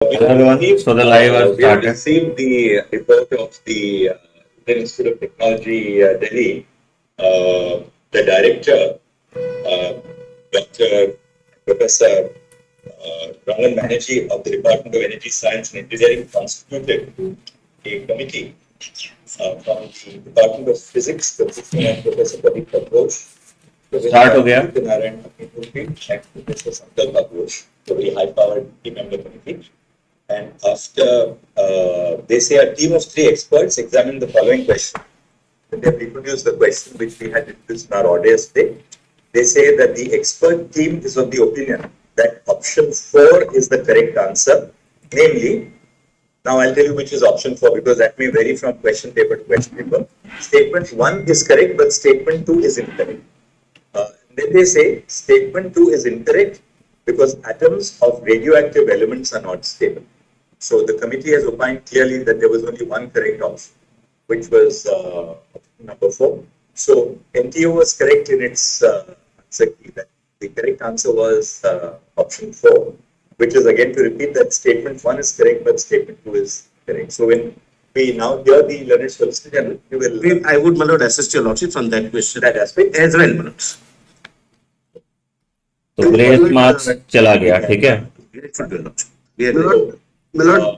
Hello everyone. So the live has We have started. received the report of the Indian Institute of Technology, Delhi. The director, Dr. Professor Anand Mani of the Department of Energy Science and Engineering constituted a committee from the Department of Physics consisting of Professor Pradeep Kapoor, Start हो गया. and Professor Sankalp Kapoor, a very high-powered team member committee. And after, they say a team of 3 experts examined the following question. Then they reproduced the question which we had introduced in our order yesterday. They say that the expert team is of the opinion that option 4 is the correct answer. Namely, now I'll tell you which is option 4 because that may vary from question paper to question paper. Statement 1 is correct, but statement 2 is incorrect. Then they say statement 2 is incorrect because atoms of radioactive elements are not stable. So the committee has opined clearly that there was only one correct option, which was number 4. So NTO was correct in its answer key. That the correct answer was option 4, which is again to repeat that statement 1 is correct, but statement 2 is correct. So when we now hear the learned Solicitor General, we will. I would, my lord, assist your lordships on that question. That aspect as well, my lords. तो grace marks चला गया, ठीक है. My lord,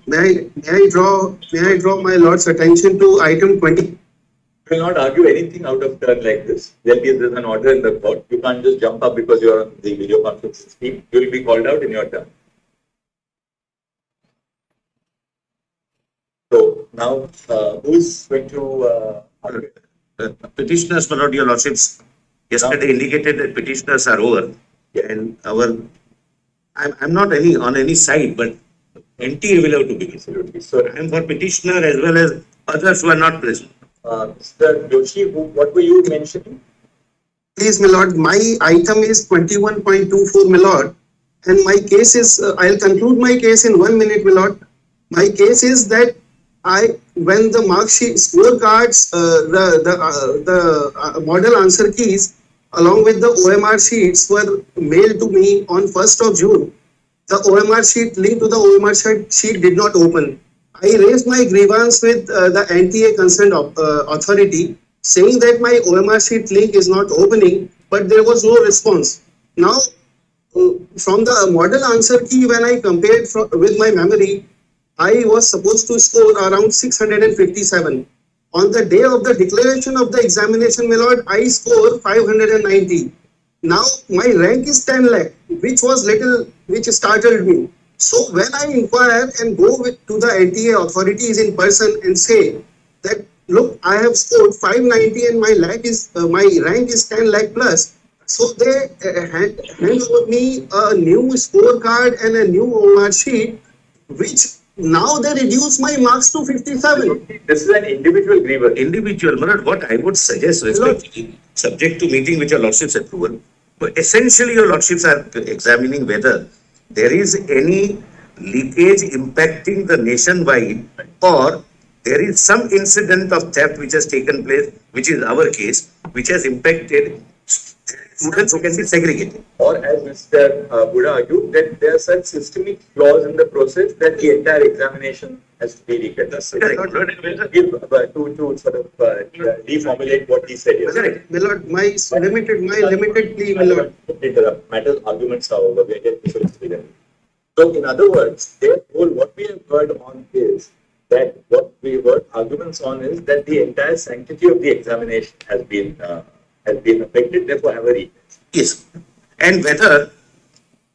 may I draw my lord's attention to item 20. You will not argue anything out of turn like this. There's an order in the court. You can't just jump up because you're on the video conference scheme. You will be called out in your turn. So now, who's going to argue? Petitioners, my lord, your lordships, yesterday indicated that petitioners are over. And I'm not on any side, but NTA will have to be. Absolutely. So I'm for petitioner as well as others who are not present. Mr. Joshi, what were you mentioning? Please, my lord, my item is 21.24, my lord. And my case is, I'll conclude my case in 1 minute, my lord. My case is that when the mark sheet scorecards, the model answer keys, along with the OMR sheets were mailed to me on 1st of June. The OMR sheet, link to the OMR sheet did not open. I raised my grievance with the NTA concerned authority saying that my OMR sheet link is not opening, but there was no response. Now, from the model answer key, when I compared with my memory, I was supposed to score around 657. On the day of the declaration of the examination, my lord, I scored 590. Now my rank is 10 lakh, which startled me. So when I inquire and go to the NTA authorities in person and say that, look, I have scored 590 and my rank is 10 lakh plus. So they hand over me a new scorecard and a new OMR sheet, which now they reduce my marks to 57. This is an individual grievance. Individual, my lord, what I would suggest, respectfully, subject to meeting with your lordship's approval, but essentially your lordships are examining whether there is any leakage impacting the nationwide or there is some incident of theft which has taken place, which is our case, which has impacted students who can be segregated. Or as Mr. Buddha argued, that there are such systemic flaws in the process that the entire examination has to be reconducted. To sort of reformulate what he said yesterday. My lord, my limited plea, my lord. Interrupt. Matters, arguments are over. We are here to explain. So, in other words, therefore, what we have heard on is that what we heard arguments on is that the entire sanctity of the examination has been affected, therefore have a redress. Yes. And whether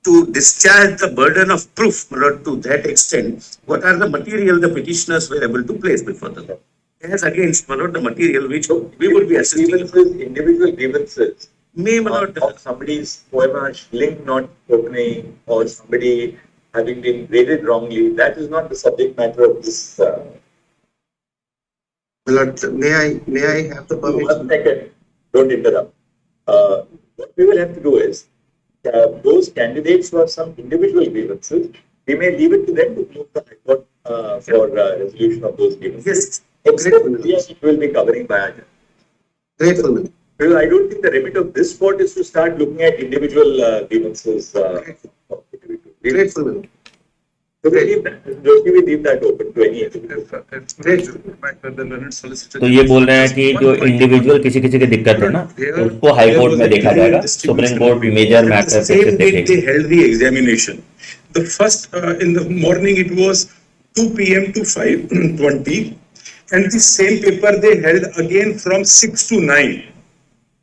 to discharge the burden of proof, my lord, to that extent, what are the material the petitioners were able to place before the law? As against, my lord, the material which we would be assisting. Individual grievances May, my lord, of somebody's OMR link not opening or somebody having been graded wrongly, that is not the subject matter of this. My lord, may I have the permission? 1 second. Don't interrupt. What we will have to do is, those candidates who have some individual grievances, we may leave it to them to move the High Court for resolution of those grievances. Yes, It will be covering by our. grateful. Well, I don't think the remit of this court is to start looking at individual grievances. Grateful. So we leave that, Joshi, we leave that open to any तो ये बोल रहे हैं कि जो individual किसी किसी की दिक्कत है ना, उसको हाई कोर्ट में देखा जाएगा, सुप्रीम कोर्ट मेजर मैटर कैसे देखेगी. They held the examination. The first in the morning it was 2 p.m. to 5:20, and the same paper they held again from 6 to 9.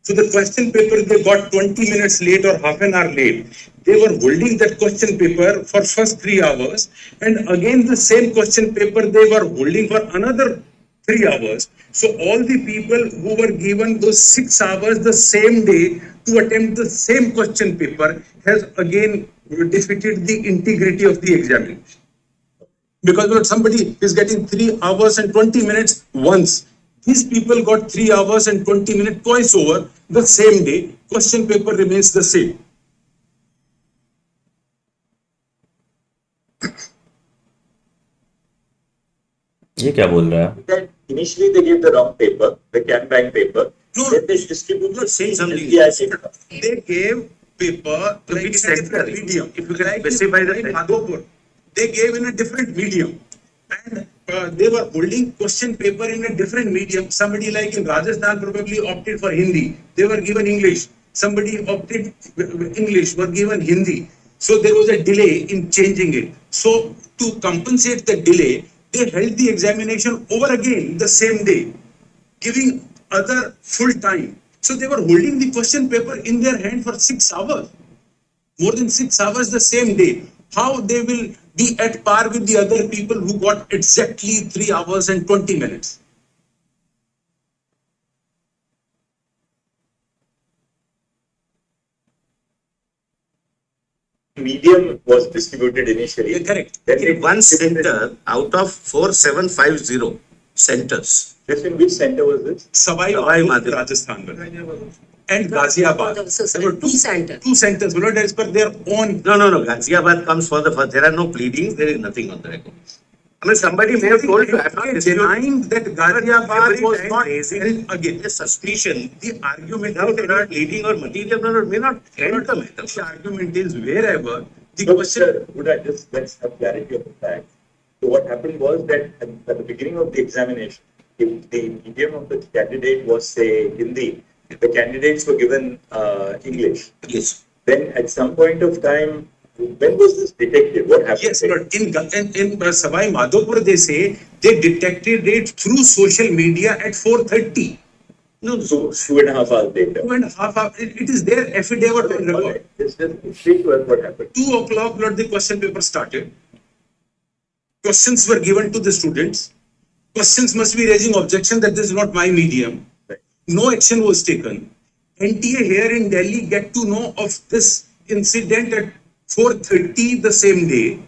So the question paper they got 20 minutes late or half an hour late. They were holding that question paper for first 3 hours, and again the same question paper they were holding for another 3 hours. So all the people who were given those 6 hours the same day to attempt the same question paper has again defeated the integrity of the examination. Because when somebody is getting 3 hours and 20 minutes once, these people got 3 hours and 20 minutes twice over the same day, question paper remains the same. ये क्या बोल रहा है? That initially they gave the wrong paper, the Can Bank paper. No, then they distributed saying something. They gave paper To like which in a sector? different medium. If you can Like specify the like sector. Madhopur, they gave in a different medium, and they were holding question paper in a different medium. Somebody like in Rajasthan probably opted for Hindi. They were given English. Somebody opted English, were given Hindi. So there was a delay in changing it. So to compensate the delay, they held the examination over again the same day, giving other full time. So they were holding the question paper in their hand for 6 hours, more than 6 hours the same day. How they will be at par with the other people who got exactly 3 hours and 20 minutes? Medium was distributed initially. Yeah, correct. Then In one center out of 4750 centers. This in which center was this? Savai Savai Madhopur, Madhopur. Rajasthan, and Ghaziabad. There were Two centers. Two centers, as per their own. No. Ghaziabad comes for the first. There are no pleadings. There is nothing on the record. I mean, somebody may have told you. I'm not Denying that Ghaziabad was not raising held again. a suspicion. The argument Now is they are not pleading or material may not end the matter. the argument is wherever the So, question. sir, would I just let's have clarity of the fact. So what happened was that at the beginning of the examination, if the medium of the candidate was say Hindi, the candidates were given English. Yes. Then at some point of time, when was this detected? What happened? Yes, but in Savai Madhopur, they say they detected it through social media at 4:30. No, so 2.5 hours later. 2.5 hours. It is their affidavit on record. Alright, just explain to us what happened. 2 o'clock, the question paper started. Questions were given to the students. Questions must be raising objection that this is not my medium. Right. No action was taken. NTA here in Delhi get to know of this incident at 4:30 the same day.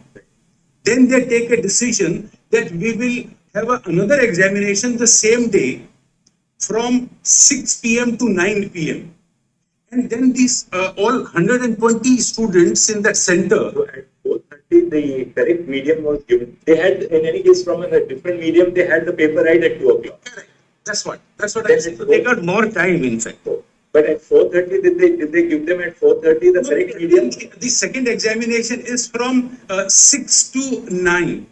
Then they take a decision that we will have another examination the same day from 6 p.m. to 9 p.m. And then these all 120 students in that center. So at 4:30, the correct medium was given. They had, in any case, from a different medium, they had the paper right at 2 o'clock. Correct. That's what I Then said. it They got more time, in fact. But at 4:30, did they give them at 4:30 the correct medium? The second examination is from 6 to 9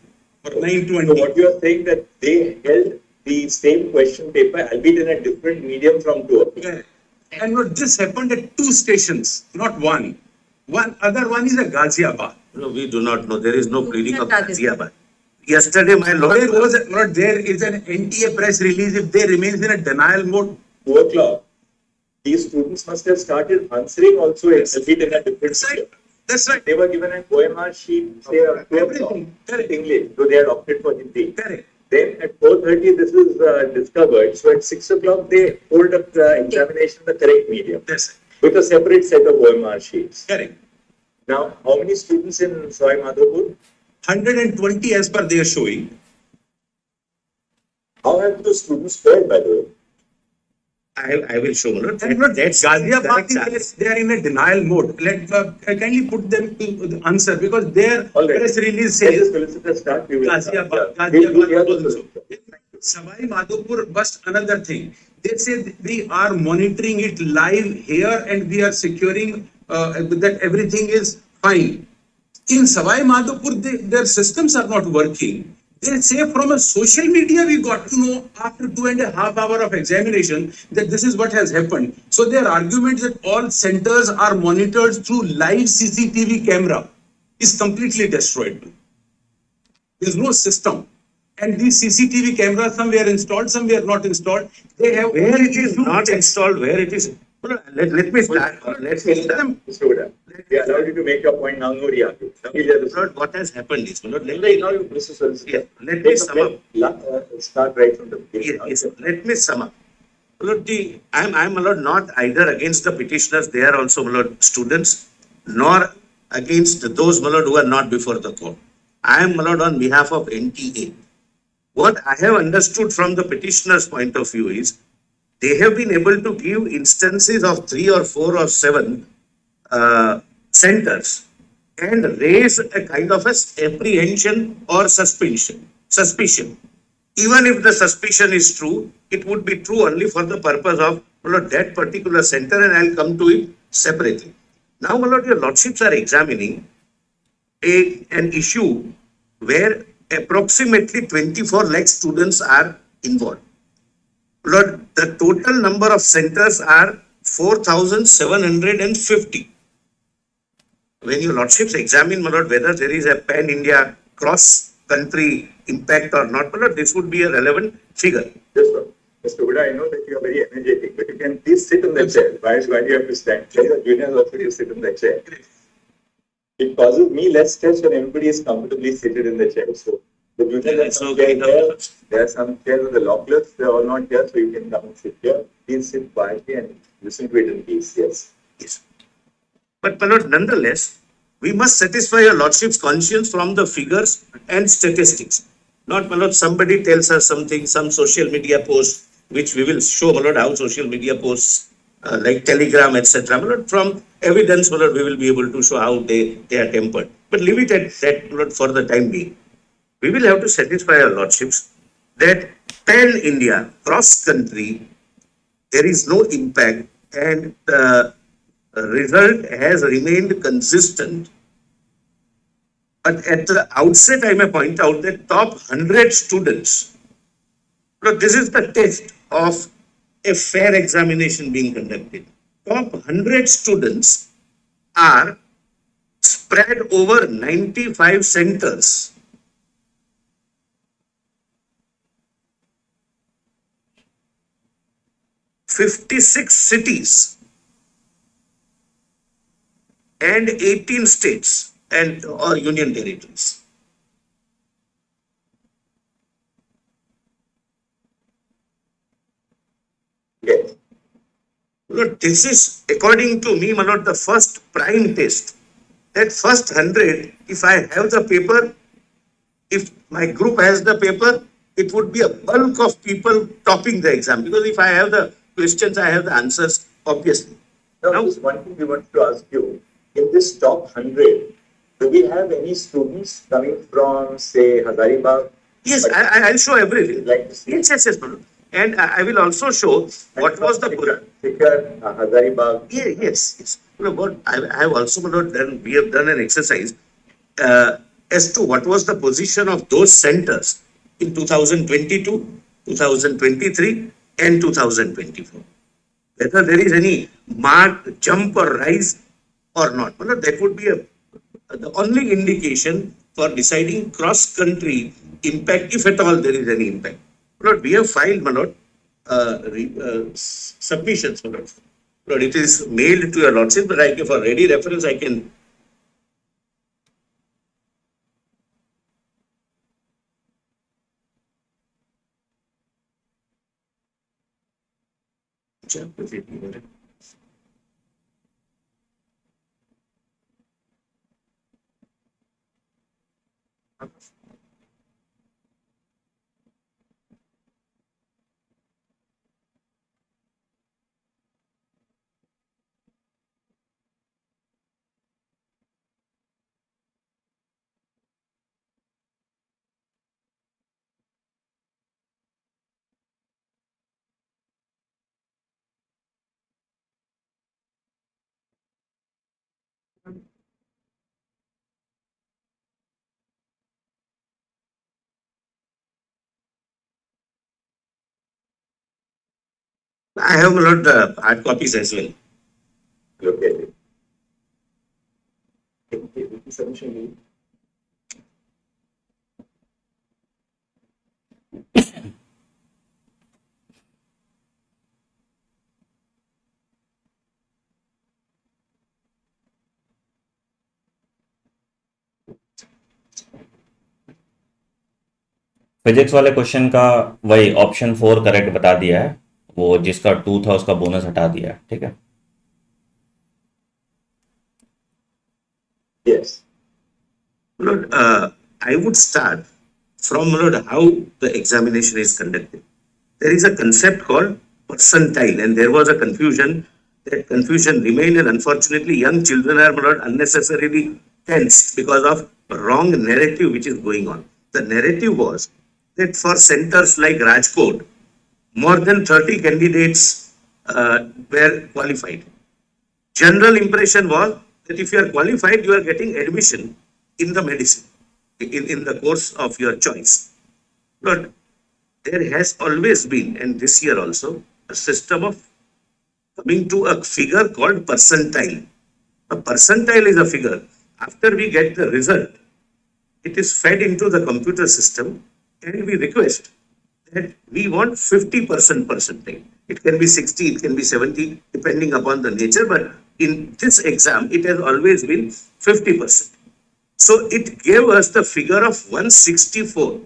or So 9:20. what you are saying that they held the same question paper, albeit in a different medium from 2 o'clock. Correct. And what this happened at 2 stations, not one. Other one is a Ghaziabad. No, we do not know. There is no pleading of That is- Ghaziabad. Yesterday, my lord. There is an NTA press release. If they remains in a denial mode, 2 o'clock, these students must have started answering also, albeit in a different that's right. medium. That's right. They were given an OMR sheet, say, of 2 o'clock, Everything. Correct. English, so they had opted for Hindi. Correct. Then at 4:30, this is discovered. So at 6 o'clock, they hold up the examination, the correct medium, That's right. with a separate set of OMR sheets. Correct. Now, how many students in Savai Madhopur? 120 as per their showing. How have those students fared, by the way? I will show. No, And not that's Ghaziabad, correct. they are in a denial mode. Let kindly put them to the answer because their All right. press release Let the says solicitor start. We will start. Ghaziabad, Yeah. We have Ghaziabad the also. solicitor. Savai Madhopur, but another thing. They say we are monitoring it live here and we are securing that everything is fine. In Savai Madhopur, their systems are not working. They say from a social media, we got to know after 2.5 hours of examination that this is what has happened. So their argument that all centers are monitored through live CCTV camera is completely destroyed. There is no system. And these CCTV cameras, somewhere installed, somewhere not installed. They have Where only it is issued not checks. installed, where it is. Let me start. Let me start. Mr. Huda, we allowed you to make your point now, no reargue. Now we hear the Lord, what has happened is, Lord, let now you, Mr. Solicitor, let me sum up. Start right from the beginning. Yes, let me sum up. Lord, I'm Lord, not either against the petitioners, they are also Lord, students, nor against those Lord, who are not before the court. I am Lord, on behalf of NTA. What I have understood from the petitioner's point of view is they have been able to give instances of 3 or 4 or 7 centers and raise a kind of a apprehension or suspicion. Even if the suspicion is true, it would be true only for the purpose of that particular center, and I'll come to it separately. Now, my lord, your lordships are examining an issue where approximately 24 lakh students are involved. Lord, the total number of centers are 4,750. When your lordships examine, my lord, whether there is a pan-India cross-country impact or not, my lord, this would be a relevant figure. Yes, sir. Mr. Huda, I know that you are very energetic, but you can please sit in the chair. Why do you have to stand? Tell your juniors also to sit in the chair. It causes me less stress when everybody is comfortably seated in the chair. So the juniors are here. There are some chairs with the locklets. They are all not here, so you can come and sit here. Please sit quietly and listen to it in peace. Yes. Yes. But, my lord, nonetheless, we must satisfy your lordship's conscience from the figures and statistics. Not, my lord, somebody tells us something, some social media post, which we will show, my lord, how social media posts like Telegram, etc. My lord, from evidence, my lord, we will be able to show how they are tempered. But leave it at that, my lord, for the time being. We will have to satisfy our lordships that pan-India, cross-country, there is no impact, and the result has remained consistent. But at the outset, I may point out that top 100 students, look, this is the test of a fair examination being conducted. Top 100 students are spread over 95 centers. 56 cities and 18 states and or union territories. Yes. Look, this is, according to me, my lord, the first prime test. That first 100, if I have the paper, if my group has the paper, it would be a bulk of people topping the exam. Because if I have the questions, I have the answers, obviously. Now, just one thing we want to ask you. In this top 100, do we have any students coming from, say, Hazaribagh? Yes, I'll show everything. Like to see. Yes, my lord. And I will also show what was the... Sikar, Hazaribagh. Yes. You know, what I have also, my lord, done, we have done an exercise as to what was the position of those centers in 2022, 2023, and 2024. Whether there is any marked jump or rise or not. Well, that would be the only indication for deciding cross-country impact, if at all there is any impact. Lord, we have filed, my lord, submissions, my lord. Lord, it is mailed to your lordship, but for ready reference, I can. I have not hard copies as well. Look at it. Submission. Physics वाले question का वही option 4 correct बता दिया है, वो जिसका 2 था उसका बोनस हटा दिया है, ठीक है। Yes. Lord, I would start from Lord, how the examination is conducted. There is a concept called percentile, and there was a confusion. That confusion remained, and unfortunately, young children are Lord, unnecessarily tense because of wrong narrative which is going on. The narrative was that for centers like Rajkot, more than 30 candidates were qualified. General impression was that if you are qualified, you are getting admission in the medicine, in the course of your choice. But there has always been, and this year also, a system of coming to a figure called percentile. A percentile is a figure. After we get the result, it is fed into the computer system, and we request that we want 50% percentile. It can be 60, it can be 70, depending upon the nature, but in this exam, it has always been 50%. So it gave us the figure of 164.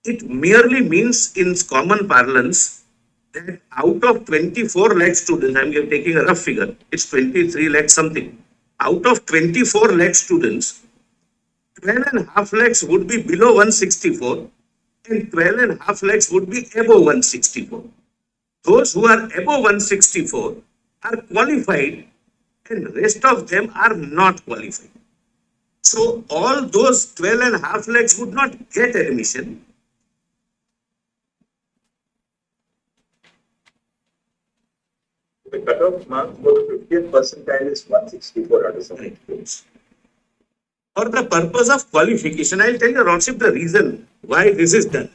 It merely means in common parlance that out of 24 lakh students, I am taking a rough figure, it's 23 lakh something. Out of 24 lakh students, 12.5 lakhs would be below 164 and 12.5 lakhs would be above 164. Those who are above 164 are qualified and rest of them are not qualified. So all those 12.5 lakhs would not get admission. The cutoff mark for the 50th percentile is 164 out of 70. For the purpose of qualification, I will tell your Lordship the reason why this is done.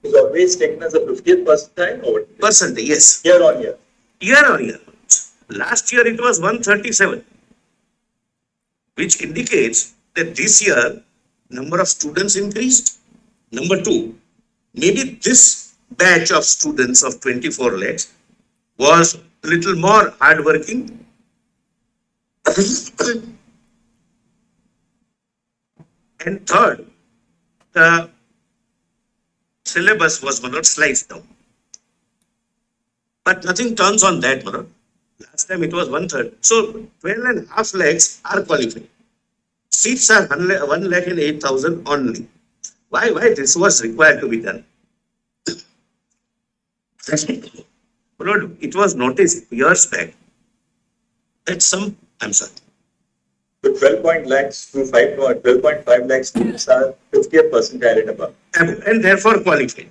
Is always taken as a 50th percentile or Percent, yes. year on year. Year on year. Last year it was 137, which indicates that this year number of students increased. Number two, maybe this batch of students of 24 lakhs was little more hardworking. And third, the syllabus was not sliced down. But nothing turns on that, Manoj. Last time it was 1/3. So 12.5 lakhs are qualified. Seats are 1 lakh and 8,000 only. Why this was required to be done? Manoj, it was noticed years back that I'm sorry. So 12.5 lakhs students are 50th percentile and above. And therefore qualified.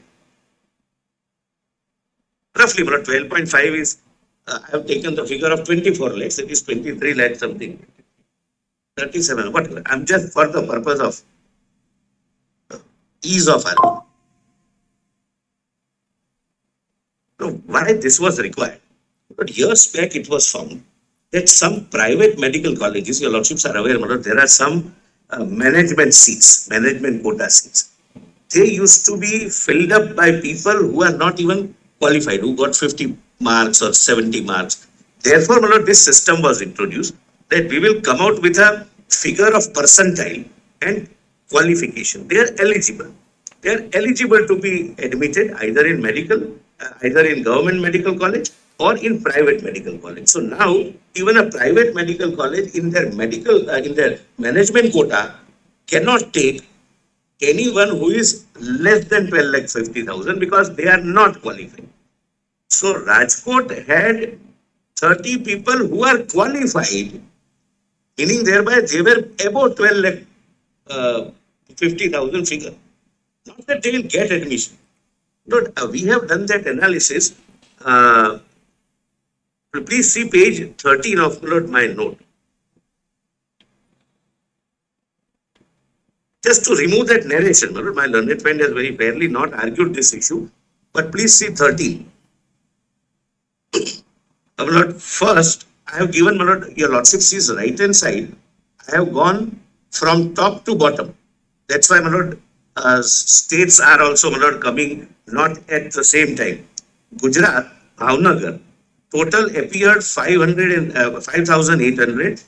Roughly, 12.5 is, I have taken the figure of 24 lakhs, it is 23 lakhs something. 37, whatever. I'm just for the purpose of ease of argument. So why this was required? But years back it was found that some private medical colleges, your Lordships are aware, there are some management seats, management quota seats. They used to be filled up by people who are not even qualified, who got 50 marks or 70 marks. Therefore, this system was introduced that we will come out with a figure of percentile and qualification. They are eligible. They are eligible to be admitted either in medical, either in government medical college or in private medical college. So now, even a private medical college in their management quota cannot take anyone who is less than 12,50,000 because they are not qualified. So Rajkot had 30 people who are qualified, meaning thereby they were above 12,50,000 figure. Not that they will get admission. No, we have done that analysis Please see page 13 of my note. Just to remove that narration, my learned friend has very fairly not argued this issue, but please see 13. First, I have given your lordship sees right hand side. I have gone from top to bottom. That's why states are also coming not at the same time. Gujarat, Bhavnagar, total appeared 5,800,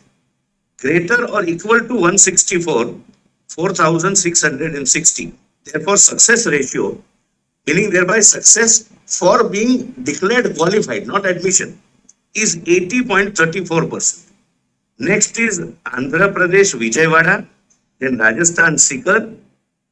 greater or equal to 164, 4,660. Therefore, success ratio, meaning thereby success for being declared qualified, not admission, is 80.34%. Next is Andhra Pradesh, Vijayawada, then Rajasthan, Sikar,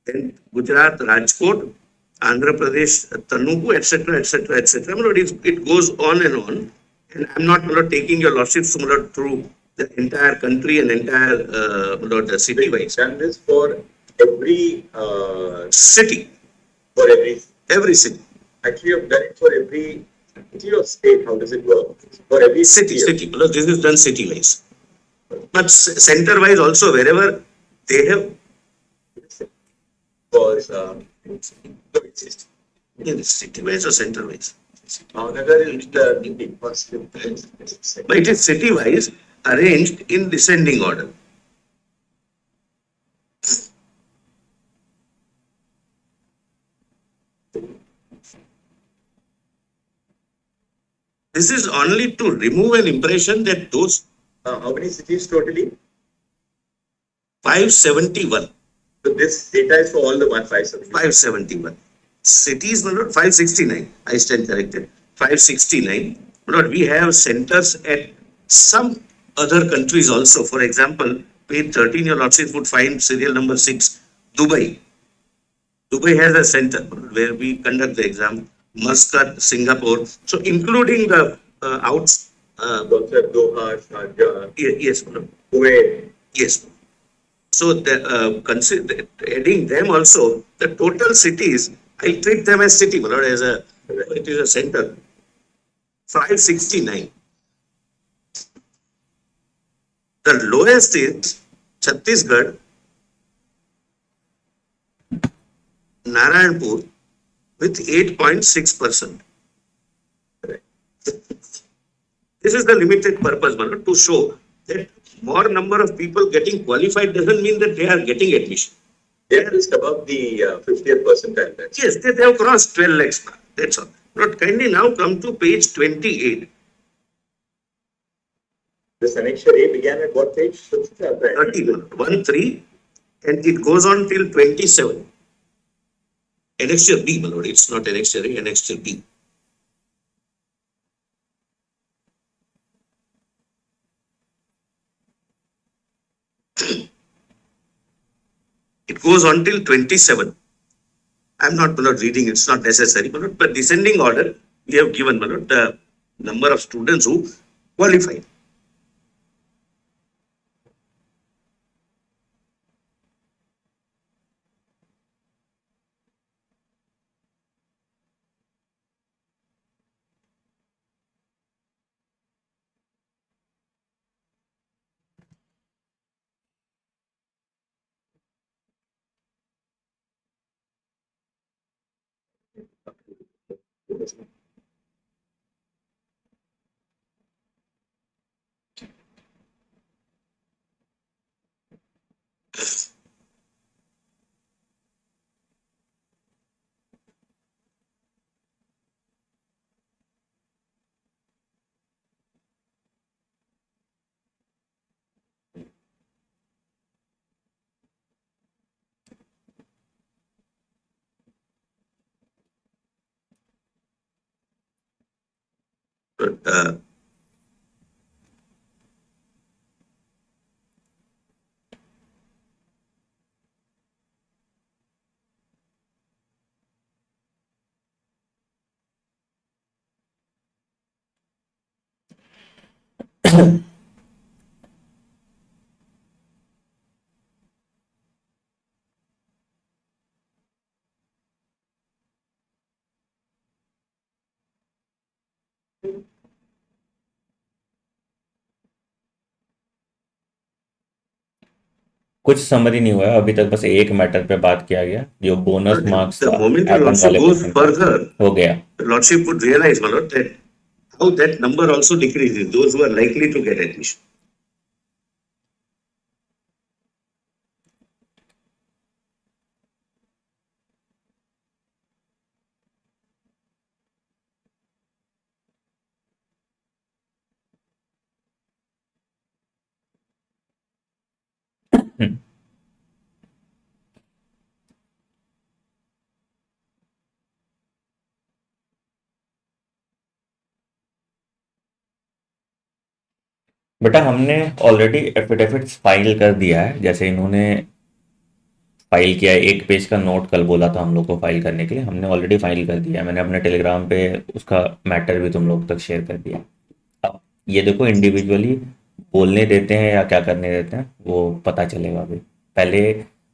then Gujarat, Rajkot, Andhra Pradesh, Tanuku, etc., etc., etc. It goes on and on. And I'm not taking your lordships through the entire country and entire city wise. Done this for every City, for every city. actually I've done it for every city or state. How does it work? For every City. Because this is done city wise. But center wise also, wherever they have. Because City wise or center wise? Bhavnagar is the first. But it is city wise arranged in descending order. This is only to remove an impression that those How many cities totally? 571. So this data is for all the 157. 571. Cities, 569. I stand corrected. 569. But we have centers at some other countries also. For example, page 13, your lordship would find serial number 6, Dubai. Dubai has a center where we conduct the exam. Muscat, Singapore. So, including the outs. Also have Doha, Sharjah, Yes. Kuwait. Yes. So, adding them also, the total cities, I treat them as city, it is a center. 569. The lowest is Chhattisgarh, Narayanpur, with 8.6%. This is the limited purpose, to show that more number of people getting qualified doesn't mean that they are getting admission. They are just above the 50th percentile. Yes, they have crossed 12 lakhs. That's all. But kindly now come to page 28. This annexure A began at what page? 13, and it goes on till 27. Annexure B, my lord, it's not annexure A, annexure B. It goes on till 27. I'm not reading, it's not necessary, but descending order, we have given the number of students who qualified. But, कुछ summary नहीं हुआ है अभी तक, बस एक matter पे बात किया गया, जो बोनस मार्क्स The था moment your एपन lordship वाले goes क्वेश्चन का further, हो गया। the lordship would realize, my lord, that how that number also decreases, those who are likely to get admission. हम्म। बेटा हमने ऑलरेडी एफिडेविट्स फाइल कर दिया है, जैसे इन्होंने फाइल किया है, एक पेज का नोट कल बोला था हम लोग को फाइल करने के लिए, हमने ऑलरेडी फाइल कर दिया है। मैंने अपने टेलीग्राम पे उसका मैटर भी तुम लोग तक शेयर कर दिया। अब ये देखो इंडिविजुअली बोलने देते हैं या क्या करने देते हैं वो पता चलेगा अभी। पहले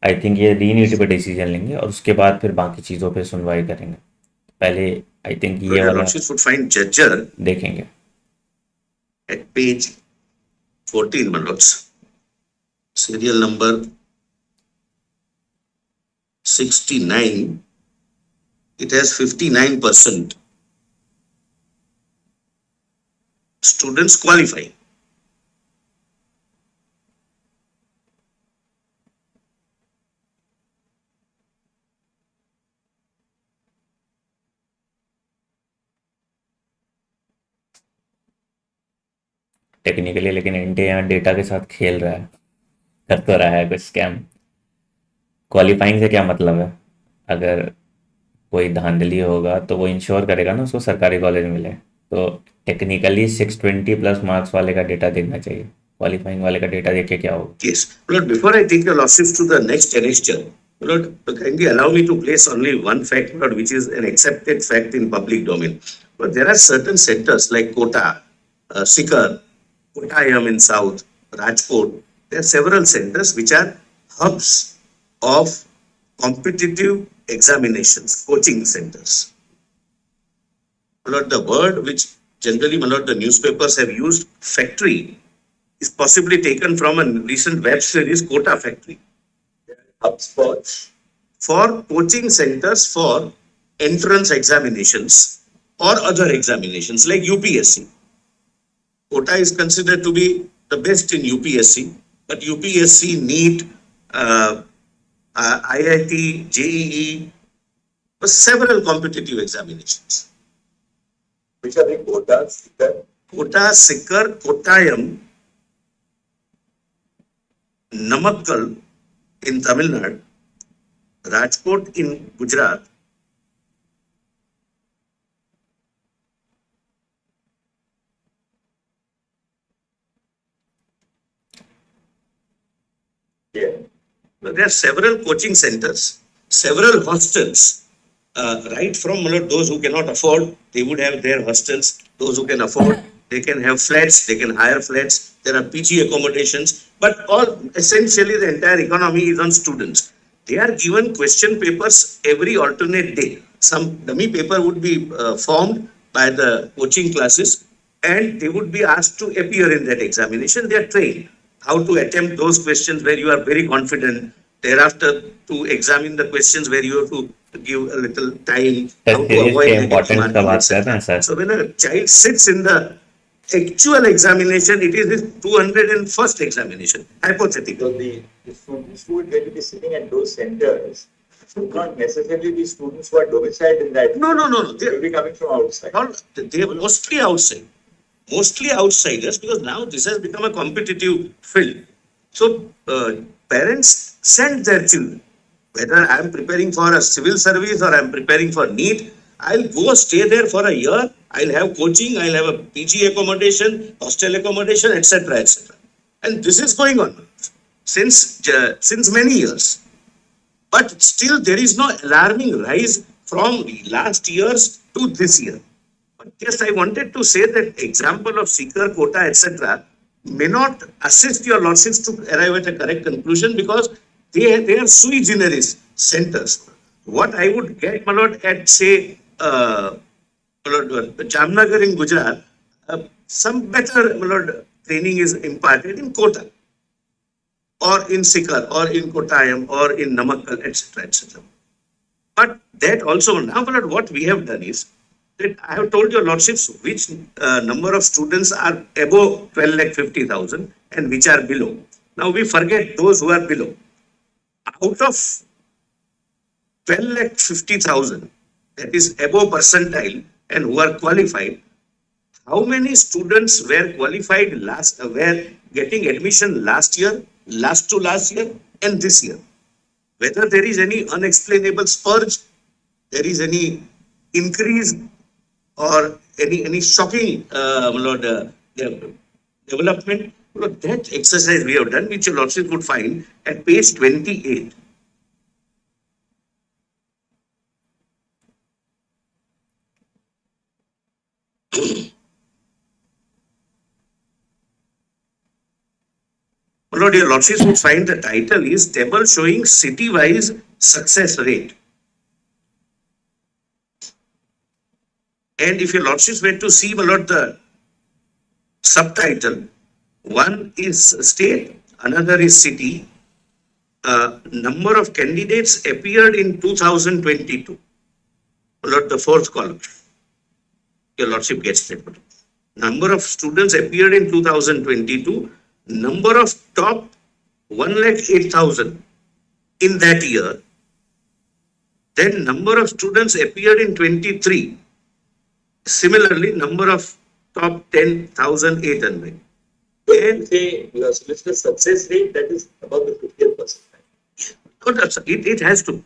आई थिंक ये रीनीट पे डिसीजन लेंगे और उसके बाद फिर बाकी चीज़ों पे सुनवाई करेंगे। पहले आई थिंक So ये your वाला lordship would find judger देखेंगे। at page 14, my lords, serial number 69, it has 59% students qualify. Technically लेकिन इंडिया यहाँ डेटा के साथ खेल रहा है, कर तो रहा है कुछ स्कैम। क्वालिफाइंग से क्या मतलब है? अगर कोई धांधली होगा तो वो इंश्योर करेगा ना उसको सरकारी कॉलेज मिले। तो टेक्निकली 620 प्लस मार्क्स वाले का डेटा देखना चाहिए, क्वालिफाइंग वाले का डेटा देख के क्या होगा? Yes. Lord, before I take your lordships to the next annexure, Lord, kindly allow me to place only one fact, Lord, which is an accepted fact in public domain. But there are certain centers like Kota, Sikar, Kottayam in South, Rajkot. There are several centers which are hubs of competitive examinations, coaching centers. Lord, the word which generally, my lord, the newspapers have used, factory, is possibly taken from a recent web series, Kota Factory, HubSpot. for coaching centers for entrance examinations or other examinations like UPSC. Kota is considered to be the best in UPSC, but UPSC, NEET, IIT, JEE, several competitive examinations. Which are the quotas? Kota, Sikar, Kottayam, Namakkal in Tamil Nadu, Rajkot in Gujarat, Yeah. there are several coaching centers, several hostels, right from those who cannot afford, they would have their hostels. Those who can afford, they can have flats, they can hire flats. There are PG accommodations, but all essentially the entire economy is on students. They are given question papers every alternate day. Some dummy paper would be formed by the coaching classes, and they would be asked to appear in that examination. They are trained how to attempt those questions where you are very confident. Thereafter, to examine the questions where you have to give a little time, how to series avoid के negative importance का marking, बात कर रहे हैं etc. Sir. So when a child sits in the actual examination, it is his 201st examination, hypothetical. So the students who are going to be sitting at those centers should not necessarily be students who are domiciled in that. No. They will be coming from outside. They are mostly outside. Mostly outsiders, because now this has become a competitive field. So parents send their children. Whether I am preparing for a civil service or I am preparing for NEET, I'll go stay there for a year. I'll have coaching. I'll have a PG accommodation, hostel accommodation, etc., etc. And this is going on since many years. But still, there is no alarming rise from last years to this year. But just I wanted to say that example of Sikar, Kota, etc. may not assist your lordships to arrive at a correct conclusion, because they are sui generis centers. What I would get, my lord, at say Jamnagar in Gujarat, some better, my lord, training is imparted in Kota. or in Sikar or in Kottayam or in Namakkal, etc., etc. But that also, now what we have done is that I have told your lordships which number of students are above 12,50,000 and which are below. Now we forget those who are below. Out of 12,50,000, that is above percentile and who are qualified, how many students were qualified were getting admission last year, last to last year, and this year? Whether there is any unexplainable spurge, there is any increase or any shocking development. That exercise we have done, which your lordship would find at page 28. Lord, your lordships would find the title is table showing city-wise success rate. And if your lordships were to see, my lord, the subtitle, one is state, another is city. Number of candidates appeared in 2022. My lord, the fourth column. Your lordship gets it. Number of students appeared in 2022. Number of top 1,08,000 in that year. Then number of students appeared in 23. Similarly, number of top 10,800. And say your semester success rate, that is about the 50%. It has to.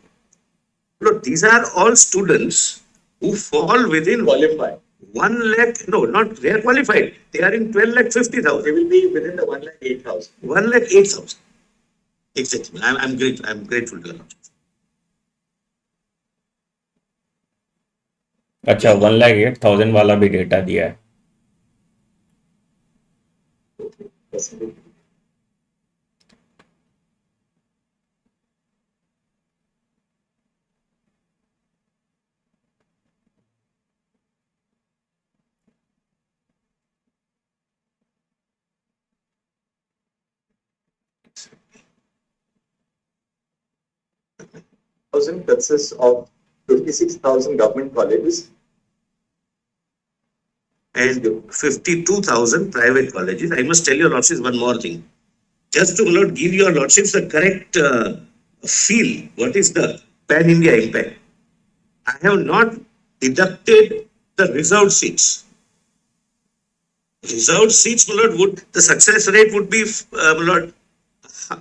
Look, these are all students who fall within Qualify. 1 lakh, no, not they are qualified. They are in 12,50,000. They will be within the 1,08,000. 1,08,000. Exactly. I'm grateful to you. अच्छा 1,08,000 वाला भी data दिया है. Consists of 56,000 government colleges and 52,000 private colleges. I must tell your lordships one more thing. Just to give your lordships the correct feel, what is the pan-India impact? I have not deducted the reserved seats. Reserved seats, my lord, the success rate would be, my lord,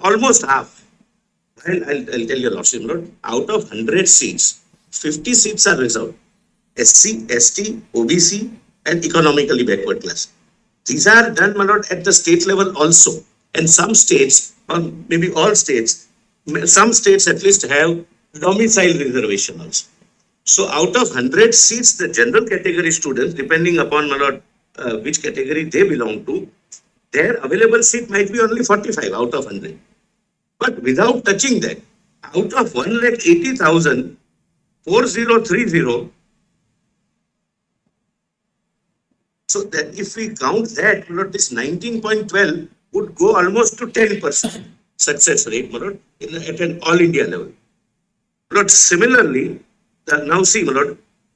almost half. I'll tell your lordship, my lord, out of 100 seats, 50 seats are reserved. SC, ST, OBC, and economically backward class. These are done, my lord, at the state level also. And some states, or maybe all states, some states at least have domicile reservation also. So out of 100 seats, the general category students, depending upon, my lord, which category they belong to, their available seat might be only 45 out of 100. But without touching that, out of 1,80,000, 4,030. So that if we count that, this 19.12 would go almost to 10% success rate, at an all India level. Similarly, now see,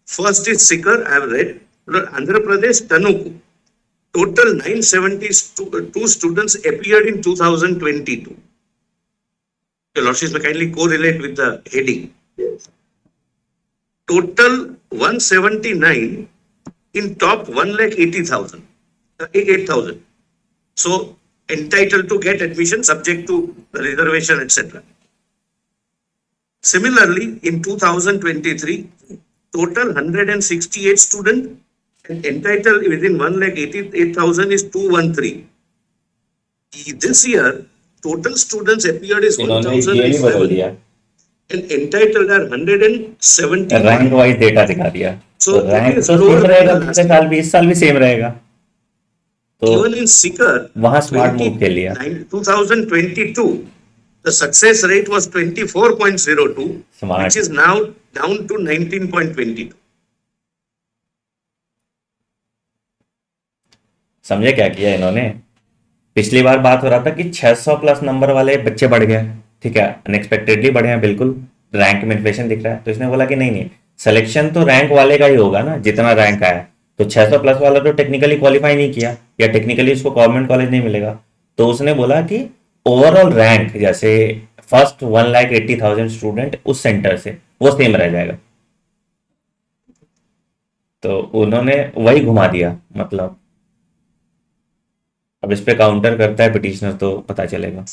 first is Sikar, I have read, Andhra Pradesh, Tanuku. Total 972 students appeared in 2022. Your lordships may kindly correlate with the heading. Yes. Total 179 in top 1,80,000, 8,000. So entitled to get admission subject to the reservation, etc. Similarly, in 2023, total 168 students and entitled within 1,88,000 is 213. This year, total students appeared is इन्होंने ये भी बदल 1,007 दिया, and entitled are 170. Rank wise data दिखा दिया. So तो rank it is तो lower same than रहेगा, the पिछले last साल भी इस साल भी सेम रहेगा. तो Even in Sikar, वहाँ स्मार्ट मूव खेल लिया. 2022, the success rate was 24.02, Smart. which is now down to 19.22. समझे क्या किया इन्होंने? पिछली बार बात हो रहा था कि 600 प्लस नंबर वाले बच्चे बढ़ गए, ठीक है, अनएक्सपेक्टेडली बढ़े हैं बिल्कुल, रैंक में इन्फ्लेशन दिख रहा है। तो इसने बोला कि नहीं नहीं, सिलेक्शन तो रैंक वाले का ही होगा ना, जितना रैंक आया। तो 600 प्लस वाला तो टेक्निकली क्वालिफाई नहीं किया, या टेक्निकली उसको गवर्नमेंट कॉलेज नहीं मिलेगा। तो उसने बोला कि ओवरऑल रैंक, जैसे फर्स्ट 1,80,000 स्टूडेंट उस सेंटर से, वो सेम रह जाएगा। तो उन्होंने वही घुमा दिया मतलब। अब इस पे काउंटर करता है पिटिशनर तो पता चलेगा।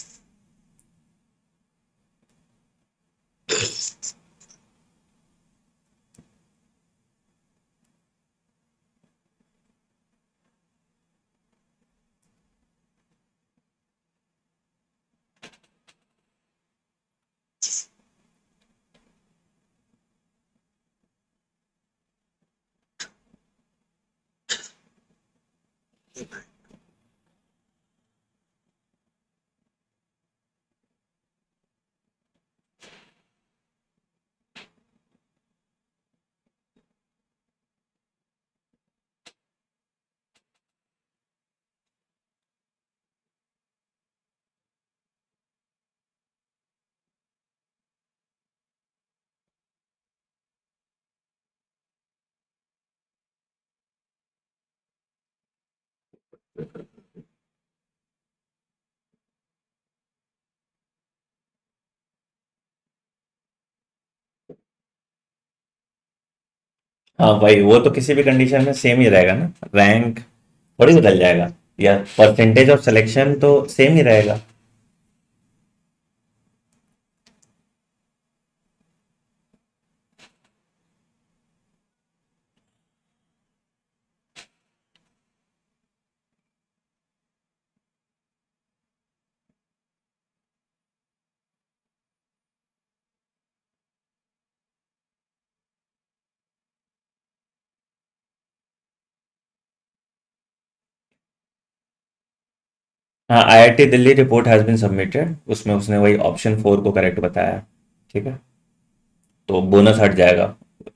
हाँ भाई, वो तो किसी भी कंडीशन में सेम ही रहेगा ना, रैंक थोड़ी बदल जाएगा, या परसेंटेज ऑफ सिलेक्शन तो सेम ही रहेगा। हाँ, IIT Delhi report has been submitted, उसमें उसने वही ऑप्शन 4 को करेक्ट बताया है, ठीक है। तो बोनस हट जाएगा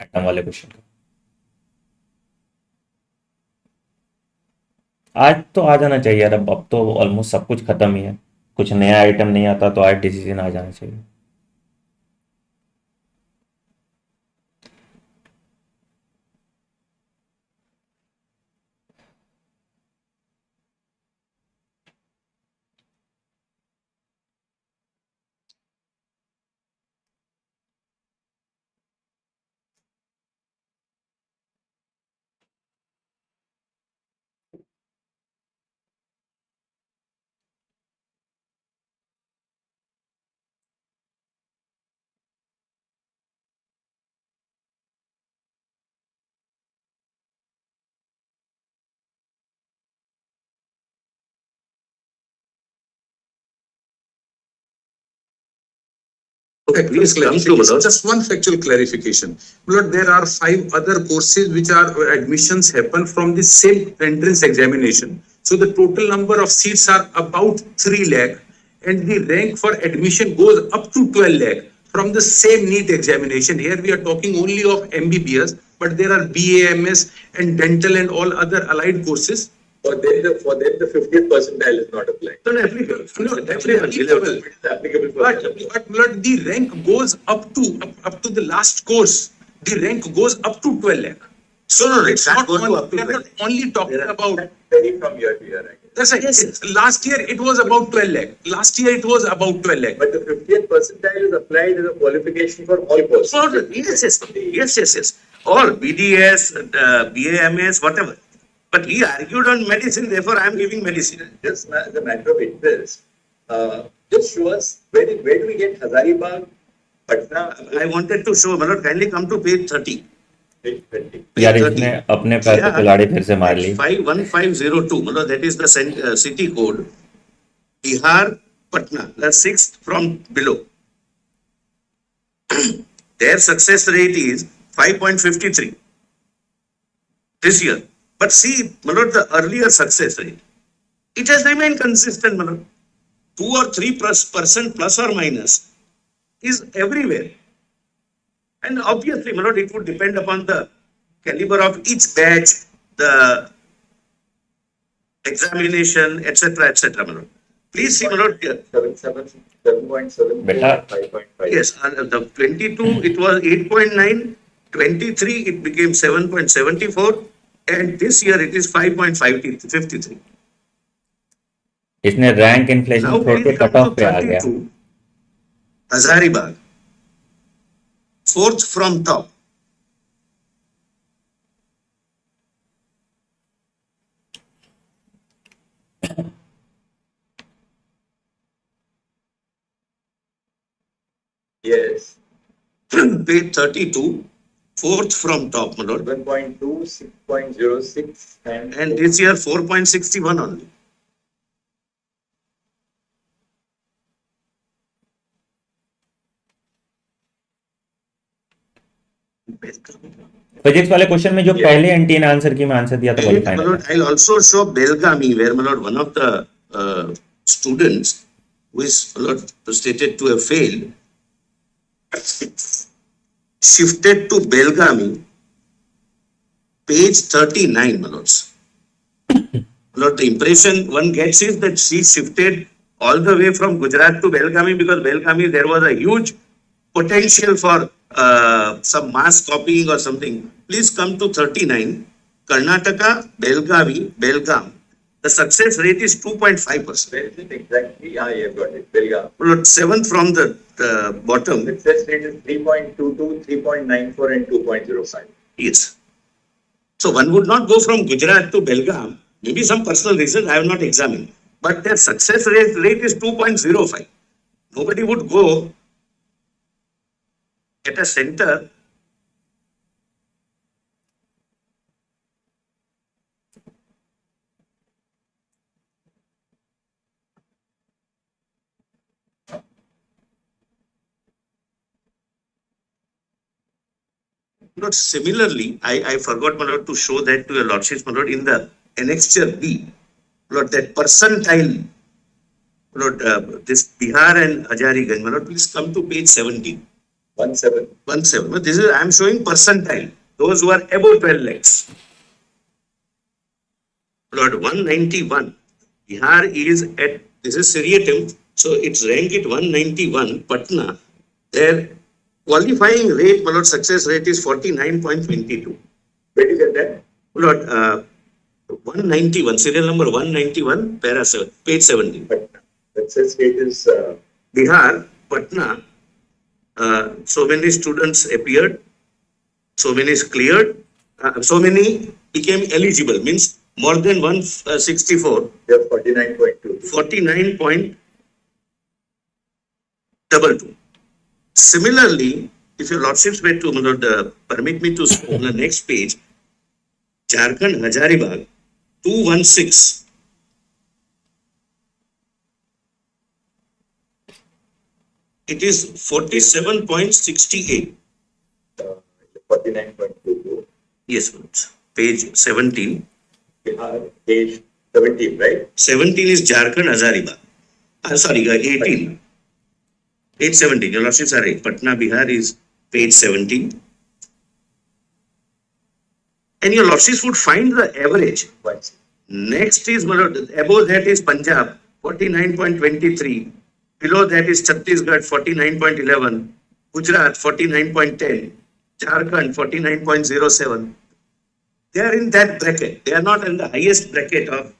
एटम वाले क्वेश्चन का। आज तो आ जाना चाहिए यार, अब तो ऑलमोस्ट सब कुछ खत्म ही है। कुछ नया आइटम नहीं आता तो आज डिसीजन आ जाना चाहिए। Okay, please come to Manoj. Just one factual clarification. Lord, there are 5 other courses which are admissions happen from the same entrance examination. So the total number of seats are about 3 lakh, and the rank for admission goes up to 12 lakh from the same NEET examination. Here we are talking only of MBBS, but there are BAMS and dental and all other allied courses. For them, the 50th percentile is not applied. No, applicable. No, Applicable. It is applicable for But the rank goes up to the last course. The rank goes up to 12 lakh. So No, it's it's not not going to up to we are 12 not only talking There are- about. vary from year to year, I guess. That's right. Yes. Last year it was about 12 lakh. Last year it was about 12 lakh. But the 50th percentile is applied as a qualification for all courses. Yes. All BDS, BAMS, whatever. But he argued on medicine, therefore I am giving medicine. Just as a matter of interest, just show us where do we get Hazaribagh, Patna, I wanted to show, Manoj, kindly come to page 30. page 20. यार इसने अपने पैर पे कुल्हाड़ी फिर से मार ली। 51502, Manoj, that is the city code. Bihar, Patna, the sixth from below. Their success rate is 5.53 this year. But see, Manoj, the earlier success rate, it has remained consistent, Manoj. 2 or 3% plus or minus is everywhere. And obviously, Manoj, it would depend upon the caliber of each batch, the examination, etc., my lord. Please see, my lord, here. 7.74 बेटा and 5.5. Yes, the 22, it was 8.9, 23, it became 7.74, and this year it is 5.53. इसने rank inflation Now छोड़ के please cut come to of पे आ गया. 32, Hazaribagh, fourth from top. Yes. Page 32, fourth from top, my lord. 7.2, 6.06, And this year 4.61 only. Physics वाले question में जो पहले anti ने आंसर की मैं आंसर दिया था वही And, my फाइनल lord, है. I'll also show Belgami, where, my lord, one of the students who is, my lord, stated to have failed, shifted to Belgami, page 39, my lords. My lord, the impression one gets is that she shifted all the way from Gujarat to Belgami because Belgami there was a huge potential for some mass copying or something. Please come to 39. Karnataka, Belgavi, Belgaum. The success rate is 2.5%. Where is it exactly? Ah, yeah, got it. Belgaum. Lord, seventh from the bottom. Success rate is 3.22, 3.94, and 2.05. Yes. So one would not go from Gujarat to Belgaum. Maybe some personal reason I have not examined. But their success rate is 2.05. Nobody would go at a center Lord, similarly, I forgot, my lord, to show that to your lordships, my lord, in the annexure B, Lord, that percentile, Lord, this Bihar and Hazarigans, my lord, please come to page 17. 1.7. 1.7. No, this is, I am showing percentile, those who are above 12 lakhs. Lord, 191. Bihar is at, this is seriatim, so it's ranked at 191. Patna, their qualifying rate, my lord, success rate is 49.22. Where is it then? Lord, 191, serial number 191, para 7, page 17. Patna. Success rate is Bihar, Patna, so many students appeared, so many is cleared, so many became eligible, means more than 164, they are 49.2. 49.22. Similarly, if your lordships were to, my lord, permit me to show on the next page, Jharkhand Hazaribagh 216. It is 47.68. 49.22. Yes, page 17. Page 17, right? 17 is Jharkhand Hazaribagh. Sorry, 18. Page 17. Your lordships are right. Patna, Bihar is page 17. And your lordships would find the average. Once. Next is, my lord, above that is Punjab, 49.23. Below that is Chhattisgarh, 49.11. Gujarat, 49.10. Jharkhand, 49.07. They are in that bracket. They are not in the highest bracket of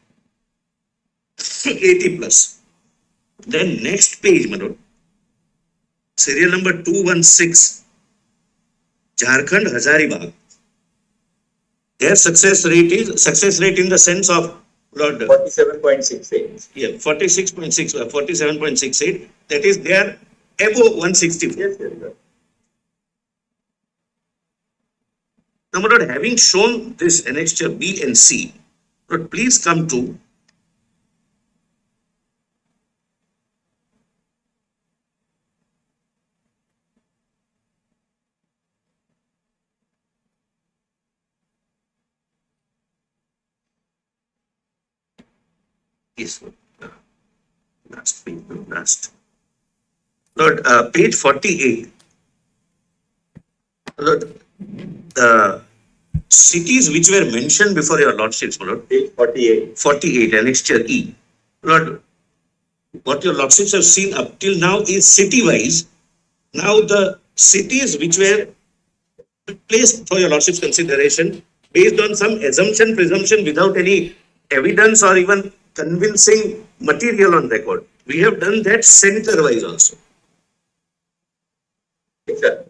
80 plus. Then next page, my lord. Serial number 216. Jharkhand Hazaribagh. Their success rate in the sense of, Lord, 47.68. yeah, 46.6, 47.68. That is, they are above 164. Yes, yes, sir. Now, my lord, having shown this annexure B and C, Lord, please come to yes, last page, last. Lord, page 48. Lord, the cities which were mentioned before your lordships, my lord, Page 48. 48, annexure E. Lord, what your lordships have seen up till now is city-wise. Now the cities which were placed for your lordship's consideration based on some assumption, presumption without any evidence or even convincing material on record. We have done that center-wise also. Picture.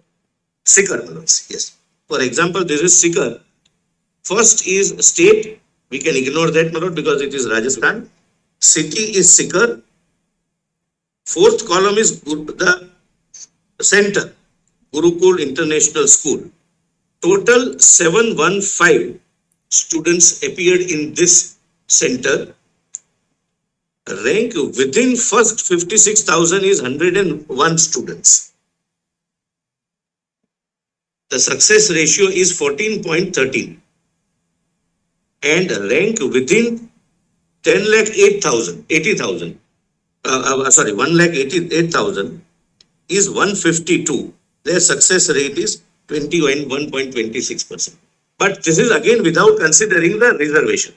Sikar, my lords, yes. For example, this is Sikar. First is state. We can ignore that, my lord, because it is Rajasthan. City is Sikar. Fourth column is the center, Gurukul International School. Total 715 students appeared in this center. Rank within first 56,000 is 101 students. The success ratio is 14.13. And rank within 10 lakh 8,000, 80,000, sorry, 1 lakh 88,000 is 152. Their success rate is 21.26%. But this is again without considering the reservation.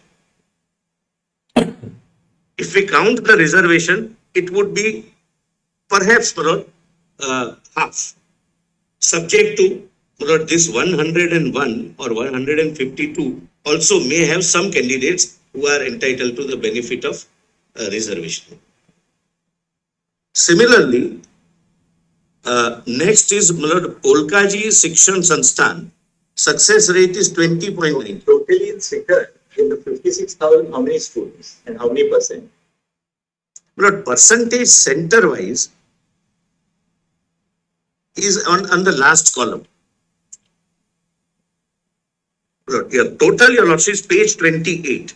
If we count the reservation, it would be perhaps around half. Subject to this 101 or 152 also may have some candidates who are entitled to the benefit of reservation. Similarly, next is Polkaji Shikshan Sansthan. Success rate is 20.9. Totally in Sikar, in the 56,000, how many students and how many percent? But percentage center wise is on the last column. Your total, your lordship, is page 28.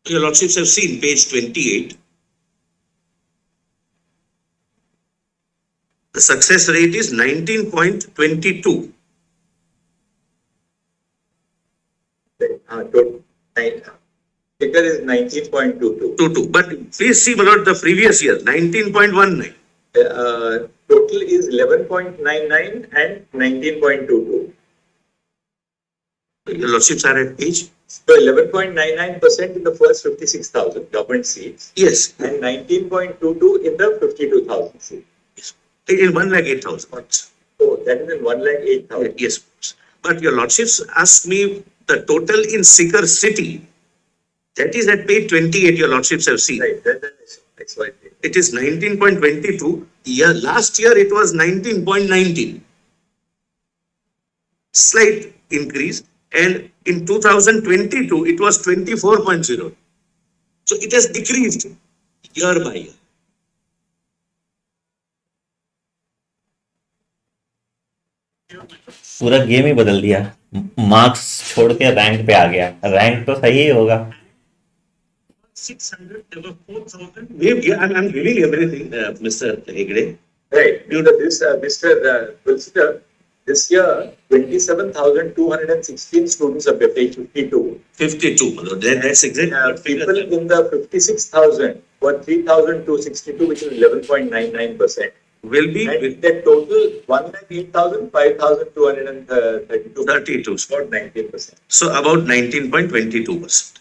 Your lordships have seen page 28. The success rate is 19.22. Sikar is 19.22. 22. But please see, my lord, the previous year, 19.19. Total is 11.99 and 19.22. Your lordships are at page? So 11.99% in the first 56,000 government seats. Yes. And 19.22 in the 52,000 seats. Yes. In 1,08,000. So that is in 1,08,000. Yes. But your lordships asked me the total in Sikar city. That is at page 28, your lordships have seen. Right, that's why. It is 19.22. Last year it was 19.19. Slight increase. And in 2022, it was 24.0. So it has decreased year by year. पूरा game ही बदल दिया, marks छोड़ के rank पे आ गया, rank तो सही ही होगा। 600, there were 4,000. I'm giving everything, Mr. Hegde. Right. Mr. Pulsitter, this year, 27,216 students are page 52. 52. That's exactly. People in the 56,000 were 3,262, which is 11.99%. Will be And with the total 1,08,000, 5,232. 32. About 19%. So about 19.22%.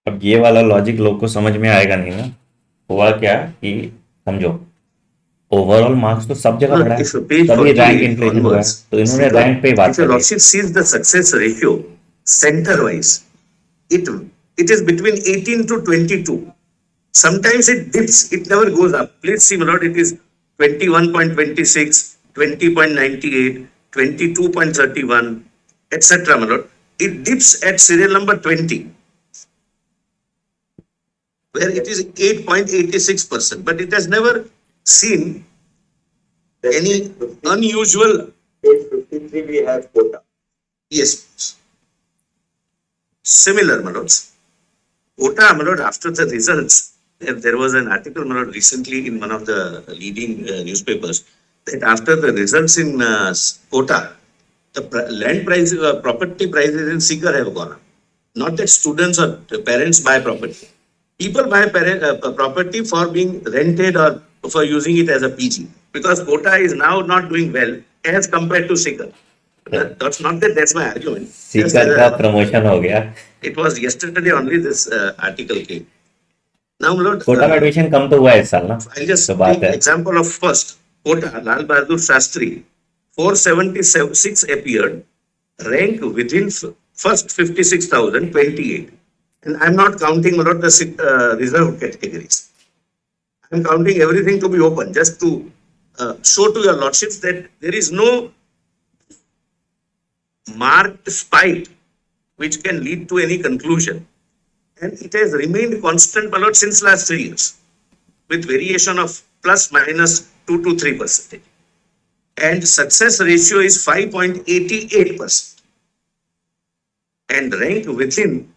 अब ये वाला logic लोग को समझ में आएगा नहीं ना। हुआ क्या कि समझो, ओवरऑल मार्क्स तो सब जगह बढ़ा है, If page तभी रैंक 48 इन्फ्लेशन हुआ है, onwards, तो इन्होंने see the, रैंक पे ही if बात your करी है। lordship sees the success ratio center wise, it it is between 18 to 22. Sometimes it dips, it never goes up. Please see, my lord, it is 21.26, 20.98, 22.31, etc., my lord. It dips at serial number 20, where it is 8.86%, but it has never seen any unusual. Page 53, we have quota. Yes. Similar, my lords. Quota, my lord, after the results, there was an article, my lord, recently in one of the leading newspapers, that after the results in quota, the land price, property prices in Sikar have gone up. Not that students or parents buy property. People buy property for being rented or for using it as a PG, because quota is now not doing well as compared to Sikar. That's not that, that's my argument. Just Sikar का promotion हो गया। it was yesterday only this article came. Now, Lord, Kota में admission कम तो हुआ है इस साल ना, I'll तो just बात take है। example of first quota, Lal Bahadur Shastri, 476 appeared, rank within first 56,028. And I'm not counting, my lord, the reserved categories. I'm counting everything to be open, just to show to your lordships that there is no marked spike which can lead to any conclusion. And it has remained constant, my lord, since last 3 years, with variation of plus minus 2 to 3%. And success ratio is 5.88%. And rank within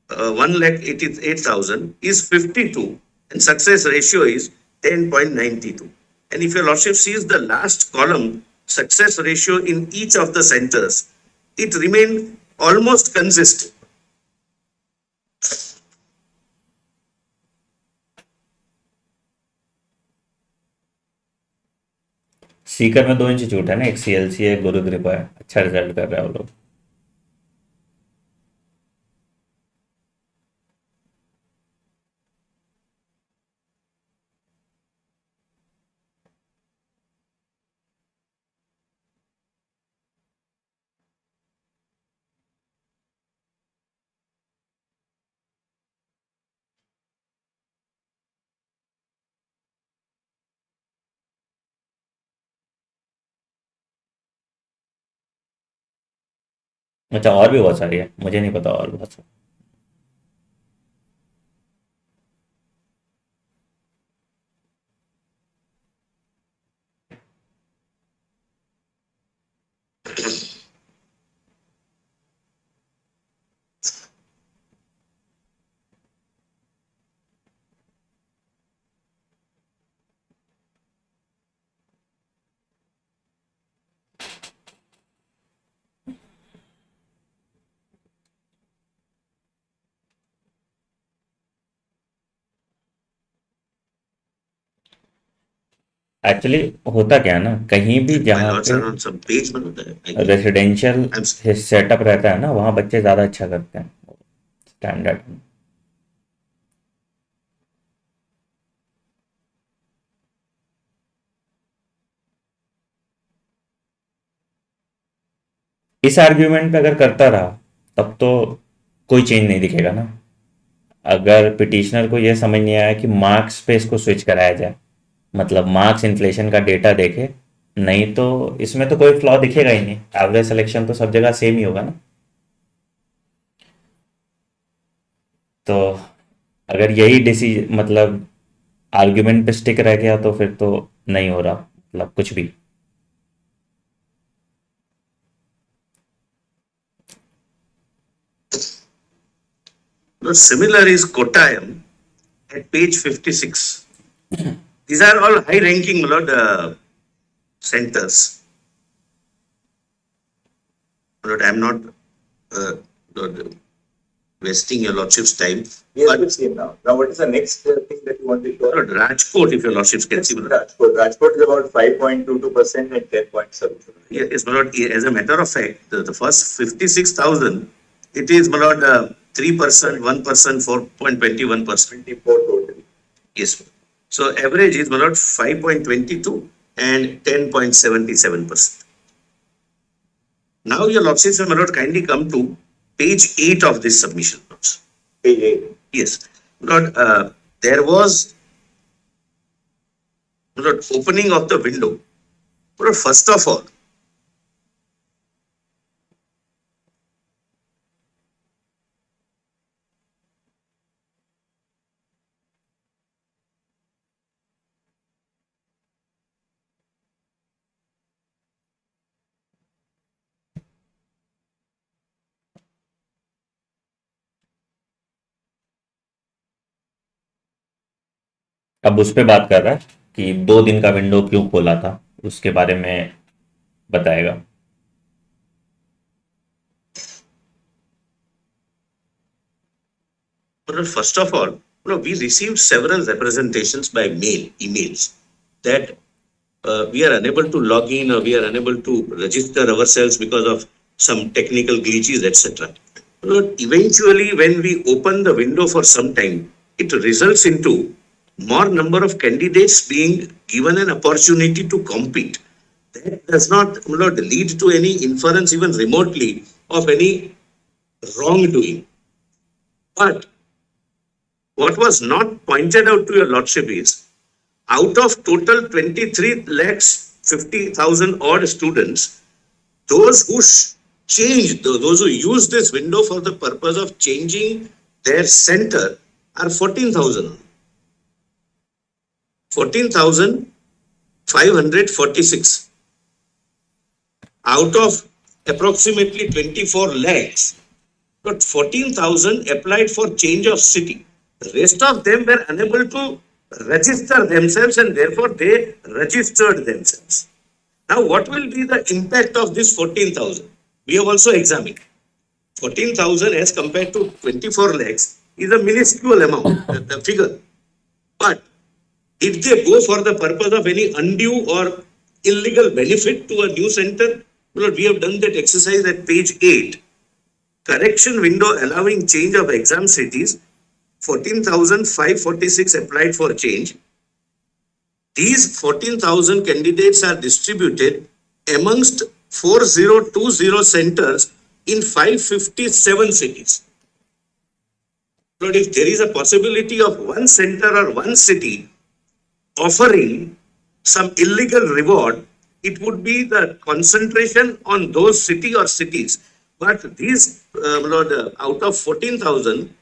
1,88,000 is 52, and success ratio is 10.92. And if your lordship sees the last column, success ratio in each of the centers, it remained almost consistent. Sikar में 2 institute है ना, एक CLC है, एक गुरु कृपा है, अच्छा result कर रहे हैं वो लोग। अच्छा, और भी बहुत सारी है, मुझे नहीं पता और बहुत सारी। एक्चुअली होता क्या है ना, कहीं भी My जहाँ lords पे are on some page, residential I'm setup रहता है ना, वहाँ बच्चे ज़्यादा अच्छा करते हैं स्टैंडर्ड। इस आर्ग्यूमेंट पे अगर करता रहा तब तो कोई चेंज नहीं दिखेगा ना। अगर पिटिशनर को यह समझ नहीं आया कि मार्क्स पे इसको स्विच कराया जाए, मतलब मार्क्स इन्फ्लेशन का डेटा देखे, नहीं तो इसमें तो कोई फ्लॉ दिखेगा ही नहीं, एवरेज सिलेक्शन तो सब जगह सेम ही होगा ना। तो अगर यही डिसीज मतलब आर्ग्यूमेंट पे स्टिक रह गया तो फिर तो नहीं हो रहा मतलब कुछ भी। similar is Kottayam at page 56. These are all high ranking, my lord, centers. But I'm not, Lord, wasting your lordship's time. Yes, But we've seen now. Now, what is the next thing that you want to show? Rajkot, if your lordships can see, Rajkot is about 5.22% and 10.7%. yes, my lord, as a matter of fact, the first 56,000, it is, my lord, 3%, 1%, 4.21%. 24 totally. Yes. So average is, my lord, 5.22 and 10.77%. Now your lordships, my lord, kindly come to page 8 of this submission notes. Page 8. Yes. My lord, there was, my lord, opening of the window. My lord, first of all, अब उस पे बात कर रहा है कि 2 दिन का विंडो क्यों खोला था, उसके बारे में बताएगा। well, first of all, we received several representations by mail, emails, that we are unable to log in or we are unable to register ourselves because of some technical glitches, etc. But eventually, when we open the window for some time, it results into more number of candidates being given an opportunity to compete. That does not, lead to any inference even remotely of any wrongdoing. But what was not pointed out to your lordship is, out of total 23 lakhs 50,000 odd students, those who changed, those who used this window for the purpose of changing their center are 14,000. 14,546. Out of approximately 24 lakhs, but 14,000 applied for change of city. The rest of them were unable to register themselves and therefore they registered themselves. Now, what will be the impact of this 14,000? We have also examined. 14,000 as compared to 24 lakhs is a minuscule amount, the figure. But if they go for the purpose of any undue or illegal benefit to a new center, we have done that exercise at page 8. Correction window allowing change of exam cities, 14,546 applied for change. These 14,000 candidates are distributed amongst 4020 centers in 557 cities. But if there is a possibility of one center or one city offering some illegal reward, it would be the concentration on those city or cities. But these, out of 14,000,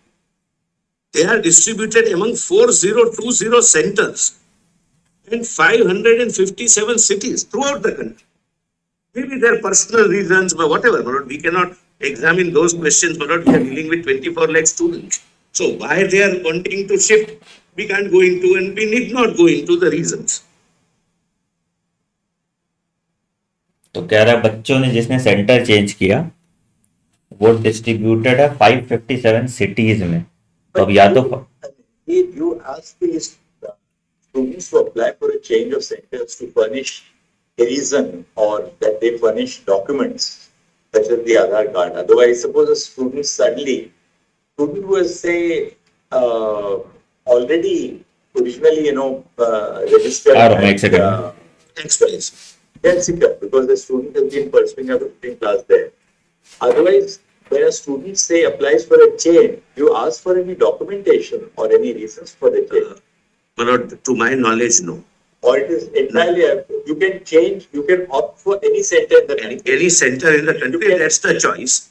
they are distributed among 4020 centers and 557 cities throughout the country. Maybe their personal reasons, but whatever, we cannot examine those questions, but we are dealing with 24 lakh students. So why they are wanting to shift, we can't go into, and we need not go into the reasons. तो कह रहा है बच्चों ने जिसने centre change किया वो distributed है 557 सिटीज में। तो अब या तो if you ask these students to apply for a change of centers to furnish a reason or that they furnish documents such as the Aadhaar card. Otherwise, suppose a student student was say already originally registered Experience. That's it, because the student has been pursuing a 15 class there. Otherwise, when a student say applies for a change, you ask for any documentation or any reasons for the change. But to my knowledge, no. Or it is entirely, you can change, you can opt for any center in the country. Any center in the country, that's the choice.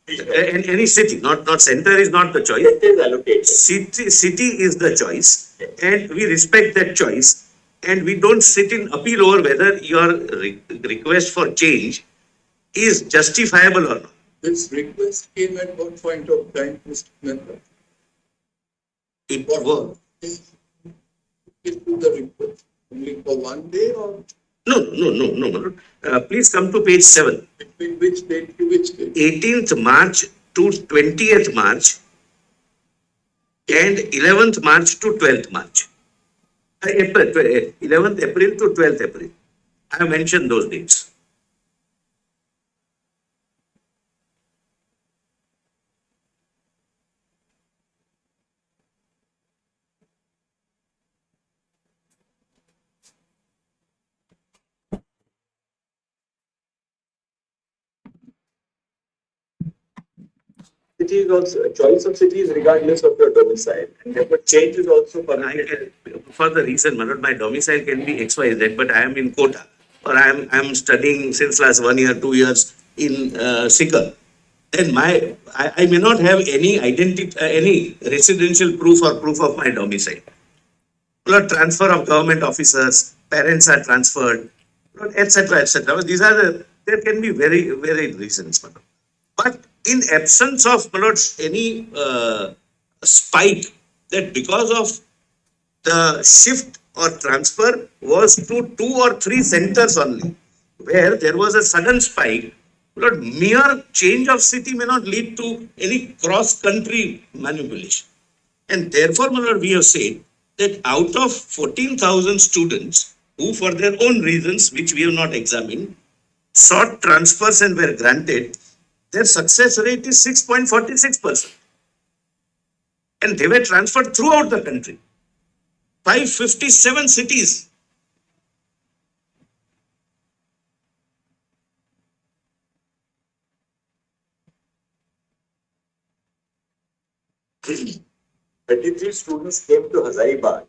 And any city, not center is not the choice. It is allocated. City is the choice, and we respect that choice. And we don't sit in appeal over whether your request for change is justifiable or not. This request came at what point of time, Mr. Mehta? It was. It to the request only for one day or No. Please come to page 7. between which date to which date? 18th March to 20th March, and 11th March to 12th March. April, 11th April to 12th April. I have mentioned those dates. City is also a choice of city is regardless of your domicile, and therefore change is also I permitted. can, for the reason, Manoj, my domicile can be XYZ, but I am in Kota, or I am studying since last 1 year, 2 years in Sikar. Then I may not have any identity, any residential proof or proof of my domicile. Or transfer of government officers, parents are transferred, etc., etc. These are there can be very, very reasons, Manoj. But in absence of any spike, that because of the shift or transfer was to 2 or 3 centers only, where there was a sudden spike, mere change of city may not lead to any cross-country manipulation. And therefore, we have said that out of 14,000 students who, for their own reasons, which we have not examined, sought transfers and were granted, their success rate is 6.46%. And they were transferred throughout the country. 557 cities. Yes, 33 students came to Hazaribagh,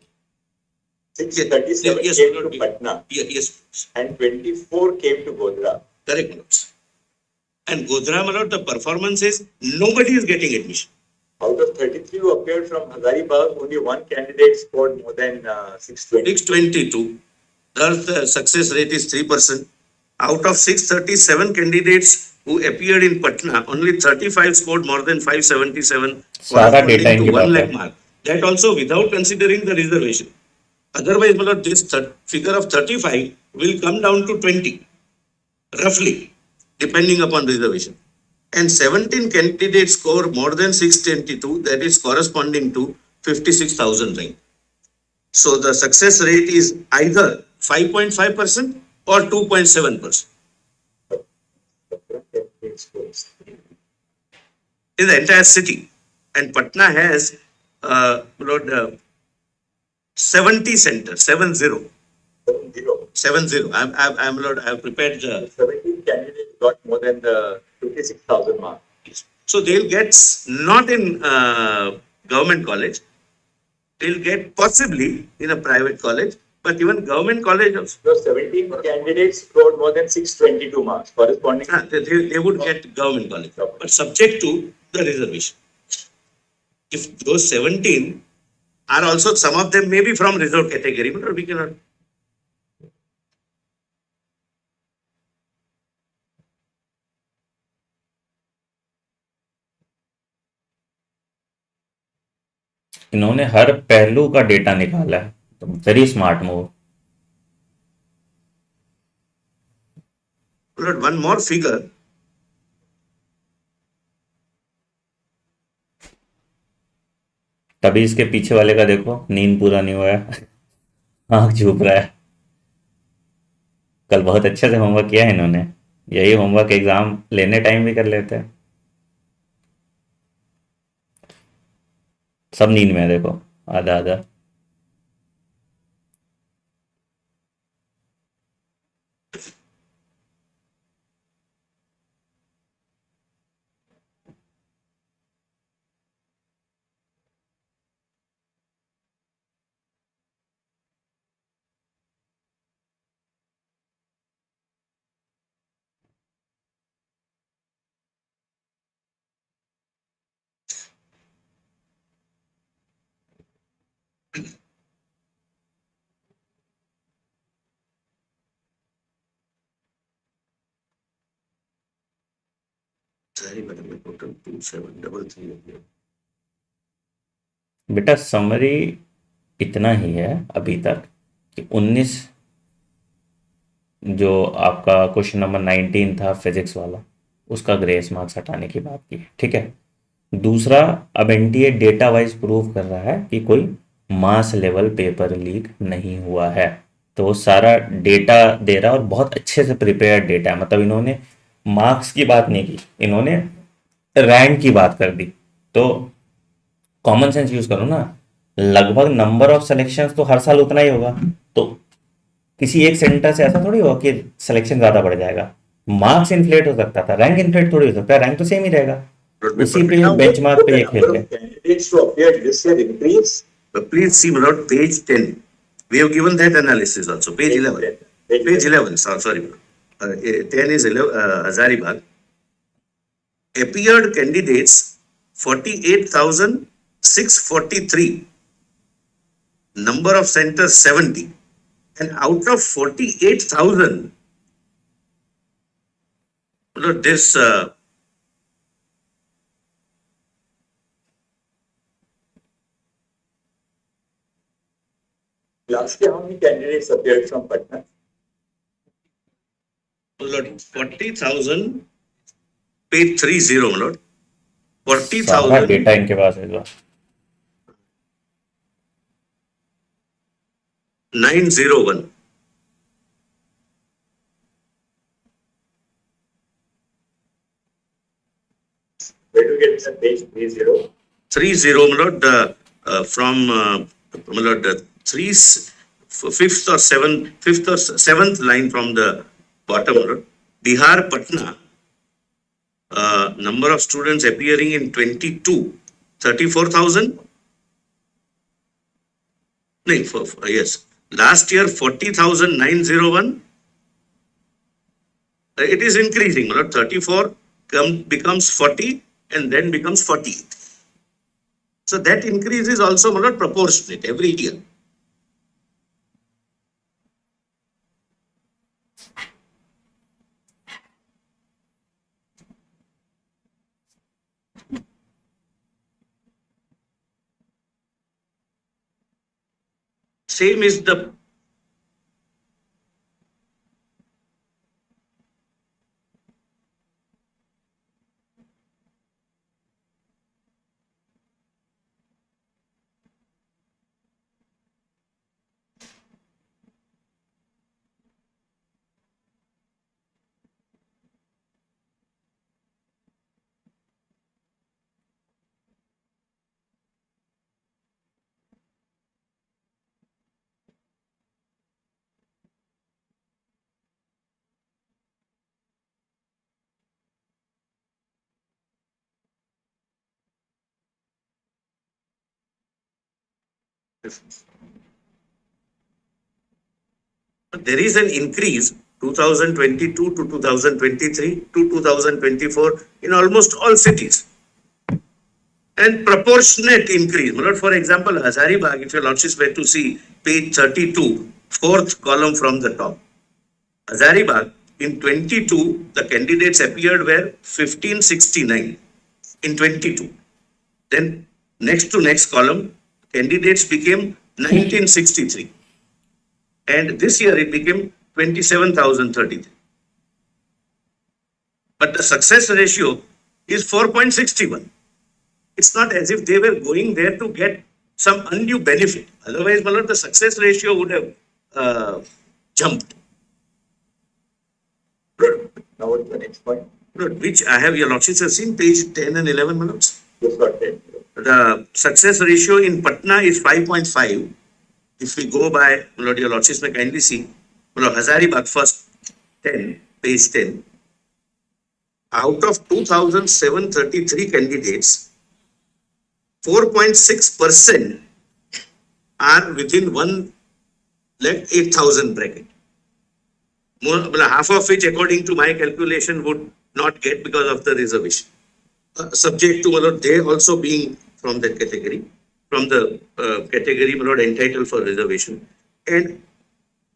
637 yes, came Lord, to Patna, yes, and 24 came to Godhra. correct, notes. And Godhra, the performance is nobody is getting admission. Out of 33 who appeared from Hazaribagh, only one candidate scored more than 620. 622. The success rate is 3%. Out of 637 candidates who appeared in Patna, only 35 scored more than 577, सारा data corresponding to इनके 1 पास है. lakh mark. That also without considering the reservation. Otherwise, this figure of 35 will come down to 20, roughly, depending upon reservation. And 17 candidates score more than 622, that is corresponding to 56,000 rank. So the success rate is either 5.5% or 2.7% in the entire city. And Patna has about 70 centers, 70. 70. I have prepared the 17 candidates got more than the 56,000 mark. So they'll get not in government college, they'll get possibly in a private college, but even government college also. So 17 candidates scored more than 622 marks, corresponding. They would get government college, but subject to the reservation. If those 17 are also, some of them may be from reserved category, but we cannot. इन्होंने हर पहलू का data निकाला है, तो very smart move. One more figure. तभी इसके पीछे वाले का देखो, नींद पूरा नहीं हुआ है, आँख झूप रहा है. कल बहुत अच्छे से होमवर्क किया है इन्होंने. यही होमवर्क एग्जाम लेने टाइम भी कर लेते हैं. सब नींद में है देखो, आधा आधा. Sorry, madam, total 2733. बेटा समरी इतना ही है अभी तक कि 19 जो आपका क्वेश्चन नंबर 19 था फिजिक्स वाला, उसका ग्रेस मार्क्स हटाने की बात की है. ठीक है, दूसरा, अब एनटीए डेटा वाइज प्रूव कर रहा है कि कोई मास लेवल पेपर लीक नहीं हुआ है। तो वो सारा डेटा दे रहा है और बहुत अच्छे से प्रिपेयर्ड डेटा है। मतलब इन्होंने मार्क्स की बात नहीं की, इन्होंने रैंक की बात कर दी। तो कॉमन सेंस यूज करो ना, लगभग नंबर ऑफ सिलेक्शंस तो हर साल उतना ही होगा। तो किसी एक सेंटर से ऐसा थोड़ी होगा कि सिलेक्शन ज्यादा बढ़ जाएगा। मार्क्स इन्फ्लेट हो सकता था, रैंक इन्फ्लेट थोड़ी हो सकता है, रैंक तो सेम ही रहेगा। उसी पे Now, बेंचमार्क would पे the ये खेल number रहे of हैं। candidates who appeared this year increase? But please see, my lord, page 10. We have given that analysis also. Page 11. Page 11, sorry. My lord. 10 is 11, Hazaribagh. Appeared candidates 48,643. Number of centers 70. And out of 48,000, my lord, this Last year, how many candidates appeared from Patna? my lord, 40,000, page 30, my lord. सारा 40,000, data इनके पास है इस बार। 901. Where do you get the page 30? 30, my lord, from, my lord, fifth or seventh line from the bottom, my lord. Bihar, Patna, number of students appearing in 22, 34,000. No, yes. Last year, 40,901. It is increasing, my lord. 34 becomes 40 and then becomes 48. So that increase is also, my lord, proportionate every year. Same is the there is an increase 2022 to 2023 to 2024 in almost all cities. And proportionate increase. My lord, for example, Hazaribagh, if your lordships were to see page 32, fourth column from the top. Hazaribagh, in 22, the candidates appeared were 1569 in 22. Then next to next column, candidates became 1963. And this year it became 27,033. But the success ratio is 4.61. It's not as if they were going there to get some undue benefit. Otherwise, my lord, the success ratio would have jumped. Now, what's the next point? Lord, which I have, your lordships have seen page 10 and 11, my lords. Just got 10. The success ratio in Patna is 5.5. If we go by, my lord, your lordships may kindly see, my lord, Hazaribagh first 10, page 10. Out of 2,733 candidates, 4.6% are within 1,08,000 bracket. More, half of which, according to my calculation, would not get because of the reservation. Subject to, my lord, they also being from that category, from the category, my lord, entitled for reservation. And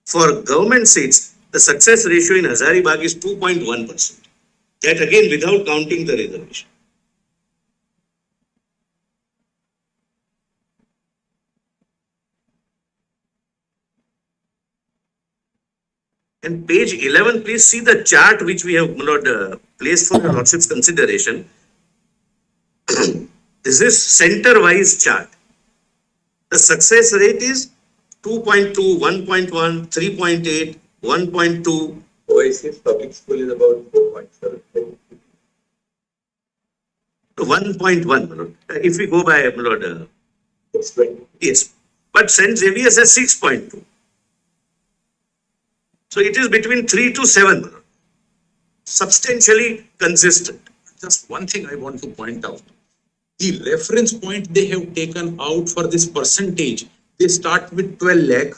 for government seats, the success ratio in Hazaribagh is 2.1%. That again without counting the reservation. And page 11, please see the chart which we have, my lord, placed for your lordship's consideration. This is center-wise chart. The success rate is 2.2, 1.1, 3.8, 1.2. Oasis public school is about 4.7. 1.1. If we go by, It's 20. yes. But St. Xavier's has 6.2. So it is between 3 to 7. Substantially consistent. Just one thing I want to point out. The reference point they have taken out for this percentage, they start with 12 lakh.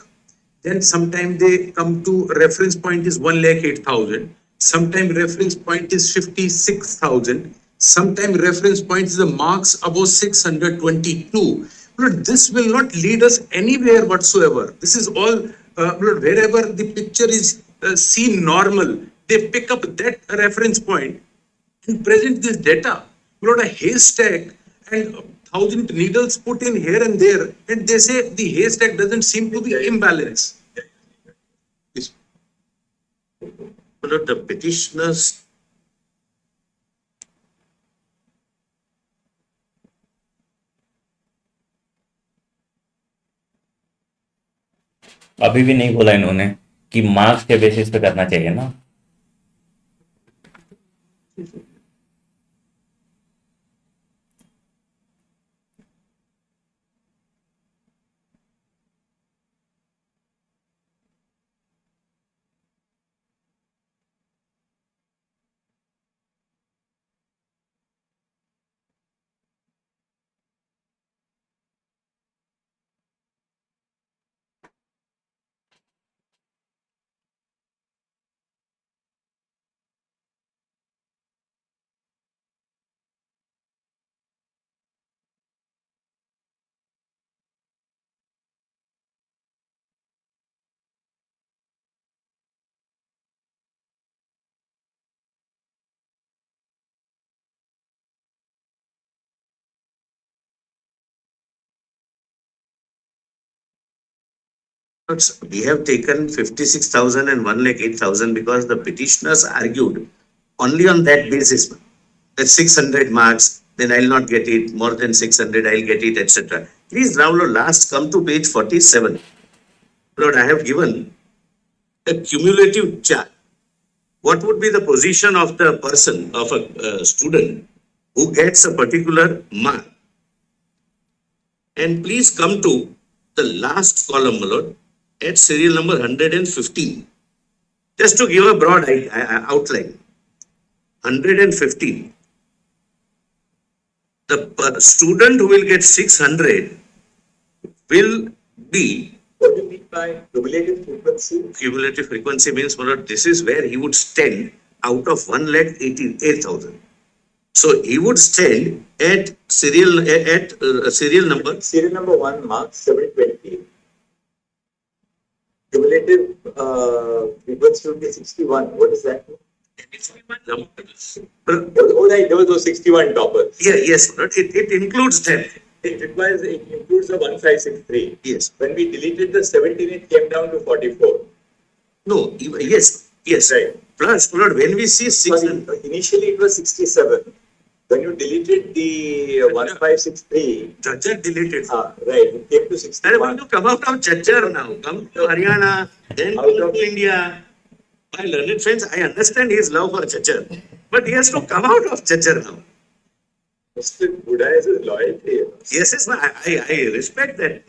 Then sometime they come to reference point is 1 lakh 8,000. Sometime reference point is 56,000. Sometime reference point is the marks above 622. But this will not lead us anywhere whatsoever. This is all, wherever the picture is seen normal, they pick up that reference point and present this data. A haystack and 1,000 needles put in here and there, and they say the haystack doesn't seem to be imbalanced. Yes. The petitioners. अभी भी नहीं बोला इन्होंने कि marks के basis पे करना चाहिए ना. We have taken 56,000 and 1 lakh 8,000 because the petitioners argued only on that basis that 600 marks, then I'll not get it, more than 600 I'll get it, etc. Please now last come to page 47. Lord, I have given a cumulative chart. What would be the position of the person, of a student who gets a particular mark? And please come to the last column, my lord, at serial number 115. Just to give a broad outline. 115. The student who will get 600 will be. What do you mean by cumulative frequency? Cumulative frequency means, my lord, this is where he would stand out of 1,88,000. So he would stand at serial number. Serial number 1 marks 720. Cumulative frequency would be 61. What is that? Oh, right, there was those 61 toppers. Yeah, yes, but it includes that. It includes the 1563. Yes. When we deleted the 17, it came down to 44. No, yes. Right. Plus, Lord, when we see 600. Initially, it was 67. When you deleted the 1563, Chachar deleted. right, it came to I 61. want to come out of Chachar now, come to Haryana, then come to India. My learned friends, I understand his love for Chachar, but he has to come out of Chachar now. Mr. Buddha's loyalty. Yes, I respect that.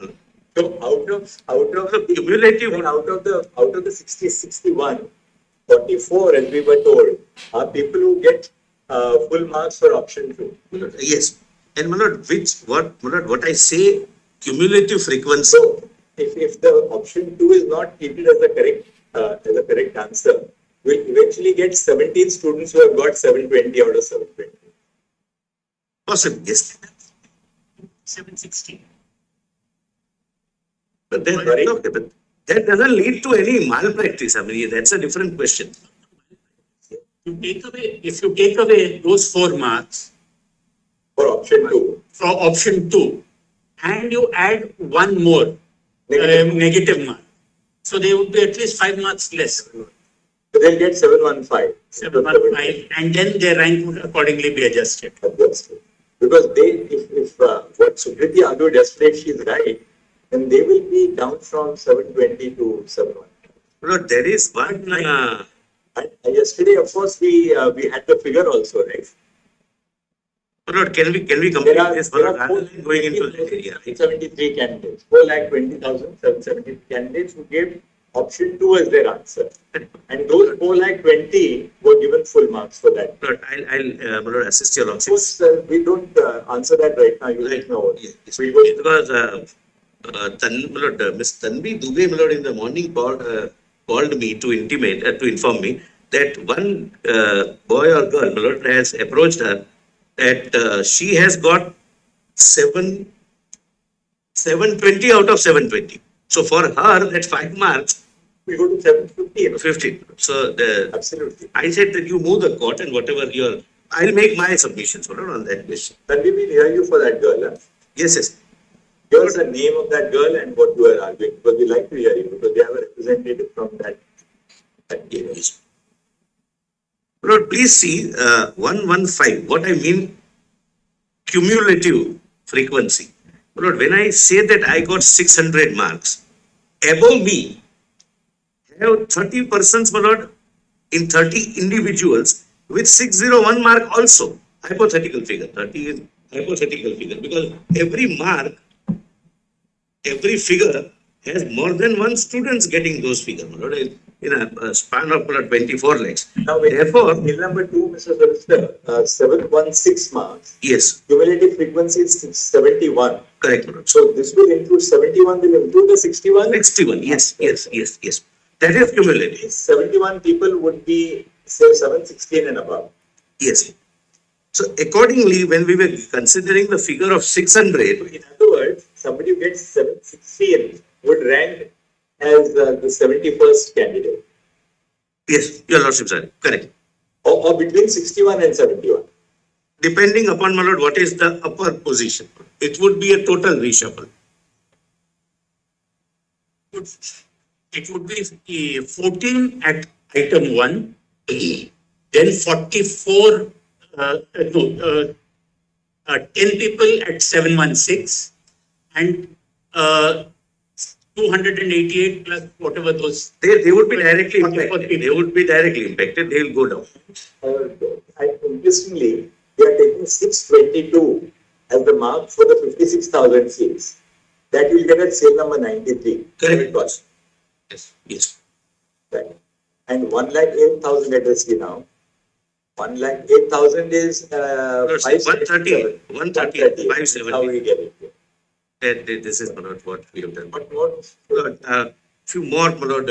So out of The cumulative. out of the 61, 44, as we were told, are people who get full marks for option 2. Yes, and my lord, what I say, cumulative frequency. So if the option 2 is not treated as the correct answer, we'll eventually get 17 students who have got 720 out of 720. Possible, yes. 760. But then, okay, but that doesn't lead to any malpractice. I mean, that's a different question. If you take away those 4 marks For option 2. from option 2 and you add one more negative mark, so they would be at least 5 marks less. So they'll get 715. 715, and then their rank would accordingly be adjusted. Adjusted. Because they, if what Sukriti argued yesterday, she is right, then they will be down from 720 to 700. No, there is one. And yesterday, of course, we had the figure also, right? Lord, can we complete this? Rather than going into that area, right? 73 candidates, 4,20,000, 770 candidates who gave option 2 as their answer. And those 4,20,000 were given full marks for that. Lord, I'll Lord, assist your Of lordship. course, we don't answer that right now. You Right. know. Yes. We go Because Miss Tanvi Dubey, my lord, in the morning called me to intimate, to inform me that one boy or girl, my lord, has approached her that she has got 720 out of 720. So for her, that's 5 marks, we go to 750. 50. So Absolutely. I said that you move the court and whatever I'll make my submissions, my lord, on that question. Then we will hear you for that girl. Huh? Yes, yes. Give us the name of that girl and what you are arguing, because we like to hear you, because we have a representative from that area. Yes. Lord, please see 115. What I mean, cumulative frequency. Lord, when I say that I got 600 marks, above me, I have 30 persons, my lord, in 30 individuals with 601 mark also. Hypothetical figure. 30 is hypothetical figure, because every mark, every figure has more than one students getting those figures, my lord, in a span of 24 lakhs. Now, Therefore, bill number 2, Mr. Solicitor, 716 marks. yes, Cumulative frequency is 71. correct, my lord. So this will include 71, will include the 61? 61, yes. That is cumulative. 71 people would be, say, 716 and above. Yes. So accordingly, when we were considering the figure of 600, In other words, somebody who gets 716 would rank as the 71st candidate, yes, your lordship, sir, correct. or between 61 and 71. Depending upon, my lord, what is the upper position, it would be a total reshuffle. It would be 14 at item 1, then 44, 10 people at 716, and 288 plus whatever those. They would be directly 44 impacted. people. They would be directly impacted. They will go down. Interestingly, we are taking 622 as the mark for the 56,000 seats. That will get at sale number 93. Correct. Cost. Yes. Right. And 1,08,000, let us see now. 1,08,000 is 130, 570. 570. How we get it? This is, my lord, what we have done. What more? Lord, few more, my lord,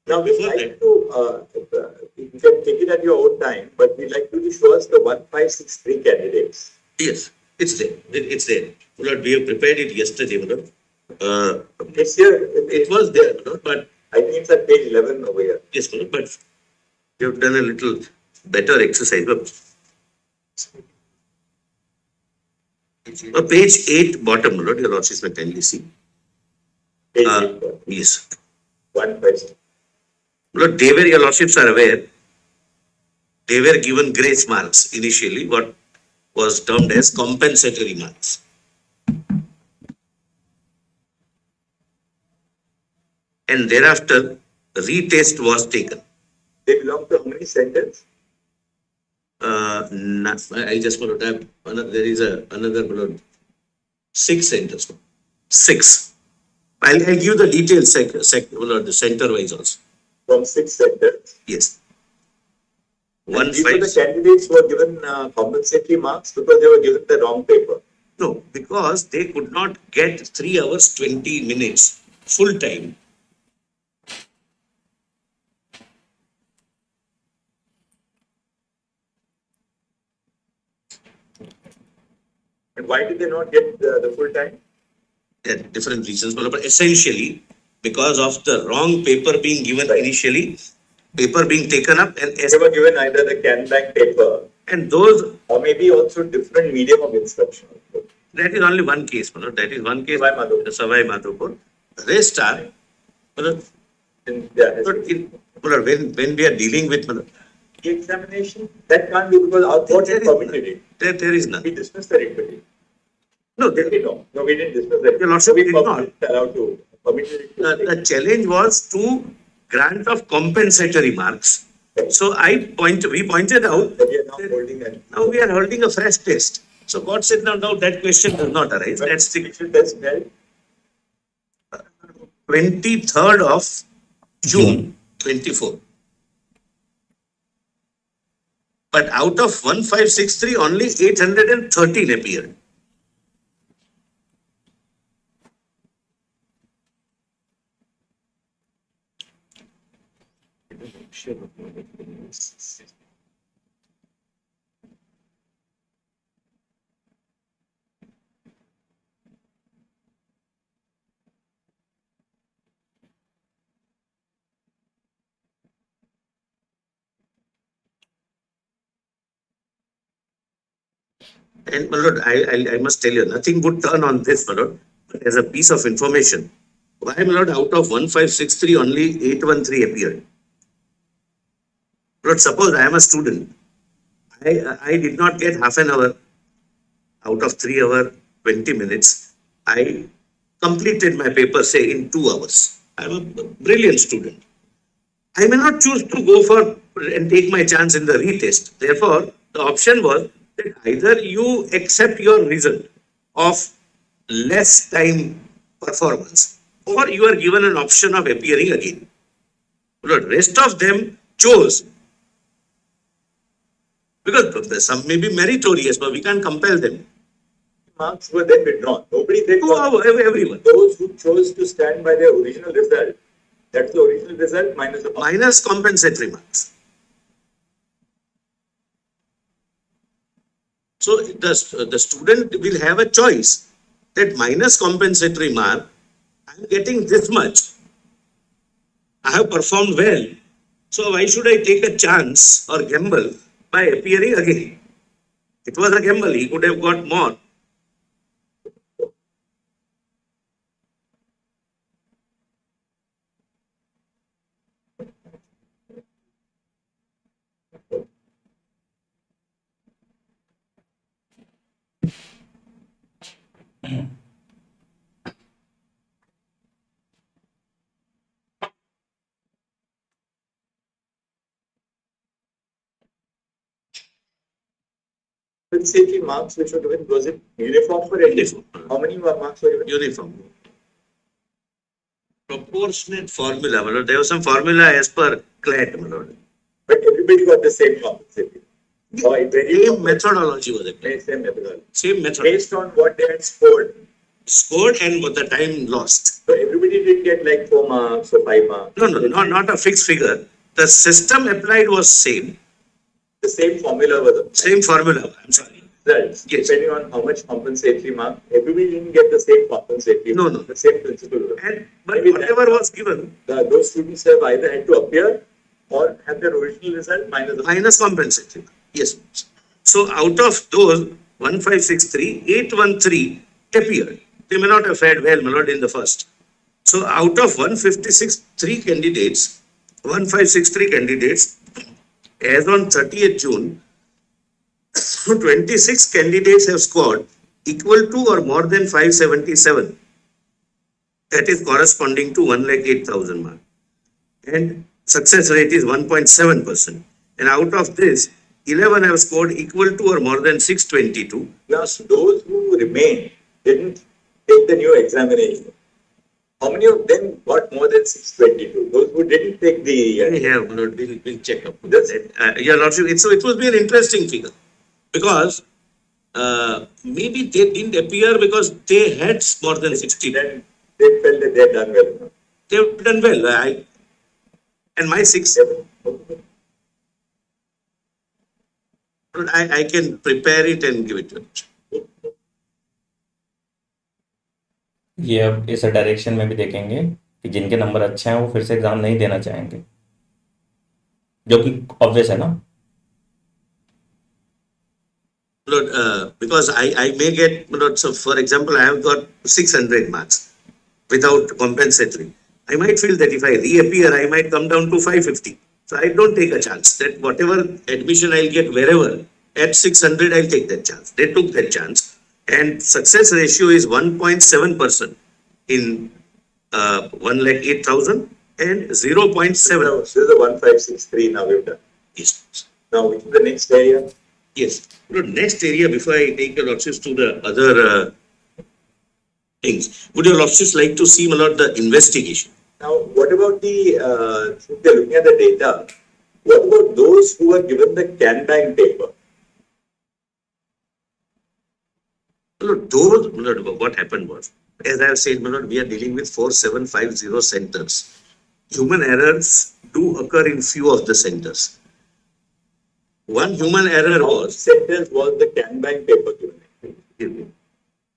Now, we'd Before like to, you can take it at your own time, but we'd like you to show us the 1563 candidates. yes, it's there. It's there. My lord, we have prepared it yesterday, my lord. It's here. It was there, my lord, but I think it's at page 11 over here. yes, my lord, but we have done a little better exercise. Page 8, bottom, my lord, your lordship may kindly see. Page Uh, 8, Yes. 153. Lord, they were, your lordships are aware, they were given grace marks initially, what was termed as compensatory marks. And thereafter, retest was taken. They belong to how many centers? I just want to have another, there is another 6 centers. 6. I'll give the details the center wise also. From 6 centers. Yes. And these were the candidates who were given compensatory marks because they were given the wrong paper. No, because they could not get 3 hours 20 minutes full time. And why did they not get the full time? There are different reasons, but essentially because of the wrong paper being given initially, paper being taken up, and They were given either the Can Bank paper those, or maybe also different medium of instruction. that is only one case, that is one case. Savai Madhopur. Savai Madhopur. Rest are, And, yeah, when we are dealing with Examination, that can't be because our court had permitted it. There is We none. dismissed the writ petition. No, there, No, we didn't dismiss that. Your Lordship, We did not. permitted it, allowed to, permitted it to the challenge was to grant of compensatory marks. So we pointed out that we are now holding and. now we are holding a fresh test. So God said, now that question does not arise. That's the Which test held 23rd of June 24. But out of 1563, only 813 appeared. And my lord, I must tell you, nothing would turn on this, my lord, but as a piece of information. Why, my lord, out of 1563, only 813 appeared? Lord, suppose I am a student. I did not get half an hour out of 3 hours, 20 minutes. I completed my paper, say, in 2 hours. I am a brilliant student. I may not choose to go for and take my chance in the retest. Therefore, the option was that either you accept your result of less time performance, or you are given an option of appearing again. The rest of them chose, because some may be meritorious, but we can't compel them. Marks were then withdrawn. Nobody then. Everyone. Those who chose to stand by their original result, that's the original result minus the. Minus compensatory marks. So the student will have a choice that minus compensatory mark, I am getting this much. I have performed well. So why should I take a chance or gamble by appearing again? It was a gamble. He could have got more. Compensatory marks which were given, was it uniform for everyone? Uniform. How many marks were given? Uniform. Proportionate formula. My lord. There was some formula as per CLAT. My lord. But everybody got the same compensatory. Oh, Same methodology was applied. Same methodology. Same method. Based on what they had scored. Scored and what the time lost. So everybody did get like 4 marks or 5 marks. No, not a fixed figure. The system applied was same. The same formula was applied. Same formula. I'm sorry. Results, Yes. depending on how much compensatory mark, everybody didn't get the same compensatory. No, no. The same principle. And but Maybe whatever that- was given, Those students have either had to appear or have their original result minus the. minus compensatory. Yes. So out of those 1563, 813 appeared. They may not have fared well, my lord, in the first. So out of 156, 3 candidates, 1563 candidates, as on 30th June, 26 candidates have scored equal to or more than 577. That is corresponding to 108,000 mark. And success rate is 1.7%. And out of this, 11 have scored equal to or more than 622. Now, so those who remained didn't take the new examination. How many of them got more than 622? Those who didn't take the. We have, Lord, we'll check up. Your Lordship, it would be an interesting figure because maybe they didn't appear because they had more than 60. Then they felt that they had done well enough. They've done well. And my 6, I can prepare it and give it to you. ये अब इस direction में भी देखेंगे कि जिनके number अच्छे हैं वो फिर से एग्जाम नहीं देना चाहेंगे, जो कि ऑब्वियस है ना. Lord, because I may get, Lord, so for example, I have got 600 marks without compensatory. I might feel that if I reappear, I might come down to 550. So I don't take a chance that whatever admission I'll get wherever, at 600, I'll take that chance. They took that chance. And success ratio is 1.7% in 1,08,000 and 0.7. So this is the 1563 now we've done. Yes. Now, which is the next area? Yes. Next area, before I take your lordships to the other things, would your lordships like to see, my lord, the investigation? Now, what about the, since they're looking at the data, what about those who were given the Can Bank paper? Lord, what happened was, as I have said, my lord, we are dealing with 4750 centers. Human errors do occur in few of the centers. One human error How was, centers was the Can Bank paper given?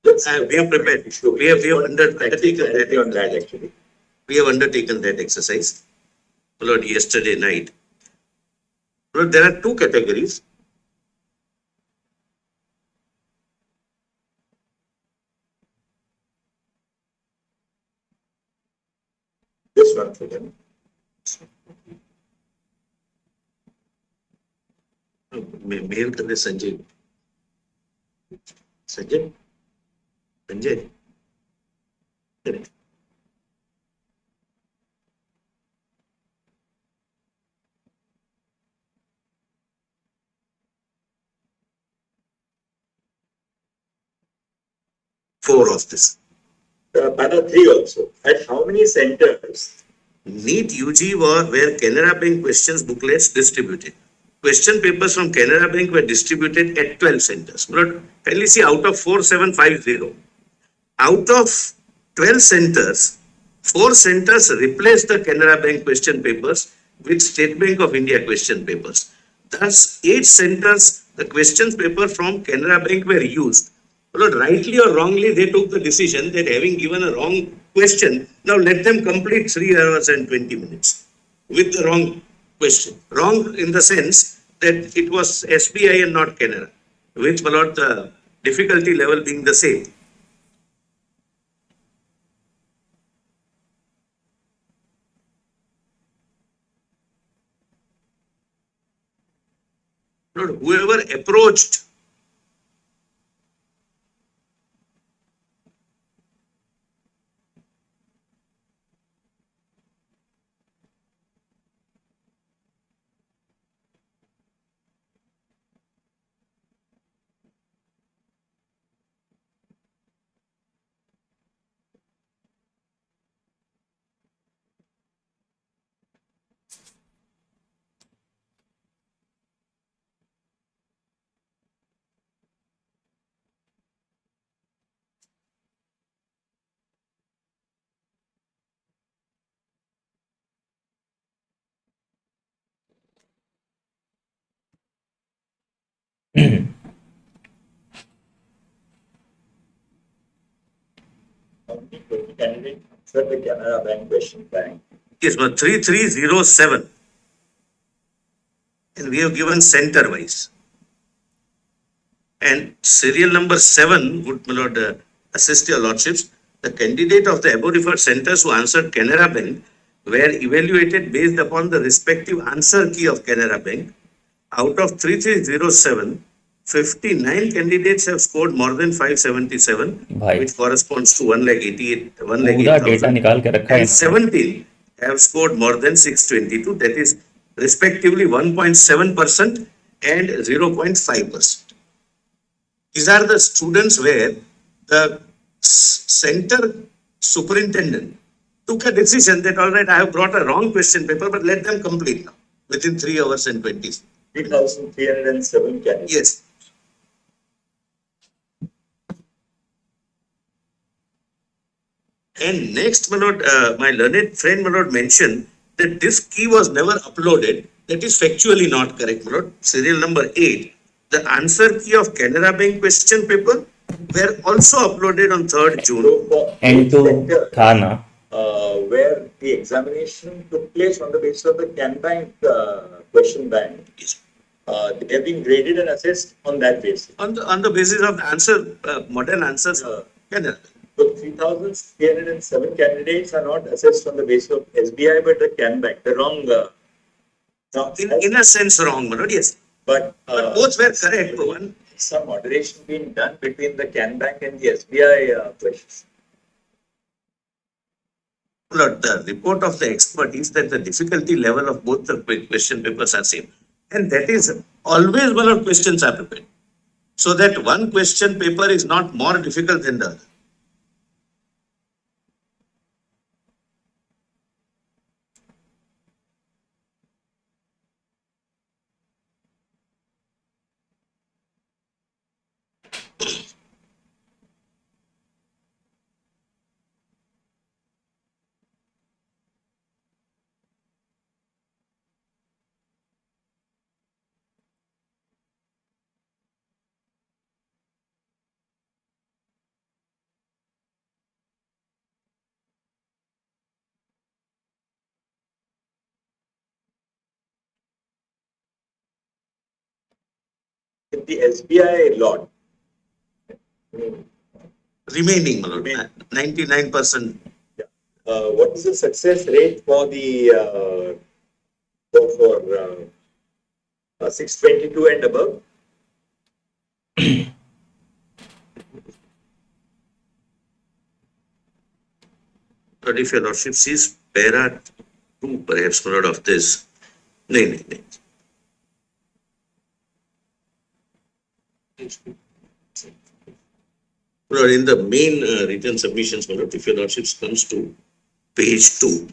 we have prepared, we have undertaken that, on that actually. we have undertaken that exercise, my lord, yesterday night. My lord, there are two categories. This one for them. Mail करे संजय संजय संजय करे. Four of this. Para 3 also. At how many centers? NEET UG were Canara Bank questions booklets distributed. Question papers from Canara Bank were distributed at 12 centers. But kindly see, out of 4750, out of 12 centers, 4 centers replaced the Canara Bank question papers with State Bank of India question papers. Thus, 8 centers, the question paper from Canara Bank were used. But rightly or wrongly, they took the decision that having given a wrong question, now let them complete 3 hours and 20 minutes with the wrong question. Wrong in the sense that it was SBI and not Canara, which, my lord, the difficulty level being the same. Lord, whoever approached How many 20 candidates answered the Canara Bank question bank? is 3307, and we have given center wise. And serial number 7 would, my lord, assist your lordships. The candidate of the above referred centers who answered Canara Bank were evaluated based upon the respective answer key of Canara Bank. Out of 3307, 59 candidates have scored more than 577, भाई which corresponds to 1,88,000. पूरा data निकाल के रखा है And 17 have scored more than 622, that is respectively 1.7% and 0.5%. These are the students where the center superintendent took a decision that, all right, I have brought a wrong question paper, but let them complete now within 3 hours and 20. 3,307 candidates. Yes. And next, my lord, my learned friend, my lord, mentioned that this key was never uploaded. That is factually not correct, my lord. Serial number 8, the answer key of Canara Bank question paper were also uploaded on 3rd June. So for and each to center, था ना where the examination took place on the basis of the Can Bank question bank, they have been graded and assessed on that basis. On the basis of answer, modern answers of Canara Bank. So 3,307 candidates are not assessed on the basis of SBI but the Can Bank, the wrong Now, In a sense wrong, my lord, yes. but Both were correct. One, some moderation being done between the Can Bank and the SBI questions. Lord, the report of the expert is that the difficulty level of both the question papers are same. And that is always one of questions are prepared. So that one question paper is not more difficult than the other. In the SBI lot, Remaining, my lord, 99%. what is the success rate for the for 622 and above? But if your lordship sees para 2, perhaps, my lord, of this. No. Lord, in the main written submissions, my lord, if your lordship comes to page 2,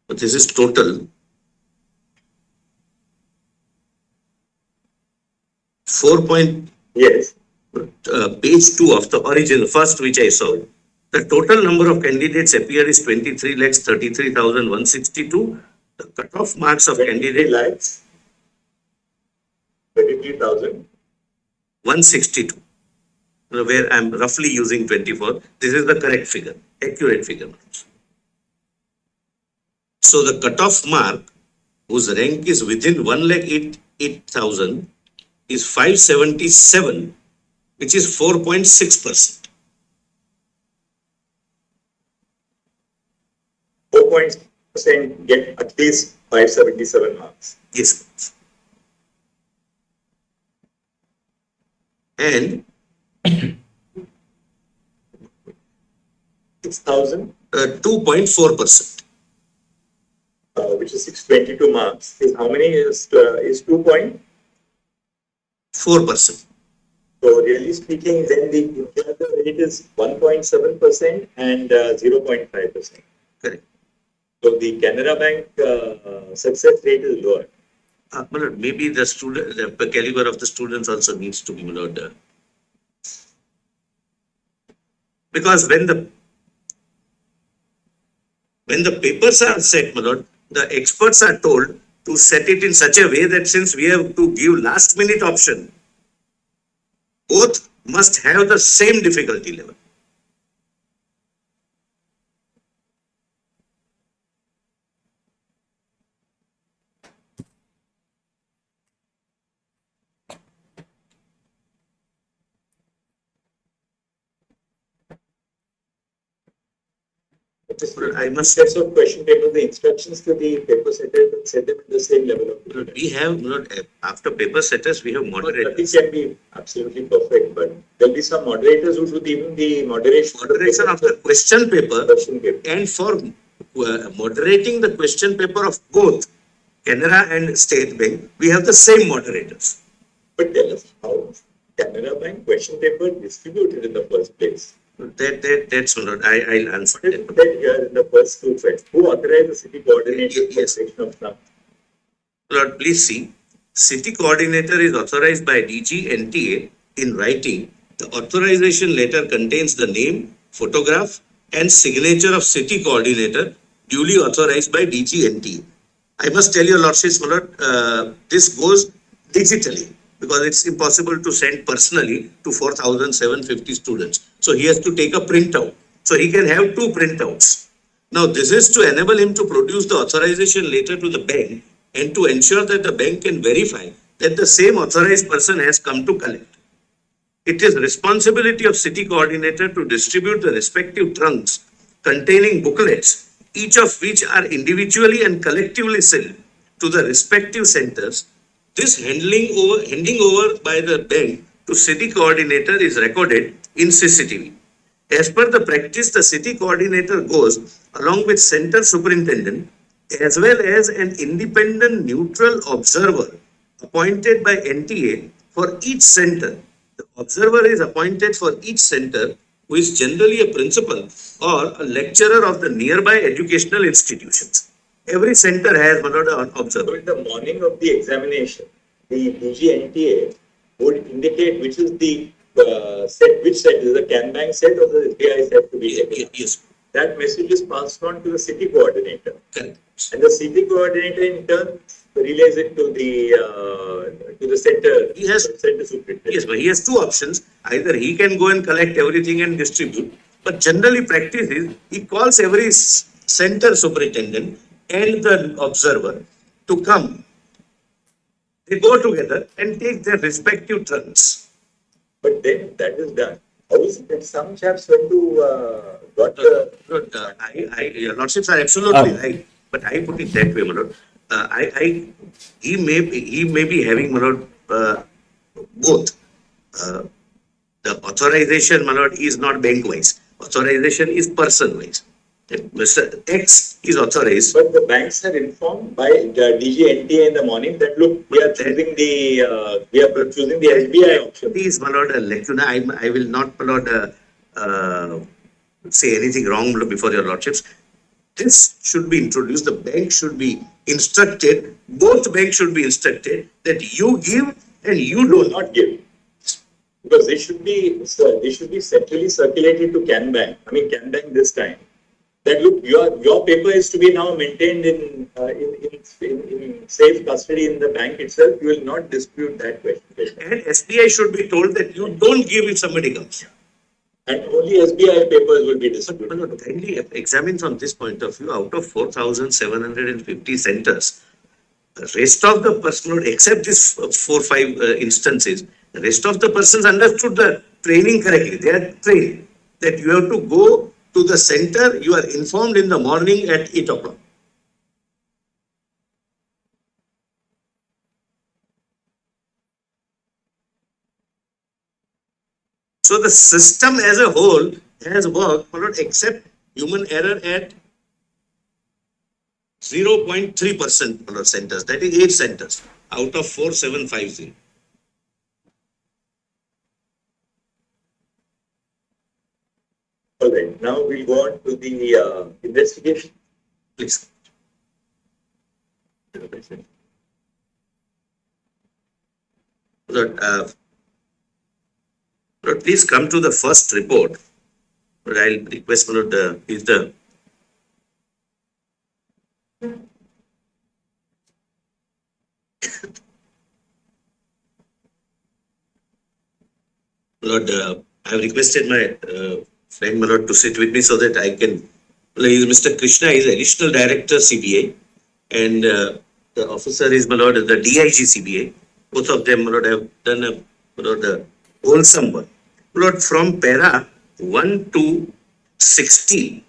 but this is total 4. Yes. Page 2 of the original, first which I saw. The total number of candidates appear is 23,33,162. The cutoff marks of 23 candidate lakhs, 33,000. 162. Where I am roughly using 24. This is the correct figure, accurate figure. So the cutoff mark, whose rank is within 1,08,000, is 577, which is 4.6%. 4% get at least 577 marks. Yes. And 6,000, 2.4%. which is 622 marks, is how many is 2 point? 4%. So really speaking, then the implied rate is 1.7% and 0.5%. Correct. So the Canara Bank success rate is lower. Maybe the student, the caliber of the students also needs to be lowered. Because when the papers are set, my lord, the experts are told to set it in such a way that since we have to give last minute option, both must have the same difficulty level. I must Sets of question paper, the instructions to the paper setters and set them at the same level of difficulty. we have after paper setters we have That moderators. can be absolutely perfect, but there'll be some moderators who do even the moderation Moderation of the question paper, question paper. and for moderating the question paper of both Canara and State Bank, we have the same moderators. But tell us how Canara Bank question paper distributed in the first place. That's not. I'll answer What is that. said here in the first two questions? Who authorized the city coordinator for Yes. section of some? Lord, please see. City coordinator is authorized by DG NTA in writing. The authorization letter contains the name, photograph, and signature of city coordinator duly authorized by DG NTA. I must tell your lordships, my lord, this goes digitally because it's impossible to send personally to 4,750 students. So he has to take a printout. So he can have 2 printouts. Now this is to enable him to produce the authorization letter to the bank and to ensure that the bank can verify that the same authorized person has come to collect. It is responsibility of city coordinator to distribute the respective trunks containing booklets, each of which are individually and collectively sent to the respective centers. This handing over by the bank to city coordinator is recorded in CCTV. As per the practice, the city coordinator goes along with center superintendent as well as an independent neutral observer appointed by NTA for each center. The observer is appointed for each center, who is generally a principal or a lecturer of the nearby educational institutions. Every center has one an So observer. in the morning of the examination, the DGNTA would indicate which is the set, which set is the CanBank set or the SBI set to be taken. Yes, That message is passed on to the city coordinator, correct. and the city coordinator in turn relays it to the center. He has- center superintendent. Yes, but he has two options. Either he can go and collect everything and distribute, but generally practice is he calls every center superintendent and the observer to come. They go together and take their respective turns. But then that is done. How is it that some chaps went to got the But, your lordships are absolutely Ah. right, but I put it that way, my lord. He may be having, my lord, both. Uh, the authorization, my lord, is not bank wise. Authorization is person wise. Mr. X is authorized. But the banks are informed by the DGNTA in the morning that look, we are choosing the SBI option. Please, my lord, let you know, I will not, my lord, say anything wrong before your lordships. This should be introduced. The bank should be instructed, both banks should be instructed that you give and you Do do not. not give. Because they should be centrally circulated to CanBank. I mean CanBank this time. That look, your paper is to be now maintained in safe custody in the bank itself. You will not dispute that question. And SBI should be told that you don't give if somebody comes. And only SBI papers will be But disputed. kindly examine from this point of view, out of 4,750 centers, the rest of the person, except these 4-5 instances, the rest of the persons understood the training correctly. They are trained that you have to go to the center, you are informed in the morning at 8 o'clock. So the system as a whole has worked, but not except human error at 0.3% centers, that is 8 centers out of 4,750. All right. Now we'll go on to the investigation. Please. Lord, Lord, please come to the first report. Lord, I'll request, Lord, is the Lord, I have requested my friend, my Lord, to sit with me so that I can. Mr. Krishna is additional director CBI, and the officer is, my Lord, the DIG CBI. Both of them, my Lord, have done a, my Lord, a wholesome work. My Lord, from para 1 to 16.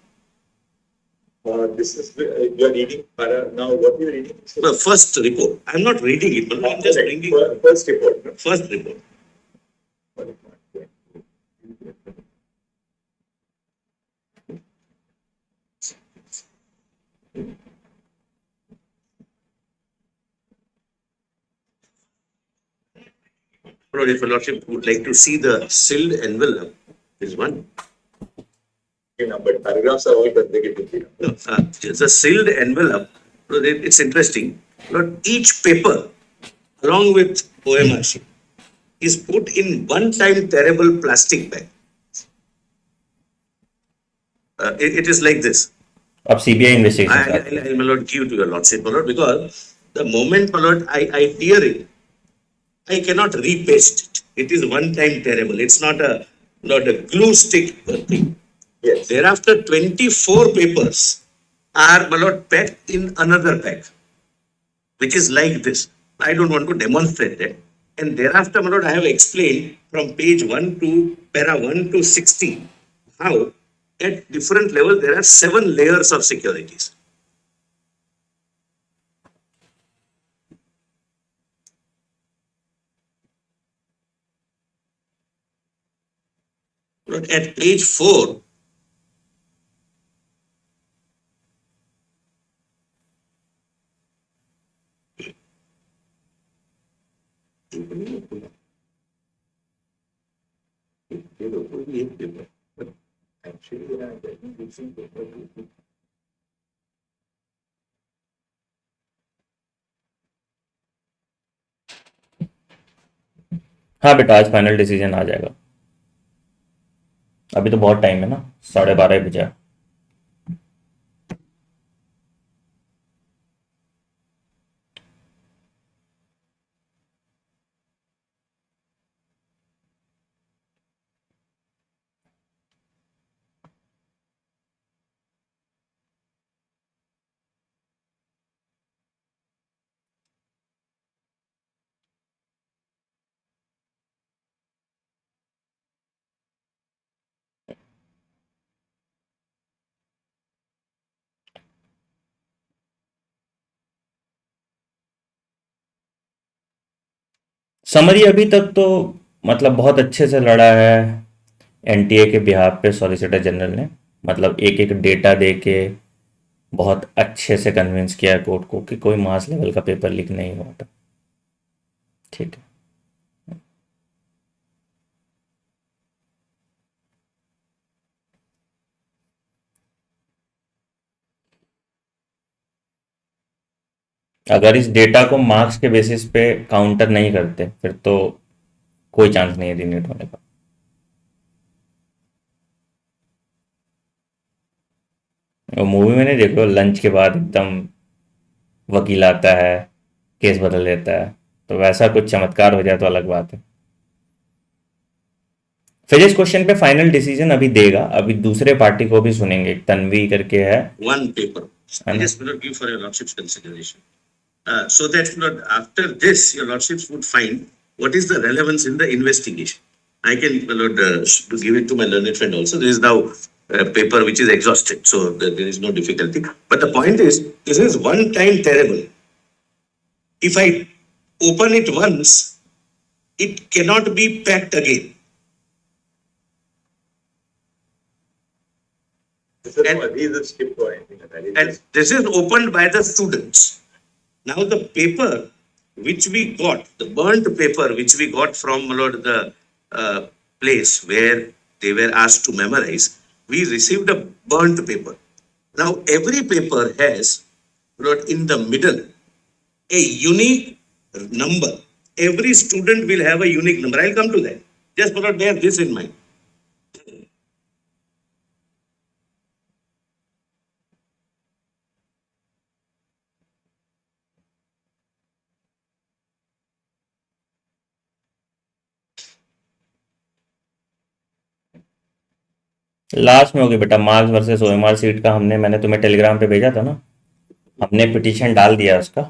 This is you are reading now. What you are reading? The first report. I'm not reading it, but I'm just Right. bringing First report. No? first report. Lord, if your lordship would like to see the sealed envelope, this one. But paragraphs are all consecutive. No, the sealed envelope, Lord, it's interesting. Lord, each paper, along with OMR sheet, is put in one-time terrible plastic bag. It is like this. अब CBI investigation I will not give to your lordship, my lord, because the moment, my lord, I tear it, I cannot repaste it. It is one-time terrible. It's not a glue stick thing. Yes. Thereafter, 24 papers are, my lord, packed in another bag, which is like this. I don't want to demonstrate that. And thereafter, my lord, I have explained from page 1 to para 1 to 60 how at different levels there are 7 layers of securities. Lord, at page 4, हाँ बेटा, आज final decision आ जाएगा। अभी तो बहुत time है ना, 12:30 बजा। समरी अभी तक तो मतलब बहुत अच्छे से लड़ा है एनटीए के बिहाफ पे सॉलिसिटर जनरल ने, मतलब एक एक डेटा दे के बहुत अच्छे से कन्विंस किया कोर्ट को कि कोई मास लेवल का पेपर लीक नहीं हुआ था। ठीक है, अगर इस डेटा को मार्क्स के बेसिस पे काउंटर नहीं करते फिर तो कोई चांस नहीं है रीनेट होने का। वो मूवी में नहीं देखो, लंच के बाद एकदम वकील आता है, केस बदल देता है, तो वैसा कुछ चमत्कार हो जाए तो अलग बात है। फिजिक्स क्वेश्चन पे फाइनल डिसीजन अभी देगा, अभी दूसरे पार्टी को भी सुनेंगे, तन्वी करके है। one paper. I just will not give for your lordship's consideration. So that after this, your lordships would find what is the relevance in the investigation. I can, my lord, give it to my learned friend also. There is now a paper which is exhausted, so there is no difficulty. But the point is, this is one time terrible. If I open it once, it cannot be packed again. This is what he is a skip or anything like that. And this is opened by the students. Now the paper which we got, the burnt paper which we got from my lord, the place where they were asked to memorize, we received a burnt paper. Now every paper has, my lord, in the middle a unique number. Every student will have a unique number. I'll come to that. Just, my lord, bear this in mind. Last में होगी बेटा, marks versus OMR sheet का मैंने तुम्हें Telegram पे भेजा था ना, हमने पिटीशन डाल दिया उसका।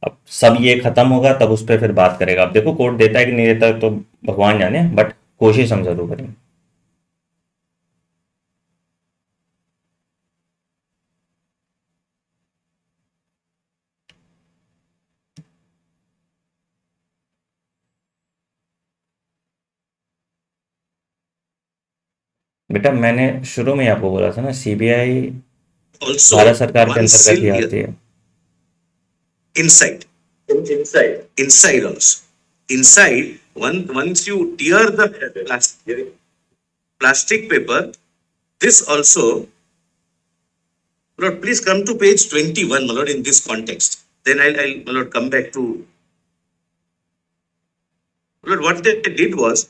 अब सब ये खत्म होगा तब उस पर फिर बात करेगा। अब देखो कोर्ट देता है कि नहीं देता तो भगवान जाने, बट कोशिश हम जरूर करेंगे। बेटा मैंने शुरू में ही आपको बोला था ना, सीबीआई Also, भारत सरकार के one अंतर्गत seal ही here. आती है। Inside. Inside. Inside also. Inside, once you tear the plastic paper, this also, Lord, please come to page 21, my lord, in this context. Then I'll, my lord, come back to, Lord, what they did was,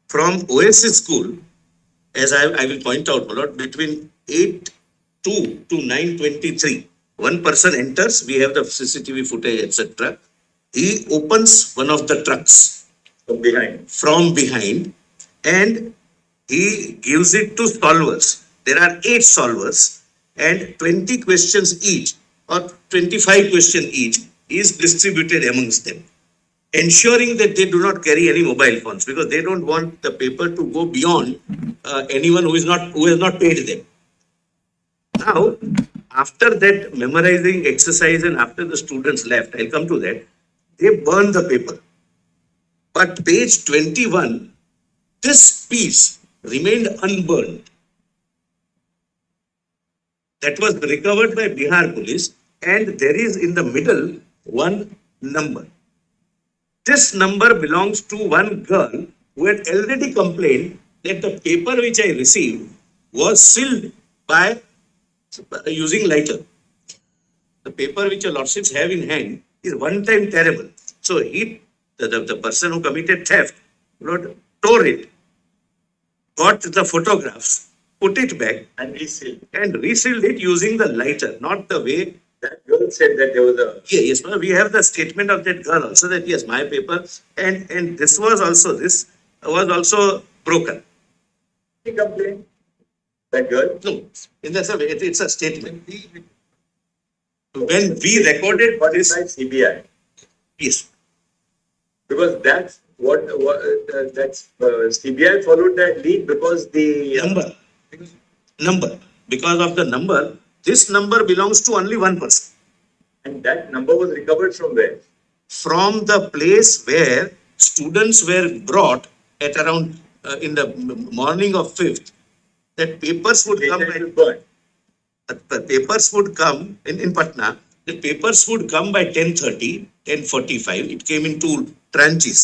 from Oasis school, as I will point out, my lord, between 8:02 to 9:23, one person enters, we have the CCTV footage, etc. He opens one of the trucks from behind and he gives it to solvers. There are 8 solvers and 20 questions each or 25 questions each is distributed amongst them. ensuring that they do not carry any mobile phones because they don't want the paper to go beyond anyone who has not paid them. Now, after that memorizing exercise and after the students left, I'll come to that, they burned the paper. But page 21, this piece remained unburned. That was recovered by Bihar police, and there is in the middle one number. This number belongs to one girl who had already complained that the paper which I received was sealed by using lighter. The paper which your lordships have in hand is one time terrible. So the person who committed theft tore it, got the photographs, put it back And resealed. and resealed it using the lighter, not the way. That girl said that there was a. Yeah, yes, no, we have the statement of that girl also that yes, my paper and this was also broken. She complained. That girl. No, in the way it's a statement. When we recorded But this, by CBI. yes, Because that's that's CBI followed that lead because the number, because of the number, this number belongs to only one person. and that number was recovered from where? From the place where students were brought at around in the morning of 5th, that papers would come. It was burned. The papers would come in Patna. The papers would come by 10:30, 10:45. It came in two tranches.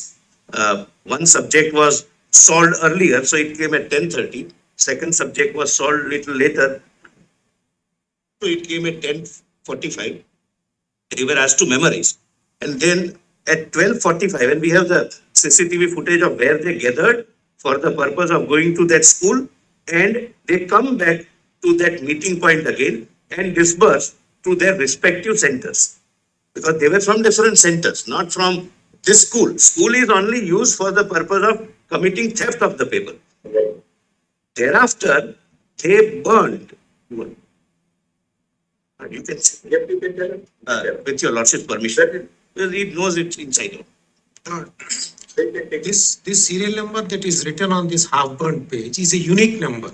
One subject was solved earlier, so it came at 10:30. Second subject was solved little later, so it came at 10:45. They were asked to memorize. And then at 12:45, and we have the CCTV footage of where they gathered for the purpose of going to that school, and they come back to that meeting point again and disperse to their respective centers. Because they were from different centers, not from this school. School is only used for the purpose of committing theft of the paper. Right. Thereafter, they burned. You can say, Yep, you can tell him. with your lordship's permission, because he knows it inside out. This serial number that is written on this half-burnt page is a unique number.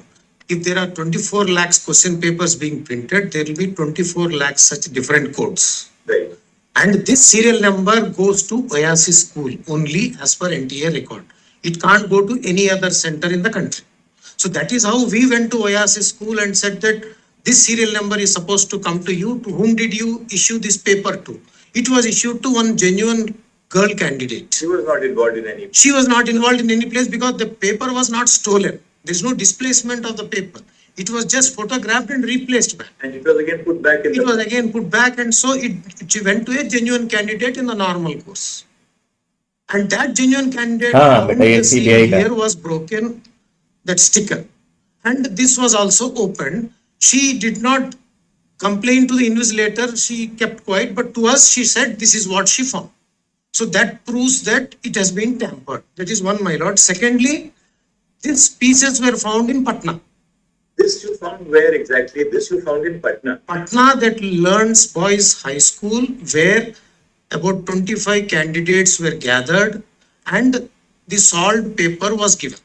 If there are 24 lakhs question papers being printed, there will be 24 lakhs such different codes. Right. And this serial number goes to Oasis school only as per NTA record. It can't go to any other center in the country. So that is how we went to Oasis school and said that this serial number is supposed to come to you. To whom did you issue this paper to? It was issued to one genuine girl candidate. She was not involved in any. She was not involved in any place because the paper was not stolen. There is no displacement of the paper. It was just photographed and replaced back. And it was again put back in It was again put back, and so it went to a genuine candidate in the normal course. And that genuine candidate beta ye obviously CBI ka. here was broken, that sticker. And this was also opened. She did not complain to the invigilator. She kept quiet, but to us she said this is what she found. So that proves that it has been tampered. That is one, my lord. Secondly, these pieces were found in Patna. This you found where exactly? This you found in Patna. Patna, that Learns Boys High School, where about 25 candidates were gathered and the solved paper was given.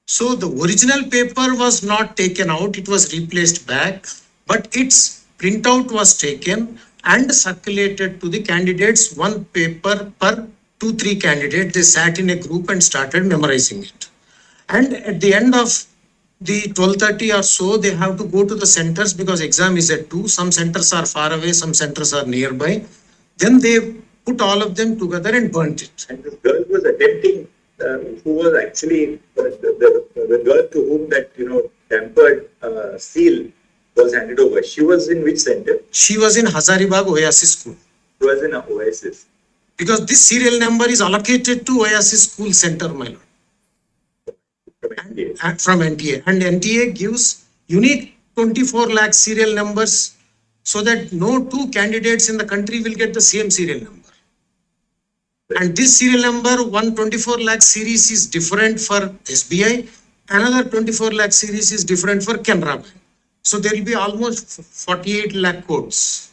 So the original paper was not taken out, it was replaced back, but its printout was taken and circulated to the candidates, one paper per 2-3 candidates. They sat in a group and started memorizing it. And at the end of the 12:30 or so, they have to go to the centers because exam is at 2. Some centers are far away, some centers are nearby. Then they put all of them together and burnt it. And this girl was attempting, who was actually the girl to whom that tampered seal was handed over. She was in which center? She was in Hazaribagh Oasis School She was in a Oasis. because this serial number is allocated to Oasis School Center, my lord, From NDA. and from NTA. And NTA gives unique 24 lakh serial numbers so that no two candidates in the country will get the same serial number. And this serial number, 124 lakh series is different for SBI, another 24 lakh series is different for Canara Bank. So there will be almost 48 lakh codes.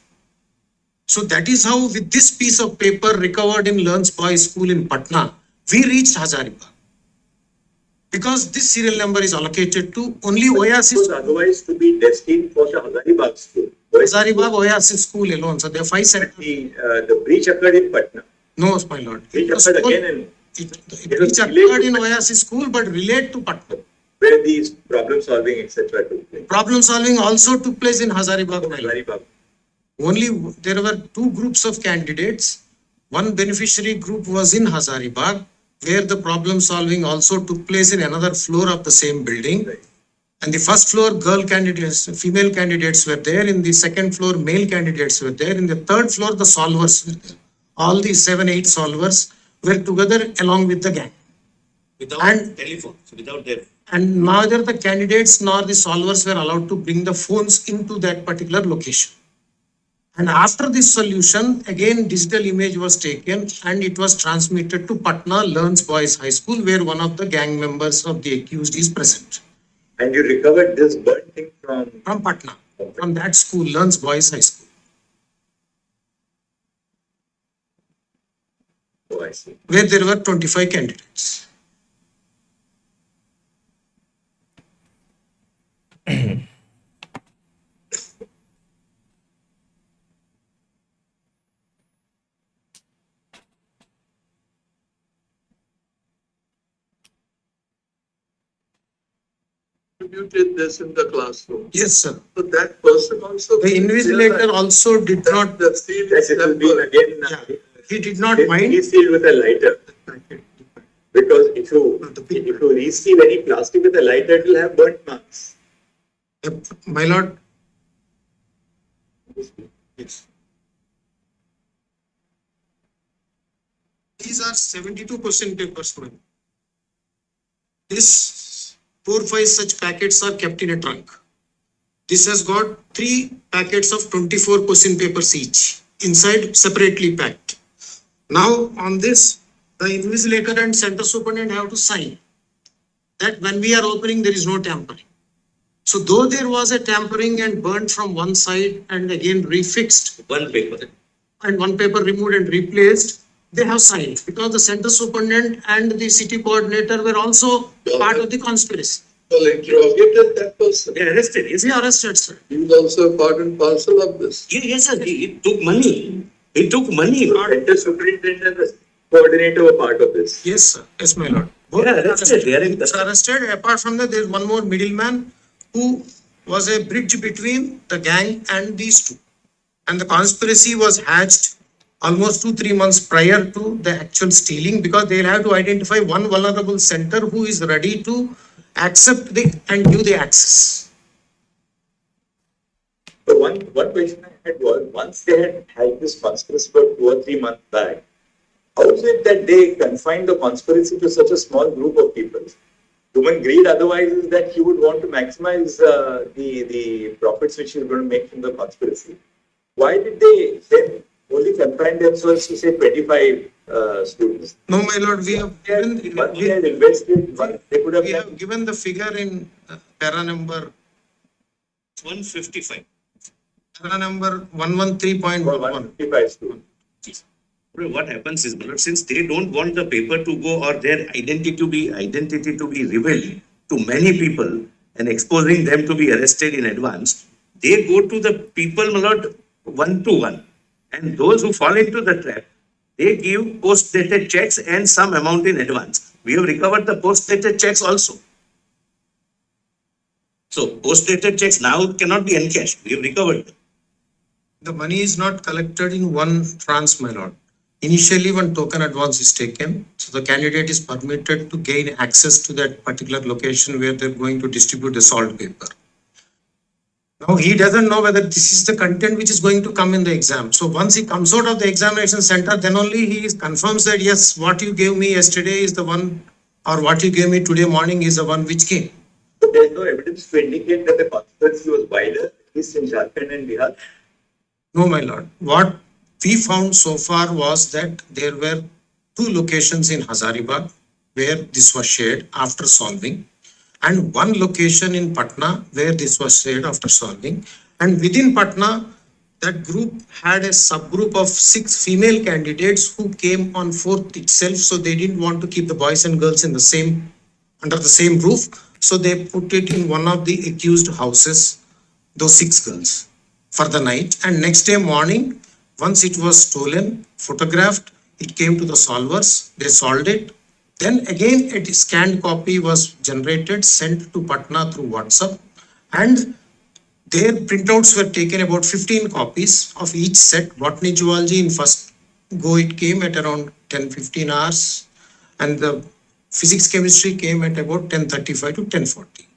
So that is how with this piece of paper recovered in Learns Boys School in Patna, we reached Hazaribagh. Because this serial number is allocated to only Oasis, was otherwise to be destined for the Hazaribagh school. Hazaribagh Oasis School alone. So there are 5 centers. The breach occurred in Patna. No, my lord. Breach It was occurred all- again in It occurred in Oasis School, but relate to Patna. where these problem solving, etc. took place. Problem solving also took place in Hazaribagh, my lord. Hazaribagh. Only there were 2 groups of candidates. One beneficiary group was in Hazaribagh, where the problem solving also took place in another floor of the same building. Right. And the first floor, girl candidates, female candidates were there. In the second floor, male candidates were there. In the third floor, the solvers were there. All the 7, 8 solvers were together along with the gang. Without And- telephone, so without their. And neither the candidates nor the solvers were allowed to bring the phones into that particular location. And after this solution, again, digital image was taken and it was transmitted to Patna Learns Boys High School, where one of the gang members of the accused is present. And you recovered this burnt thing from Patna, from that school, Learns Boys High School, oh, I see. where there were 25 candidates. Distributed this in the classroom. Yes, sir. So that person also. The invigilator also did not, The seal Yes, it will be number. again. yeah, he did not It mind. is sealed with a lighter. Because if you reseal any plastic with a lighter, it will have burnt marks. My lord, Yes. these are 72 question papers, man. This 4, 5 such packets are kept in a trunk. This has got 3 packets of 24 question papers each, inside separately packed. Now on this, the invigilator and center superintendent have to sign that when we are opening, there is no tampering. So though there was a tampering and burnt from one side and again refixed, One paper. and one paper removed and replaced, they have signed because the center superintendent and the city coordinator were also part of the conspiracy. Well, interrogated that person. They arrested, yes. They arrested, sir. He was also part and parcel of this. Yes, sir, he took money. He took money. Center superintendent and the coordinator were part of this. Yes, sir. Yes, my lord. They are arrested, they are in They are arrested. Apart from that, there is one more middleman who was a bridge between the gang and these two. And the conspiracy was hatched almost 2-3 months prior to the actual stealing, because they'll have to identify one vulnerable center who is ready to accept and give the access. So one question I had was, once they had this conspiracy for 2 or 3 months back, how is it that they confined the conspiracy to such a small group of people? Human greed otherwise is that he would want to maximize the profits which he is going to make from the conspiracy. Why did they then only confine themselves to say 25 students? No, my lord, we have given, Once they had invested, they could have we done have given the figure in para number 155. para number 113.11. 155 students. What happens is, since they don't want the paper to go or their identity to be revealed to many people and exposing them to be arrested in advance, they go to the people, my lord, 1 to 1. And those who fall into the trap, they give post-dated checks and some amount in advance. We have recovered the post-dated checks also. So post-dated checks now cannot be encashed. We have recovered them. The money is not collected in one tranche, my lord. Initially, one token advance is taken, so the candidate is permitted to gain access to that particular location where they're going to distribute the salt paper. Now, he doesn't know whether this is the content which is going to come in the exam. So once he comes out of the examination center, then only he confirms that, yes, what you gave me yesterday is the one, or what you gave me today morning is the one which came. But there is no evidence to indicate that the conspiracy was wider, at least in Jharkhand and Bihar. No, my lord. What we found so far was that there were 2 locations in Hazaribagh where this was shared after solving, and 1 location in Patna where this was shared after solving. And within Patna, that group had a subgroup of 6 female candidates who came on 4th itself. So they didn't want to keep the boys and girls in the same, under the same roof. So they put it in one of the accused houses, those 6 girls, for the night. And next day morning, once it was stolen, photographed, it came to the solvers, they solved it. Then again, a scanned copy was generated, sent to Patna through WhatsApp, and their printouts were taken, about 15 copies of each set. Botany zoology in first go it came at around 10-15 hours, and the physics chemistry came at about 10:35 to 10:40.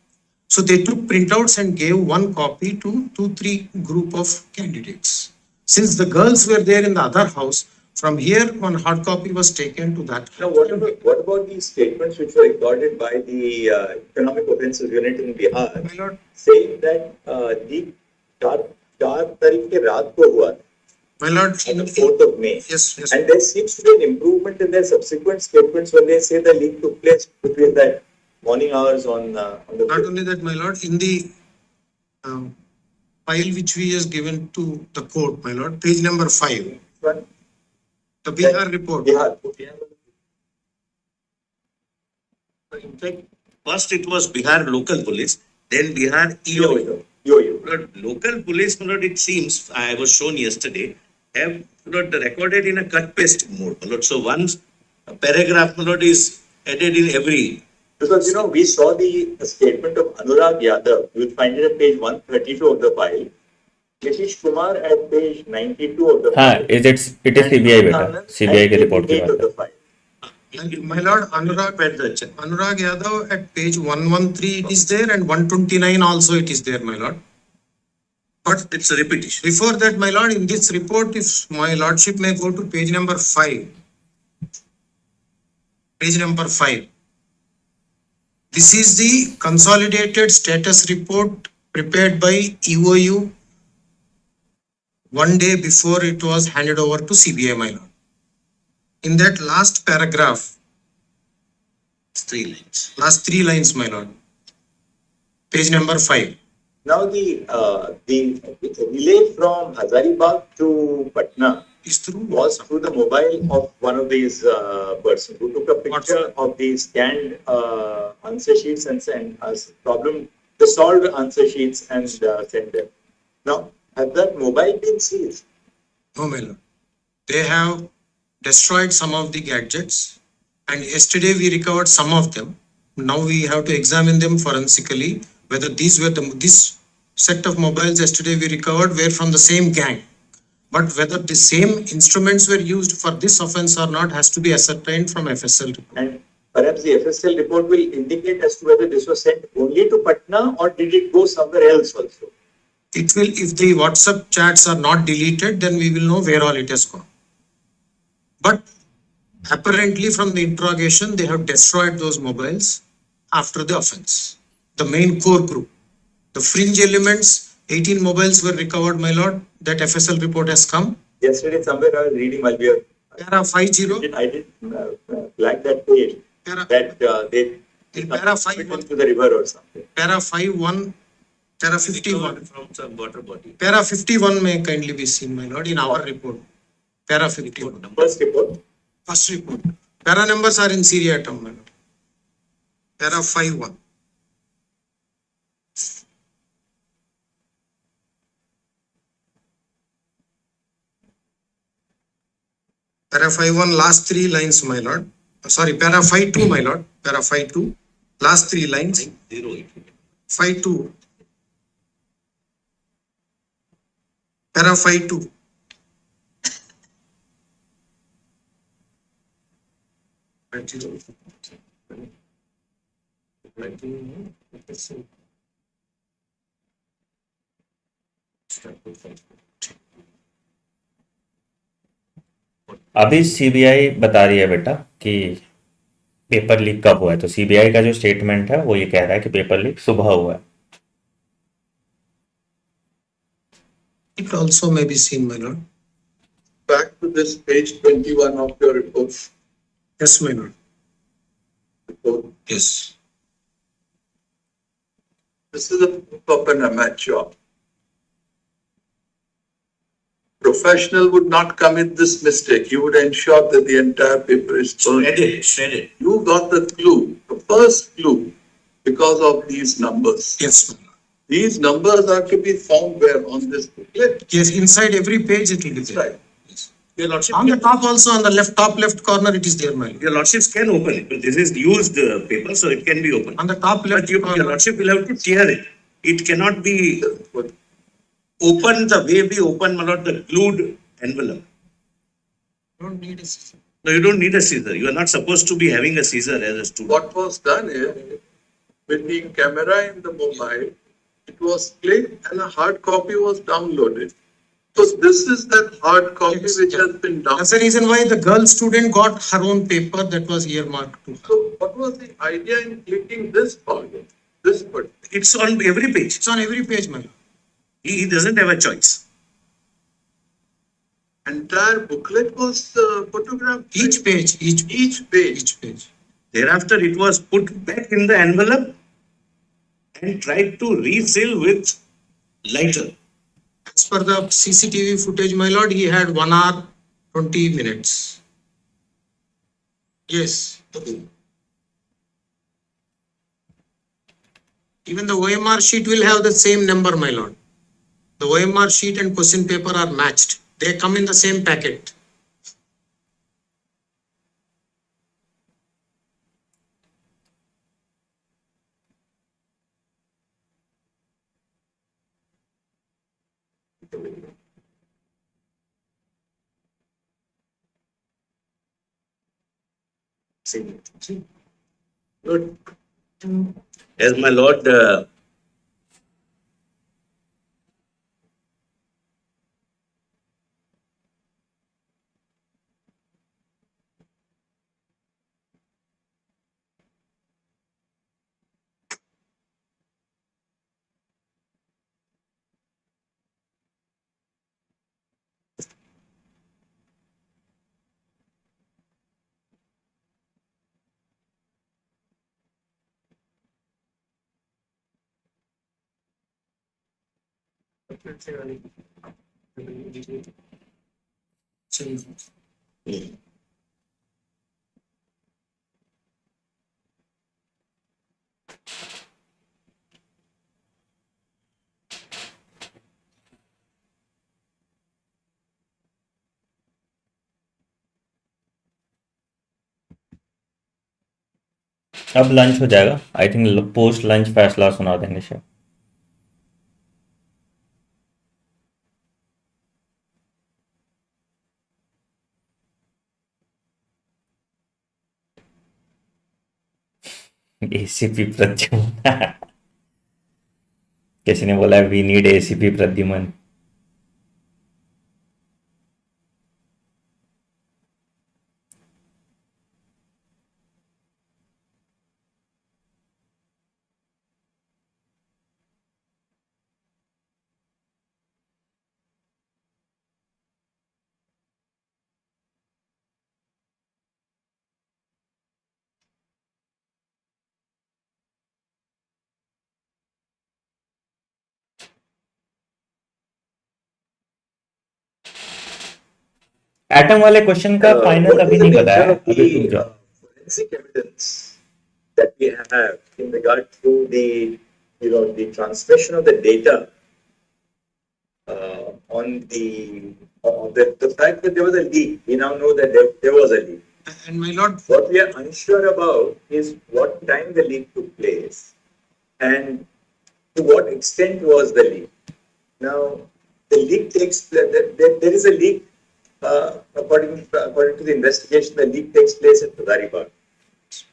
So they took printouts and gave one copy to 2-3 group of candidates. Since the girls were there in the other house, from here one hard copy was taken to that. Now, what about these statements which were recorded by the Economic Offences Unit in Bihar, My lord, saying that the 4 तारीख के रात को हुआ था, my lord, on the 4th of May. yes, yes. And there seems to be an improvement in their subsequent statements when they say the leak took place between that morning hours on the. Not only that, my lord, in the file which we has given to the court, my lord, page number 5, One, the Bihar report. Bihar. In fact, first it was Bihar local police, then Bihar EOU. Yo. But local police, it seems, I was shown yesterday, have recorded in a cut paste mode. So one paragraph is added in every. Because, we saw the statement of Anurag Yadav. You will find it at page 132 of the file. Nitish Kumar at page 92 of the हाँ, file. it is CBI बेटा, CBI के report की Of बात the है. file. My lord, Anurag Yadav at page 113 it is there, and 129 also it is there, my lord. But it's a repetition. Before that, my lord, in this report, if my lordship may go to page number 5. Page number 5. This is the consolidated status report prepared by EOU one day before it was handed over to CBI, my lord. In that last paragraph, It's 3 lines. last 3 lines, my lord. Page number 5. Now the relay from Hazaribagh to Patna Is through was through the mobile of one of these persons who took a picture of the scanned answer sheets and sent us the solved answer sheets and sent them. Now, has that mobile been seized? No, my lord. They have destroyed some of the gadgets, and yesterday we recovered some of them. Now we have to examine them forensically, whether these were this set of mobiles yesterday we recovered were from the same gang. But whether the same instruments were used for this offense or not has to be ascertained from FSL report. And perhaps the FSL report will indicate as to whether this was sent only to Patna or did it go somewhere else also? It will, if the WhatsApp chats are not deleted, then we will know where all it has gone. But apparently from the interrogation, they have destroyed those mobiles after the offense. The main core group, the fringe elements, 18 mobiles were recovered, my lord. That FSL report has come. Yesterday somewhere I was reading while we were Para 50. I did flag that page Para, that they para 5 into the river or something. Para 51. Para 51. Recovered from some water body. Para 51 may kindly be seen, my lord, in our report. Para 51. First report. First report. Para numbers are in seriatim, my lord. Para 51. Para 51, last 3 lines, my lord. Sorry, para 52, my lord. Para 52, last 3 lines. 52. Para 52. अभी CBI बता रही है बेटा कि paper leak कब हुआ है, तो सीबीआई का जो स्टेटमेंट है वो ये कह रहा है कि पेपर लीक सुबह हुआ है. It also may be seen, my lord. Back to this page 21 of your report. Yes, my lord. Report. Yes. This is a book of an amateur. professional would not commit this mistake. You would ensure that the entire paper is burned. Shredded. You got the clue, the first clue, because of these numbers. Yes, my lord. These numbers are to be found where on this booklet. Yes, inside every page it will be That's there. right. Your lordship, On the top also, on the left, top left corner, it is there, my lord. your lordships can open it. This is used paper, so it can be opened. On the top left But your corner. lordship will have to tear it. It cannot be opened the way we open, my lord, the glued envelope. Don't need a scissor. No, you don't need a scissor. You are not supposed to be having a scissor as a student. What was done is, with the camera in the mobile, it was clicked and a hard copy was downloaded. So this is that hard copy Yes, which yeah. has been That's downloaded. the reason why the girl student got her own paper that was earmarked to her. So what was the idea in clicking this part? This part? It's on every page. It's on every page, my lord. He doesn't have a choice. Entire booklet was photographed. Each page, Each page. each page. Thereafter, it was put back in the envelope and tried to refill with lighter. As per the CCTV footage, my lord, he had 1 hour, 20 minutes. Yes. Even the OMR sheet will have the same number, my lord. The OMR sheet and question paper are matched. They come in the same packet. Good. As my lord, अब lunch हो जाएगा I think post lunch फैसला सुना देंगे शायद ACP Pradyuman किसी ने बोला we need ACP Pradyuman atom वाले क्वेश्चन का फाइनल अभी नहीं बताया अभी रुक जाओ Forensic evidence that we have in regard to the transmission of the data on the fact that there was a leak. We now know that there was a leak. And my lord, What we are unsure about is what time the leak took place and to what extent was the leak. Now, the leak there is a leak, according to the investigation, the leak takes place at Padaribagh.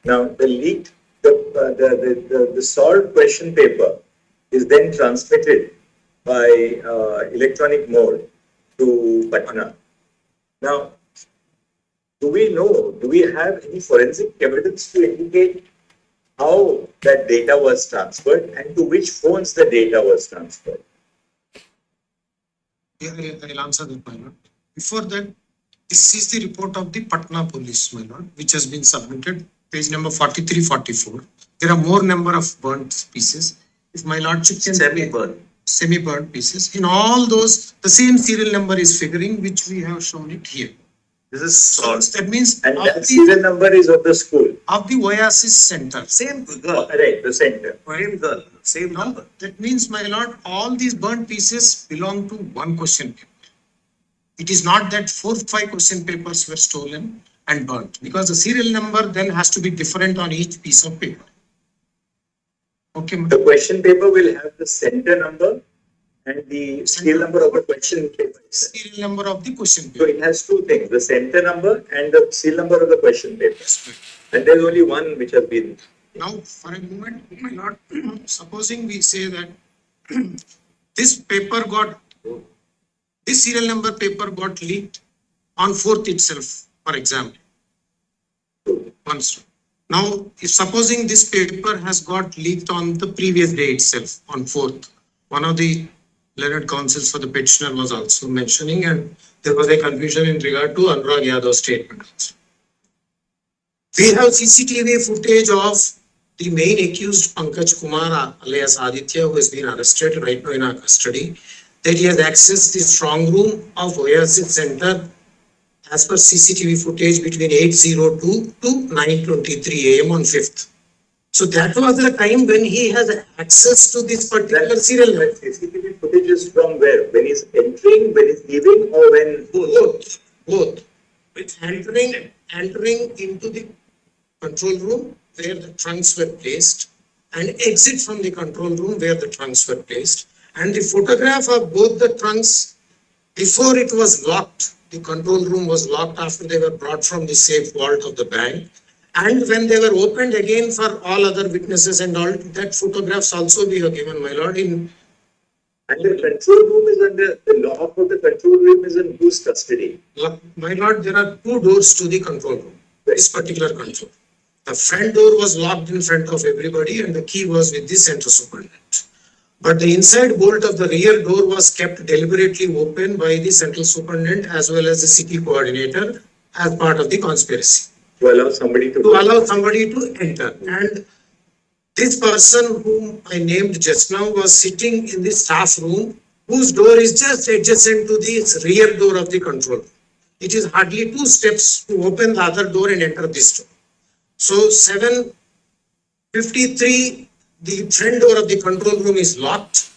Now, the solved question paper is then transmitted by electronic mode to Patna. Now, do we have any forensic evidence to indicate how that data was transferred and to which phones the data was transferred? I'll answer that, my lord. Before that, this is the report of the Patna police, my lord, which has been submitted, page number 43, 44. There are more number of burnt pieces. If my lordship can... semi-burn. semi-burnt pieces. In all those, the same serial number is figuring, which we have shown it here. This is So salt. that means And of that the, serial number is of the school. Oasis center. Same girl, Right, the center. same girl, same Now, number. that means, my lord, all these burnt pieces belong to one question paper. It is not that 4-5 question papers were stolen and burnt, because the serial number then has to be different on each piece of paper. Okay, The question paper will have the center number and the serial number of the question paper. serial number of the question So paper. it has two things, the center number and the serial number of the question paper. And there's only one which has been. Now, for a moment, my lord, supposing we say that this paper got, this serial number paper got leaked on 4th itself, for example. Once. Now, if supposing this paper has got leaked on the previous day itself, on 4th, one of the learned counsels for the petitioner was also mentioning, and there was a confusion in regard to Anurag Yadav's statement also. We have CCTV footage of the main accused Pankaj Kumar alias Aditya, who has been arrested right now in our custody, that he has accessed the strong room of Oasis Center as per CCTV footage between 8:02 to 9:23 a.m. on 5th. So that was the time when he has access to this particular serial number. CCTV footage is from where? When he's entering, when he's leaving, or when? Both. With entering into the control room where the trunks were placed and exit from the control room where the trunks were placed. And the photograph of both the trunks before it was locked, the control room was locked after they were brought from the safe vault of the bank. And when they were opened again for all other witnesses and all, that photographs also we have given, my lord, in. And the control room is under, the lock of the control room is in whose custody? My lord, there are two doors to the control room, this particular control. The front door was locked in front of everybody and the key was with the center superintendent. But the inside bolt of the rear door was kept deliberately open by the central superintendent as well as the city coordinator as part of the conspiracy. To allow somebody to. To allow somebody to enter. And this person whom I named just now was sitting in the staff room, whose door is just adjacent to the rear door of the control room. It is hardly 2 steps to open the other door and enter this door. So 7:53, the front door of the control room is locked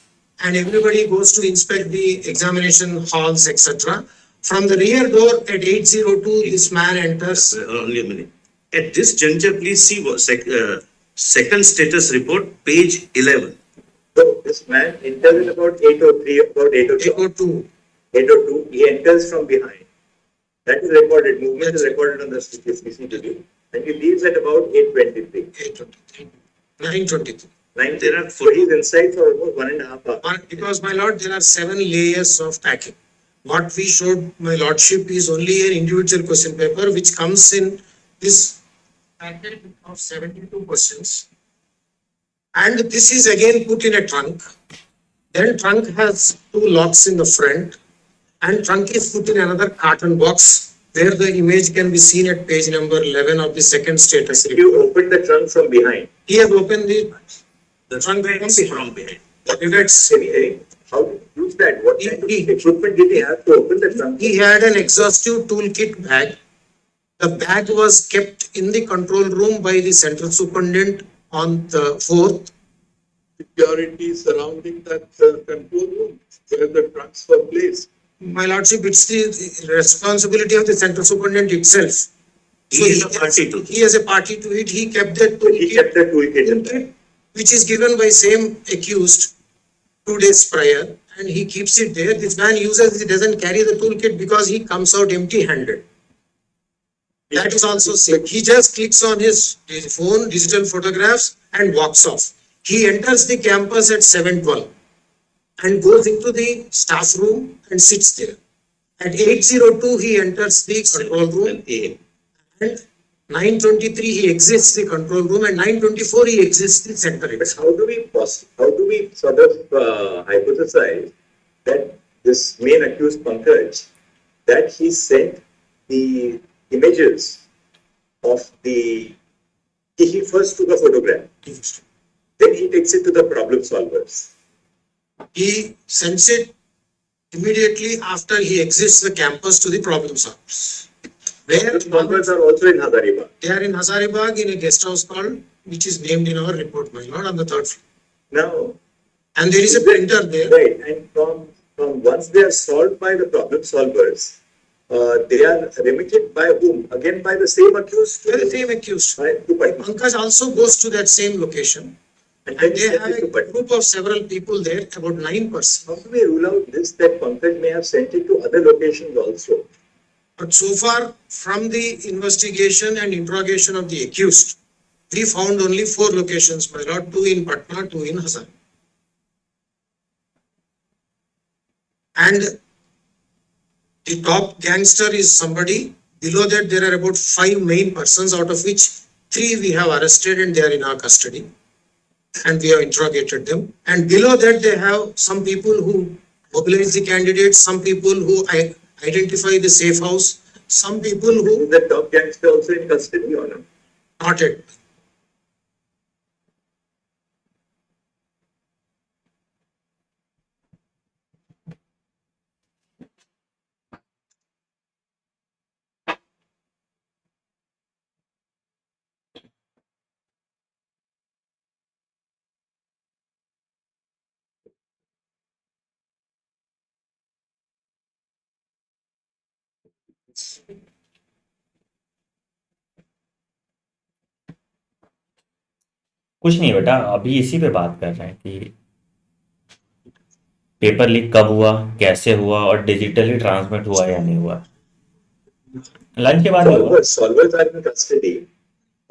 and everybody goes to inspect the examination halls, etc. From the rear door at 8:02, this man enters. Only a minute. At this juncture, please see second status report, page 11. So this man enters at about 8:03, about 8:02. 8:02, he enters from behind. That is recorded, movement is recorded on the CCTV. And he leaves at about 8:23. 8:23. 9:23. There are so he's inside for almost 1.5 hours. Because, my lord, there are 7 layers of packing. What we showed, my lordship, is only an individual question paper which comes in this packet of 72 questions. And this is again put in a trunk. Then trunk has 2 locks in the front and trunk is put in another carton box where the image can be seen at page number 11 of the second status report. You open the trunk from behind. He has opened the trunk From behind. That's How to use that? What kind of He- equipment did he have to open the trunk? He had an exhaustive toolkit bag. The bag was kept in the control room by the central superintendent on the 4th. Security surrounding that control room where the trunks were placed. My lordship, it's the responsibility of the central superintendent itself. He is a party to He has a party to it. He kept that He kept the toolkit in there. which is given by same accused 2 days prior, and he keeps it there. This man uses, he doesn't carry the toolkit because he comes out empty-handed. That is also safe. He just clicks on his phone, digital photographs, and walks off. He enters the campus at 7:12 and goes into the staff room and sits there. At 8:02, he enters the control room, and 9:23 he exits the control room, and 9:24 he exits the center. But how do we sort of hypothesize that this main accused Pankaj, that he sent the images of he first took a photograph, then he takes it to the problem solvers. he sends it immediately after he exits the campus to the problem solvers. Where Solvers are also in Hazaribagh. they are in Hazaribagh in a guest house called, which is named in our report, my lord, on the third floor. Now, And there is a printer there. right, and from once they are solved by the problem solvers, they are remitted by whom? Again by the same accused? By the same accused. Right, to Patna. Pankaj also goes to that same location. And And then they sent have it to a Patna. group of several people there, about 9 persons. How do we rule out this, that Pankaj may have sent it to other locations also? But so far, from the investigation and interrogation of the accused, we found only 4 locations, my lord, 2 in Patna, 2 in Hazaribagh. And the top gangster is somebody. Below that, there are about 5 main persons, out of which 3 we have arrested and they are in our custody. And we have interrogated them. And below that, they have some people who mobilize the candidates, some people who identify the safe house, some people who Is the top gangster also in custody or not? not yet. कुछ नहीं बेटा, अभी इसी पे बात कर रहे हैं कि पेपर लीक कब हुआ, कैसे हुआ और डिजिटली ट्रांसमिट हुआ या नहीं हुआ। लंच के बाद ही हुआ। Solvers are in custody.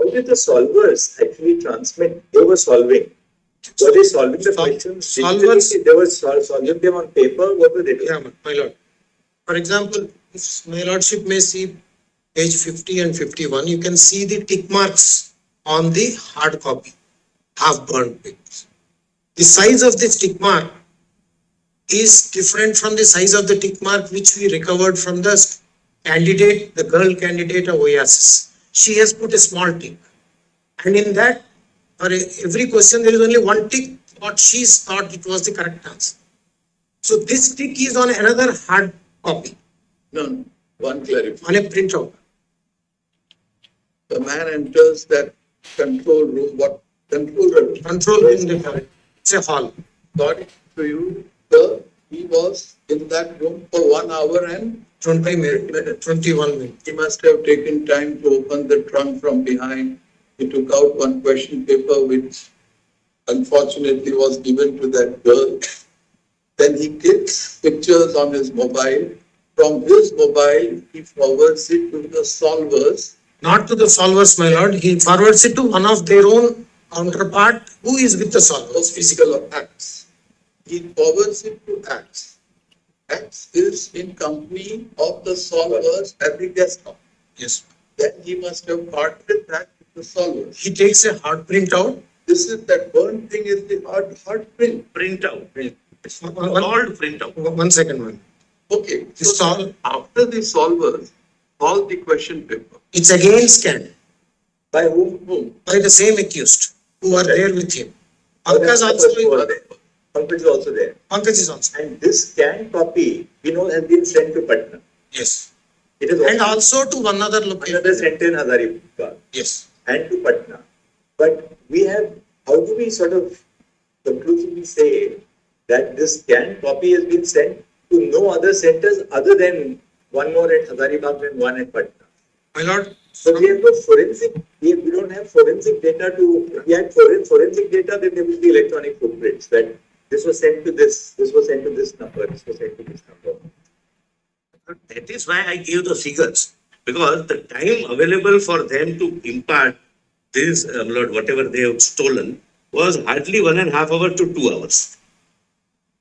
How did the solvers actually transmit? They were solving. Were they solving the questions? Solvers- digitally? They were solving them on paper. What were they doing? Yeah, my lord. For example, if my lordship may see page 50 and 51, you can see the tick marks on the hard copy, half burned papers. The size of this tick mark is different from the size of the tick mark which we recovered from the candidate, the girl candidate of Oasis. She has put a small tick. And in that, for every question, there is only one tick, what she thought it was the correct answer. So this tick is on another hard copy, No, one clarification. on a printout. The man enters that control room, what control room? Control room, it's a hall. According to you, he was in that room for 1 hour and 20 minutes, 21 minutes. he must have taken time to open the trunk from behind. He took out one question paper which unfortunately was given to that girl. Then he clicks pictures on his mobile. From his mobile, he forwards it to the solvers. Not to the solvers, my lord. He forwards it to one of their own counterpart who is with the solvers. Those physical acts. He forwards it to acts. Acts is in company of the solvers at the guest house. Yes. Then he must have parted that with the solvers. He takes a hard printout. This is that burnt thing is the hard print. Printout, One, called printout. one second, one. Okay. The sol- After the solvers solve the question paper. It's again scanned By whom? by the same accused who are there with him. Pankaj also, Pankaj is also there. Pankaj is also. And this scanned copy, we know, has been sent to Patna. Yes. It is And also to one other location. another sent in Hazaribagh Yes. and to Patna. But we have, how do we sort of conclusively say that this scanned copy has been sent to no other centers other than one more at Hazaribagh and one at Patna? My lord, So we have no forensic, we don't have forensic data to, if we had forensic data, then there would be electronic footprints that this was sent to this was sent to this number, this was sent to this number. That is why I gave the figures, because the time available for them to impart this, whatever they have stolen, was hardly 1.5 hours to 2 hours.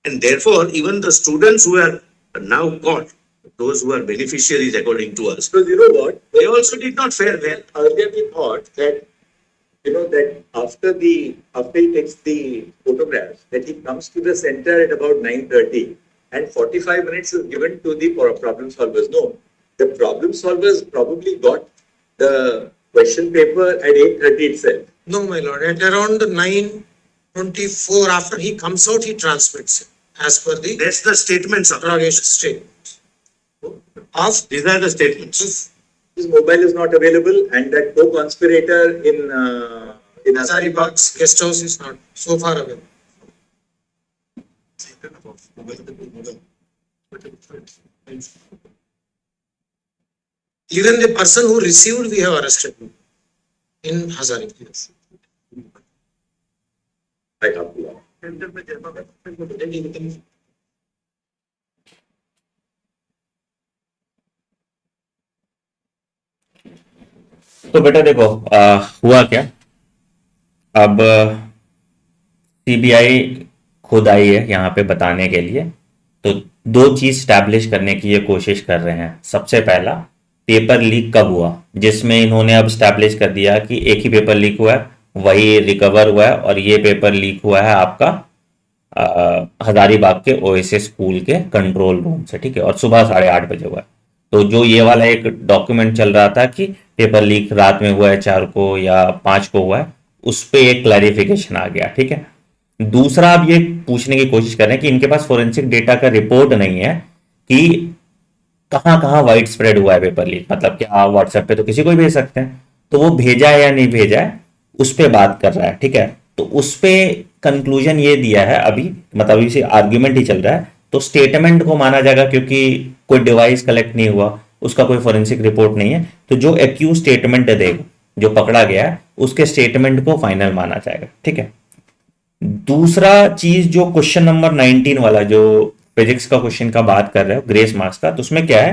And therefore, even the students who are now caught, those who are beneficiaries according to us, So you know what? they also did not fare well. Earlier we thought that, that after he takes the photographs, that he comes to the center at about 9:30 and 45 minutes is given to the problem solvers. No, the problem solvers probably got the question paper at 8:30 itself. no, my lord. At around 9:24, after he comes out, he transmits it. as per the That's the statements of interrogation statement. Of These are the statements. His mobile is not available and that co-conspirator in Hazaribagh guest house is not so far away. Even the person who received, we have arrested him in Hazaribagh. I have to. तो बेटा देखो हुआ क्या। अब CBI खुद आई है यहाँ पे बताने के लिए, तो दो चीज स्टैब्लिश करने की ये कोशिश कर रहे हैं। सबसे पहला, पेपर लीक कब हुआ, जिसमें इन्होंने अब स्टैब्लिश कर दिया कि एक ही पेपर लीक हुआ है, वही रिकवर हुआ है, और ये पेपर लीक हुआ है आपका हजारीबाग के ओएसएस स्कूल के कंट्रोल रूम से, ठीक है, और सुबह 8:30 बजे हुआ है। तो जो ये वाला एक डॉक्यूमेंट चल रहा था कि पेपर लीक रात में हुआ है 4 को या 5 को हुआ है, उस पर एक क्लैरिफिकेशन आ गया, ठीक है। दूसरा, आप ये पूछने की कोशिश कर रहे हैं कि इनके पास फोरेंसिक डेटा का रिपोर्ट नहीं है कि कहाँ कहाँ वाइड स्प्रेड हुआ है पेपर लीक, मतलब कि आप व्हाट्सएप पे तो किसी को भी भेज सकते हैं, तो वो भेजा है या नहीं भेजा है उस पर बात कर रहा है, ठीक है। तो उस पर कंक्लूजन ये दिया है अभी, मतलब इसे आर्ग्यूमेंट ही चल रहा है, तो स्टेटमेंट को माना जाएगा क्योंकि कोई डिवाइस कलेक्ट नहीं हुआ, उसका कोई फोरेंसिक रिपोर्ट नहीं है, तो जो एक्यूज स्टेटमेंट देगा, जो पकड़ा गया है, उसके स्टेटमेंट को फाइनल माना जाएगा, ठीक है। दूसरा चीज, जो क्वेश्चन नंबर 19 वाला जो फिजिक्स का क्वेश्चन का बात कर रहे हो, ग्रेस मार्क्स का, तो उसमें क्या है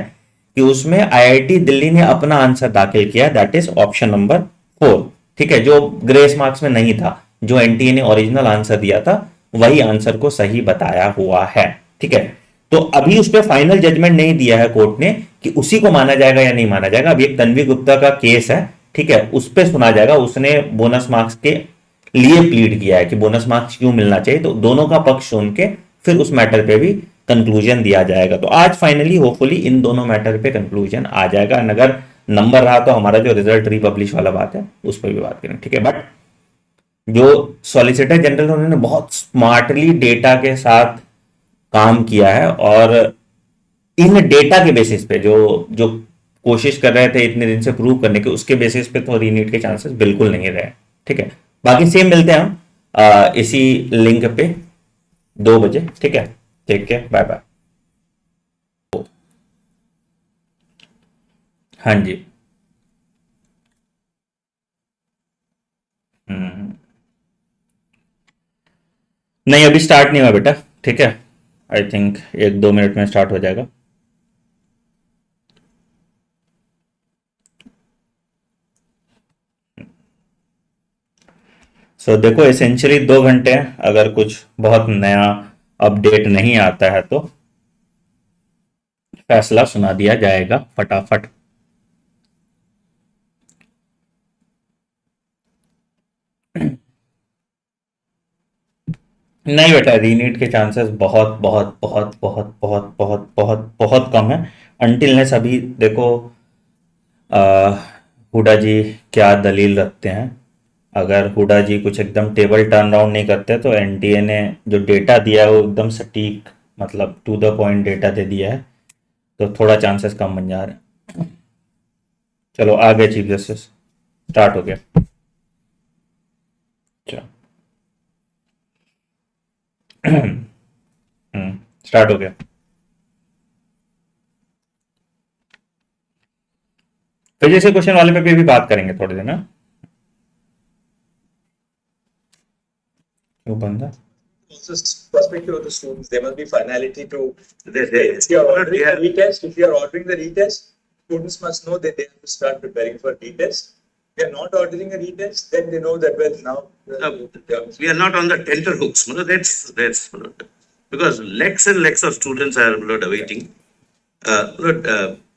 कि उसमें आईआईटी दिल्ली ने अपना आंसर दाखिल किया, दैट इज ऑप्शन नंबर 4, ठीक है, जो ग्रेस मार्क्स में नहीं था। जो एनटीए ने ओरिजिनल आंसर दिया था वही आंसर को सही बताया हुआ है, ठीक है। तो अभी उस पर फाइनल जजमेंट नहीं दिया है कोर्ट ने कि उसी को माना जाएगा या नहीं माना जाएगा। अभी एक तन्वी गुप्ता का केस है, ठीक है, उस पर सुना जाएगा, उसने बोनस मार्क्स के लिए प्लीड किया है कि बोनस मार्क्स क्यों मिलना चाहिए, तो दोनों का पक्ष सुन के फिर उस मैटर पे भी कंक्लूजन दिया जाएगा। तो आज फाइनली होपफुली इन दोनों मैटर पे कंक्लूजन आ जाएगा, अगर नंबर रहा तो हमारा जो रिजल्ट रिपब्लिश वाला बात है उस पर भी बात करें, ठीक है। बट जो सॉलिसिटर जनरल उन्होंने बहुत स्मार्टली डेटा के साथ काम किया है, और इन डेटा के बेसिस पे जो जो कोशिश कर रहे थे इतने दिन से प्रूव करने के, उसके बेसिस पे तो रीनीट के चांसेस बिल्कुल नहीं रहे, ठीक है। बाकी सेम मिलते हैं हम इसी लिंक पे 2 बजे, ठीक है। Take care, bye bye. हाँ जी। नहीं, अभी स्टार्ट नहीं हुआ बेटा, ठीक है। आई थिंक 1-2 मिनट में स्टार्ट हो जाएगा। सो देखो, एसेंशियली 2 घंटे हैं, अगर कुछ बहुत नया अपडेट नहीं आता है तो फैसला सुना दिया जाएगा फटाफट। नहीं बेटा, रीनीट के चांसेस बहुत बहुत बहुत बहुत बहुत बहुत बहुत बहुत कम है, अनटिल ने सभी देखो हुडा जी क्या दलील रखते हैं। अगर हुडा जी कुछ एकदम टेबल टर्न राउंड नहीं करते तो एनटीए ने जो डेटा दिया है वो एकदम सटीक, मतलब टू द पॉइंट डेटा दे दिया है, तो थोड़ा चांसेस कम बन जा रहे हैं। चलो आ गए चीफ जस्टिस, स्टार्ट हो गया। चलो स्टार्ट हो गया। फिजिक्स के क्वेश्चन वाले पे भी बात करेंगे थोड़ी देर ना। वो बंदा Also, perspective of the students, there must be finality to. They- If you are ordering the retest, students must know that they have to start preparing for retest. If they are not ordering a retest, then they know that well now. We are not on the tenterhooks. That's because lakhs and lakhs of students are awaiting.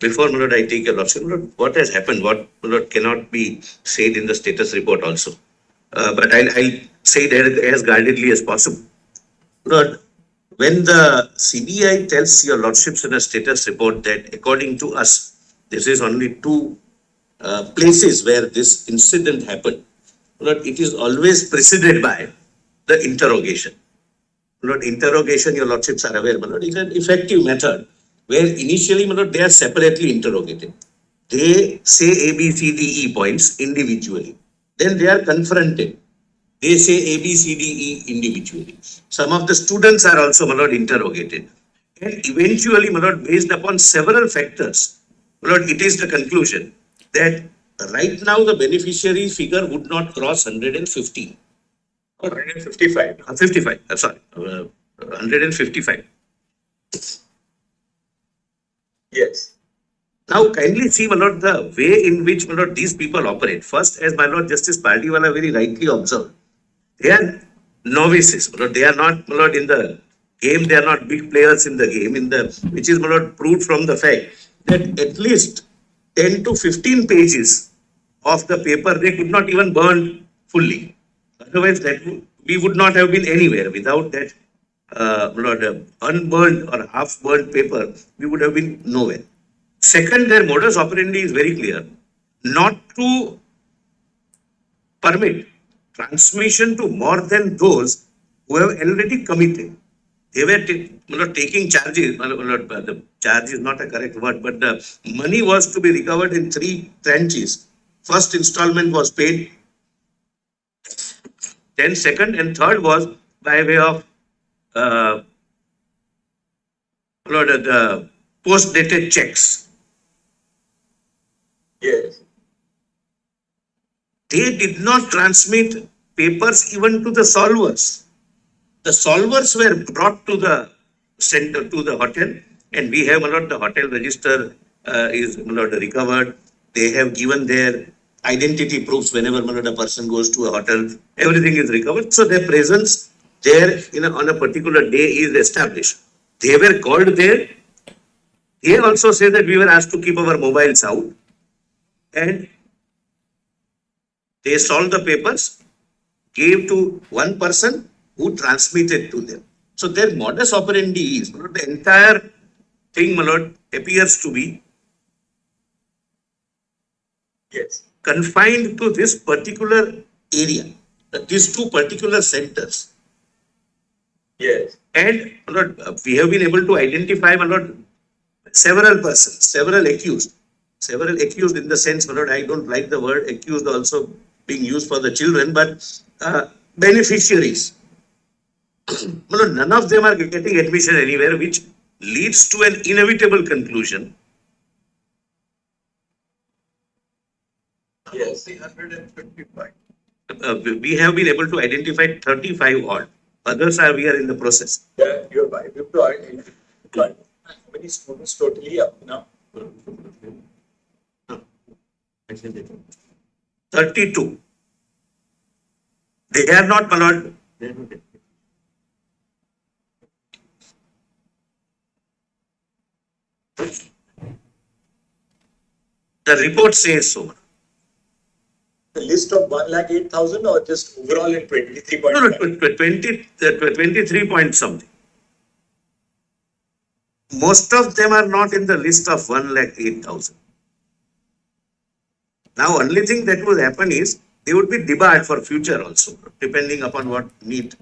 Before I take your lordship, what has happened, what cannot be said in the status report also. But I'll say that as guardedly as possible. Lord, when the CBI tells your lordships in a status report that according to us, this is only 2 places where this incident happened, Lord, it is always preceded by the interrogation. interrogation, your lordships are aware, is an effective method where initially they are separately interrogated. They say A, B, C, D, E points individually. Then they are confronted. They say A, B, C, D, E individually. Some of the students are also interrogated. And eventually, based upon several factors, it is the conclusion that right now the beneficiary figure would not cross 150. 155. 55, sorry, 155. Yes. Now, kindly see, my lord, the way in which, my lord, these people operate. First, as my lord Justice Pardiwala very rightly observed, they are novices, my lord. They are not, my lord, in the game. They are not big players in the game, which is, my lord, proved from the fact that at least 10 to 15 pages of the paper they could not even burn fully. Otherwise, we would not have been anywhere. Without that, unburned or half-burned paper, we would have been nowhere. Second, their modus operandi is very clear: not to permit transmission to more than those who have already committed. They were taking charges. The charge is not a correct word, but the money was to be recovered in 3 tranches. First installment was paid, then second and third was by way of the post-dated checks. Yes. They did not transmit papers even to the solvers. The solvers were brought to the center, to the hotel, and we have the hotel register is recovered. They have given their identity proofs whenever a person goes to a hotel. Everything is recovered. So their presence there on a particular day is established. They were called there. They also say that we were asked to keep our mobiles out, and they solved the papers, gave to one person who transmitted to them. So their modus operandi is, the entire thing, my lord, appears to be Yes. confined to this particular area, these 2 particular centers. Yes. And my lord, we have been able to identify, my lord, several persons, several accused in the sense, my lord, I don't like the word accused also being used for the children, but beneficiaries. None of them are getting admission anywhere, which leads to an inevitable conclusion. Yes. 155. We have been able to identify 35 odd. Others we are in the process. Yeah, you're right. You have to identify how many students totally up now? 32. They are not, my lord. The report says so. The list of 1,08,000 or just overall in 23.5? No, 23 point something. Most of them are not in the list of 1,08,000. Now, only thing that will happen is they would be debarred for future also, depending upon what NEET.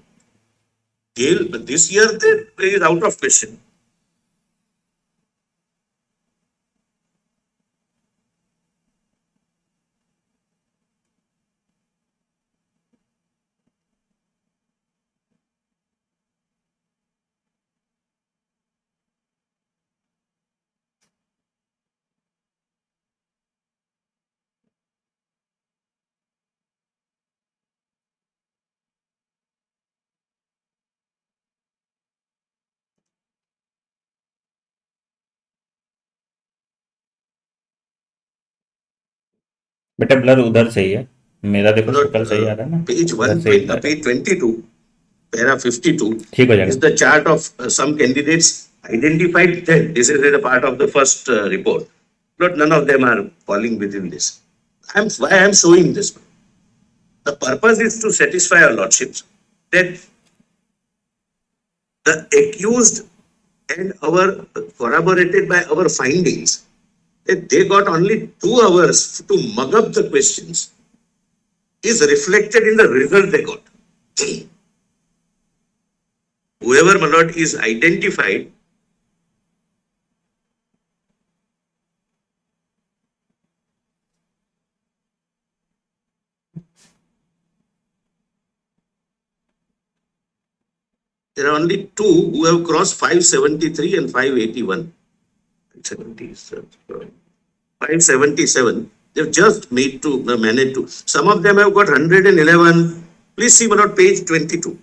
But this year, it is out of question. बेटा blur उधर से ही है, मेरा देखो शक्ल सही आ रहा है ना, Page उधर 1, से ही ब्लर है। page 22, para 52 ठीक हो जाएगा। is the chart of some candidates identified then. This is a part of the first report. But none of them are falling within this. Why I am showing this? The purpose is to satisfy our lordships that the accused and our corroborated by our findings that they got only 2 hours to mug up the questions is reflected in the result they got. whoever, my lord, is identified there are only two who have crossed 573 and 581. 577. They've just made to manage to. Some of them have got 111. Please see, my lord, page 22.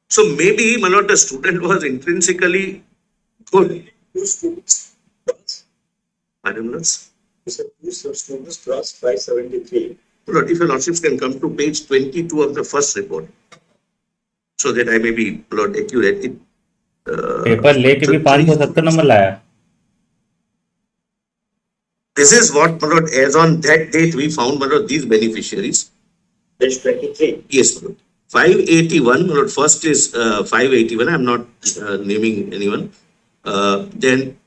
So maybe, my lord, the student was intrinsically good. Two students crossed. Pardon us. You said two students crossed 573. My lord, if your lordships can come to page 22 of the first report, so that I may be, my lord, accurate. Paper लेके भी 570 number लाया. This is what, my lord, as on that date we found, my lord, these beneficiaries. Page 23. Yes, my lord. 581, my lord, first is 581, I'm not naming anyone. Then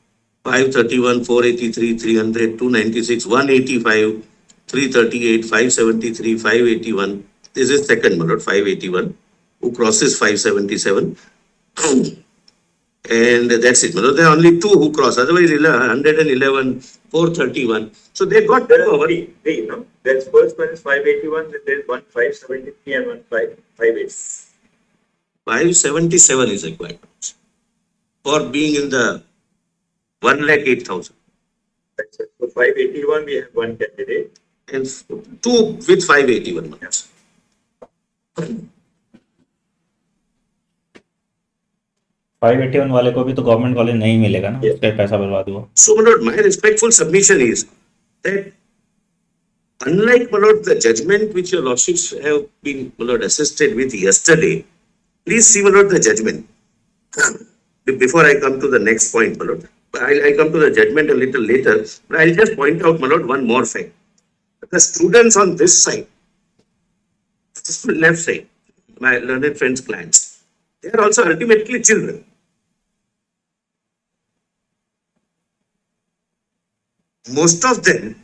531, 483, 300, 296, 185, 338, 573, 581. This is second, my lord, 581, who crosses 577. And that's it. There are only two who cross. Otherwise, 111, 431. So they got There are over. three, no? There's first one is 581, then there's one 573 and one 558. 577 is required for being in the 108,000. That's it. So 581, we have one candidate. And two with 581 marks. 581 वाले को भी तो government college नहीं मिलेगा ना, Yes. उसका पैसा बर्बाद हुआ. So, my lord, my respectful submission is that unlike, my lord, the judgment which your lordships have been, my lord, assisted with yesterday, please see, my lord, the judgment. Before I come to the next point, my lord, I'll come to the judgment a little later, but I'll just point out, my lord, one more fact. The students on this side, this left side, my learned friends' clients, they are also ultimately children. Most of them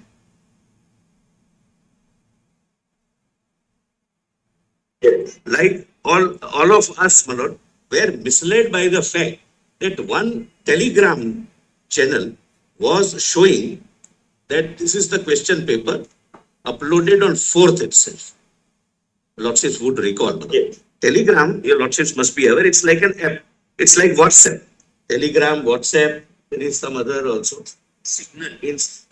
Yes. like all of us, my lord, were misled by the fact that one telegram channel was showing that this is the question paper uploaded on 4th itself. Lordships would recall, my lord. Yes. Telegram, your lordships must be aware, it's like an app. It's like WhatsApp. Telegram, WhatsApp, there is some other also. Signal. It's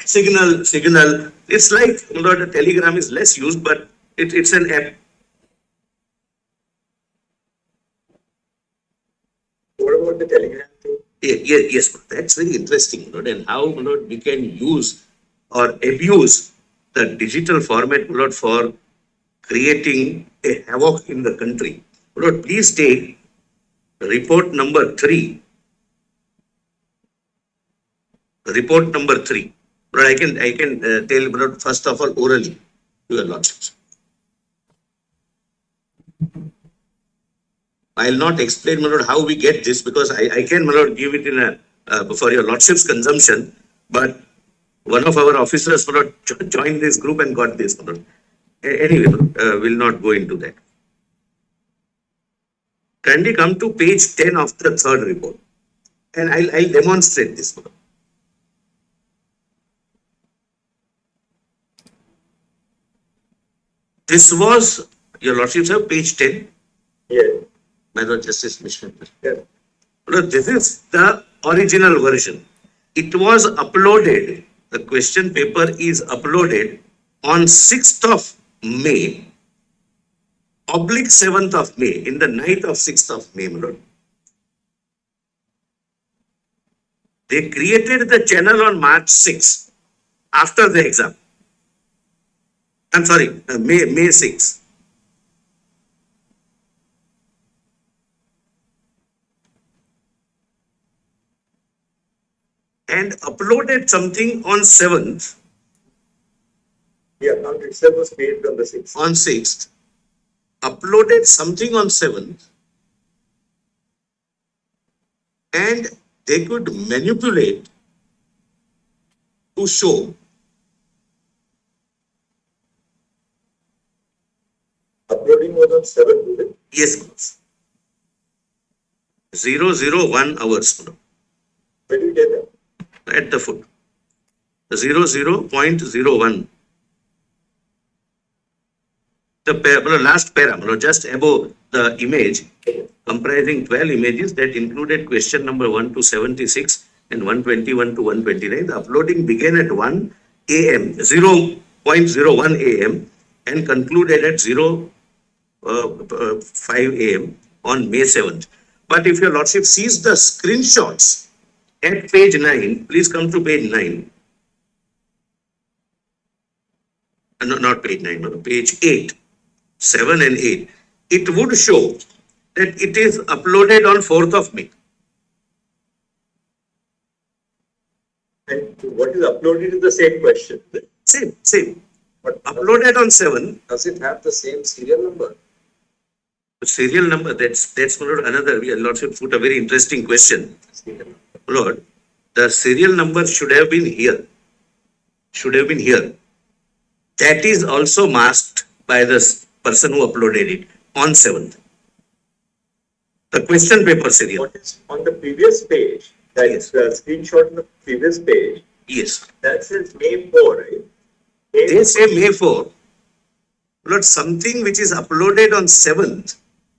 like, my lord, a telegram is less used, but it's an app. What about the telegram thing? Yes, that's very interesting, Lord, and how, Lord, we can use or abuse the digital format, Lord, for creating a havoc in the country. Lord, please take report number 3. Report number 3. Lord, I can tell, Lord, first of all, orally to your lordships. I'll not explain, my lord, how we get this, because I can, my lord, give it in a for your lordship's consumption. But one of our officers, my lord, joined this group and got this, my lord. Anyway, we'll not go into that. Kindly come to page 10 of the third report, and I'll demonstrate this, my lord. This was, your lordships have page 10. Yes. My lord, Justice Mission. Yes. Look, this is the original version. It was uploaded, the question paper is uploaded on 6th of May, oblique 7th of May, in the night of 6th of May, my lord. They created the channel on March 6th, after the exam. I'm sorry, May 6th. And uploaded something on 7th, Yeah, count itself was made on the 6th. on 6th, uploaded something on 7th, and they could manipulate to show Uploading was on 7th, is it? yes, 001 hours, Where do you get that? at the foot. 00.01. The last para, just above the image, comprising 12 images that included question number 1 to 76 and 121 to 129. The uploading began at 1 a.m., 0.01 a.m. and concluded at 5 a.m. on May 7th. But if your lordship sees the screenshots at page 9, please come to page 9. No, not page 9, no, page 8, 7 and 8. It would show that it is uploaded on 4th of May. And what is uploaded is the same question. Same. But Uploaded on 7. does it have the same serial number? Serial number, that's my lord, another, your lordship put a very interesting question. Lord, the serial number should have been here. That is also masked by the person who uploaded it on 7th. The question paper serial. What is on the previous page? That is the screenshot of the previous page. Yes. That says May 4, right? They say May 4. Lord, something which is uploaded on 7th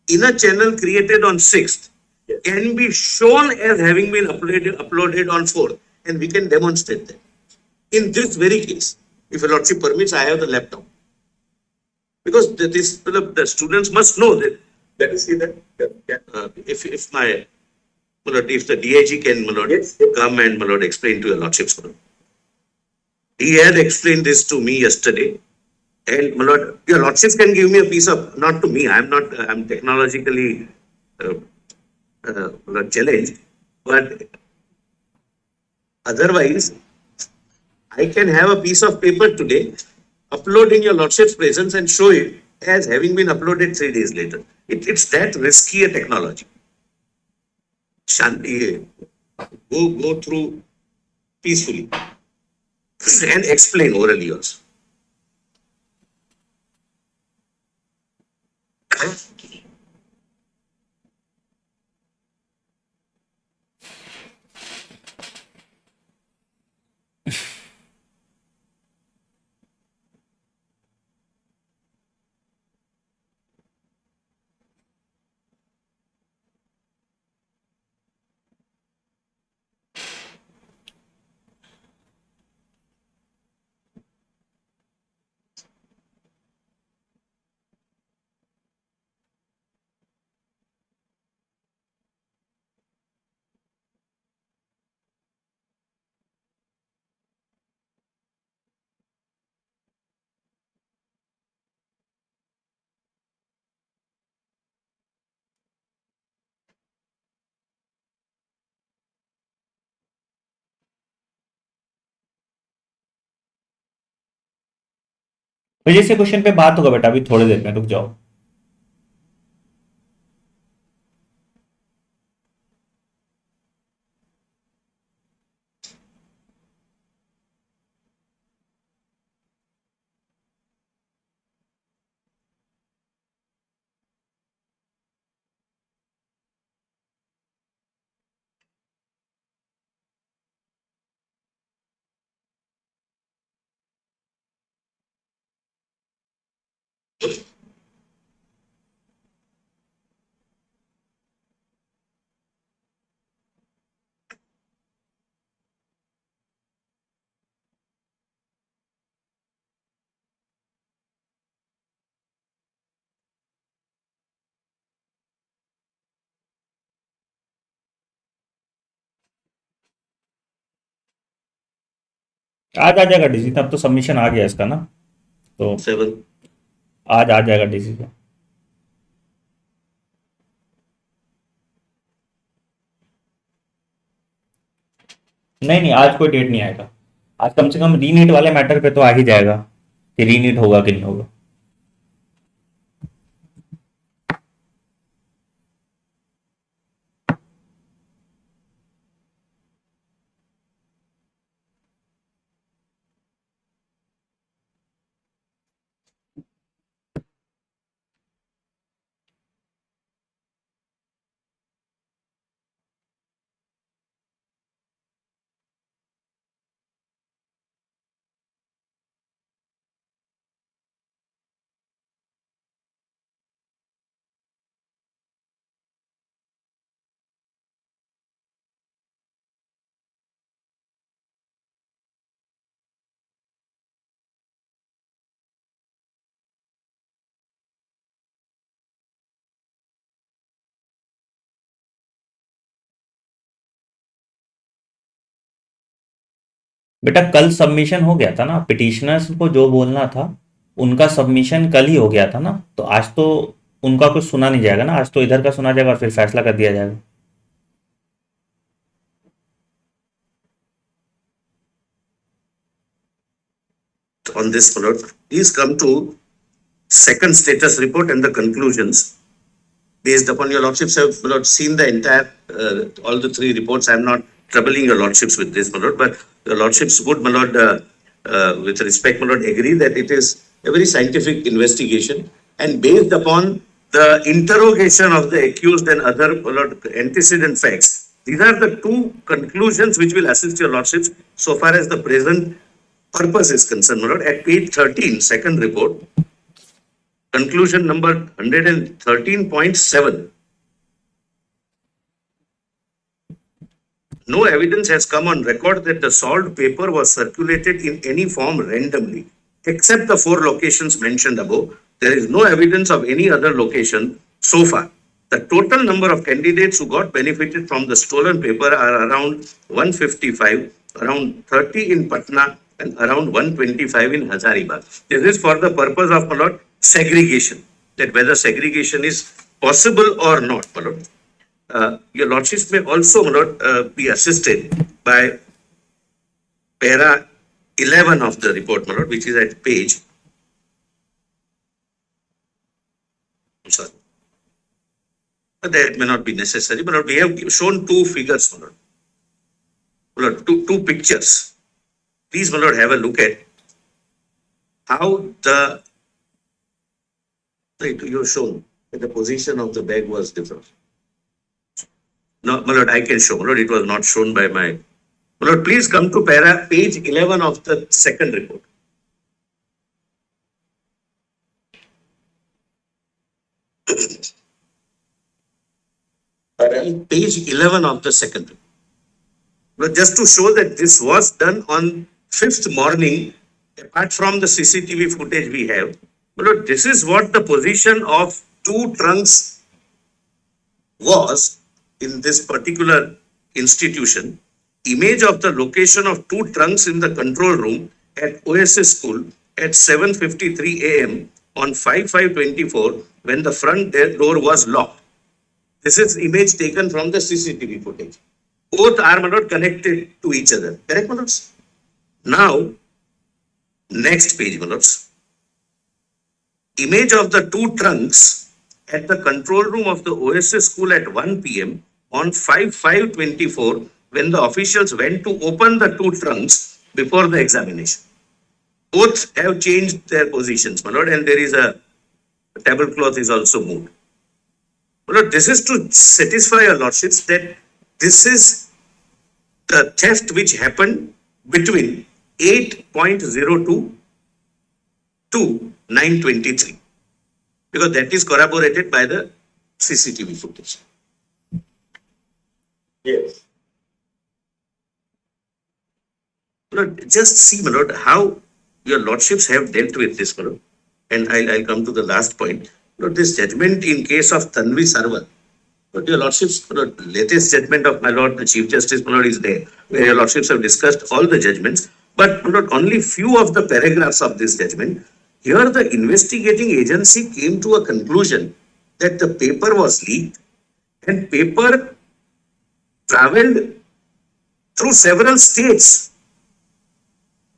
in a channel created on 6th Yes. can be shown as having been uploaded on 4th, and we can demonstrate that. In this very case, if your lordship permits, I have the laptop. Because the students must know that Let us see that. Yeah. if the DIG can, my lord, Yes. come and, my lord, explain to your lordships. He had explained this to me yesterday. And, my lord, your lordships can give me a piece of, not to me, I'm technologically challenged, but otherwise, I can have a piece of paper today, upload in your lordship's presence and show it as having been uploaded 3 days later. It's that risky a technology. Shanti, go through peacefully and explain orally also. वजह से question पे बात होगा बेटा, अभी थोड़ी देर में रुक जाओ। आज आ जाएगा डिसीजन, अब तो सबमिशन आ गया इसका ना, तो 7. आज आ जाएगा डिसीजन। नहीं, आज कोई डेट नहीं आएगा। आज कम से कम रीनीट वाले मैटर पे तो आ ही जाएगा कि रीनीट होगा कि नहीं होगा। बेटा कल सबमिशन हो गया था ना, पिटिशनर्स को जो बोलना था उनका सबमिशन कल ही हो गया था ना, तो आज तो उनका कुछ सुना नहीं जाएगा ना, आज तो इधर का सुना जाएगा और फिर फैसला कर दिया जाएगा। On this, my lord, please come to second status report and the conclusions. Based upon your lordships have, my lord, seen the entire, all the three reports. I am not troubling your lordships with this, my lord, but your lordships would, my lord, with respect, my lord, agree that it is a very scientific investigation and based upon the interrogation of the accused and other, my lord, antecedent facts. These are the two conclusions which will assist your lordships so far as the present purpose is concerned, my lord. At page 13, second report, conclusion number 113.7. No evidence has come on record that the solved paper was circulated in any form randomly. Except the four locations mentioned above, there is no evidence of any other location so far. The total number of candidates who got benefited from the stolen paper are around 155, around 30 in Patna, and around 125 in Hazaribagh. This is for the purpose of, my lord, segregation, that whether segregation is possible or not, my lord. Your lordships may also, my lord, be assisted by para 11 of the report, my lord, which is at page, I'm sorry, but that may not be necessary, but we have shown two figures, my lord. My lord, two pictures. Please, my lord, have a look at how the, right, you have shown that the position of the bag was different. No, my lord, I can show, my lord, it was not shown by my, my lord, please come to page 11 of the second report. Page 11 of the second report. But just to show that this was done on fifth morning, apart from the CCTV footage we have, but this is what the position of two trunks was in this particular institution. Image of the location of two trunks in the control room at OSS school at 7:53 a.m. on 5/5/24 when the front door was locked. This is image taken from the CCTV footage. Both are, my lord, connected to each other. Correct, my lords? Now, next page, my lords. Image of the two trunks at the control room of the OSS school at 1 p.m. on 5/5/24 when the officials went to open the two trunks before the examination. Both have changed their positions, my lord, and there is a tablecloth is also moved. My lord, this is to satisfy your lordships that this is the theft which happened between 8:02 to 9:23, because that is corroborated by the CCTV footage. Yes. Lord, just see, my lord, how your lordships have dealt with this, my lord. And I'll come to the last point. Lord, this judgment in case of Tanvi Sarwar, but your lordships, my lord, latest judgment of my lord, the Chief Justice, my lord, is there, where your lordships have discussed all the judgments, but my lord, only few of the paragraphs of this judgment. Here, the investigating agency came to a conclusion that the paper was leaked and paper traveled through several states.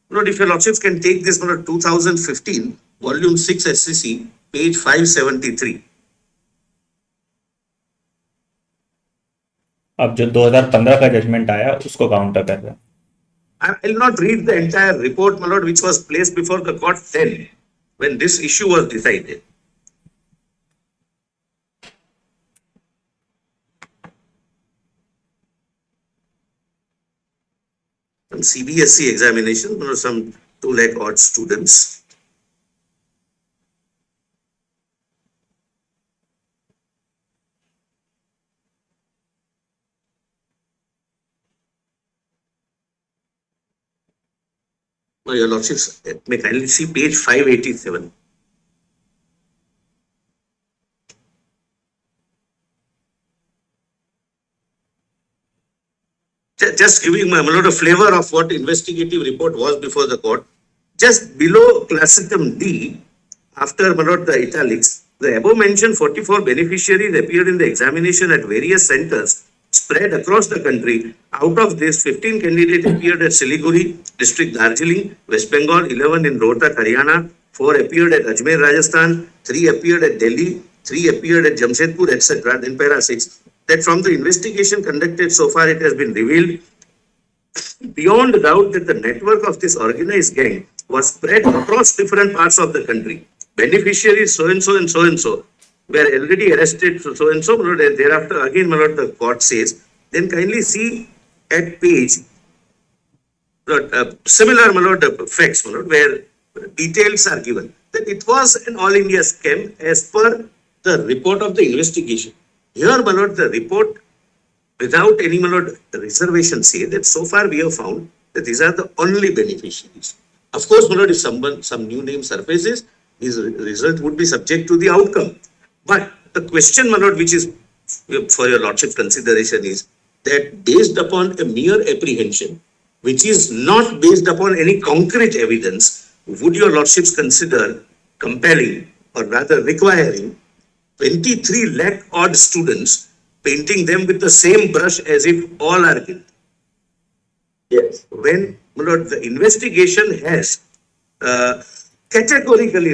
Lord, if your lordships can take this, my lord, 2015, volume 6 SCC, page 573. अब जो 2015 का judgement आया उसको counter कर रहा है। I will not read the entire report, my lord, which was placed before the court then, when this issue was decided. Some CBSE examination, there were some 2 lakh odd students. Now, your lordships, may kindly see page 587. just giving my lord a flavor of what investigative report was before the court. Just below classicum D, after my lord the italics, the above mentioned 44 beneficiaries appeared in the examination at various centers spread across the country. Out of this, 15 candidates appeared at Siliguri district, Darjeeling, West Bengal, 11 in Rohtak, Haryana, 4 appeared at Ajmer, Rajasthan, 3 appeared at Delhi, 3 appeared at Jamshedpur, etc. Then para 6, that from the investigation conducted so far, it has been revealed beyond doubt that the network of this organized gang was spread across different parts of the country. Beneficiaries so and so were already arrested, so and so, and thereafter again, my lord, the court says, then kindly see at page, similar, my lord, facts, my lord, where details are given, that it was an all India scam as per the report of the investigation. Here, my lord, the report without any, my lord, reservation say that so far we have found that these are the only beneficiaries. Of course, my lord, if some new name surfaces, his result would be subject to the outcome. But the question, my lord, which is for your lordship consideration is that based upon a mere apprehension, which is not based upon any concrete evidence, would your lordships consider compelling or rather requiring 23 lakh odd students, painting them with the same brush as if all are guilty? Yes. When, my lord, the investigation has categorically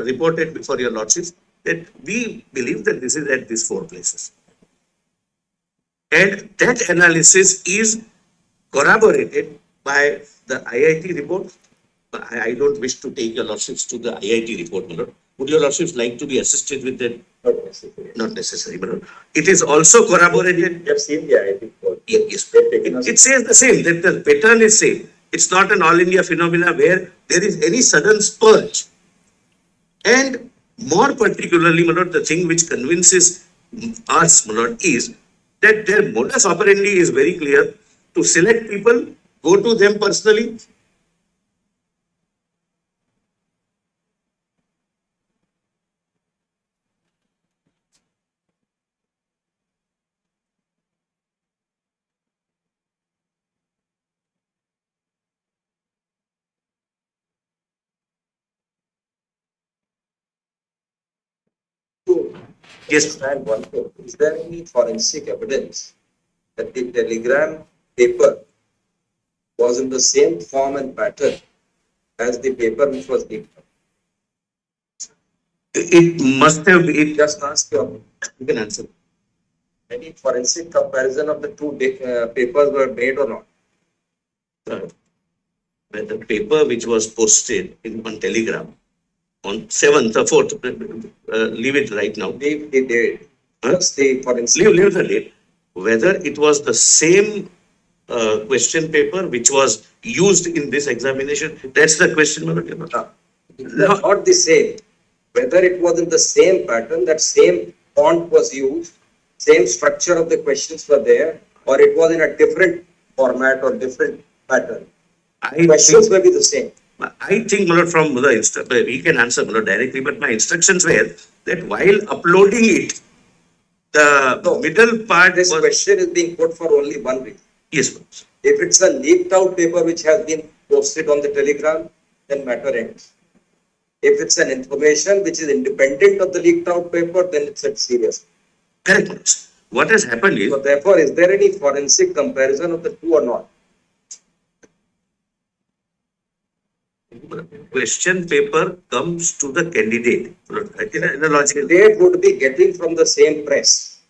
reported before your lordships that we believe that this is at these 4 places. And that analysis is corroborated by the IIT report. I don't wish to take your lordships to the IIT report, my lord. Would your lordships like to be assisted with that? Not necessary. Not necessary, my lord. It is also corroborated. You have seen the IIT report. Yes, it says the same, that the pattern is same. It's not an all India phenomena where there is any sudden spurge. And more particularly, my lord, the thing which convinces us, my lord, is that their modus operandi is very clear: to select people, go to them personally. Yes. Understand one thing. Is there any forensic evidence that the telegram paper was in the same form and pattern as the paper which was leaked? It must have been. Just ask your, You can answer. any forensic comparison of the two papers were made or not? The paper which was posted on Telegram on 7th or 4th, leave it right now. Leave the date. Just the forensic. Leave the date. Whether it was the same question paper which was used in this examination, that's the question. Not the same. Whether it was in the same pattern, that same font was used, same structure of the questions were there, or it was in a different format or different pattern. Questions may be the same. I think, my lord, from the we can answer, my lord, directly, but my instructions were that while uploading it, the middle part. This question is being put for only one reason. Yes, ma'am. If it's a leaked out paper which has been posted on the Telegram, then matter ends. If it's an information which is independent of the leaked out paper, then it's at serious. Correct. What has happened is. So therefore, is there any forensic comparison of the two or not? Question paper comes to the candidate. In a logical. They would be getting from the same press.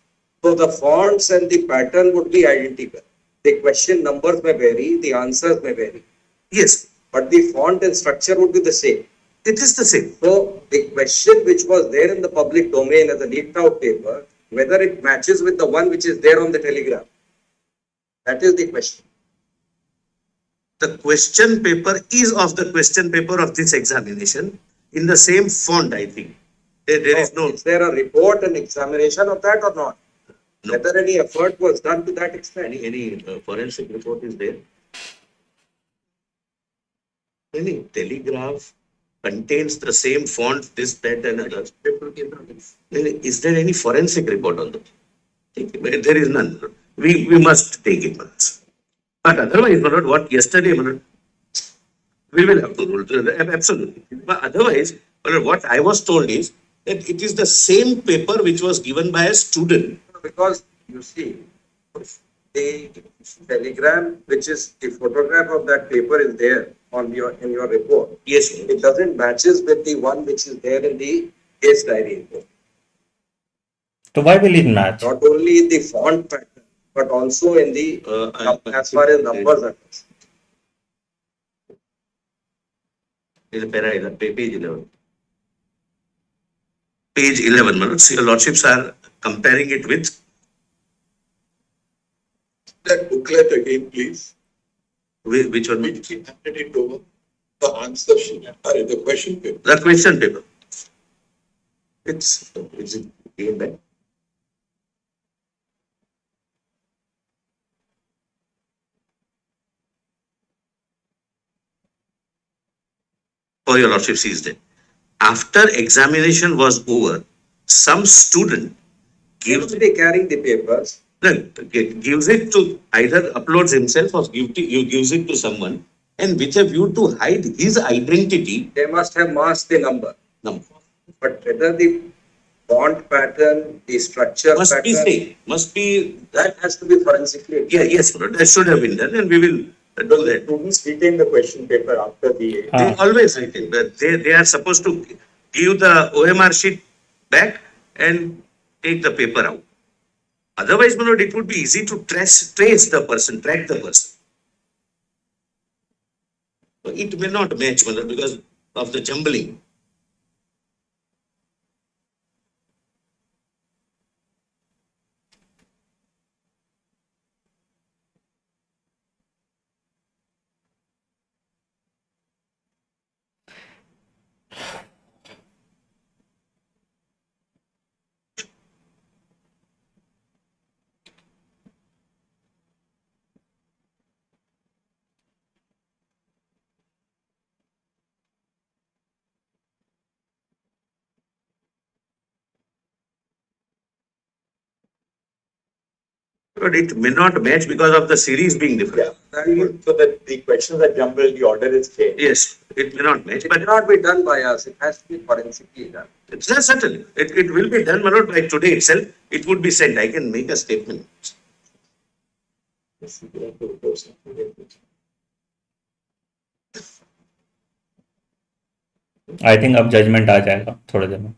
So the fonts and the pattern would be identical. The question numbers may vary, the answers may vary. Yes, But the font and structure would be the same. it is the same. So the question which was there in the public domain as a leaked out paper, whether it matches with the one which is there on the Telegram. That is the question. The question paper is of the question paper of this examination in the same font, I think. There is no. Is there a report and examination of that or not? No. Whether any effort was done to that extent? Any forensic report is there? Any telegraph contains the same font, this, that, and others. Is there any forensic report on that? There is none. We must take it once. But otherwise, my lord, what yesterday, my lord, we will have to rule, absolutely. But otherwise, my lord, what I was told is that it is the same paper which was given by a student. Because you see, the telegram, which is the photograph of that paper is there on your, in your report. Yes, my lord. It doesn't matches with the one which is there in the case diary report. तो why will it match? Not only in the font pattern, but also in the, as far as numbers are concerned. Is a page 11. Page 11, my lord. So your lordships are comparing it with That booklet again, please. which one? Which we handed it over. The answer sheet, the question paper. The question paper. It's again back. For your lordship sees that. After examination was over, some student gives Usually carrying the papers, gives it to either uploads himself or gives it to someone, and with a view to hide his identity. they must have masked the number. No, But whether the font pattern, the structure must be pattern, same, must be. that has to be forensically. Yeah, yes, Lord, that should have been done, and we will do that. Students retain the question paper after the. They always retain, but they are supposed to give the OMR sheet back and take the paper out. Otherwise, my lord, it would be easy to trace the person, track the person. But it may not match, my lord, because of the jumbling. But it may not match because of the series being different. So that the questions are jumbled, the order is changed. Yes, it may not match, It but cannot be done by us, it has to be forensically done. it's not certain. It will be done, my lord, by today itself. It would be sent. I can make a statement. I think अब judgement आ जाएगा थोड़ी देर में.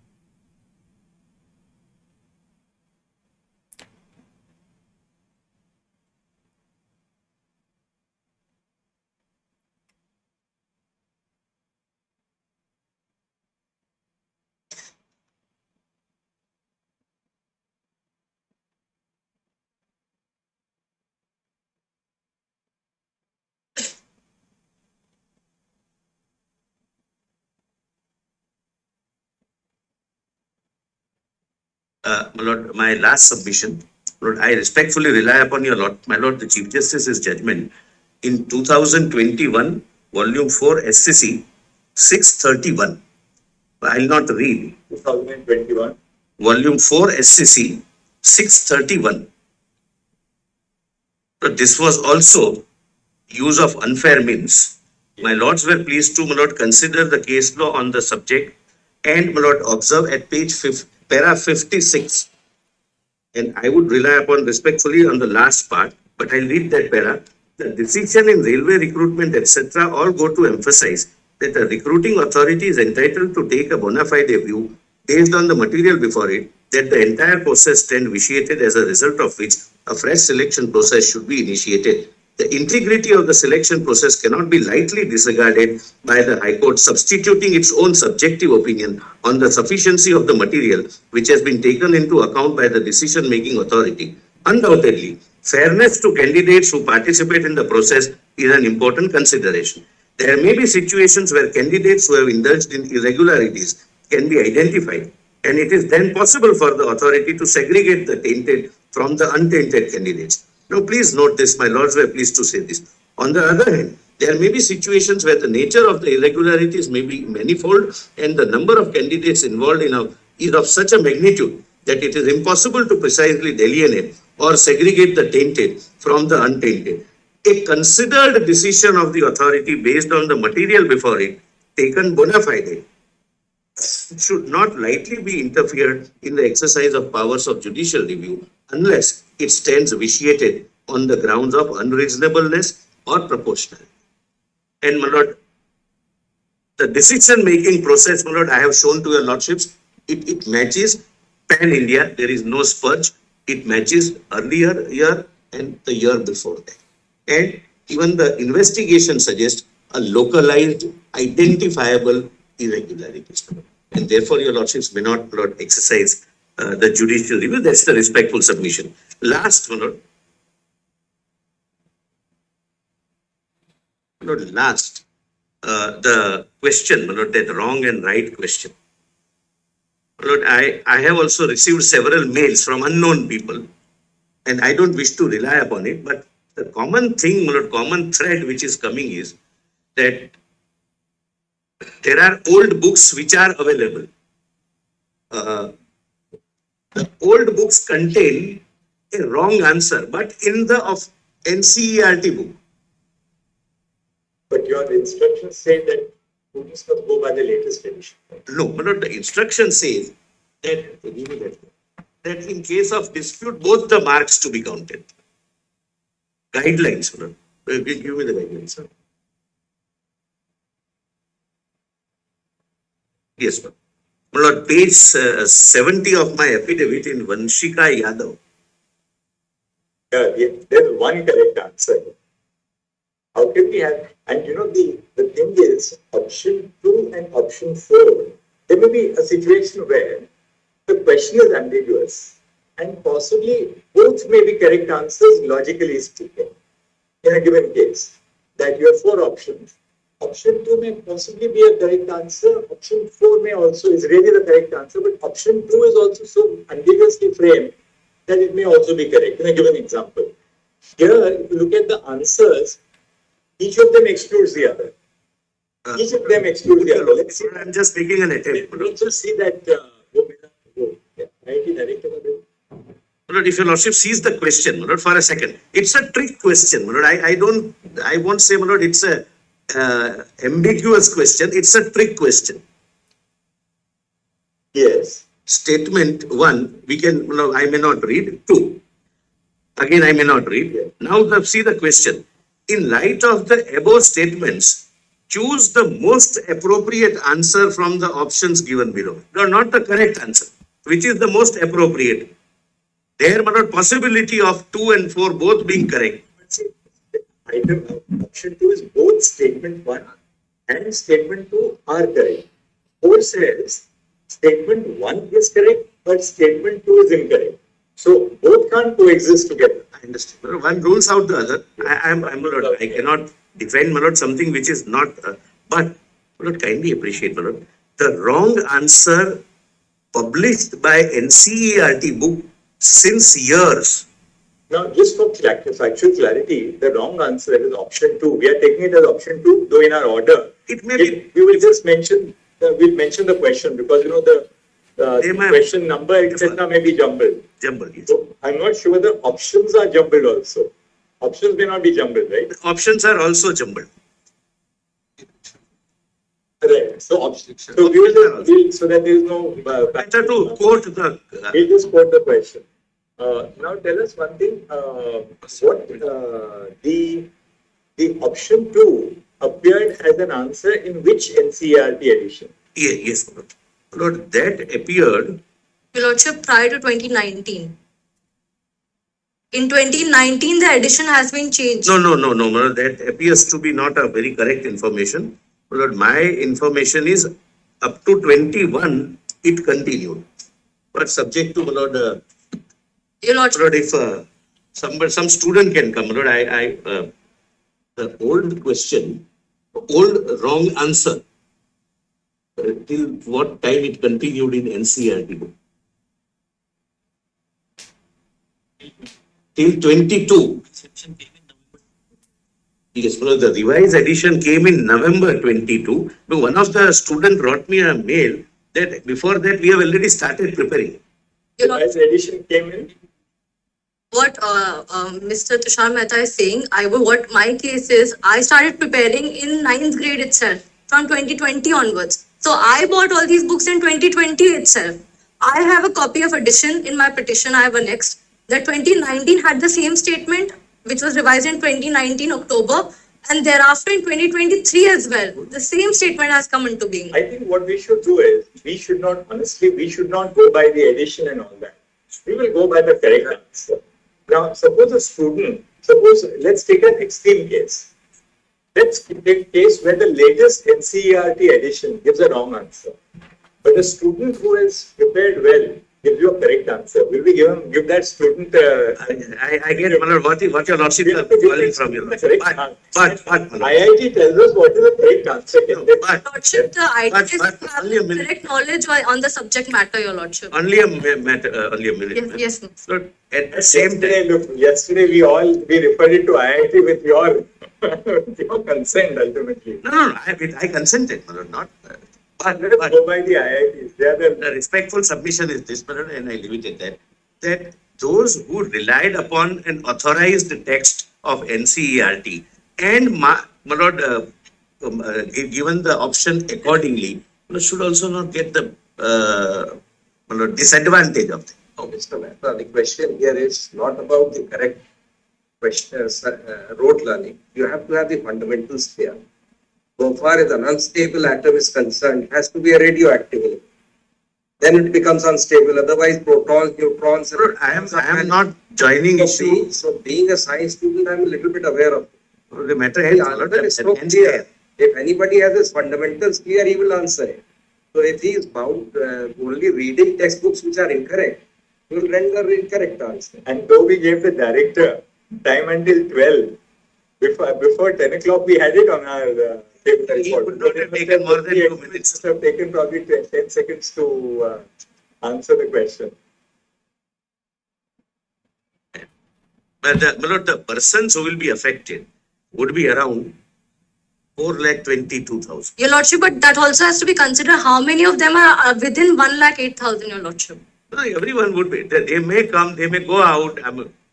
My lord, my last submission, Lord, I respectfully rely upon your lord, my lord, the Chief Justice's judgment in 2021, Volume 4, SCC 631. I'll not read. 2021. Volume 4, SCC 631. But this was also use of unfair means. My lords were pleased to, my lord, consider the case law on the subject and, my lord, observe at page 5, para 56. And I would rely upon respectfully on the last part, but I'll read that para. The decision in railway recruitment, etc., all go to emphasize that a recruiting authority is entitled to take a bona fide view based on the material before it, that the entire process stand vitiated, as a result of which a fresh selection process should be initiated. The integrity of the selection process cannot be lightly disregarded by the High Court, substituting its own subjective opinion on the sufficiency of the material which has been taken into account by the decision-making authority. Undoubtedly, fairness to candidates who participate in the process is an important consideration. There may be situations where candidates who have indulged in irregularities can be identified, and it is then possible for the authority to segregate the tainted from the untainted candidates. Now, please note this, my lords were pleased to say this. On the other hand, there may be situations where the nature of the irregularities may be manifold and the number of candidates involved is of such a magnitude that it is impossible to precisely delineate or segregate the tainted from the untainted. A considered decision of the authority based on the material before it, taken bona fide, should not lightly be interfered in the exercise of powers of judicial review unless it stands vitiated on the grounds of unreasonableness or proportionality. And, my lord, the decision-making process, my lord, I have shown to your lordships, it matches pan-India. There is no spurge. It matches earlier year and the year before that. And even the investigation suggests a localized, identifiable irregularities. And therefore, your lordships may not, my lord, exercise the judicial review. That's the respectful submission. Last, my lord. My lord, last. The question, my lord, that wrong and right question. My lord, I have also received several mails from unknown people, and I don't wish to rely upon it, but the common thing, my lord, common thread which is coming is that there are old books which are available. The old books contain a wrong answer, but in the of NCERT book. But your instructions say that students must go by the latest edition. No, my lord, the instruction says that in case of dispute, both the marks to be counted. Guidelines, my lord. Give me the guidelines, sir. Yes, ma'am. My lord, page 70 of my affidavit in Vanshika Yadav. Yeah, there's one correct answer. How can we have, and you know, the thing is, option 2 and option 4, there may be a situation where the question is ambiguous and possibly both may be correct answers, logically speaking, in a given case, that you have 4 options. Option 2 may possibly be a correct answer, option 4 may also is really the correct answer, but option 2 is also so ambiguously framed that it may also be correct, in a given example. Here, if you look at the answers, each of them excludes the other. Each of them excludes the other. Let's see. I'm just making an attempt. Let's just see that. My lord, if your lordship sees the question, my lord, for a second, it's a trick question, my lord. I won't say, my lord, it's a ambiguous question. It's a trick question. Yes. Statement 1, we can, my lord, I may not read. 2, again, I may not read. Now, see the question. In light of the above statements, choose the most appropriate answer from the options given below. No, not the correct answer. Which is the most appropriate? There, my lord, possibility of 2 and 4 both being correct. Item option 2 is both statement 1 and statement 2 are correct. 4 says statement 1 is correct, but statement 2 is incorrect. So both can't coexist together. I understand. One rules out the other. I'm my lord, I cannot defend, my lord, something which is not, but my lord, kindly appreciate, my lord, the wrong answer published by NCERT book since years. Now, just for factual clarity, the wrong answer is option 2. We are taking it as option 2, though in our order. It may be. We will just mention, we'll mention the question because, you know, the question number, etc. may be jumbled. Jumbled, yes. So, I'm not sure the options are jumbled also. Options may not be jumbled, right? The options are also jumbled. Right. So, so we will just, so that there is no... Better to quote the... We'll just quote the question. Now tell us one thing, what the option 2 appeared as an answer in which NCERT edition? Yeah, yes, my lord. My lord, that appeared... Your Lordship, prior to 2019. In 2019, the edition has been changed. No, my lord, that appears to be not a very correct information. My lord, my information is up to 21, it continued. But subject to, my lord, Your Lordship, Lord, if some student can come, Lord, the old question, old wrong answer, till what time it continued in NCERT book? Till 22. Yes, Lord, the revised edition came in November 22. But one of the students wrote me a mail that before that we have already started preparing. Your Revised Lordship, edition came in what Mr. Tushar Mehta is saying, what my case is, I started preparing in ninth grade itself from 2020 onwards. So I bought all these books in 2020 itself. I have a copy of edition in my petition. I have annexed that 2019 had the same statement, which was revised in 2019 October, and thereafter in 2023 as well. The same statement has come into being. I think what we should do is, we should not go by the edition and all that. We will go by the correct answer. Now, let's take an extreme case. Let's take a case where the latest NCERT edition gives a wrong answer. But the student who has prepared well gives you a correct answer. Will we give that student? I get what your lordship We are have to give calling that from you. student the correct But IIT tells us what is the correct answer. Lordship, the ITs but have only a minute. correct knowledge on the subject matter, Your Lordship. Only a matter, only a minute. Yes, yes. So at the same time, Yesterday we referred it to IIT with with your consent ultimately. no, I consented, not. Let us go by the IITs. They are The respectful submission is this, and I leave it at that those who relied upon an authorized text of NCERT and given the option accordingly, should also not get the disadvantage of it. Oh, Mr. Mehta, the question here is not about the correct question, rote learning. You have to have the fundamentals clear. So far as an unstable atom is concerned, it has to be a radioactive element. Then it becomes unstable. Otherwise, protons, neutrons. I am not joining issue. So being a science student, I'm a little bit aware of it. The matter The answer is so clear. If anybody has his fundamentals clear, he will answer it. So if he is bound only reading textbooks which are incorrect, he will render incorrect answer. And though we gave the director time until 12, before 10 o'clock we had it on our table. He would not have taken more than 2 minutes. It have taken probably 10 seconds to answer the question. But the persons who will be affected would be around 4,22,000. Your Lordship, but that also has to be considered how many of them are within 1,08,000, Your Lordship. No, everyone would be. They may come, they may go out.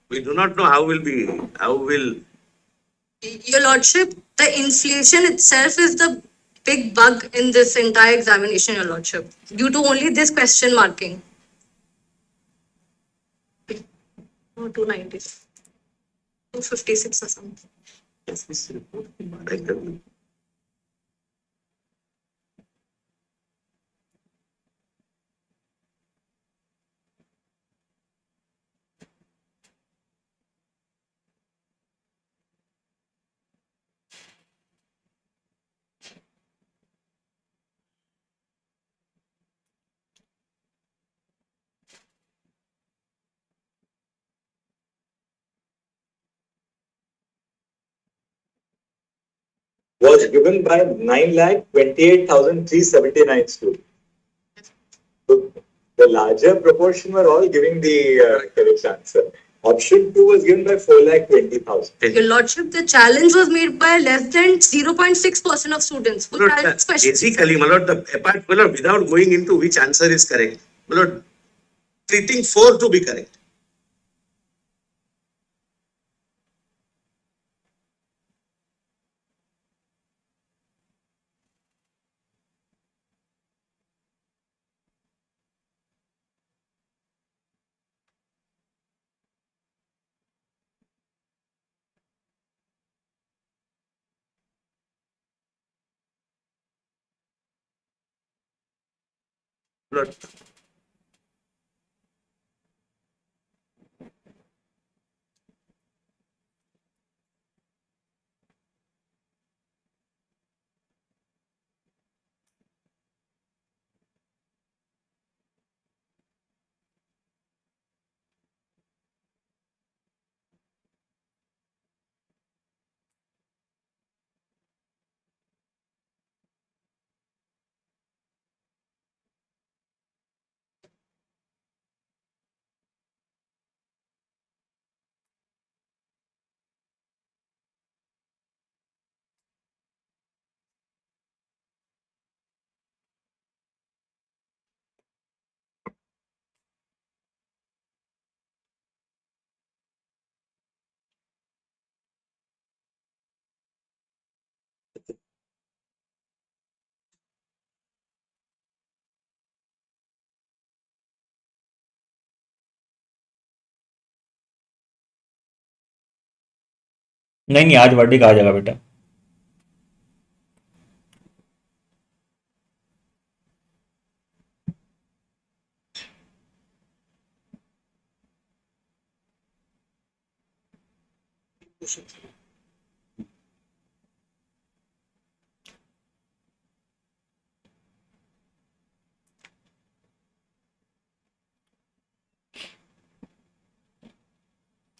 We do not know how will. Your Lordship, the inflation itself is the big bug in this entire examination, Your Lordship, due to only this question marking. Oh, 290, 256 or something. Yes, this report. Right, Was given by 9,28,379 students. So the larger proportion were all giving the correct answer. Option 2 was given by 4,20,000. Your Lordship, the challenge was made by less than 0.6% of students. Who challenged this question. Basically, without going into which answer is correct, treating 4 to be correct. नहीं नहीं, आज verdict आ जाएगा बेटा।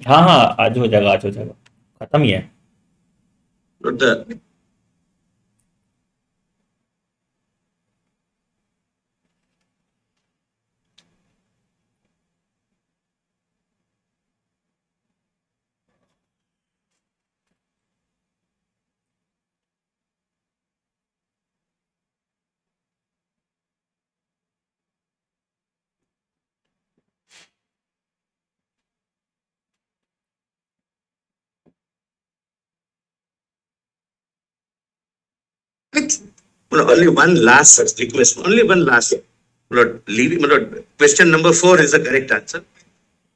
हाँ हाँ, आज हो जाएगा, आज हो जाएगा, खत्म ही है। Not the, only one last request, only one last. Question number 4 is the correct answer.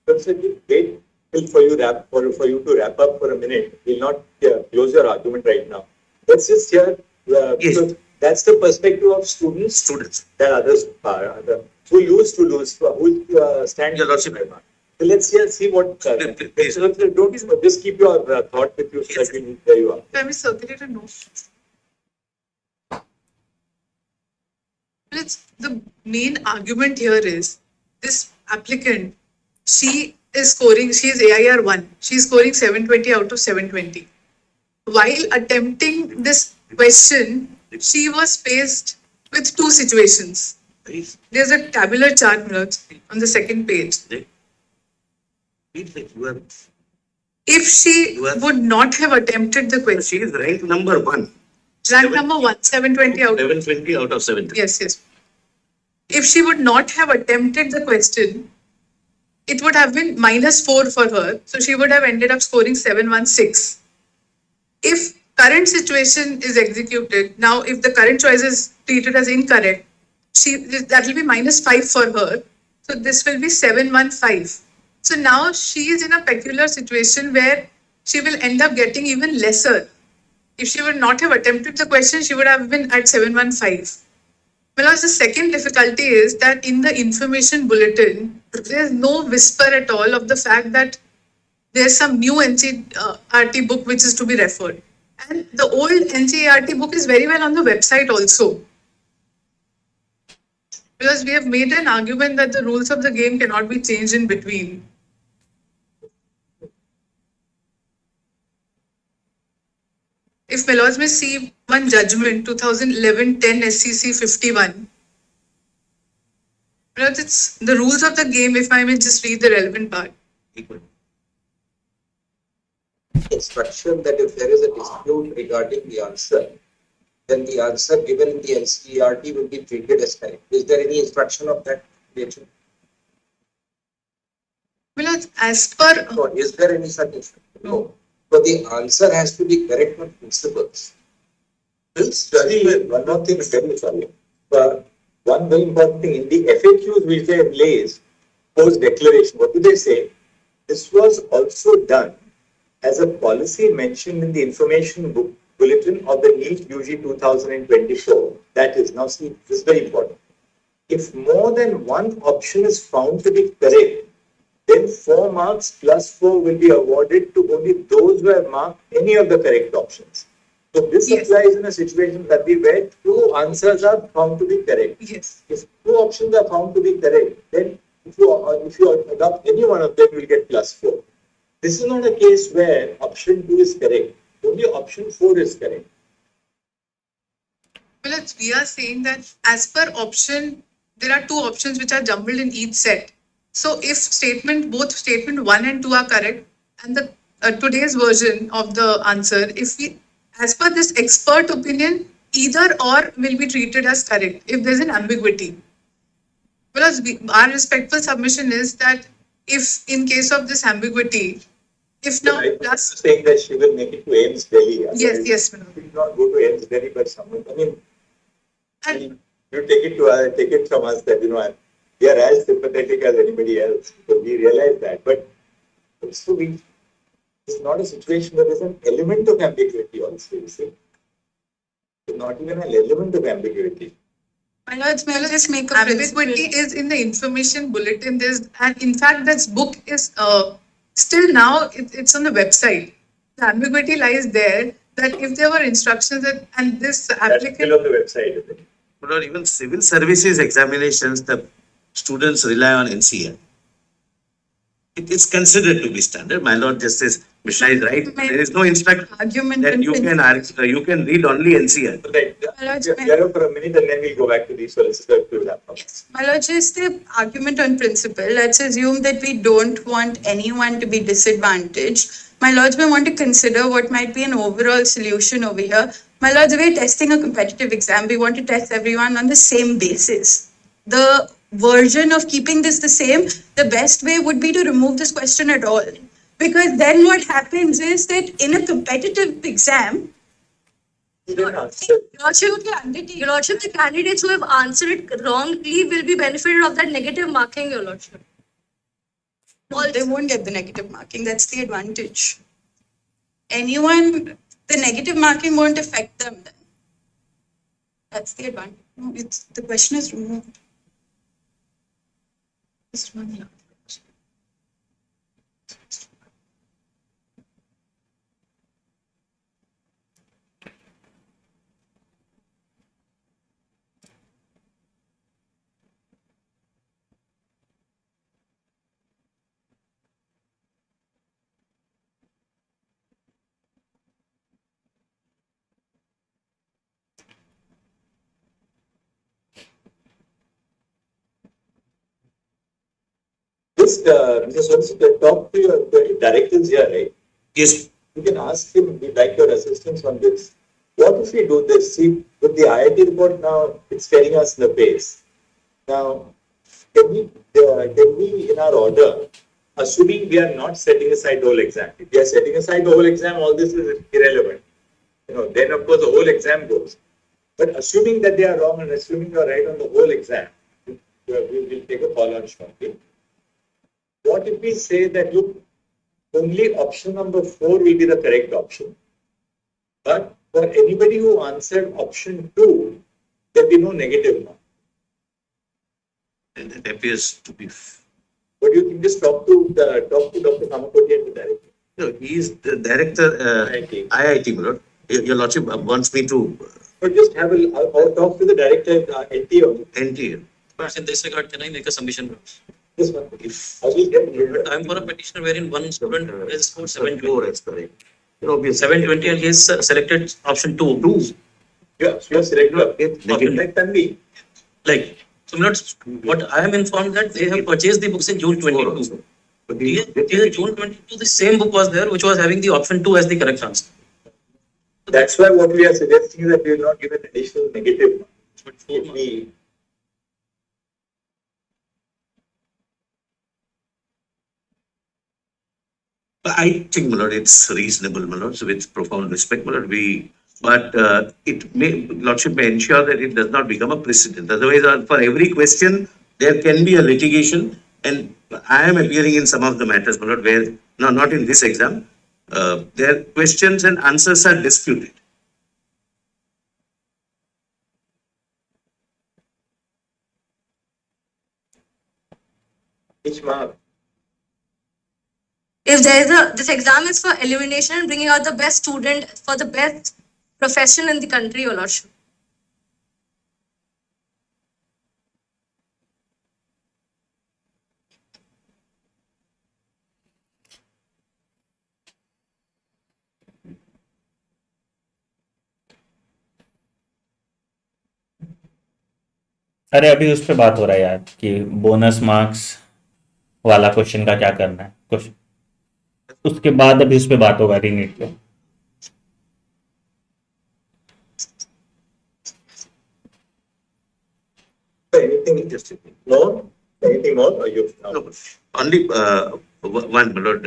Wait till for you to wrap up for a minute. We'll not close your argument right now. Let's just hear. Yes. Because that's the perspective of students that others are who used to lose, who stand. Your Lordship. So let's see what. Please. Don't just keep your thought with you so that we know where you are. Can we circulate a note? The main argument here is this applicant, she is AIR 1, she is scoring 720 out of 720. While attempting this question, she was faced with two situations. There's a tabular chart, Manoj, on the second page. If she would not have attempted the question, She is rank number 1. rank number 1, 720 out. 720 out of 70. Yes. If she would not have attempted the question, it would have been -4 for her. So she would have ended up scoring 716. If current situation is executed, now if the current choice is treated as incorrect, that will be -5 for her. So this will be 715. So now she is in a peculiar situation where she will end up getting even lesser. If she would not have attempted the question, she would have been at 715. Because the second difficulty is that in the information bulletin, there is no whisper at all of the fact that there's some new NCERT book which is to be referred. And the old NCERT book is very well on the website also. Because we have made an argument that the rules of the game cannot be changed in between. If my lords may see one judgment, 2011-10 SCC 51. But it's the rules of the game, if I may just read the relevant part. Instruction that if there is a dispute regarding the answer, then the answer given in the NCERT will be treated as correct. Is there any instruction of that nature? Well, as per... No, is there any such instruction? No. So the answer has to be correct on principles. One more thing, very sorry. One very important thing in the FAQs which they have placed post declaration, what do they say? This was also done as a policy mentioned in the information bulletin of the NEET UG 2024. That is, now see, this is very important. If more than one option is found to be correct, then 4 marks plus 4 will be awarded to only those who have marked any of the correct options. So this applies in a situation that where 2 answers are found to be correct. Yes. If 2 options are found to be correct, then if you adopt any one of them, you will get +4. This is not a case where option 2 is correct. Only option 4 is correct. Well, we are saying that as per option, there are 2 options which are jumbled in each set. So if both statement 1 and 2 are correct, and the today's version of the answer, as per this expert opinion, either or will be treated as correct if there's an ambiguity. Because our respectful submission is that if in case of this ambiguity, if now plus saying that she will make it to AIMS Delhi. Yes, She will not go to AIMS Delhi, but someone. You take it from us that we are as sympathetic as anybody else because we realize that. But also this This is not a situation where there's an element of ambiguity also, you see. There's not even an element of ambiguity. My lords, may I just make a ambiguity is in the information bulletin. There's, and in fact, this book is still now it's on the website. The ambiguity lies there that if there were instructions that and this That's applicant. still on the website, isn't it? But even civil services examinations, the students rely on NCR. It is considered to be standard. My Lord Justice Mishra is right. There is no instruction Argument that and you can read only NCR. Right. Get up for a minute and then we'll go back to the solicitor to wrap up. My lord, just the argument on principle. Let's assume that we don't want anyone to be disadvantaged. My lords may want to consider what might be an overall solution over here. My lords, we're testing a competitive exam. We want to test everyone on the same basis. The version of keeping this the same, the best way would be to remove this question at all. Because then what happens is that in a competitive exam, Your Lordship, the candidates who have answered it wrongly will be benefited of that negative marking, Your Lordship. they won't get the negative marking. That's the advantage. Anyone, the negative marking won't affect them then. That's the advantage. No, it's the question is removed. Just one here. Just, Mr. Solicitor, talk to your directors here, right? Yes. You can ask him, we'd like your assistance on this. What if we do this? See, with the IIT report now, it's telling us the pace. Now, can we in our order, assuming we are not setting aside the whole exam, if we are setting aside the whole exam, all this is irrelevant. Then of course the whole exam goes. But assuming that they are wrong and assuming you are right on the whole exam, we will take a call on shortly. What if we say that look, only option number 4 will be the correct option. But for anybody who answered option 2, there will be no negative mark. And that appears to be. What do you think? Just talk to Dr. Kamakoti and the director. No, he is the director, IIT, my Lord. Your Lordship wants me to. But just have I'll talk to the director, NTO. NTA. In this regard, can I make a submission? This one. I will get I am for a petitioner wherein one student has scored 720. 4, that's correct. Obviously. 720 and he has selected option 2. Yeah, you have selected Negative. Tanvi. Like, so what I am informed that they have purchased the books in June 22. Till June 22, the same book was there which was having the option 2 as the correct answer. That's why what we are suggesting is that we will not give an additional negative mark. If we I think, my Lord, it's reasonable, my Lord, so with profound respect, my Lord, Lordship may ensure that it does not become a precedent. Otherwise, for every question, there can be a litigation, and I am appearing in some of the matters, my Lord, where, no, not in this exam, their questions and answers are disputed. each mark. If this exam is for elimination and bringing out the best student for the best profession in the country, Your Lordship. अरे अभी उस पे बात हो रहा है यार कि बोनस मार्क्स वाला क्वेश्चन का क्या करना है क्वेश्चन उसके बाद अभी उस पे बात होगा रीनीट पे Anything interesting? No? Anything more? Or you No, only one, my Lord.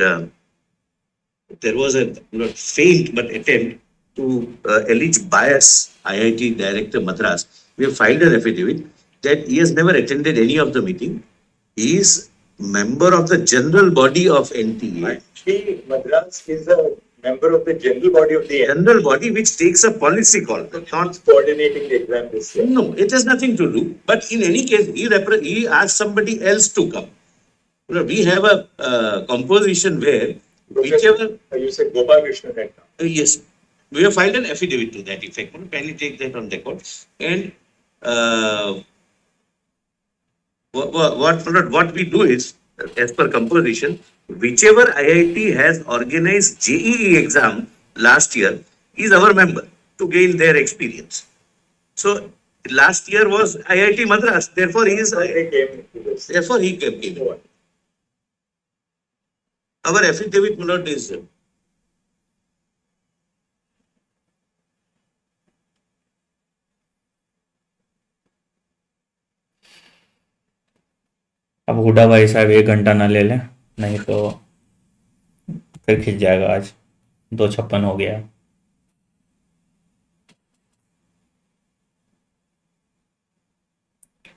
There was a faint but attempt to allege bias IIT Director Madras. We have filed an affidavit that he has never attended any of the meeting. He is member of the general body of NTA. Actually, Madras is a member of the general body of the General body which takes a policy call, not coordinating the exam this year. no, it has nothing to do. But in any case, he asked somebody else to come. You know, we have a composition where whichever. You said Gopal Krishna had come. Yes, we have filed an affidavit to that effect. Can you take that on record? And what we do is, as per composition, whichever IIT has organized JEE exam last year is our member to gain their experience. So last year was IIT Madras, therefore he is. They came into this. Therefore he came. Our affidavit not is. अब हुडा भाई साहब 1 घंटा ना ले लें, नहीं तो फिर खिंच जाएगा। आज 2:56 हो गया।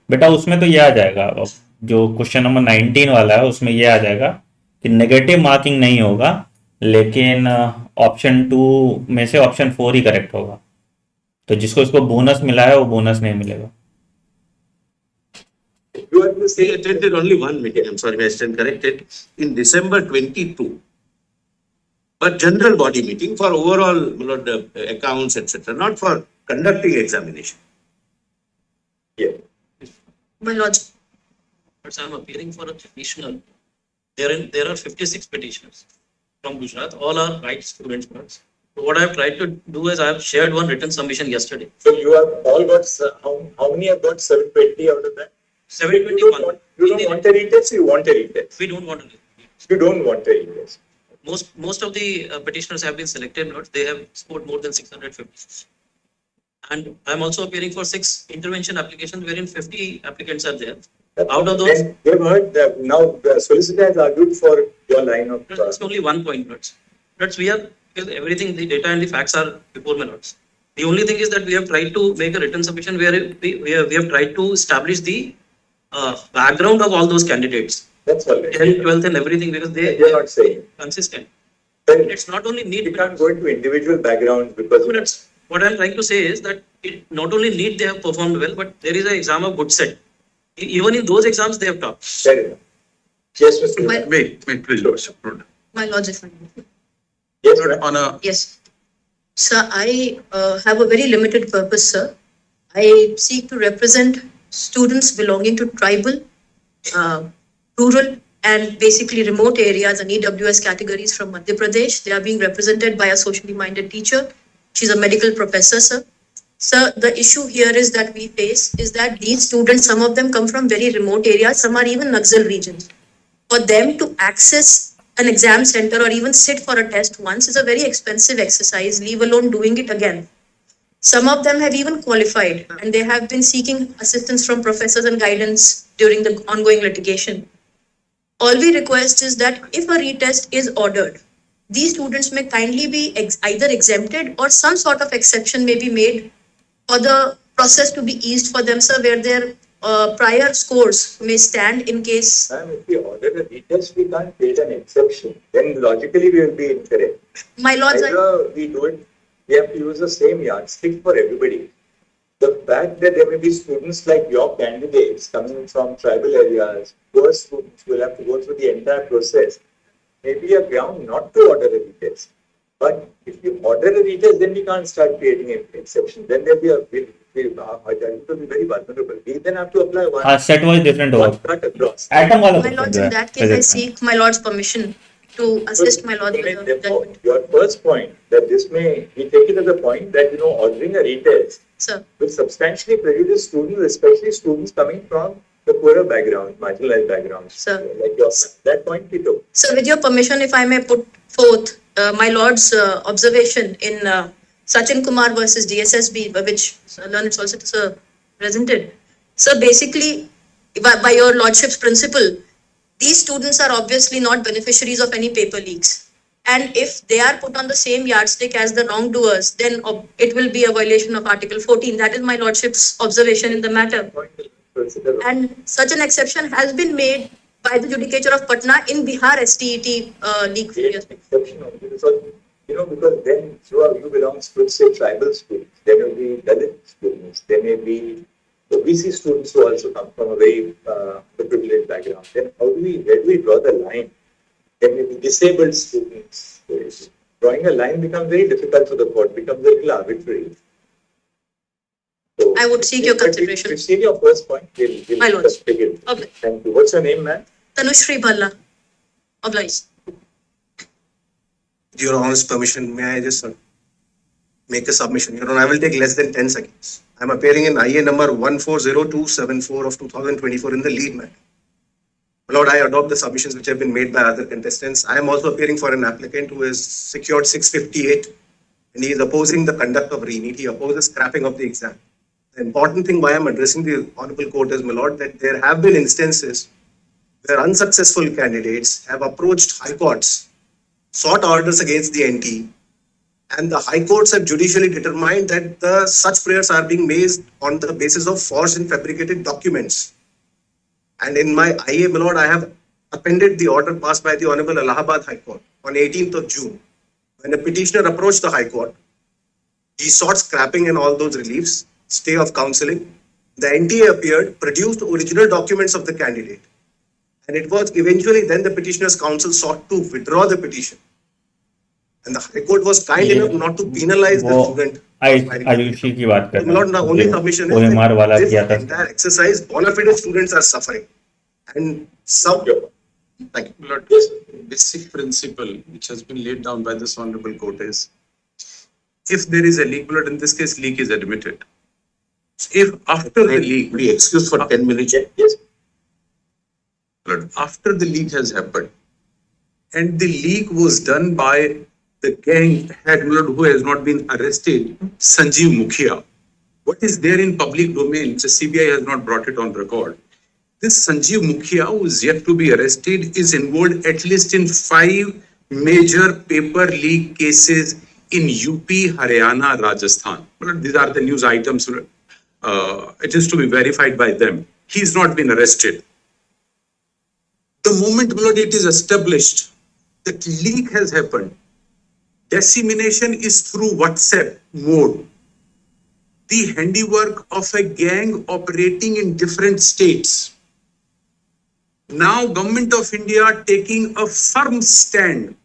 बेटा उसमें तो ये आ जाएगा, अब जो क्वेश्चन नंबर 19 वाला है उसमें ये आ जाएगा कि नेगेटिव मार्किंग नहीं होगा, लेकिन ऑप्शन 2 में से ऑप्शन 4 ही करेक्ट होगा। तो जिसको इसको बोनस मिला है वो बोनस नहीं मिलेगा। You have to say attended only one meeting. I'm sorry, I stand corrected. In December 22, but general body meeting for overall accounts, etc., not for conducting examination. Yeah. My lord, But I'm appearing for a petitioner. There are 56 petitioners from Gujarat. All are right students. So what I have tried to do is I have shared one written submission yesterday. So you have all got, how many have got 720 out of that? 721. You don't want a retest, you want a retest. We don't want to. You don't want a retest. Most of the petitioners have been selected. They have scored more than 650. And I'm also appearing for 6 intervention applications wherein 50 applicants are there. Out of those, And they've heard that now the solicitor has argued for your line of. that's only one point. But we have, because everything, the data and the facts are before my lords. The only thing is that we have tried to make a written submission where we have tried to establish the background of all those candidates. That's all right. 10th, 12th and everything, because You're not saying. consistent. Then It's not only NEET. you can't go into individual backgrounds because. That's what I'm trying to say is that it not only NEET they have performed well, but there is an exam of good set. Even in those exams they have topped. Fair enough. Yes, Mr. My- Wait, please, Lordship. my lord, if I may. Yes, ma'am. On a, Yes. Sir, I have a very limited purpose, sir. I seek to represent students belonging to tribal, rural, and basically remote areas and EWS categories from Madhya Pradesh. They are being represented by a socially minded teacher. She's a medical professor, sir. Sir, the issue here is that we face is that these students, some of them come from very remote areas, some are even Naxal regions. For them to access an exam center or even sit for a test once is a very expensive exercise, leave alone doing it again. Some of them have even qualified and they have been seeking assistance from professors and guidance during the ongoing litigation. All we request is that if a retest is ordered, these students may kindly be either exempted or some sort of exception may be made for the process to be eased for them, sir, where their prior scores may stand in case. Ma'am, if we order a retest, we can't create an exception. Then logically we will be incorrect. My lords, Either we do it, we have to use the same yardstick for everybody. The fact that there may be students like your candidates coming from tribal areas, poor students will have to go through the entire process, may be a ground not to order a retest. But if you order a retest, then we can't start creating an exception. Then there'll be our judgment will be very vulnerable. We then have to apply one. Set wise different One होगा। cut across. Atom वाला my lords, in that case, I physics में। seek my lord's permission to assist my lord with the Therefore, judgment. your first point that this may, we take it as a point that, ordering a retest Sir, will substantially prejudice students, especially students coming from the poorer background, marginalized backgrounds. Sir. Like yours. That point we took. sir, with your permission, if I may put forth my lord's observation in Sachin Kumar versus DSSB, which learned solicitor sir presented. So basically, by your lordship's principle, these students are obviously not beneficiaries of any paper leaks. And if they are put on the same yardstick as the wrongdoers, then it will be a violation of Article 14. That is my lordship's observation in the matter. Point will consider. And such an exception has been made by the judicature of Patna in Bihar STET leak. Exception only because, because then you belong to, say, tribal students, there may be Dalit students, there may be OBC students who also come from a very privileged background. Then where do we draw the line? There may be disabled students. Drawing a line becomes very difficult for the court, becomes a little arbitrary. So, I would seek your consideration. We've seen your first point. We'll My lords. take it. Okay. Thank you. What's your name, ma'am? Tanushri Bhalla. Oblige. With Your Honor's permission, may I just make a submission? Your Honor, I will take less than 10 seconds. I'm appearing in IA number 140274 of 2024 in the lead matter. My Lord, I adopt the submissions which have been made by other contestants. I am also appearing for an applicant who has secured 658 and he is opposing the conduct of re-NEET. He opposes scrapping of the exam. The important thing why I'm addressing the Honorable Court is, my Lord, that there have been instances where unsuccessful candidates have approached high courts, sought orders against the NT, and the high courts have judicially determined that such prayers are being made on the basis of forged and fabricated documents. And in my IA, my Lord, I have appended the order passed by the Honorable Allahabad High Court on 18th of June. When a petitioner approached the High Court, he sought scrapping and all those reliefs, stay of counselling. The NTA appeared, produced original documents of the candidate. And it was eventually then the petitioner's counsel sought to withdraw the petition. And the High Court was kind enough not to penalize the student. Ayushi की बात कर So, my Lord, the only submission is OMR वाला that किया this था entire exercise, bona fide students are suffering. And some, thank you. Lord, basic principle which has been laid down by this honorable court is, if there is a leak, Lord, in this case, leak is admitted. If after the leak, Be excused for 10 minutes. Yes. Lord, after the leak has happened, and the leak was done by the gang head, Lord, who has not been arrested, Sanjeev Mukhia. What is there in public domain? The CBI has not brought it on record. This Sanjeev Mukhia, who is yet to be arrested, is involved at least in 5 major paper leak cases in UP, Haryana, Rajasthan. Lord, these are the news items. It is to be verified by them. He has not been arrested. The moment, Lord, it is established that leak has happened, dissemination is through WhatsApp mode. The handiwork of a gang operating in different states. Now, Government of India taking a firm stand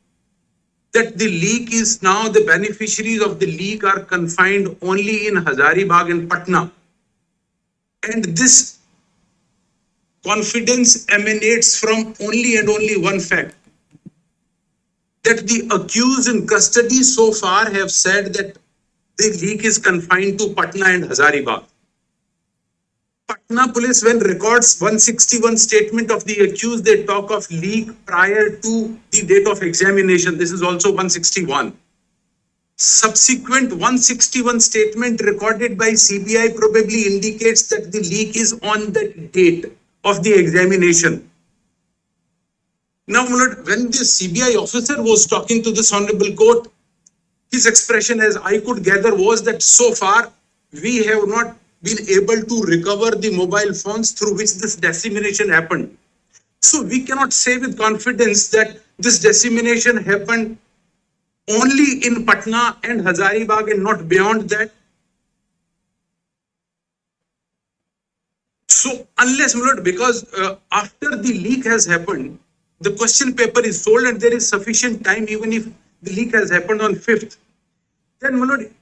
that the leak is now the beneficiaries of the leak are confined only in Hazaribagh and Patna. And this confidence emanates from only and only one fact, that the accused in custody so far have said that the leak is confined to Patna and Hazaribagh. Patna police, when records 161 statement of the accused, they talk of leak prior to the date of examination. This is also 161. Subsequent 161 statement recorded by CBI probably indicates that the leak is on the date of the examination. Now, when the CBI officer was talking to this honorable court, his expression, as I could gather, was that so far we have not been able to recover the mobile phones through which this dissemination happened. So we cannot say with confidence that this dissemination happened only in Patna and Hazaribagh and not beyond that. So unless, because after the leak has happened, the question paper is sold and there is sufficient time, even if the leak has happened on 5th, then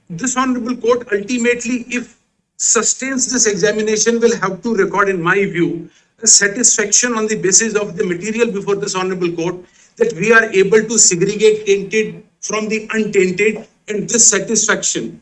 this honorable court ultimately, if sustains this examination, will have to record, in my view, a satisfaction on the basis of the material before this honorable court that we are able to segregate tainted from the untainted, and this satisfaction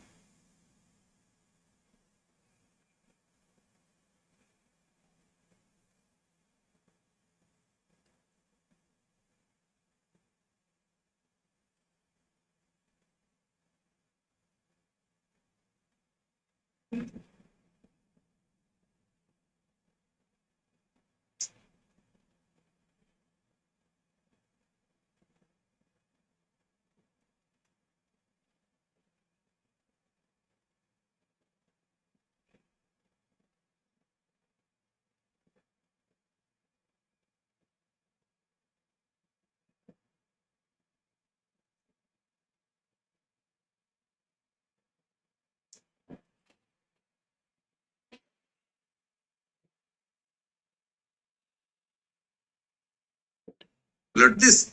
Look at this.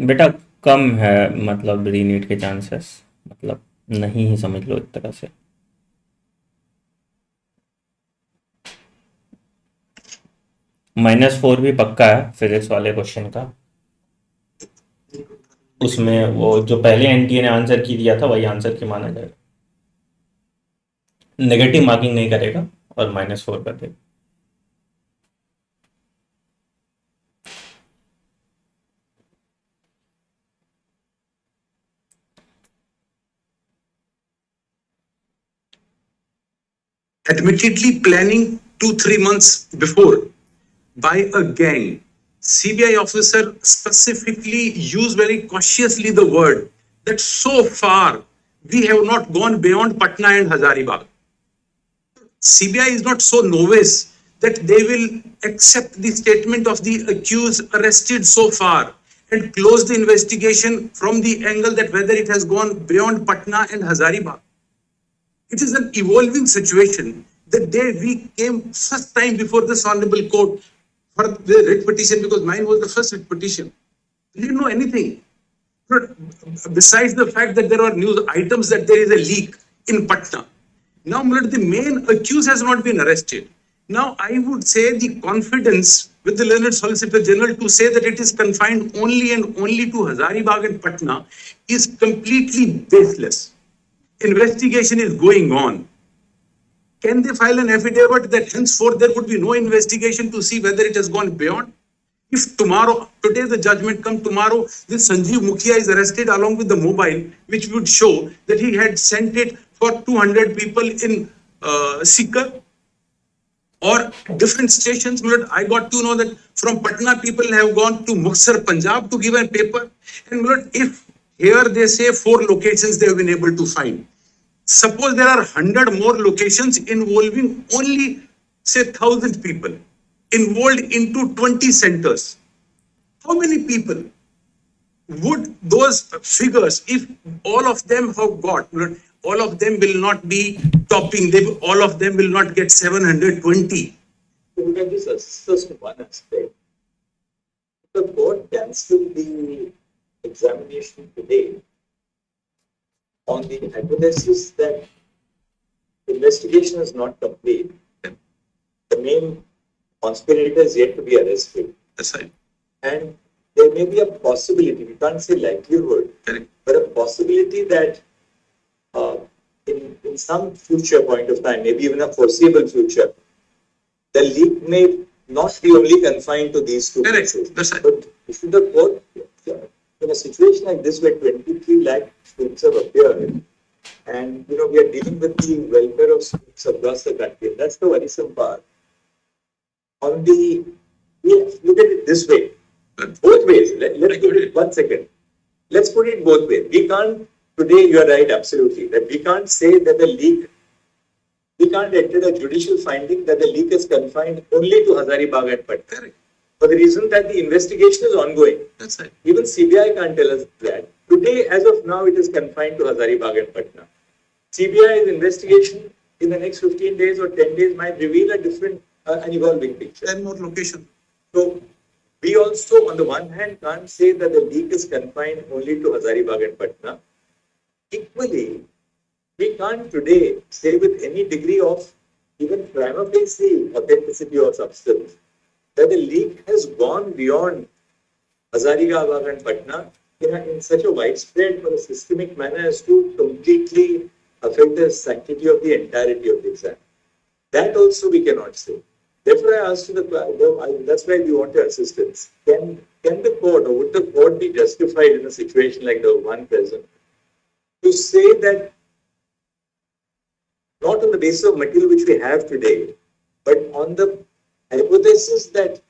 बेटा कम है, मतलब रीनीट के chances, मतलब नहीं ही समझ लो एक तरह से। -4 भी पक्का है फिजिक्स वाले क्वेश्चन का। उसमें वो जो पहले एनटीए ने आंसर की दिया था वही आंसर की माना जाएगा, नेगेटिव मार्किंग नहीं करेगा और -4 कर देगा। Admittedly planning 2-3 months before by a gang. CBI officer specifically used very cautiously the word that so far we have not gone beyond Patna and Hazaribagh. CBI is not so novice that they will accept the statement of the accused arrested so far and close the investigation from the angle that whether it has gone beyond Patna and Hazaribagh. It is an evolving situation. The day we came first time before this honorable court for the writ petition, because mine was the first writ petition, we didn't know anything. Besides the fact that there are news items that there is a leak in Patna. Now, the main accused has not been arrested. Now, I would say the confidence with the learned Solicitor General to say that it is confined only and only to Hazaribagh and Patna is completely baseless. Investigation is going on. Can they file an affidavit that henceforth there would be no investigation to see whether it has gone beyond? If tomorrow, today the judgment comes, tomorrow this Sanjeev Mukhia is arrested along with the mobile, which would show that he had sent it for 200 people in Sikar or different stations. I got to know that from Patna people have gone to Muxar, Punjab to give a paper. And if here they say 4 locations they have been able to find. Suppose there are 100 more locations involving only, say, 1,000 people involved into 20 centers. How many people would those figures, if all of them have got, all of them will not be topping, all of them will not get 720. Look at this as one aspect. The court cancelled the examination today on the hypothesis that investigation is not complete. The main conspirator is yet to be arrested. That's right. And there may be a possibility, we can't say likelihood, but a possibility that in some future point of time, maybe even a foreseeable future, the leak may not be only confined to these 2 cases. That's right. But should the court, in a situation like this where 23 lakh students have appeared, and we are dealing with the welfare of students across the country, that's the worrisome part. Look at it this way, both ways. Let's put it 1 second. Let's put it both ways. We can't, today you are right, absolutely, that we can't say that the leak, we can't enter a judicial finding that the leak is confined only to Hazaribagh and Patna. For the reason that the investigation is ongoing. That's right. Even CBI can't tell us that. Today, as of now, it is confined to Hazaribagh and Patna. CBI's investigation in the next 15 days or 10 days might reveal a different, an evolving picture. 10 more locations. So, we also, on the one hand, can't say that the leak is confined only to Hazaribagh and Patna. Equally, we can't today say with any degree of even prima facie authenticity or substance that the leak has gone beyond Hazaribagh and Patna in such a widespread or a systemic manner as to completely affect the sanctity of the entirety of the exam. That also we cannot say. Therefore, I asked you that's why we want your assistance. Can the court, or would the court be justified in a situation like the one present to say that not on the basis of material which we have today, but on the hypothesis that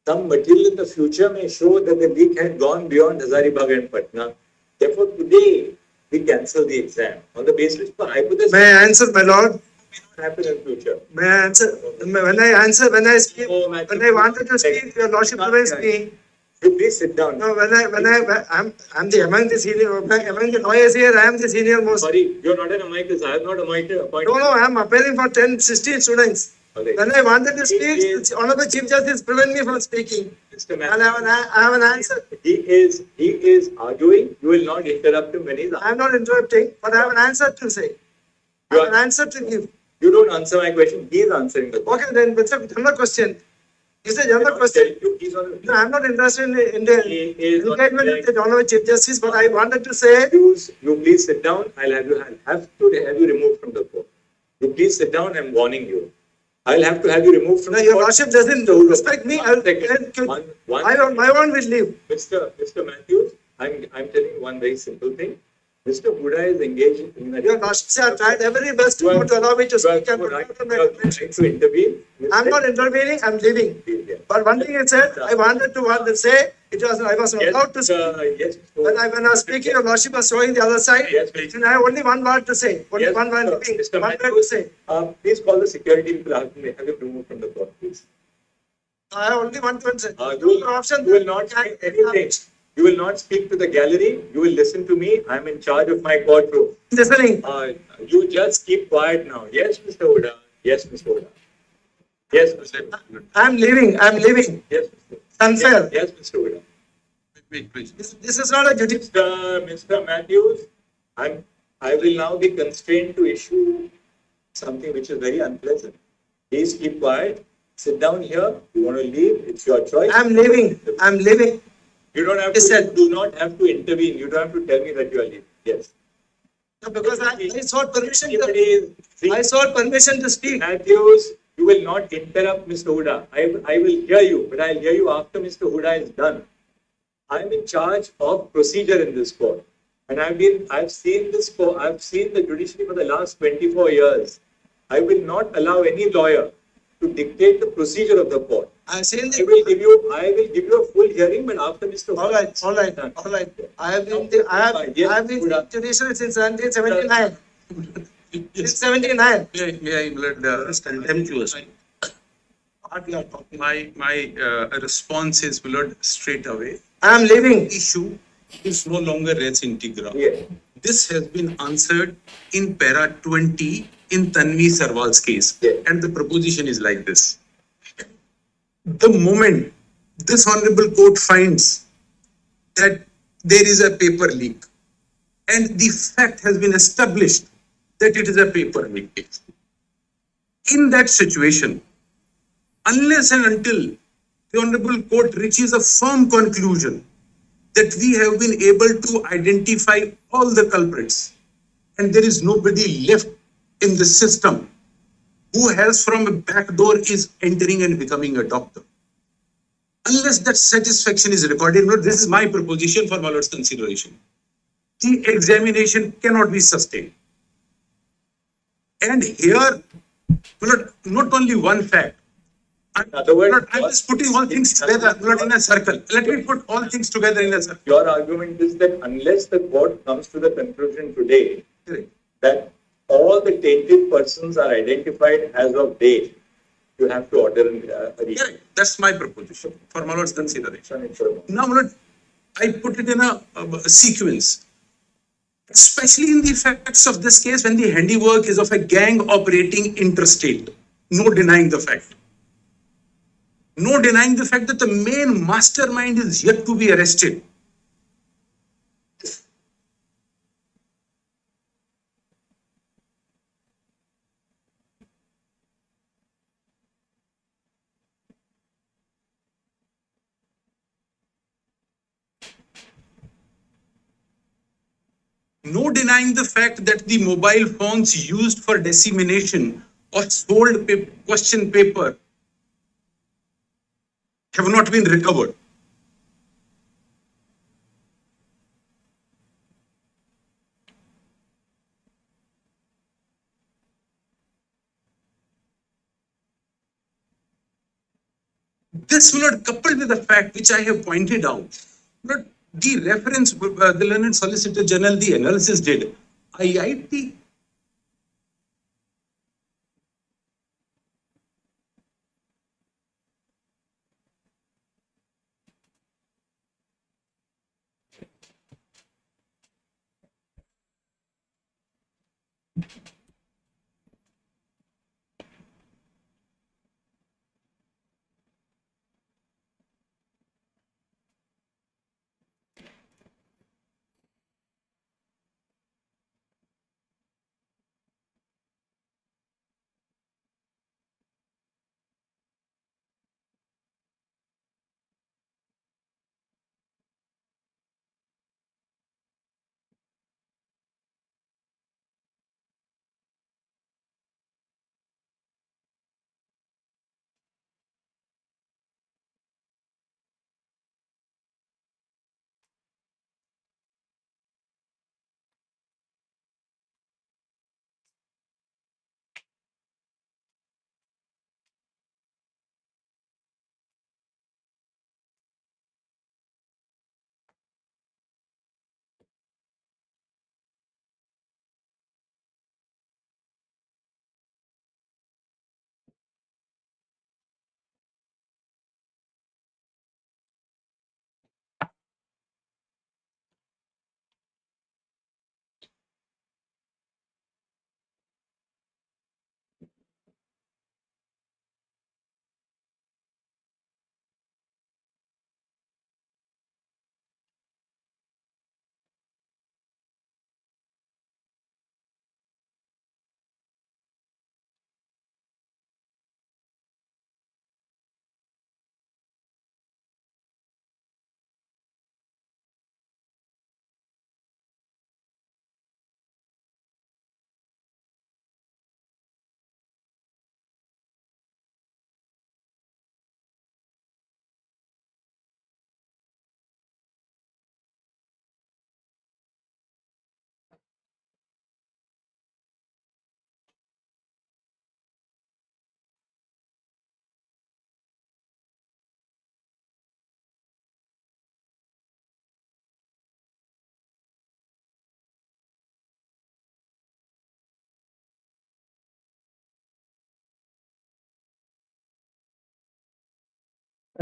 some material in the future may show that the leak had gone beyond Hazaribagh and Patna. Therefore, today we cancel the exam on the basis of hypothesis. May I answer, my lord? May not happen in future. May I answer? When I speak, when I wanted to speak, your lordship prevents me. Please sit down. No, I'm among the senior, among the lawyers here, I am the senior most. Sorry, you're not an amicus. I am not appointed. No, I'm appearing for 10, 16 students. Right. When I wanted to speak, the Honorable Chief Justice prevent me from speaking. Mr. And I have an answer. He is arguing. You will not interrupt him when he's I am not interrupting, but I have an answer to say. I have an answer to give. You don't answer my question. He is answering the question. Okay, then it's a general question. It's a general question. No, I'm not interested in the engagement with the Honorable Chief Justice, but I wanted to say. You please sit down. I'll have you removed from the court. You please sit down. I'm warning you. I'll have to have you removed from the Your court. lordship doesn't respect me. My one will leave. Mr. Matthews, I'm telling you one very simple thing. Mr. Huda is engaged in Your lordship have tried every best to allow me to speak and to intervene. I'm not intervening, I'm leaving. But one thing I said, I wanted to say, I was not allowed to speak. Yes. When I was speaking, your lordship was showing the other side. Yes, please. And I have only one word to say. Only Yes, one word Mr. to say. Please call the security people. Have him removed from the court, please. I have only one word to say. You will not say anything. You will not speak to the gallery. You will listen to me. I am in charge of my courtroom. Listening. You just keep quiet now. Yes, Mr. Huda. Yes, Mr. Huda. Yes, Mr. Huda. I'm leaving. Yes, Mr. Unfair. Yes, Mr. Huda. Wait, please. This is not a judicial. Mr. Matthews, I will now be constrained to issue something which is very unpleasant. Please keep quiet. sit down here. You want to leave? It's your choice. I'm leaving. I'm leaving. You don't have to. Listen. You do not have to intervene. You don't have to tell me that you are leaving. Yes. No, because I sought permission. See, I sought permission to speak. Matthews, you will not interrupt Mr. Huda. I will hear you, but I'll hear you after Mr. Huda is done. I'm in charge of procedure in this court. And I've seen the judiciary for the last 24 years. I will not allow any lawyer to dictate the procedure of the court. I will give you a full hearing, but after Mr. All right. I have been judiciary since 1979. Since 79. May I, Milord, Contemptuous. my response is, Milord, straight away. I am leaving. Issue is no longer res integra. Yes. This has been answered in para 20 in Tanvi Sarwal's case. Yes. And the proposition is like this. The moment this honorable court finds that there is a paper leak and the fact has been established that it is a paper leak case, in that situation, unless and until the honorable court reaches a firm conclusion that we have been able to identify all the culprits and there is nobody left in the system who has from a back door is entering and becoming a doctor. Unless that satisfaction is recorded, this is my proposition for my lord's consideration. The examination cannot be sustained. And here, not only one fact. In other words, I'm just putting all things together, in a circle. Let me put all things together in a circle. Your argument is that unless the court comes to the conclusion today that all the tainted persons are identified as of date, you have to order a rehearing. That's my proposition for my lord's consideration. Sure. Now, my lord, I put it in a sequence. Especially in the facts of this case, when the handiwork is of a gang operating interstate. No denying the fact. No denying the fact that the main mastermind is yet to be arrested. No denying the fact that the mobile phones used for dissemination of sold question paper have not been recovered. This will not coupled with the fact which I have pointed out, but the reference, the learned Solicitor General, the analysis did. IIT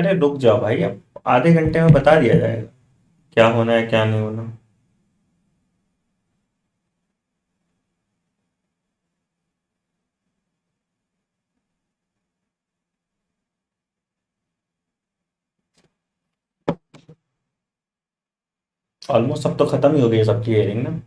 अरे रुक जाओ भाई, अब आधे घंटे में बता दिया जाएगा क्या होना है क्या नहीं होना। ऑलमोस्ट सब तो खत्म ही हो गई है सबकी हेयरिंग ना।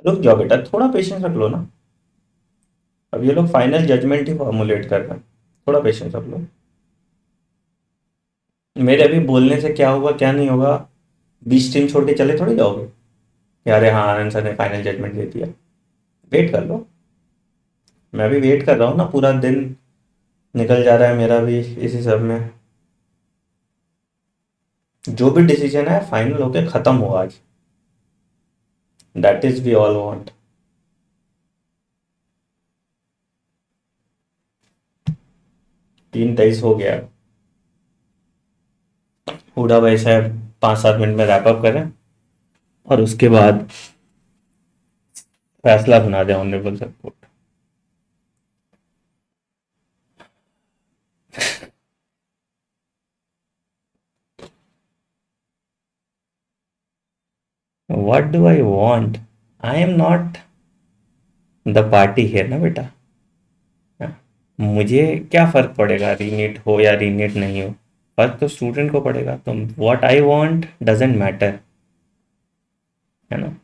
रुक जाओ बेटा, थोड़ा पेशेंस रख लो ना। अब ये लोग फाइनल जजमेंट ही फॉर्मुलेट कर रहे हैं, थोड़ा पेशेंस रख लो। मेरे अभी बोलने से क्या होगा क्या नहीं होगा, 20 दिन छोड़ के चले थोड़ी जाओगे कि अरे हाँ आनंद सर ने फाइनल जजमेंट दे दिया। वेट कर लो, मैं भी वेट कर रहा हूँ ना, पूरा दिन निकल जा रहा है मेरा भी इसी सब में। जो भी डिसीजन है फाइनल होके खत्म हो आज, that is we all want. 3:23 हो गया। हुडा भाई साहब 5-7 मिनट में रैप अप करें और उसके बाद फैसला सुना दें ऑनरेबल सर को। What do I want, I am not the party here ना बेटा। मुझे क्या फर्क पड़ेगा रीनीट हो या रीनीट नहीं हो, फर्क तो स्टूडेंट को पड़ेगा। तो what I want doesn't matter, है ना।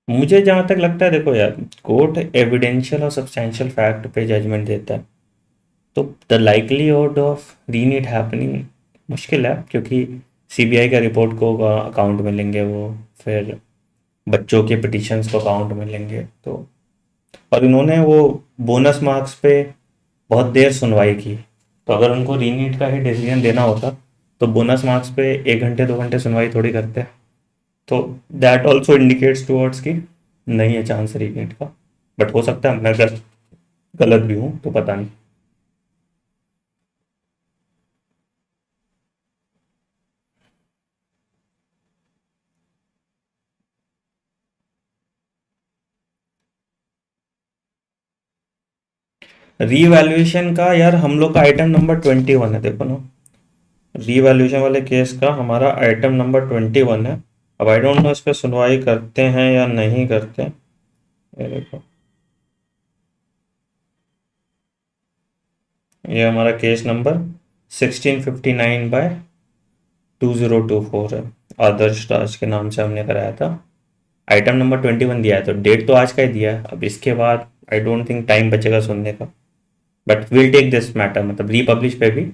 मुझे जहाँ तक लगता है, देखो यार, कोर्ट एविडेंशियल और सब्सटेंशियल फैक्ट पे जजमेंट देता है, तो द लाइकलीहुड ऑफ रीनीट हैपनिंग मुश्किल है, क्योंकि सीबीआई का रिपोर्ट को अकाउंट में लेंगे वो, फिर बच्चों के पिटिशंस को अकाउंट में लेंगे। तो और इन्होंने वो बोनस मार्क्स पे बहुत देर सुनवाई की, तो अगर उनको रीनीट का ही डिसीजन देना होता तो बोनस मार्क्स पे 1 घंटे 2 घंटे सुनवाई थोड़ी करते। तो दैट ऑल्सो इंडिकेट्स टूवर्ड्स कि नहीं है चांस रीनीट का, बट हो सकता है मैं अगर गलत भी हूँ तो पता नहीं। रीवैल्यूएशन का यार हम लोग का आइटम नंबर 21 है, देखो ना, रीवैल्यूएशन वाले केस का हमारा आइटम नंबर 21 है। अब आई डोंट नो इस पर सुनवाई करते हैं या नहीं करते। ये देखो, ये हमारा केस नंबर 1659/2024 है, आदर्श राज के नाम से हमने कराया था। आइटम नंबर 21 दिया है, तो डेट तो आज का ही दिया है। अब इसके बाद आई डोंट थिंक टाइम बचेगा सुनने का, but will take this matter, मतलब रीपब्लिश पे भी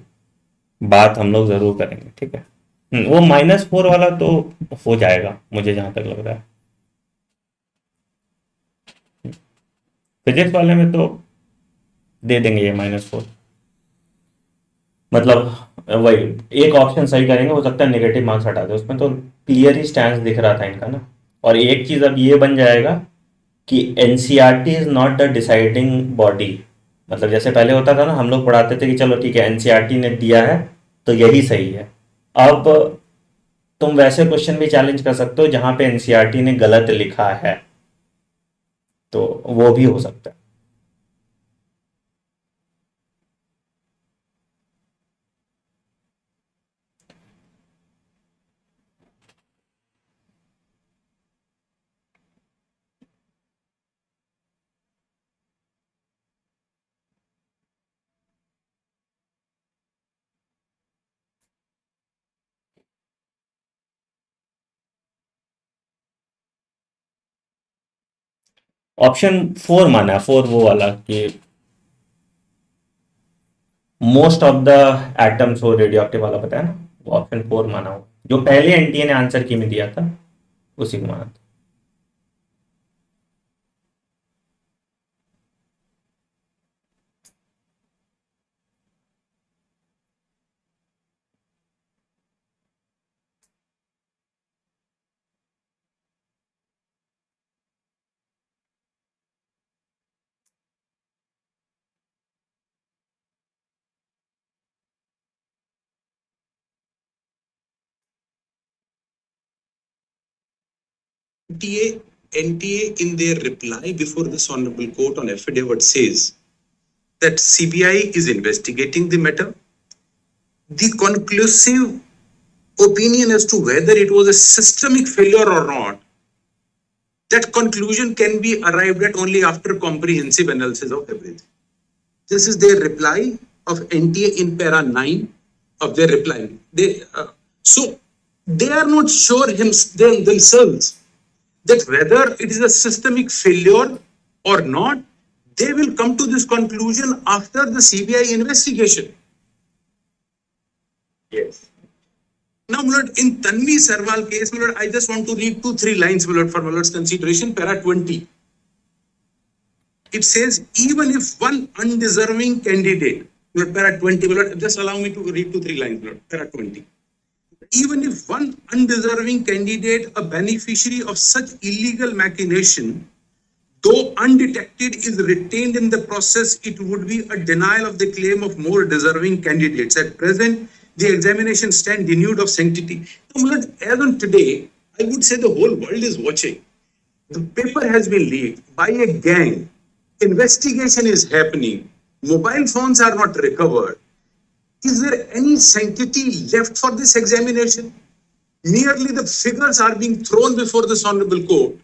बात हम लोग ज़रूर करेंगे, ठीक है। वो -4 वाला तो हो जाएगा मुझे जहाँ तक लग रहा है। फिजिक्स वाले में तो दे देंगे ये -4, मतलब वही एक ऑप्शन सही करेंगे, हो सकता है नेगेटिव मार्क्स हटा दे, उसमें तो क्लियर ही स्टैंड दिख रहा था इनका ना। और एक चीज़ अब ये बन जाएगा कि NCERT is not the deciding body. मतलब जैसे पहले होता था ना, हम लोग पढ़ाते थे कि चलो ठीक है एनसीईआरटी ने दिया है तो यही सही है। अब तुम वैसे क्वेश्चन भी चैलेंज कर सकते हो जहां पे एनसीईआरटी ने गलत लिखा है, तो वो भी हो सकता है। ऑप्शन 4 माना है, 4 वो वाला कि मोस्ट ऑफ द एटम्स वो रेडियो एक्टिव वाला बताया ना, वो ऑप्शन 4 माना हो, जो पहले एनटीए ने आंसर की में दिया था उसी को माना था। NTA in their reply before this honorable court on affidavit says that CBI is investigating the matter. The conclusive opinion as to whether it was a systemic failure or not, that conclusion can be arrived at only after comprehensive analysis of everything. This is their reply of NTA in para 9 of their reply. So they are not sure themselves that whether it is a systemic failure or not. They will come to this conclusion after the CBI investigation. Yes. Now, my lord, in Tanvi Sarwal case, my lord, I just want to read 2-3 lines, my lord, for my lord's consideration, para 20. It says, even if one undeserving candidate, my lord, para 20, my lord, just allow me to read 2-3 lines, my lord, para 20. Even if one undeserving candidate, a beneficiary of such illegal machination, though undetected, is retained in the process, it would be a denial of the claim of more deserving candidates. At present, the examination stand denuded of sanctity. As on today, I would say the whole world is watching. The paper has been leaked by a gang. Investigation is happening. Mobile phones are not recovered. Is there any sanctity left for this examination? Merely the figures are being thrown before this honorable court.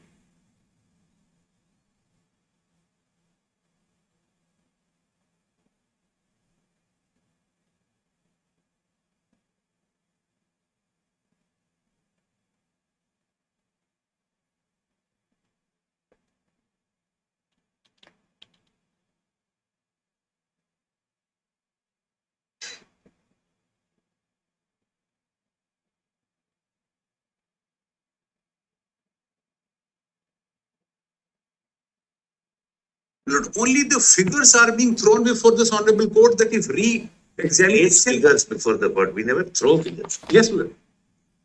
Not only the figures are being thrown before this honorable court, that if re-examination Figures before the court. We never throw figures. Yes, sir.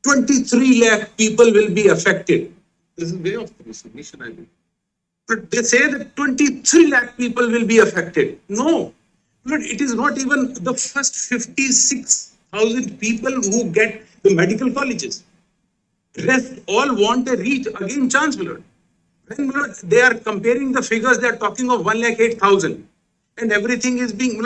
23 lakh people will be affected. This is way of submission, I mean. But they say that 23 lakh people will be affected. No, but it is not even the first 56,000 people who get the medical colleges. Rest all want a reach again chance, my lord. When they are comparing the figures, they are talking of 1,08,000 and everything is being,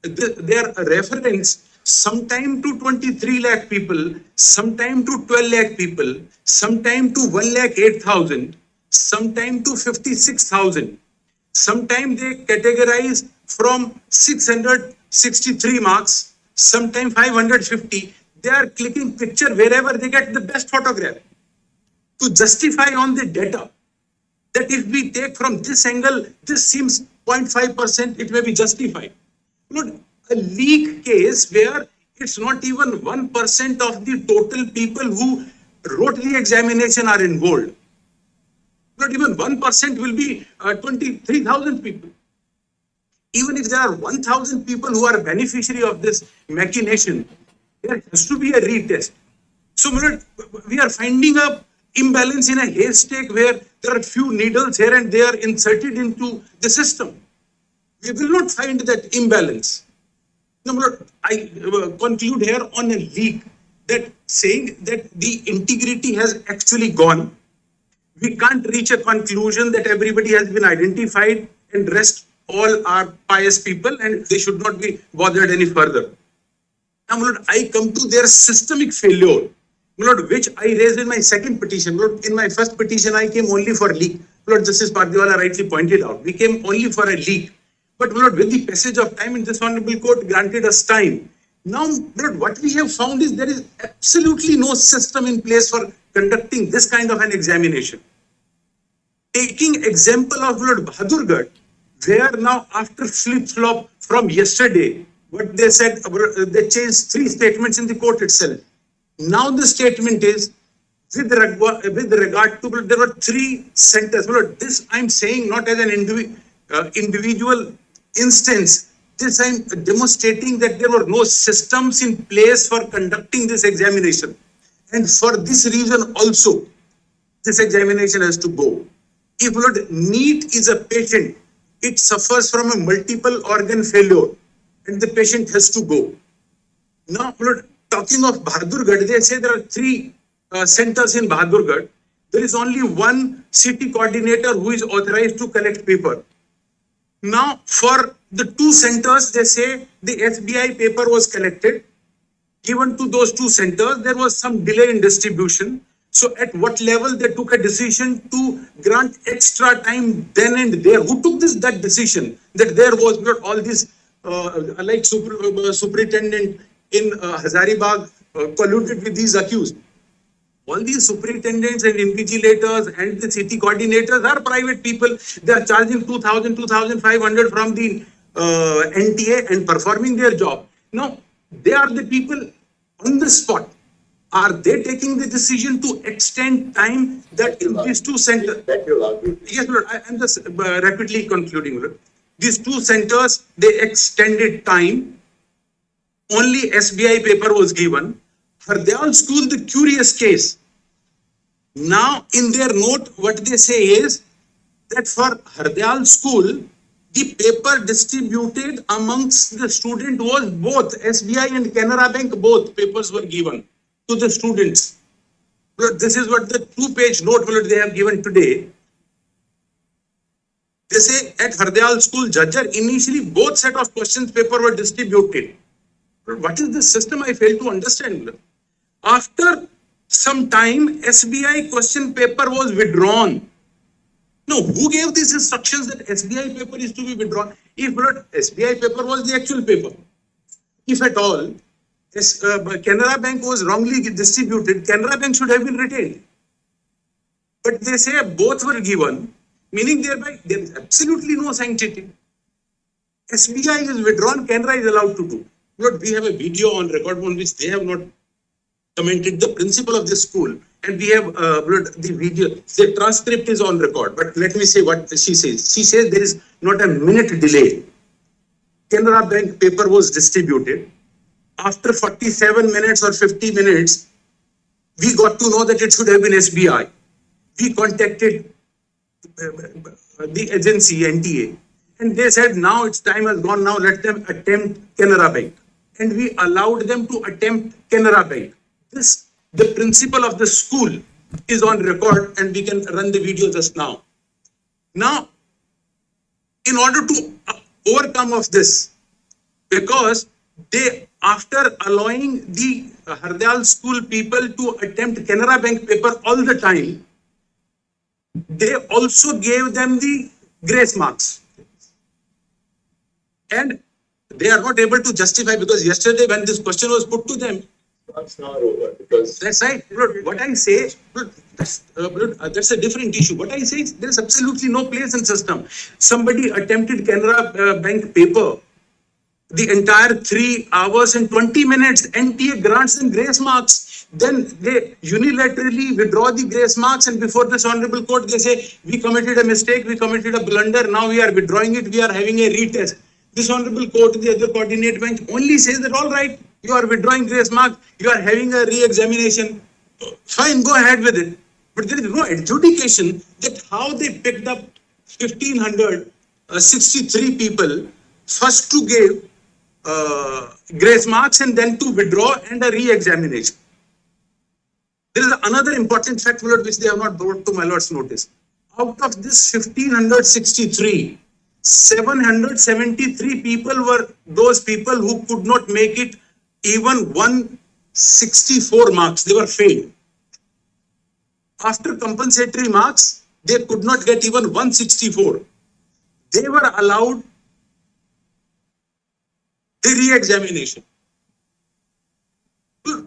their reference sometime to 23 lakh people, sometime to 12 lakh people, sometime to 1,08,000, sometime to 56,000. Sometime they categorize from 663 marks, sometime 550. They are clicking picture wherever they get the best photograph to justify on the data that if we take from this angle, this seems 0.5%, it may be justified. Look, a leak case where it's not even 1% of the total people who wrote the examination are involved. Not even 1% will be 23,000 people. Even if there are 1,000 people who are beneficiary of this machination, there has to be a retest. So we are finding a imbalance in a haystack where there are few needles here and there inserted into the system. We will not find that imbalance. Number, I conclude here on a leak that saying that the integrity has actually gone. We can't reach a conclusion that everybody has been identified and rest all are pious people and they should not be bothered any further. Now, my lord, I come to their systemic failure, my lord, which I raised in my second petition. My lord, in my first petition, I came only for leak. My lord, Justice Pardiwala rightly pointed out, we came only for a leak. But my lord, with the passage of time, and this honorable court granted us time. Now, my lord, what we have found is there is absolutely no system in place for conducting this kind of an examination. Taking example of Lord Bahadurgarh, where now after flip-flop from yesterday, what they said, they changed 3 statements in the court itself. Now the statement is, with regard to, there were 3 centers. Lord, this I'm saying not as an individual instance. This I'm demonstrating that there were no systems in place for conducting this examination. And for this reason also, this examination has to go. If Lord, NEET is a patient, it suffers from a multiple organ failure and the patient has to go. Now, Lord, talking of Bahadurgarh, they say there are 3 centers in Bahadurgarh. There is only one city coordinator who is authorized to collect paper. Now, for the 2 centers, they say the SBI paper was collected. Given to those 2 centers, there was some delay in distribution. So at what level they took a decision to grant extra time then and there? Who took that decision that there was not all this like superintendent in Hazaribagh colluded with these accused? All these superintendents and invigilators and the city coordinators are private people. They are charging 2,000, 2,500 from the NTA and performing their job. Now, they are the people on the spot. Are they taking the decision to extend time that in these 2 centers? Yes, Lord, I am just rapidly concluding, Lord. These 2 centers, they extended time. Only SBI paper was given. Hardyal School, the curious case. Now, in their note, what they say is that for Hardyal School, the paper distributed amongst the student was both SBI and Canara Bank, both papers were given to the students. This is what the 2-page note they have given today. They say at Hardyal School, Jajjar, initially both set of questions paper were distributed. What is the system? I fail to understand. After some time, SBI question paper was withdrawn. No, who gave these instructions that SBI paper is to be withdrawn? If SBI paper was the actual paper, if at all, Canara Bank was wrongly distributed, Canara Bank should have been retained. But they say both were given, meaning thereby there is absolutely no sanctity. SBI is withdrawn, Canara is allowed to do. Lord, we have a video on record on which they have not commented the principal of this school, and we have the video, the transcript is on record. But let me say what she says. She says there is not a minute delay. Canara Bank paper was distributed. After 47 minutes or 50 minutes, we got to know that it should have been SBI. We contacted the agency, NTA, and they said, now its time has gone, now let them attempt Canara Bank. And we allowed them to attempt Canara Bank. This, the principal of the school is on record, and we can run the video just now. Now, in order to overcome of this, because they, after allowing the Hardyal School people to attempt Canara Bank paper all the time, they also gave them the grace marks. And they are not able to justify, because yesterday when this question was put to them, It's not over because that's right. What I say, that's a different issue. What I say is there is absolutely no place in system. Somebody attempted Canara Bank paper. The entire 3 hours and 20 minutes, NTA grants them grace marks. Then they unilaterally withdraw the grace marks, and before this honorable court, they say, we committed a mistake, we committed a blunder, now we are withdrawing it, we are having a retest. This honorable court, the other coordinate bench, only says that, all right, you are withdrawing grace marks, you are having a re-examination. Fine, go ahead with it. but there is no adjudication that how they picked up 1,563 people first to give grace marks and then to withdraw and a re-examination. There is another important fact, my lord, which they have not brought to my lord's notice. Out of this 1,563, 773 people were those people who could not make it even 164 marks. They were failed. After compensatory marks, they could not get even 164. They were allowed the re-examination.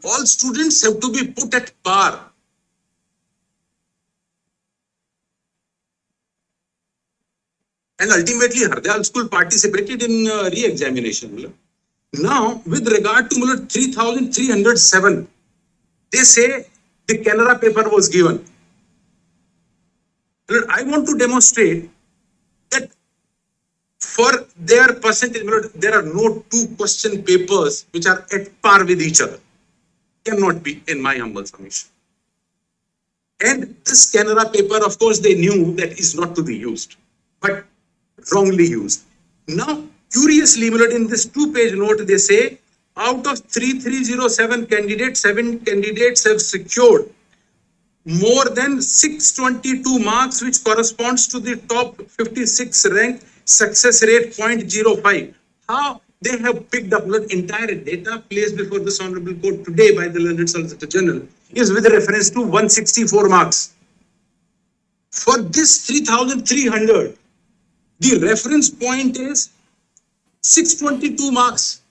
All students have to be put at par. And ultimately, Hardayal school participated in re-examination. Now, with regard to 3,307, they say the Canara paper was given. I want to demonstrate that for their percentage, there are no two question papers which are at par with each other. Cannot be, in my humble submission. And this Canara paper, of course, they knew that is not to be used, but wrongly used. Now, curiously, in this 2-page note, they say, out of 3,307 candidates, 7 candidates have secured more than 622 marks, which corresponds to the top 56 rank, success rate 0.05. How they have picked up entire data placed before this honorable court today by the learned Solicitor General is with reference to 164 marks. For this 3,300, the reference point is 622 marks.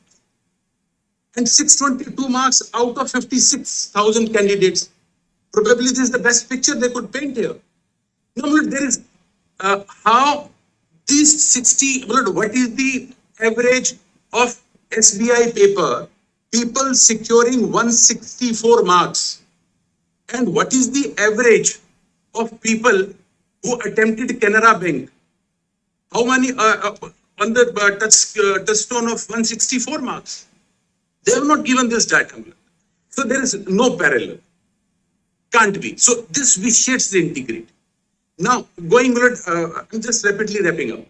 And 622 marks out of 56,000 candidates. Probably this is the best picture they could paint here. Now, there is how these 60, what is the average of SBI paper, people securing 164 marks? And what is the average of people who attempted Canara Bank? How many on the touchstone of 164 marks? They have not given this data. So there is no parallel. Can't be. So this vitiates the integrity. Now, going, I'm just rapidly wrapping up.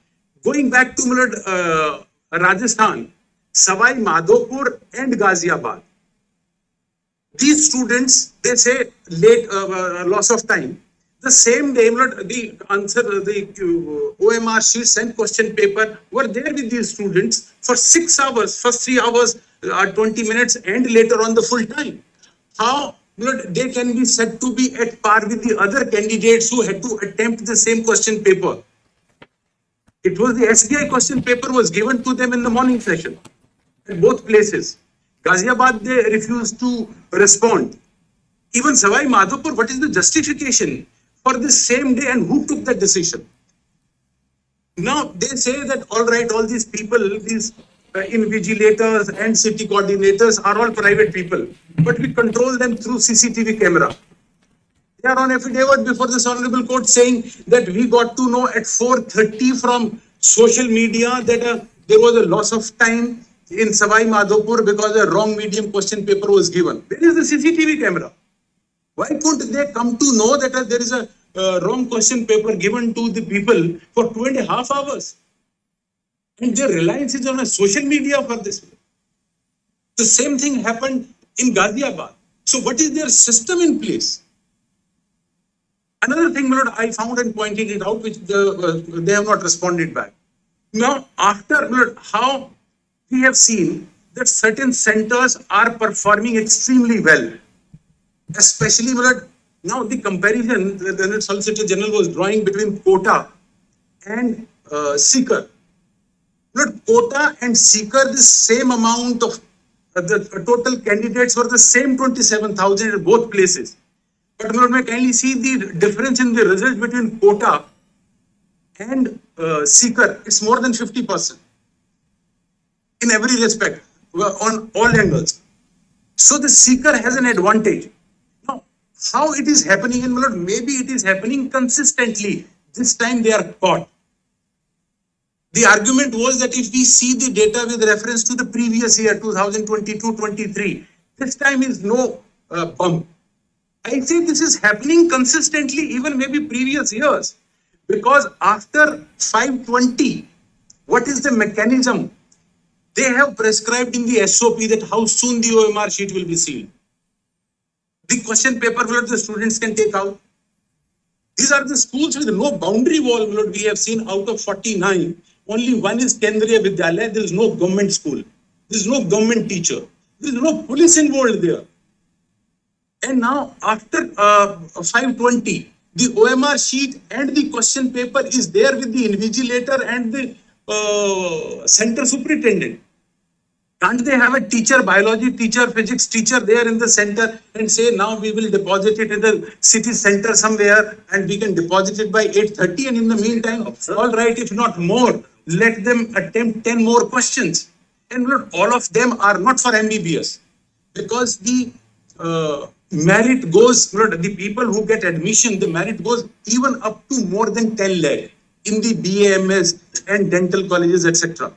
Going back to Rajasthan, Savai Madhopur and Ghaziabad. These students, they say late loss of time. The same day, the answer, the OMR sheets and question paper were there with these students for 6 hours, first 3 hours, 20 minutes, and later on the full time. How they can be said to be at par with the other candidates who had to attempt the same question paper? It was the SBI question paper was given to them in the morning session at both places. Ghaziabad, they refused to respond. Even Savai Madhopur, what is the justification for this same day and who took that decision? Now they say that all right, all these people, these invigilators and city coordinators are all private people, but we control them through CCTV camera. They are on affidavit before this honorable court saying that we got to know at 4:30 from social media that there was a loss of time in Savai Madhopur because a wrong medium question paper was given. Where is the CCTV camera? Why couldn't they come to know that there is a wrong question paper given to the people for 2.5 hours? And their reliance is on a social media for this. The same thing happened in Ghaziabad. So what is their system in place? Another thing, my lord, I found and pointed it out, which they have not responded back. Now, after, my lord, how we have seen that certain centers are performing extremely well, especially, my lord, now the comparison the Solicitor General was drawing between quota and seeker. Lord, quota and seeker, the same amount of the total candidates were the same 27,000 in both places. But Lord, may kindly see the difference in the result between quota and seeker. It's more than 50% in every respect, on all angles. So the seeker has an advantage. Now, how it is happening, and Lord, maybe it is happening consistently. This time they are caught. The argument was that if we see the data with reference to the previous year, 2022-23, this time is no bump. I say this is happening consistently, even maybe previous years, because after 520, what is the mechanism? They have prescribed in the SOP that how soon the OMR sheet will be sealed. The question paper that the students can take out. These are the schools with no boundary wall. We have seen out of 49, only one is Kendriya Vidyalaya. There is no government school. There is no government teacher. There is no police involved there. And now after 520, the OMR sheet and the question paper is there with the invigilator and the center superintendent. Can't they have a teacher, biology teacher, physics teacher there in the center and say, now we will deposit it in the city center somewhere and we can deposit it by 8:30, and in the meantime, all right, if not more, let them attempt 10 more questions. And look, all of them are not for MBBS, because the merit goes, the people who get admission, the merit goes even up to more than 10 lakh in the BAMS and dental colleges, etc.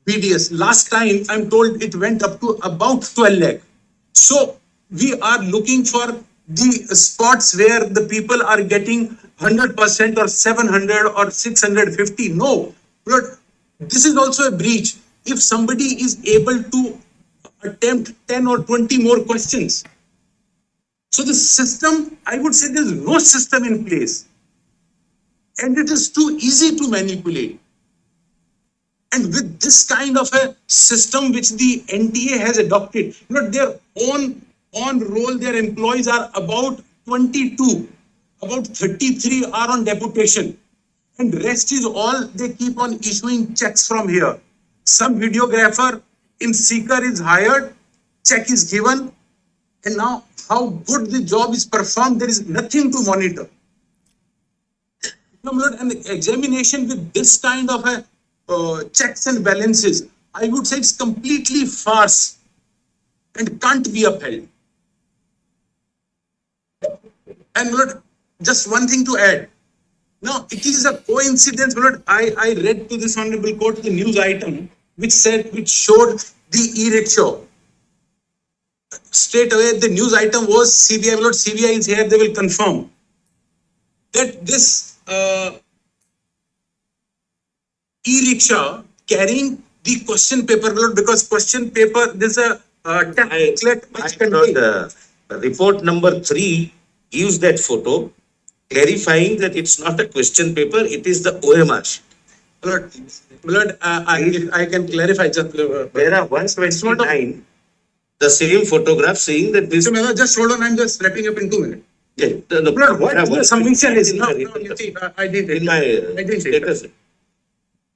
BDS. Last time I'm told it went up to about 12 lakh. So we are looking for the spots where the people are getting 100% or 700 or 650. No, but this is also a breach. If somebody is able to attempt 10 or 20 more questions. So the system, I would say there's no system in place. And it is too easy to manipulate. And with this kind of a system which the NTA has adopted, their own on roll, their employees are about 22, about 33 are on deputation, and rest is all they keep on issuing checks from here. Some videographer in Seeker is hired, check is given, and now how good the job is performed, there is nothing to monitor. And the examination with this kind of a checks and balances, I would say it's completely farce and can't be upheld. And just one thing to add. Now, it is a coincidence, I read to this Honorable Court the news item which showed the e-rickshaw. Straight away, the news item was CBI, CBI is here, they will confirm that this e-rickshaw carrying the question paper, because question paper, there's a template which contains. Report number 3 gives that photo, clarifying that it's not a question paper, it is the OMR sheet. I can clarify. There are 129, the same photograph saying that this. Just hold on, I'm just wrapping up in 2 minutes. Yeah, What the submission is? No, I didn't. In my status.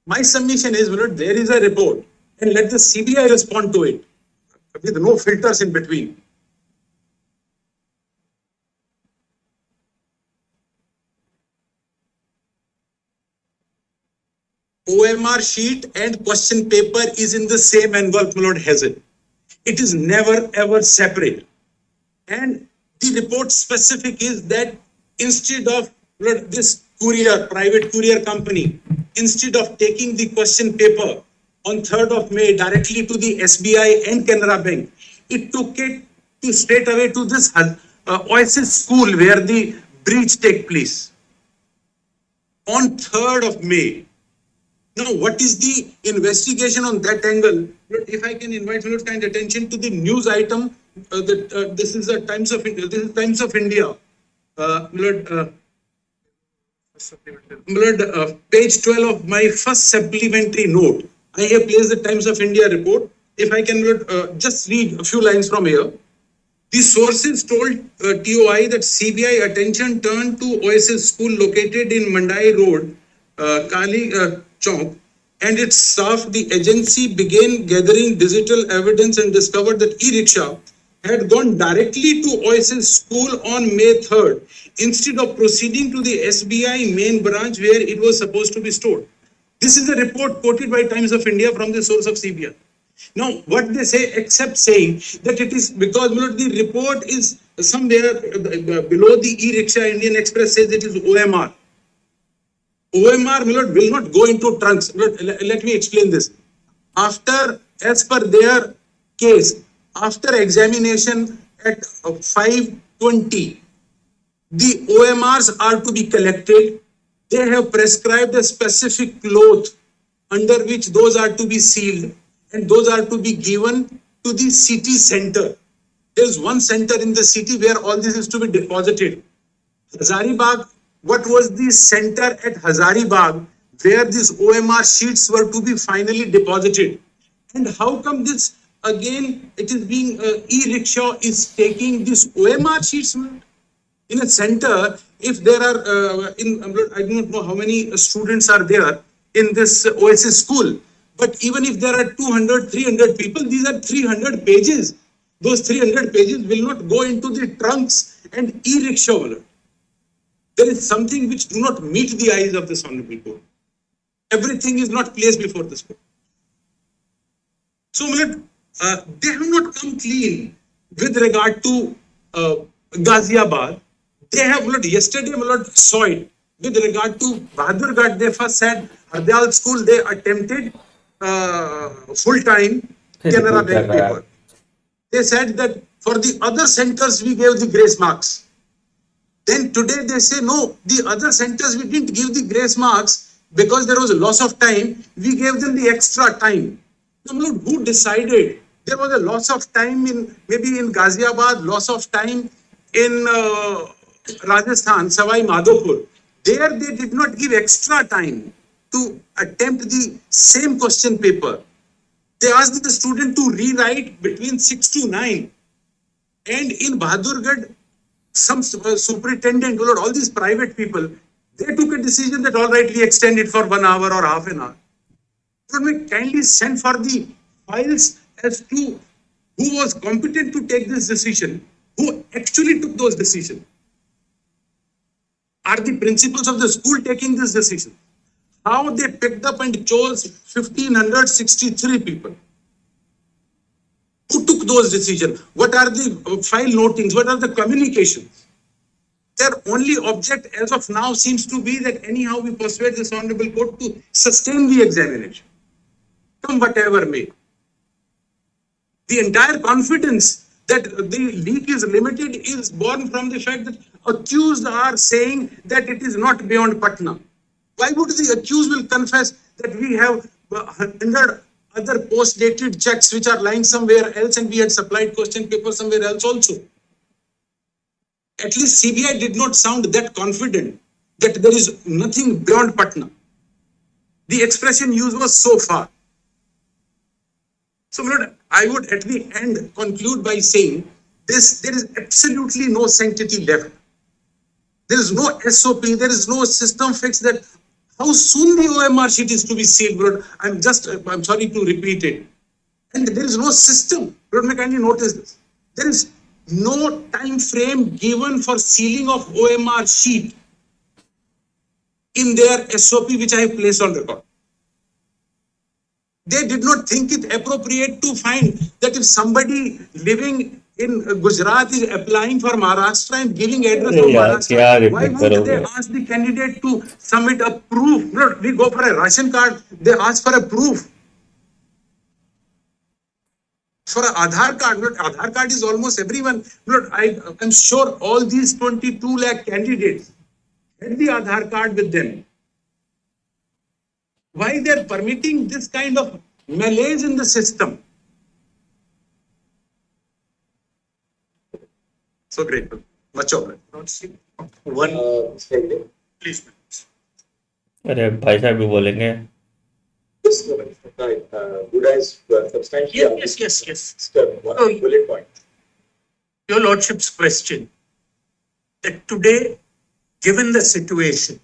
My submission is, there is a report, and let the CBI respond to it with no filters in between. OMR sheet and question paper is in the same envelope, has it. It is never ever separate. And the report specific is that instead of this courier, private courier company, instead of taking the question paper on 3rd of May directly to the SBI and Canara Bank, it took it to straight away to this Oasis school where the breach take place on 3rd of May. Now, what is the investigation on that angle? If I can invite kind attention to the news item, this is the Times of India. This is Times of India. Page 12 of my first supplementary note. I have placed the Times of India report. If I can just read a few lines from here. The sources told TOI that CBI attention turned to Oasis School located in Mandai Road, Kali Chowk, and its staff. The agency began gathering digital evidence and discovered that e-rickshaw had gone directly to Oasis School on May 3rd instead of proceeding to the SBI main branch where it was supposed to be stored. This is a report quoted by Times of India from the source of CBI. Now, what they say, except saying that it is because the report is somewhere below the e-rickshaw, Indian Express says it is OMR. OMR will not go into trunks. Let me explain this. After, as per their case, after examination at 5:20, The OMRs are to be collected. They have prescribed a specific cloth under which those are to be sealed, and those are to be given to the city center. There is one center in the city where all this is to be deposited. Hazaribagh, what was the center at Hazaribagh where these OMR sheets were to be finally deposited? And how come this again it is being e-rickshaw is taking this OMR sheets in a center? If there are I do not know how many students are there in this OSS school, but even if there are 200, 300 people, these are 300 pages. Those 300 pages will not go into the trunks and e-rickshaw. There is something which do not meet the eyes of this honorable court. Everything is not placed before this court. So, they have not come clean with regard to Ghaziabad. They have yesterday saw it with regard to Bahadurgarh. They first said Hardyal school they attempted full-time Canara Bank paper. They said that for the other centers we gave the grace marks. Then today they say no, the other centers we didn't give the grace marks because there was a loss of time. We gave them the extra time. Now, who decided? There was a loss of time in maybe in Ghaziabad, loss of time in Rajasthan, Savai Madhopur. There they did not give extra time to attempt the same question paper. They asked the student to rewrite between 6 to 9. And in Bahadurgarh, some superintendent, all these private people, they took a decision that all right, we extend it for 1 hour or half an hour. Could we kindly send for the files as to who was competent to take this decision, who actually took those decisions? Are the principals of the school taking this decision? How they picked up and chose 1,563 people? Who took those decisions? What are the file notings? What are the communications? Their only object as of now seems to be that anyhow we persuade this honorable court to sustain the examination, come whatever may. The entire confidence that the leak is limited is born from the fact that accused are saying that it is not beyond Patna. Why would the accused will confess that we have 100 other post-dated checks which are lying somewhere else and we had supplied question paper somewhere else also? At least CBI did not sound that confident that there is nothing beyond Patna. The expression used was so far. So, I would at the end conclude by saying this: there is absolutely no sanctity left. There is no SOP, there is no system fix that how soon the OMR sheet is to be sealed. I'm sorry to repeat it. And there is no system. Kindly notice this. There is no time frame given for sealing of OMR sheet in their SOP, which I have placed on record. They did not think it appropriate to find that if somebody living in Gujarat is applying for Maharashtra and giving address of Maharashtra, why would they ask the candidate to submit a proof? No, we go for a ration card, they ask for a proof. For an Aadhaar card, Aadhaar card is almost everyone. I'm sure all these 22 lakh candidates had the Aadhaar card with them. Why they're permitting this kind of malaise in the system? So grateful. Much obliged. One, Please. अरे भाई साहब भी बोलेंगे. Yes, would I substantially? Yes. One bullet point. Your Lordship's question that today, given the situation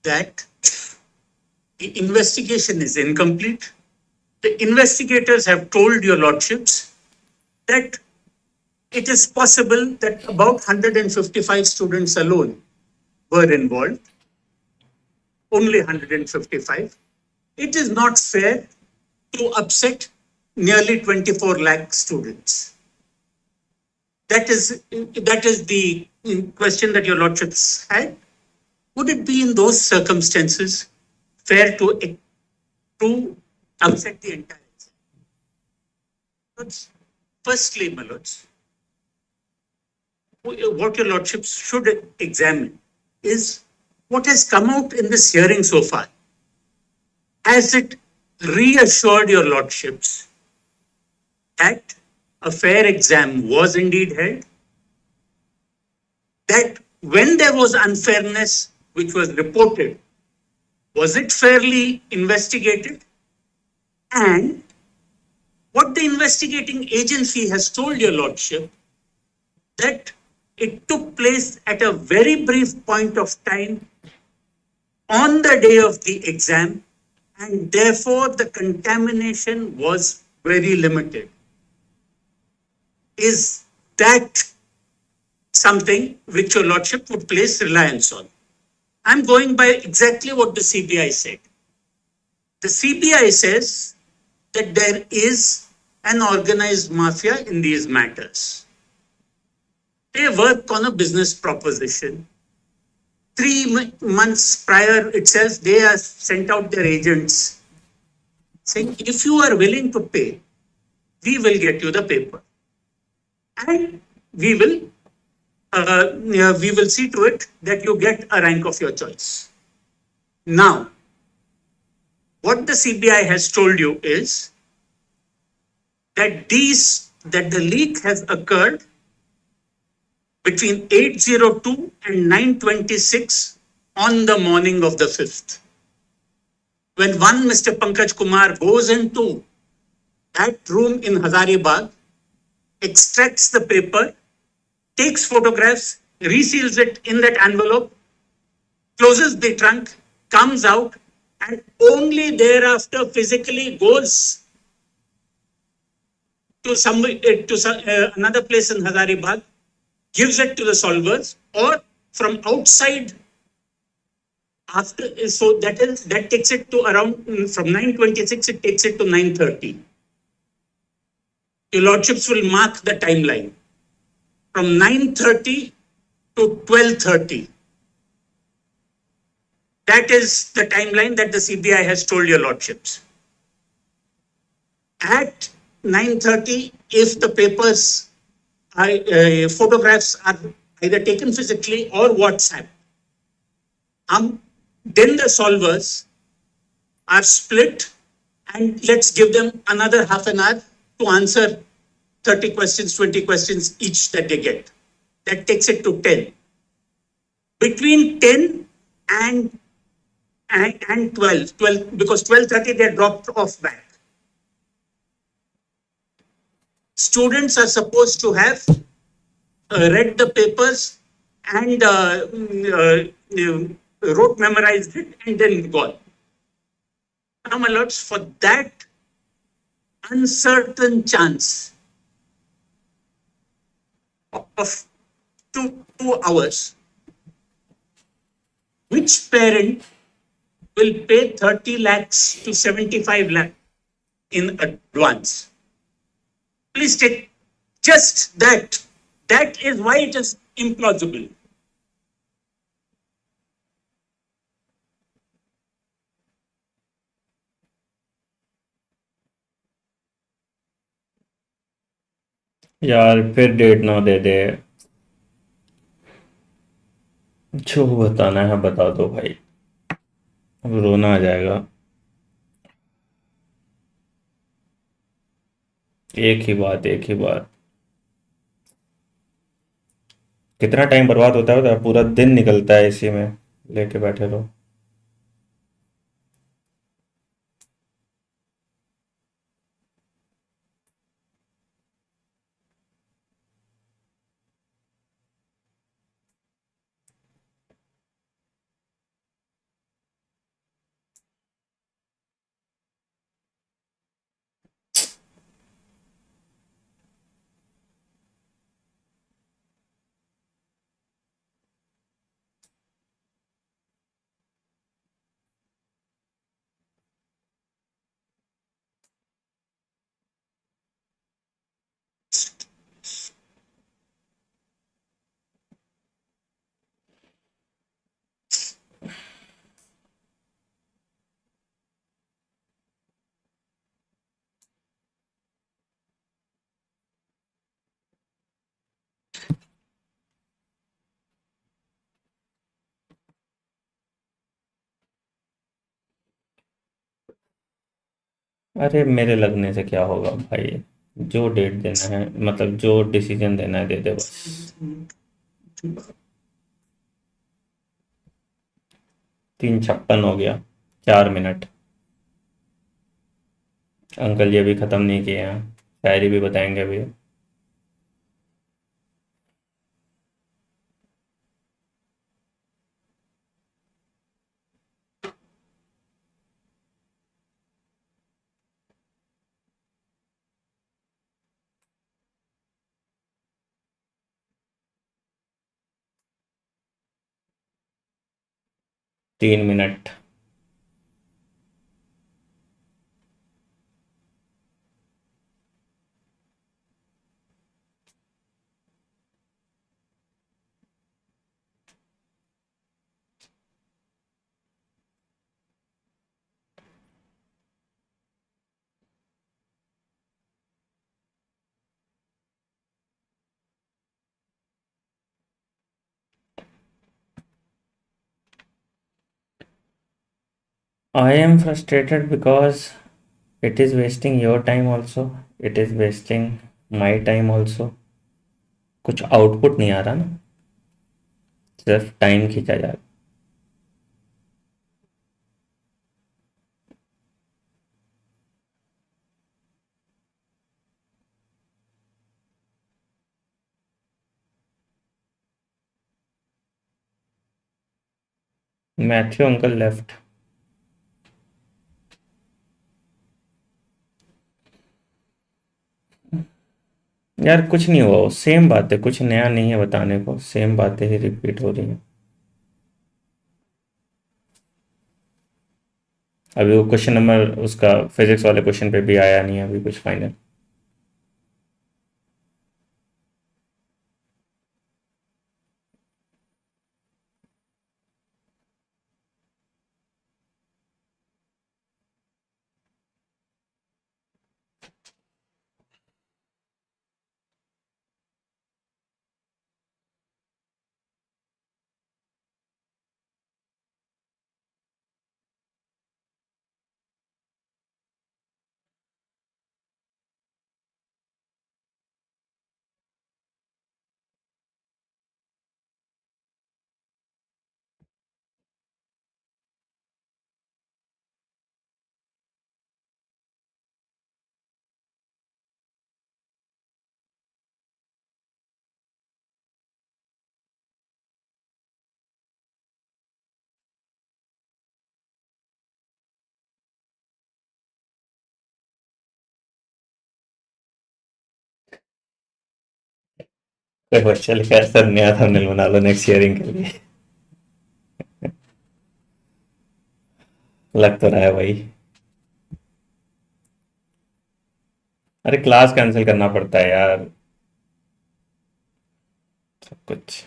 that the investigation is incomplete, the investigators have told your Lordships that it is possible that about 155 students alone were involved, only 155. It is not fair to upset nearly 24 lakh students. That is the question that your Lordships had. Would it be in those circumstances fair to upset the entire exam? Firstly, my lords, what your lordships should examine is what has come out in this hearing so far. Has it reassured your lordships that a fair exam was indeed held? That when there was unfairness which was reported, was it fairly investigated? And what the investigating agency has told your lordship, that it took place at a very brief point of time on the day of the exam, and therefore the contamination was very limited. Is that something which your lordship would place reliance on? I'm going by exactly what the CBI said. The CBI says that there is an organized mafia in these matters. They work on a business proposition. 3 months prior itself, they have sent out their agents saying, if you are willing to pay, we will get you the paper. And we will see to it that you get a rank of your choice. Now, what the CBI has told you is that the leak has occurred between 8:02 and 9:26 on the morning of the 5th. When one Mr. Pankaj Kumar goes into that room in Hazaribagh, extracts the paper, takes photographs, reseals it in that envelope, closes the trunk, comes out, and only thereafter physically goes to another place in Hazaribagh, gives it to the solvers, or from outside after. So that takes it to around from 9:26. It takes it to 9:30. Your lordships will mark the timeline from 9:30 to 12:30. That is the timeline that the CBI has told your lordships. At 9:30, if the papers, photographs are either taken physically or WhatsApp, then the solvers are split, and let's give them another half an hour to answer 30 questions, 20 questions each that they get. That takes it to 10. Between 10 and 12, because 12:30 they dropped off back. Students are supposed to have read the papers and wrote, memorized it, and then gone. Now, my lords, for that uncertain chance of two hours, which parent will pay 30 lakhs to 75 lakhs in advance? Please take just that. That is why it is implausible. यार फिर date ना दे दे। जो बताना है बता दो भाई, अब रोना आ जाएगा। एक ही बात, एक ही बात। कितना टाइम बर्बाद होता है, पूरा दिन निकलता है इसी में लेके बैठे रहो। अरे मेरे लगने से क्या होगा भाई, जो डेट देना है मतलब जो डिसीजन देना है दे दे बस। 3:56 हो गया, 4 मिनट। अंकल ये भी ख़त्म नहीं किए हैं, शायरी भी बताएंगे अभी। 3 minute. I am frustrated because it is wasting your time also, it is wasting my time also। कुछ आउटपुट नहीं आ रहा ना, सिर्फ टाइम खींचा जा रहा। Matthew uncle left. यार कुछ नहीं हुआ, सेम बात है, कुछ नया नहीं है बताने को, सेम बातें ही रिपीट हो रही हैं। अभी वो क्वेश्चन नंबर उसका फिजिक्स वाले क्वेश्चन पे भी आया नहीं है अभी कुछ फाइनल। कोई बच्चा लिखा है सर नया थंबनेल बना लो नेक्स्ट शेयरिंग के लिए। लग तो रहा है भाई। अरे क्लास कैंसिल करना पड़ता है यार, सब कुछ।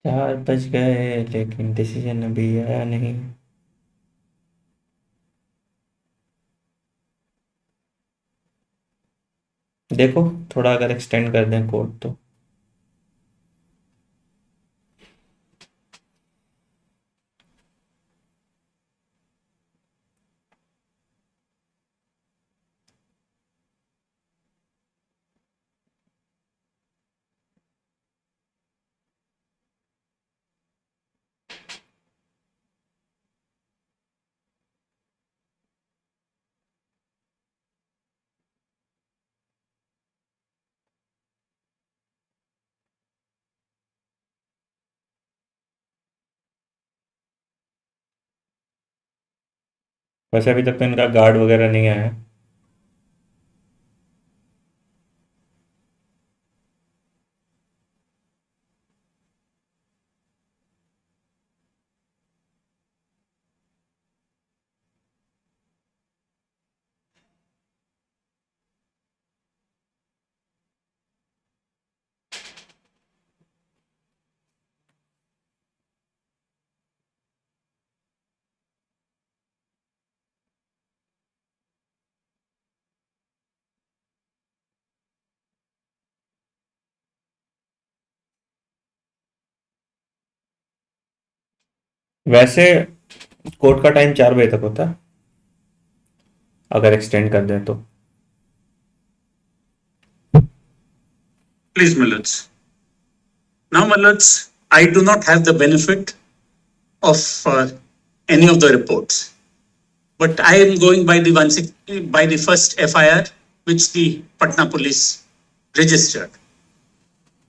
चार बज गए लेकिन डिसीजन अभी आया नहीं। देखो थोड़ा अगर एक्सटेंड कर दें कोड तो। वैसे अभी तक तो इनका गार्ड वगैरह नहीं आया है। वैसे कोर्ट का टाइम 4 बजे तक होता है, अगर एक्सटेंड कर दें तो। Please, my lords. Now, my lords, I do not have the benefit of any of the reports, but I am going by by the first FIR which the Patna police registered,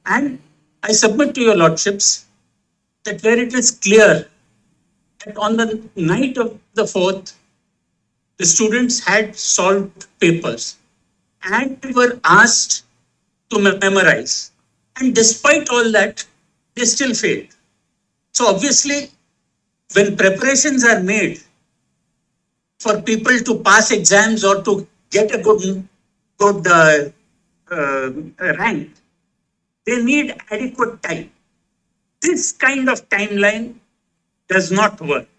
and I submit to your lordships that where it is clear that on the night of the 4th, the students had solved papers and were asked to memorize. And despite all that, they still failed. So obviously, when preparations are made for people to pass exams or to get a good rank, they need adequate time. This kind of timeline does not work.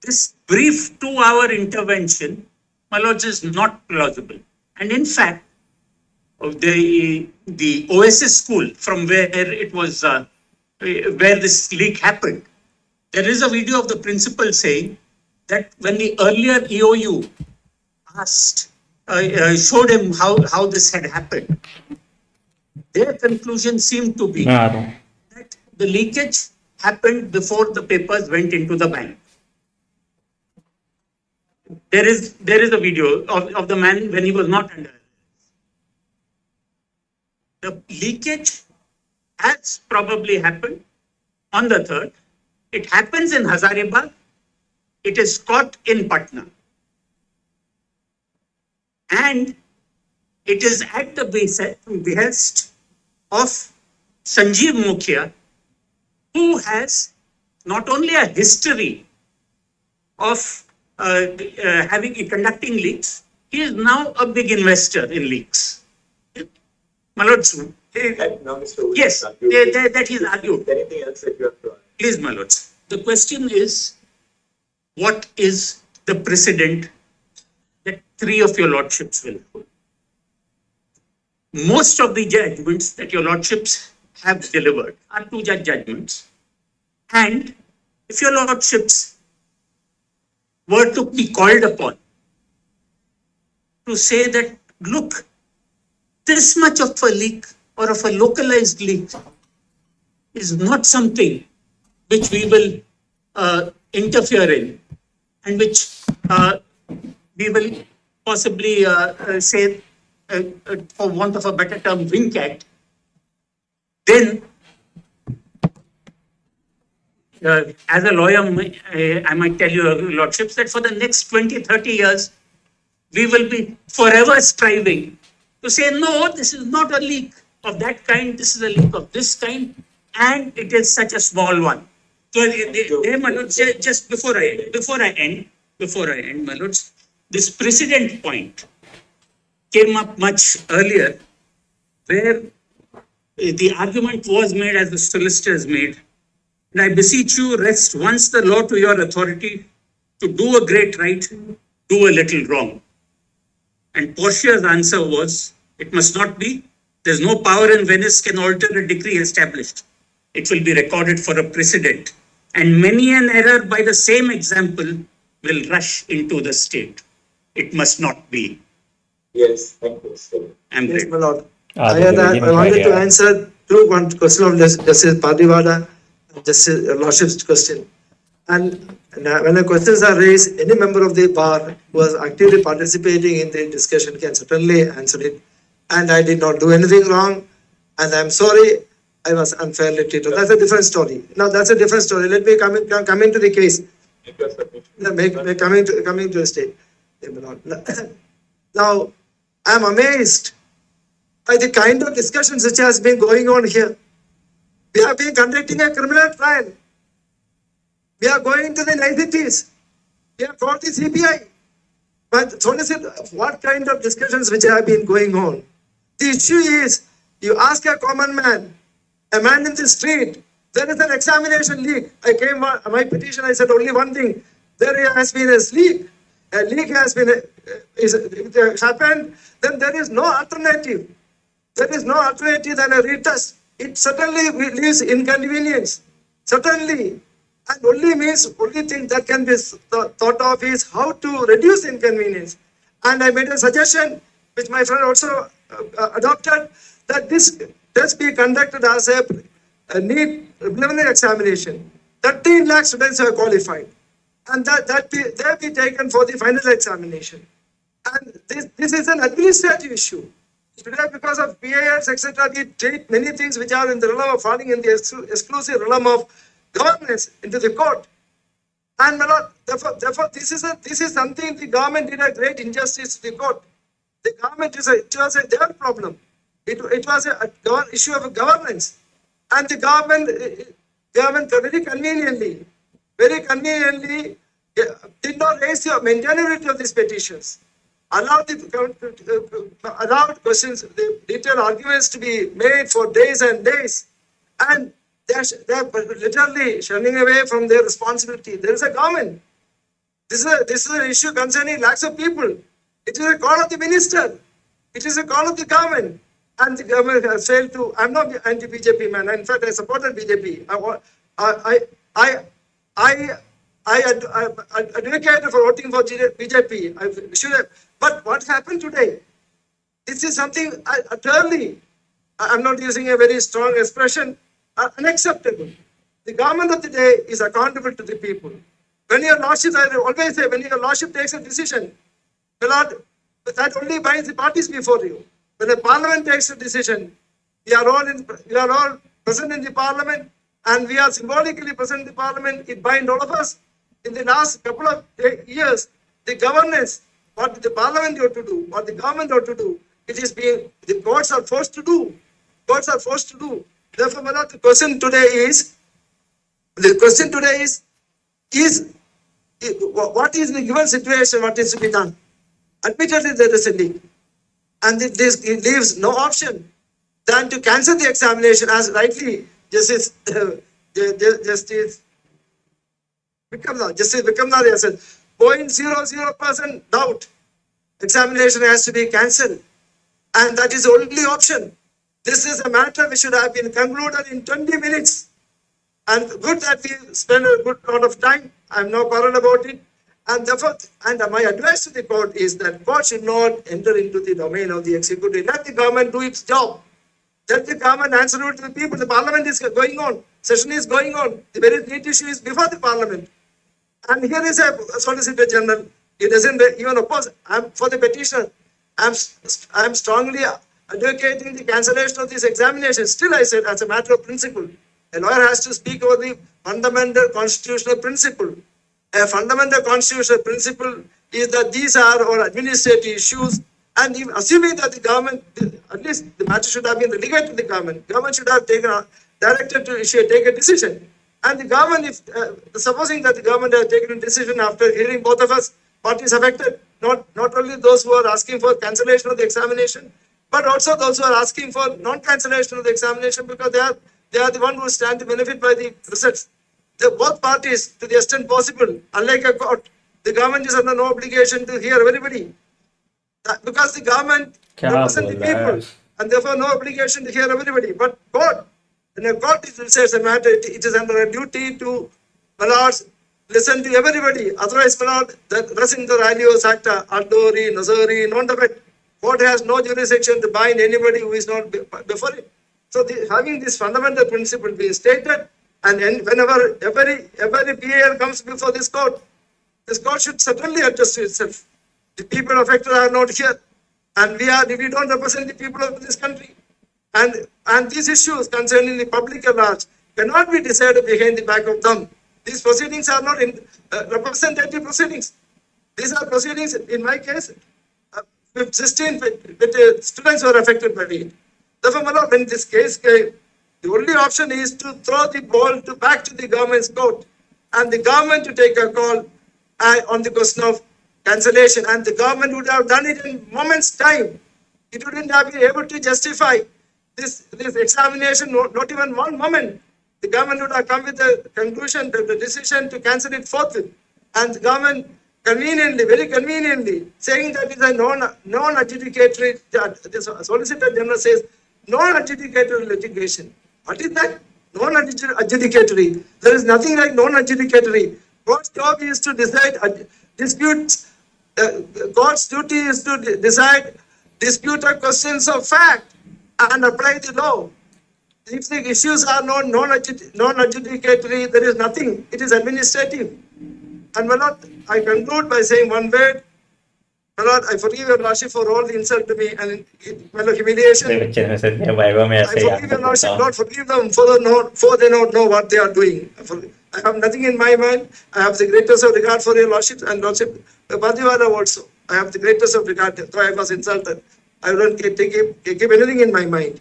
This brief 2-hour intervention, my lords, is not plausible. And in fact, the OSS school from where it was, where this leak happened, there is a video of the principal saying that when the earlier EOU asked, showed him how this had happened, their conclusion seemed to be मैं आ रहा हूँ। that the leakage happened before the papers went into the bank. There is a video of the man when he was not under arrest. The leakage has probably happened on the 3rd. It happens in Hazaribagh. It is caught in Patna. And it is at the behest of Sanjeev Mukhia, who has not only a history of conducting leaks, he is now a big investor in leaks. My lords, Now, Mr. Wood, yes, that is argued. Anything else that you have to add? Please, my lords. The question is, what is the precedent that 3 of your lordships will hold? Most of the judgments that your lordships have delivered are 2-judge judgments. And if your lordships were to be called upon to say that, look, this much of a leak or of a localized leak is not something which we will interfere in, and which we will possibly say, for want of a better term, wink at, then as a lawyer, I might tell you, lordships, that for the next 20-30 years, we will be forever striving to say, no, this is not a leak of that kind, this is a leak of this kind, and it is such a small one. So, my lords, just before I end, my lords, this precedent point came up much earlier, where the argument was made as the solicitors made. And I beseech you, rest once the law to your authority to do a great right, do a little wrong. And Portia's answer was, it must not be. There's no power in Venice can alter a decree established. It will be recorded for a precedent. And many an error by the same example will rush into the state. It must not be. Yes, thank you, sir. I'm Yes, grateful. my lord. Ah, I wanted to answer one question of Justice Padiwada, Justice Lordship's question. And when the questions are raised, any member of the bar who was actively participating in the discussion can certainly answer it. And I did not do anything wrong. And I'm sorry, I was unfairly treated. That's a different story. Now, that's a different story. Let me come into the case. Coming to the state. Now, I'm amazed by the kind of discussions which has been going on here. We have been conducting a criminal trial. We are going to the niceties. We have called the CBI. But solicitor, what kind of discussions which have been going on? The issue is, you ask a common man, a man in the street, there is an examination leak. I came, my petition, I said only one thing. There has been a leak. A leak has been happened, then there is no alternative. There is no alternative than a retest. It certainly leaves inconvenience. Certainly. And only thing that can be thought of is how to reduce inconvenience. And I made a suggestion, which my friend also adopted, that this test be conducted as a NEET preliminary examination. 13 lakh students are qualified, and they be taken for the final examination. And this is an administrative issue. Today, because of PIS, etc., we treat many things which are in the realm of falling in the exclusive realm of governance into the court. And my lord, therefore, this is something the government did a great injustice to the court. The government it was their problem. It was a issue of governance, and the government very conveniently did not raise the maintainability of these petitions. Allowed questions, the detailed arguments to be made for days and days, and they're literally shunning away from their responsibility. There is a government. This is an issue concerning lakhs of people. It is a call of the minister. It is a call of the government, and the government has failed to. I'm not anti-BJP man. In fact, I supported BJP. I advocated for voting for BJP. I should have. But what happened today? This is something utterly, I'm not using a very strong expression, unacceptable. The government of the day is accountable to the people. When your lordship, I always say, when your lordship takes a decision, my lord, that only binds the parties before you. When the parliament takes a decision, we are all present in the parliament, and we are symbolically present in the parliament. It binds all of us. In the last couple of years, the governance, what the parliament ought to do, what the government ought to do, it is being, the courts are forced to do. Courts are forced to do. Therefore, my lord, the question today is, what is the given situation, what is to be done? Admittedly, there is a leak. And it leaves no option than to cancel the examination, as rightly Justice Vikamnad has said. 0.00% doubt, examination has to be cancelled. And that is the only option. This is a matter which should have been concluded in 20 minutes. And good that we spend a good lot of time. I'm no quarrel about it. And therefore, my advice to the court is that court should not enter into the domain of the executive. Let the government do its job. Let the government answer to the people. The parliament is going on. Session is going on. The very NEET issue is before the parliament. And here is a Solicitor General. He doesn't even oppose. I'm for the petitioner. I'm strongly advocating the cancellation of this examination. Still, I said, as a matter of principle, a lawyer has to speak over the fundamental constitutional principle. A fundamental constitutional principle is that these are our administrative issues, and assuming that the government, at least the matter should have been relegated to the government should have directed to take a decision. And the government, supposing that the government has taken a decision after hearing both of us, parties affected, not only those who are asking for cancellation of the examination, but also those who are asking for non-cancellation of the examination, because they are the one who stand to benefit by the results. Both parties, to the extent possible, unlike a court, the government is under no obligation to hear everybody, because the government represents the people, and therefore no obligation to hear everybody. But court, when a court says a matter, it is under a duty to, my lords, listen to everybody. Otherwise, my lord, the Resinto Ralio Sacta, Ardori, Nazari, non-debate. Court has no jurisdiction to bind anybody who is not before it. So having this fundamental principle being stated, and whenever every PAL comes before this court should certainly adjust to itself. The people affected are not here, and we don't represent the people of this country. And these issues concerning the public at large cannot be decided behind the back of them. These proceedings are not representative proceedings. These are proceedings, in my case, 16 students were affected by it. Therefore, my lord, when this case came, the only option is to throw the ball back to the government's court, and the government to take a call on the question of cancellation. And the government would have done it in moments' time. It wouldn't have been able to justify this examination, not even one moment. The government would have come with the conclusion, the decision to cancel it forthwith. And the government conveniently, very conveniently, saying that it is a non-adjudicatory, the Solicitor General says, non-adjudicatory litigation. What is that? non-adjudicatory. There is nothing like non-adjudicatory. Court's job is to decide disputes. Court's duty is to decide disputed questions of fact and apply the law. If the issues are non-adjudicatory, there is nothing. It is administrative. And my lord, I conclude by saying one word. My lord, I forgive your lordship for all the insult to me and my lord, humiliation. मेरे बच्चे ने sir मैं viva में I ऐसे ही forgive आपको your lordship, पूछता हूँ Lord, forgive them for they don't know what they are doing. I have nothing in my mind. I have the greatest of regard for your lordship and lordship Badiwala also. I have the greatest of regard, though I was insulted. I don't keep anything in my mind.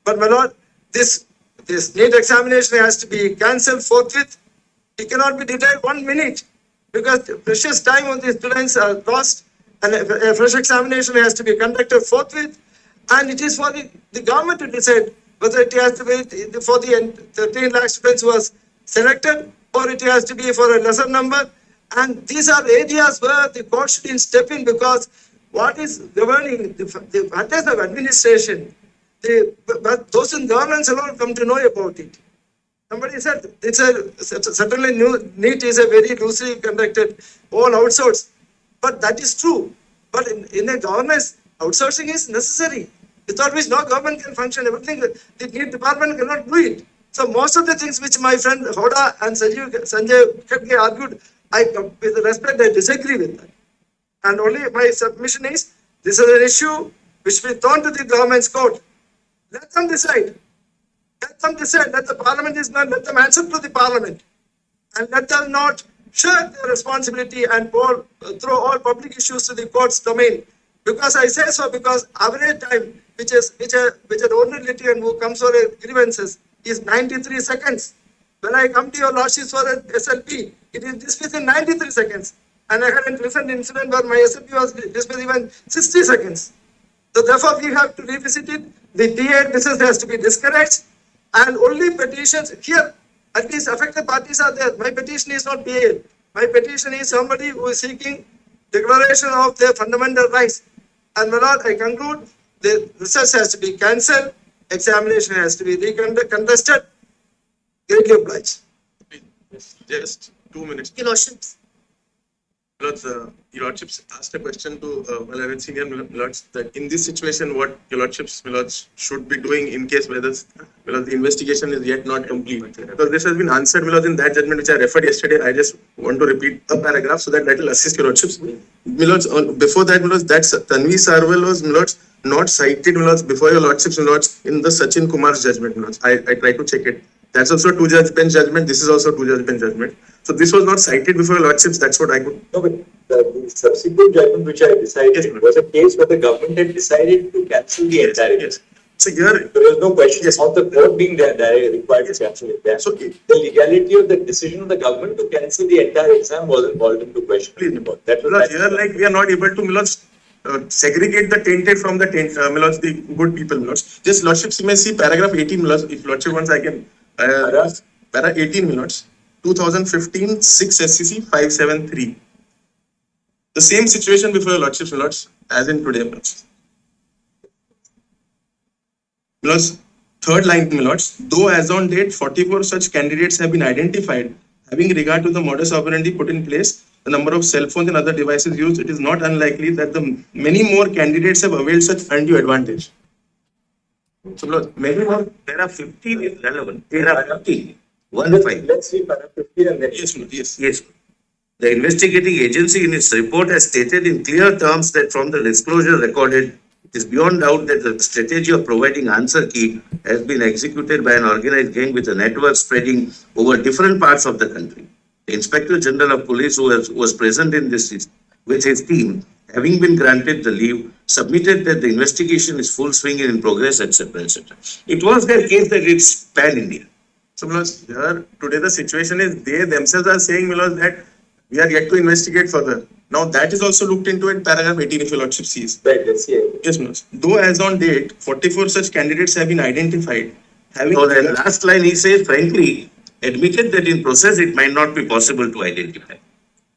But my lord, this NEET examination has to be cancelled forthwith. It cannot be delayed 1 minute because the precious time of the students are lost, and a fresh examination has to be conducted forthwith. And it is for the government to decide whether it has to be for the 13 lakh students who was selected or it has to be for a lesser number. And these are areas where the court should step in because what is governing the matters of administration, but those in governance alone come to know about it. Somebody said certainly NEET is a very loosely conducted, all outsourced, but that is true. But in a governance, outsourcing is necessary, without which no government can function. Everything the NEET department cannot do it. So most of the things which my friend Hoda and Sanjay Khatge argued, with respect, I disagree with that. And only my submission is, this is an issue which will be thrown to the government's court. Let them decide. Let them decide. Let the parliament is not. Let them answer to the parliament, and let them not shirk their responsibility and throw all public issues to the court's domain. Because I say so, because average time which an ordinary litigant who comes for grievances is 93 seconds. When I come to your lordships for a SLP, it is dismissed in 93 seconds. And I had a recent incident where my SLP was dismissed even 60 seconds. So therefore, we have to revisit it. The TA business has to be discouraged, and only petitions here, at least affected parties are there. My petition is not PA. My petition is somebody who is seeking declaration of their fundamental rights. And my lord, I conclude, the research has to be cancelled, examination has to be contested. Greatly obliged. Just 2 minutes. Your lordships. Lords, your lordships asked a question to relevant senior lords that in this situation, what your lordships, lords, should be doing in case whether the investigation is yet not complete. Because this has been answered, lords, in that judgment which I referred yesterday. I just want to repeat a paragraph so that will assist your lordships. Lords, before that, lords, that's Tanvi Sarwal was, lords, not cited, lords, before your lordships, lords, in the Sachin Kumar's judgment, lords. I tried to check it. That's also a 2-judge bench judgment. This is also a 2-judge bench judgment. So this was not cited before your lordships. That's what I could. No, but the subsequent judgment which I decided was a case where the government had decided to cancel the entire case. So here there was no question of the court being required to cancel it. So the legality of the decision of the government to cancel the entire exam wasn't called into question. That was here, like we are not able to, lords, segregate the tainted from the lords, the good people, lords. Just lordships, you may see paragraph 18, lords. If lordship wants, I can. Para 18 minutes, 2015, 6 SCC 573. The same situation before your lordships, lords, as in today, lords. Lords, third line, lords, though as on date, 44 such candidates have been identified, having regard to the modus operandi put in place, the number of cell phones and other devices used, it is not unlikely that the many more candidates have availed such undue advantage. So, Lord, Many more, there are 15 is relevant. There are 15. 1 5. Let's see para 50 and then. yes, Lord, yes. Yes. The investigating agency in its report has stated in clear terms that from the disclosure recorded, it is beyond doubt that the strategy of providing answer key has been executed by an organized gang with a network spreading over different parts of the country. The Inspector General of Police, who was present in this with his team, having been granted the leave, submitted that the investigation is full swing and in progress, etc., etc. It was their case that it's pan-India. So, Lords, here today the situation is they themselves are saying, Lords, that we are yet to investigate further. Now that is also looked into in paragraph 18 if your lordship sees. Right, let's see it. Yes, Lords. Though as on date, 44 such candidates have been identified. Having So the last line he says, frankly, admitted that in process it might not be possible to identify.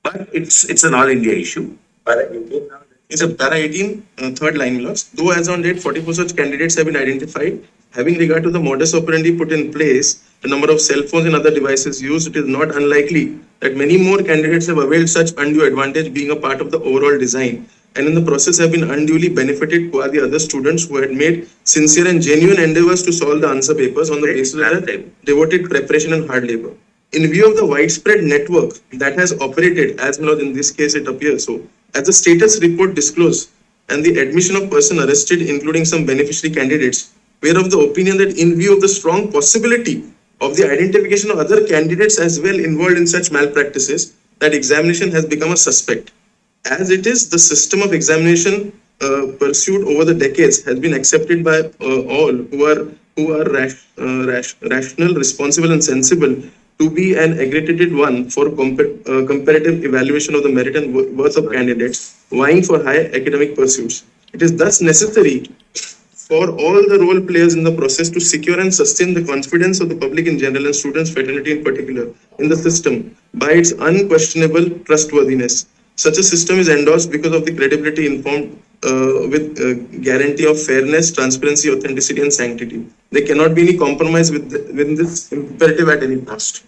But it's an all India issue. Para 18 now. It's a para 18, third line, Lords. Though as on date, 44 such candidates have been identified, having regard to the modus operandi put in place, the number of cell phones and other devices used, it is not unlikely that many more candidates have availed such undue advantage being a part of the overall design, and in the process have been unduly benefited qua the other students who had made sincere and genuine endeavors to solve the answer papers on the basis of their devoted preparation and hard labor. In view of the widespread network that has operated, as well as in this case it appears so, as the status report disclosed, and the admission of person arrested, including some beneficiary candidates, we are of the opinion that in view of the strong possibility of the identification of other candidates as well involved in such malpractices, that examination has become a suspect. As it is, the system of examination pursued over the decades has been accepted by all who are rational, responsible, and sensible to be an accredited one for comparative evaluation of the merit and worth of candidates vying for high academic pursuits. It is thus necessary for all the role players in the process to secure and sustain the confidence of the public in general and students fraternity in particular in the system by its unquestionable trustworthiness. Such a system is endorsed because of the credibility informed with guarantee of fairness, transparency, authenticity, and sanctity. There cannot be any compromise with this imperative at any cost.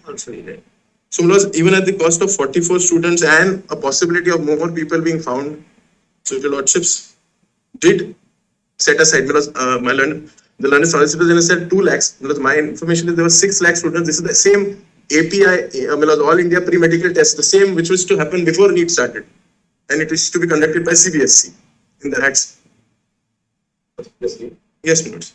So, even at the cost of 44 students and a possibility of more people being found, so your lordships did set aside, because the learned solicitor general said 2 lakhs, because my information is there were 6 lakh students. This is the same API, All India pre-medical test, the same which was to happen before NEET started, and it is to be conducted by CBSE in the acts. Yes, minutes.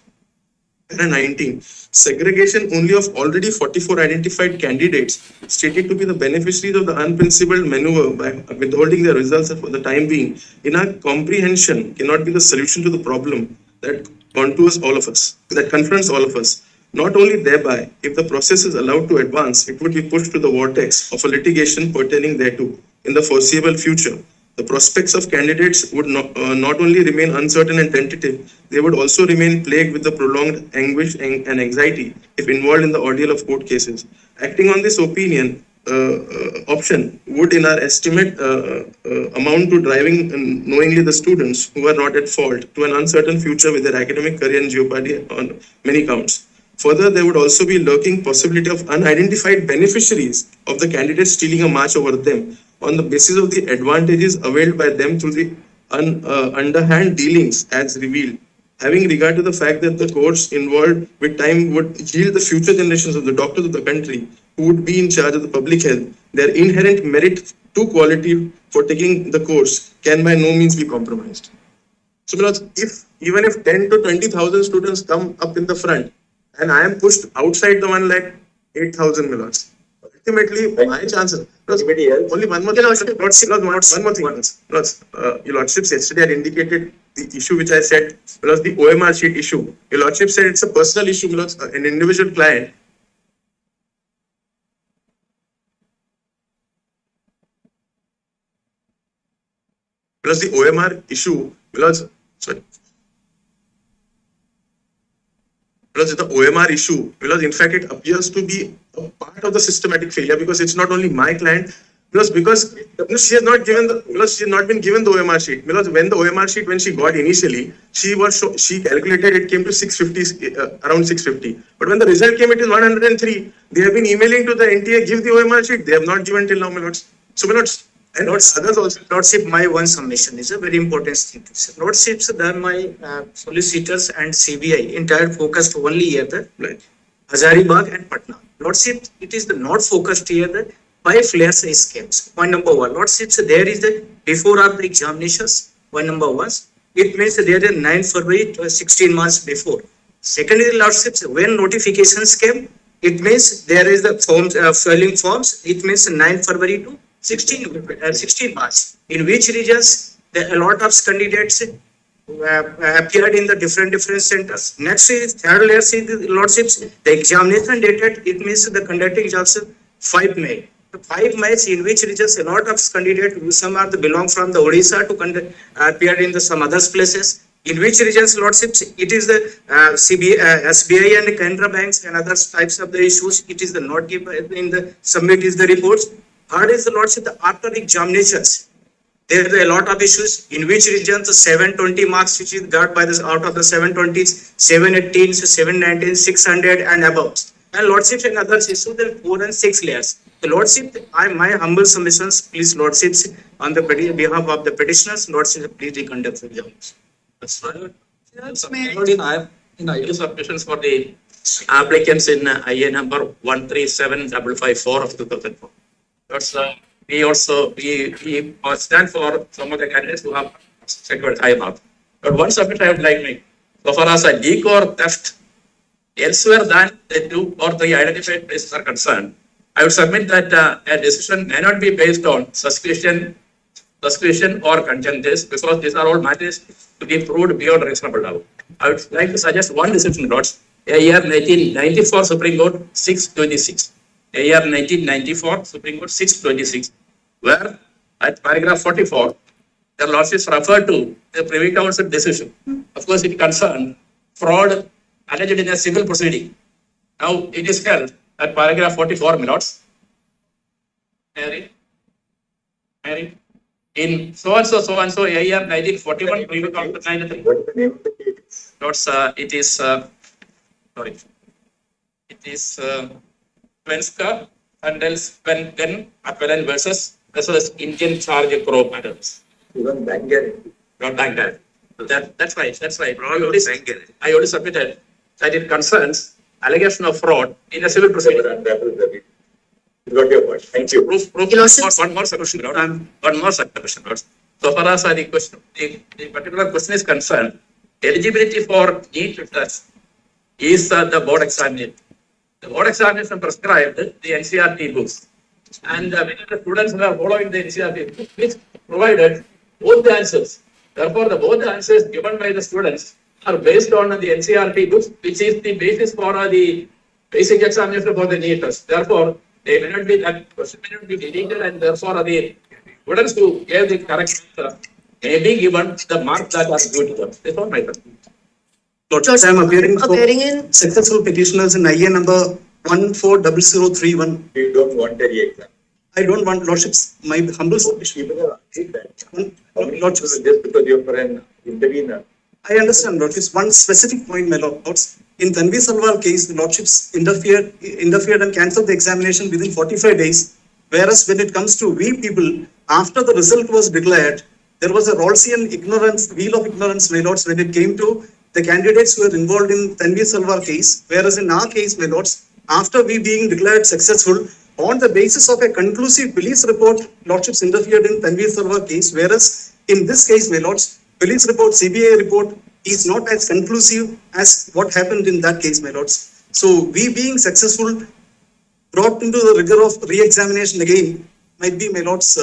Para 19, segregation only of already 44 identified candidates stated to be the beneficiaries of the unprincipled maneuver by withholding their results for the time being, in our comprehension, cannot be the solution to the problem that contours all of us, that confronts all of us. Not only thereby, if the process is allowed to advance, it would be pushed to the vortex of a litigation pertaining thereto in the foreseeable future. The prospects of candidates would not only remain uncertain and tentative, they would also remain plagued with the prolonged anguish and anxiety if involved in the ordeal of court cases. Acting on this option would, in our estimate, amount to driving knowingly the students who are not at fault to an uncertain future with their academic career in jeopardy on many counts. Further, there would also be lurking possibility of unidentified beneficiaries of the candidates stealing a march over them on the basis of the advantages availed by them through the underhand dealings as revealed. Having regard to the fact that the course involved with time would yield the future generations of the doctors of the country who would be in charge of the public health, their inherent merit to quality for taking the course can by no means be compromised. So, even if 10 to 20,000 students come up in the front, and I am pushed outside the 1,08,000 millions. Ultimately, my chances. Only one more thing. One more thing. Your lordships yesterday had indicated the issue which I said was the OMR sheet issue. Your lordship said it's a personal issue, an individual client. Plus the OMR issue, because the OMR issue, because in fact it appears to be a part of the systematic failure, because it's not only my client, because she has not been given the OMR sheet. Because when the OMR sheet, when she got initially, she calculated it came to 650, around 650. But when the result came, it is 103. They have been emailing to the NTA, give the OMR sheet. They have not given till now, my lords. So, my lords, and others also. Lordship, my one submission is a very important thing. Lordships, my solicitors and CBI entire focused only here the Hazaribagh and Patna. Lordship, it is the not focused here the 5 layers schemes. Point number 1. Lordships, there is the before of the examinations. Point number 1. It means there is 9 February to 16 months before. Second is lordships, when notifications came, it means there is the forms, filling forms. It means 9 February to 16 March, in which regions a lot of candidates appeared in the different centers. Next is third layer, see the lordships, the examination dated, it means the conducting examination 5 May. 5 May, in which regions a lot of candidates, some are belong from the Odisha to appear in the some other places. In which regions, lordships, it is the SBI and Canara banks and other types of the issues. It is the not given in the submit is the reports. Third is the lordship, after the examinations, there are a lot of issues in which regions the 720 marks which is got by this out of the 720s, 718s, 719, 600 and above. And Lordships and others issue the 4 and 6 layers. The Lordship, my humble submissions, please Lordships, on the behalf of the petitioners, Lordships, please reconduct the exams. That's right. I have submissions for the applicants in IA number 137554 of 2004. That's we stand for some of the candidates who have secured high marks. But one submission I would like to make, so far as a leak or theft elsewhere than the 2 or 3 identified places are concerned, I would submit that a decision may not be based on suspicion or conjunctus, because these are all matters to be proved beyond reasonable doubt. I would like to suggest one decision, Lords. AR 1994 Supreme Court 626. AR 1994 Supreme Court 626, where at paragraph 44, the Lordships referred to the Privy Council decision. Of course, it concerned fraud alleged in a civil proceeding. Now, it is held at paragraph 44, my lords. Mary, in so and so AR 1941, Privy Council 93. What's the name of the case? Lords, it is, Svenska Handelsbanken Appellant versus Indian Charge Pro Matters. Even Bangalore. Not Bangalore. That's right. I only submitted that it concerns allegation of fraud in a civil proceeding. You got your point. Thank you. One more submission, Lord. One more submission, Lord. So far as the question, the particular question is concerned, eligibility for NEET test is the board examination. The board examination prescribed the NCRT books, and many of the students who are following the NCRT books, which provided both the answers. Therefore, both the answers given by the students are based on the NCRT books, which is the basis for the basic examination for the NEET test. Therefore, they may not be, that question may not be deleted, and therefore the students who gave the correct answer may be given the mark that are due to them. That's all my question. Lordships, I am appearing for Appearing in successful petitioners in IA number 140031. You don't want any exam. I don't want, Lordships, my humble submission. People have asked that. Lordships, Just because you're an intervener. I understand, Lordships. One specific point, my Lords. In Tanvi Salwar case, the Lordships interfered and cancelled the examination within 45 days. Whereas when it comes to we people, after the result was declared, there was a Rawlsian ignorance, wheel of ignorance, my Lords, when it came to the candidates who were involved in Tanvi Salwar case. Whereas in our case, my Lords, after we being declared successful, on the basis of a conclusive police report, Lordships interfered in Tanvi Salwar case. Whereas in this case, my Lords, police report, CBI report is not as conclusive as what happened in that case, my Lords. So we being successful, brought into the rigor of re-examination again, might be, my Lords,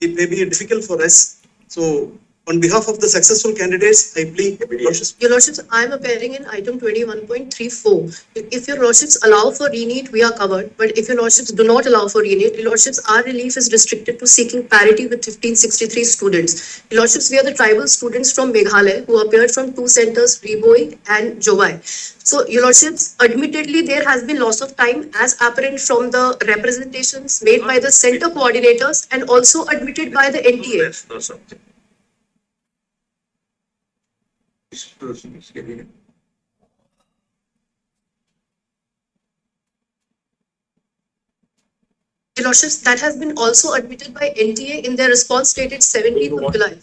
it may be difficult for us. So on behalf of the successful candidates, I plead, Lordships. Your Lordships, I am appearing in item 21.34. If your Lordships allow for re-NEET, we are covered. But if your Lordships do not allow for re-NEET, your Lordships, our relief is restricted to seeking parity with 1563 students. Your Lordships, we are the tribal students from Meghalaya who appeared from 2 centers, Riboi and Jowai. So, your Lordships, admittedly, there has been loss of time as apparent from the representations made by the center coordinators and also admitted by the NTA. Your Lordships, that has been also admitted by NTA in their response dated 17th of July.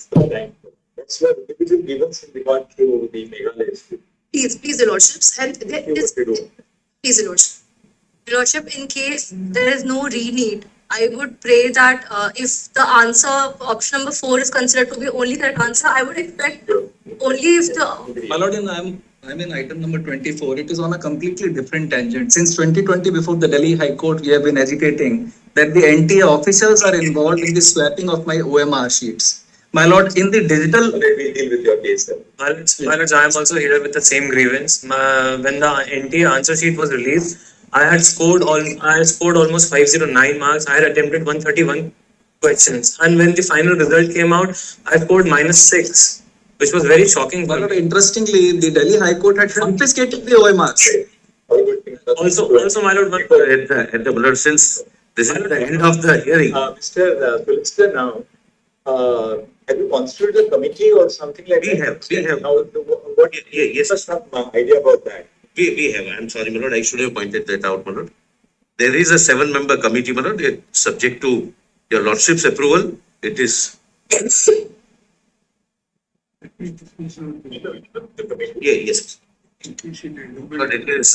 That's what individual grievance in regard to the Meghalaya issue. Please, Your Lordships, and there is, please, Your Lordship. Your Lordship, in case there is no re-NEET, I would pray that if the answer, option number 4 is considered to be only correct answer, I would expect only if the... My Lord, I'm in item number 24. It is on a completely different tangent. Since 2020, before the Delhi High Court, we have been agitating that the NTA officials are involved in the swapping of my OMR sheets. My Lord, in the digital... Let me deal with your case, sir. My Lord, I am also here with the same grievance. When the NTA answer sheet was released, I had scored almost 509 marks. I had attempted 131 questions. And when the final result came out, I scored -6. Which was very shocking. My Lord, interestingly, the Delhi High Court had confiscated the OMRs. Also, my Lord, At the blood, since this is the end of the hearing. Mr. Solicitor, now, have you constituted a committee or something like that? We have. Now, what? Yes. Give us some idea about that. We have, I'm sorry, my lord, I should have pointed that out, my lord. There is a 7-member committee, my lord, subject to your lordship's approval. It is. Yeah, yes. But it is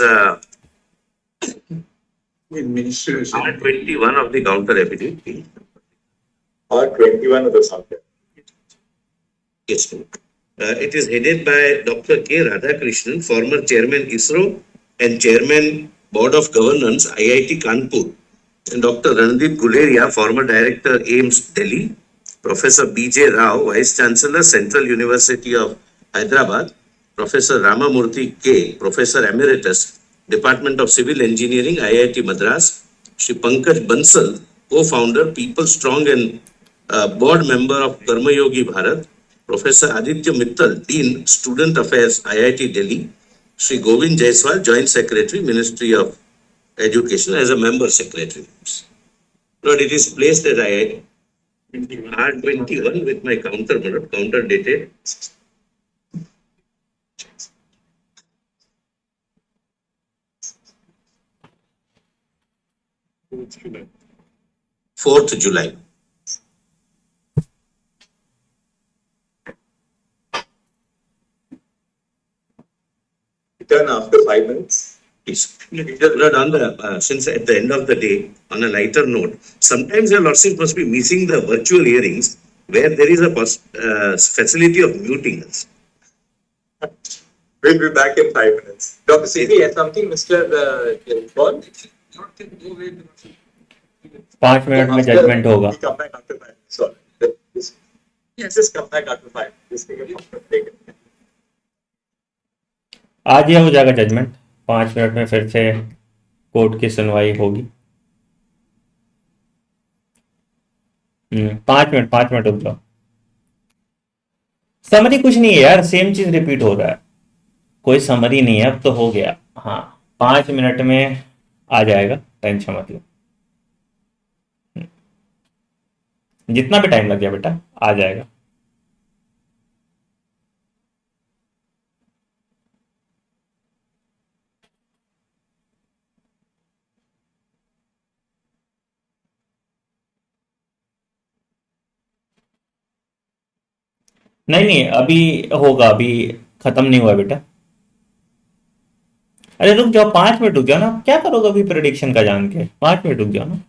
R21 of the counter affidavit. R21 of the counter. Yes, ma'am. It is headed by Dr. K. Radhakrishnan, former chairman ISRO and chairman Board of Governance, IIT Kanpur, and Dr. Randeep Guleria, former director AIMS Delhi, Professor B.J. Rao, Vice Chancellor, Central University of Hyderabad, Professor Ramamurthy K., Professor Emeritus, Department of Civil Engineering, IIT Madras, Shri Pankaj Bansal, co-founder, People Strong and board member of Karma Yogi Bharat, Professor Aditya Mittal, Dean, Student Affairs, IIT Delhi, Shri Govind Jaiswal, Joint Secretary, Ministry of Education, as a member secretary. Lord, it is placed at IIT R21 with my counter, Lord, counter dated 4th July. Return after 5 minutes. Yes. Lord, on the, since at the end of the day, on a lighter note, sometimes your lordship must be missing the virtual hearings where there is a facility of muting us. We'll be back in 5 minutes. Dr. CP, has something, Mr. Paul? 5 minute में judgement होगा. We come back after 5 minutes. Sorry. Yes. Just come back after 5. Just take a break. आज ही हो जाएगा judgement. 5 minute में फिर से court की सुनवाई होगी. 5 मिनट रुक जाओ. समरी कुछ नहीं है यार, सेम चीज रिपीट हो रहा है. कोई समरी नहीं है, अब तो हो गया. हाँ, 5 मिनट में आ जाएगा, टेंशन मत लो. जितना भी टाइम लग गया बेटा, आ जाएगा. नहीं नहीं, अभी होगा, अभी खत्म नहीं हुआ बेटा. अरे रुक जाओ, 5 मिनट रुक जाओ ना. क्या करोगे अभी प्रेडिक्शन का जान के? 5 मिनट रुक जाओ ना.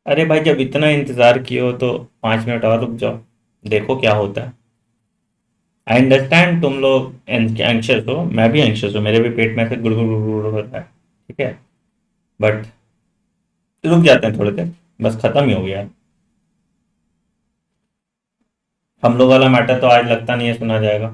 अरे भाई, जब इतना इंतजार किए हो तो 5 मिनट और रुक जाओ, देखो क्या होता है. आई अंडरस्टैंड तुम लोग एंक्शस हो, मैं भी एंक्शस हूँ, मेरे भी पेट में से गुड़गुड़ गुड़गुड़ हो रहा है. ठीक है, बट रुक जाते हैं थोड़ी देर, बस खत्म ही हो गया. हम लोग वाला मैटर तो आज लगता नहीं है सुना जाएगा.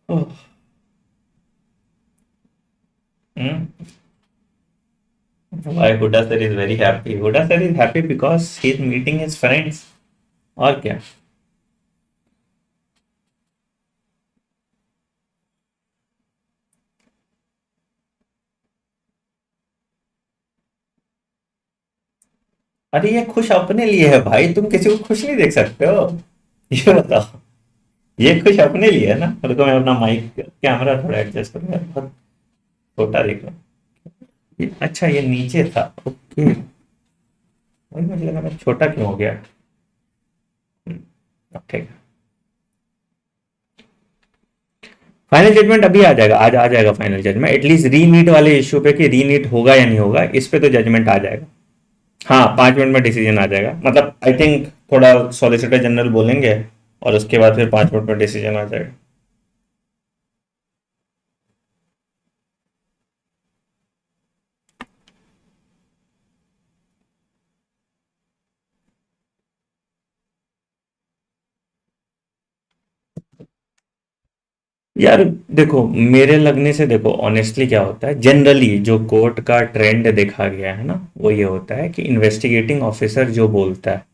ओह. Why Huda sir is very happy? Huda sir is happy because he is meeting his friends. और क्या? अरे ये खुश अपने लिए है भाई, तुम किसी को खुश नहीं देख सकते हो. ये बताओ, ये खुश अपने लिए है ना. रुको मैं अपना माइक कैमरा थोड़ा एडजस्ट करूंगा, बहुत छोटा देख रहा हूँ. अच्छा, ये नीचे था. ओके, वही मुझे लगा मैं छोटा क्यों हो गया. ठीक है, फाइनल जजमेंट अभी आ जाएगा. आज आ जाएगा फाइनल जजमेंट. एटलीस्ट रीनीट वाले इश्यू पे कि रीनीट होगा या नहीं होगा, इस पे तो जजमेंट आ जाएगा. हाँ, 5 मिनट में डिसीजन आ जाएगा. मतलब आई थिंक थोड़ा सॉलिसिटर जनरल बोलेंगे और उसके बाद फिर 5 मिनट में डिसीजन आ जाएगा. यार देखो, मेरे लगने से देखो ऑनेस्टली क्या होता है, जनरली जो कोर्ट का ट्रेंड देखा गया है ना, वो ये होता है कि इन्वेस्टिगेटिंग ऑफिसर जो बोलता है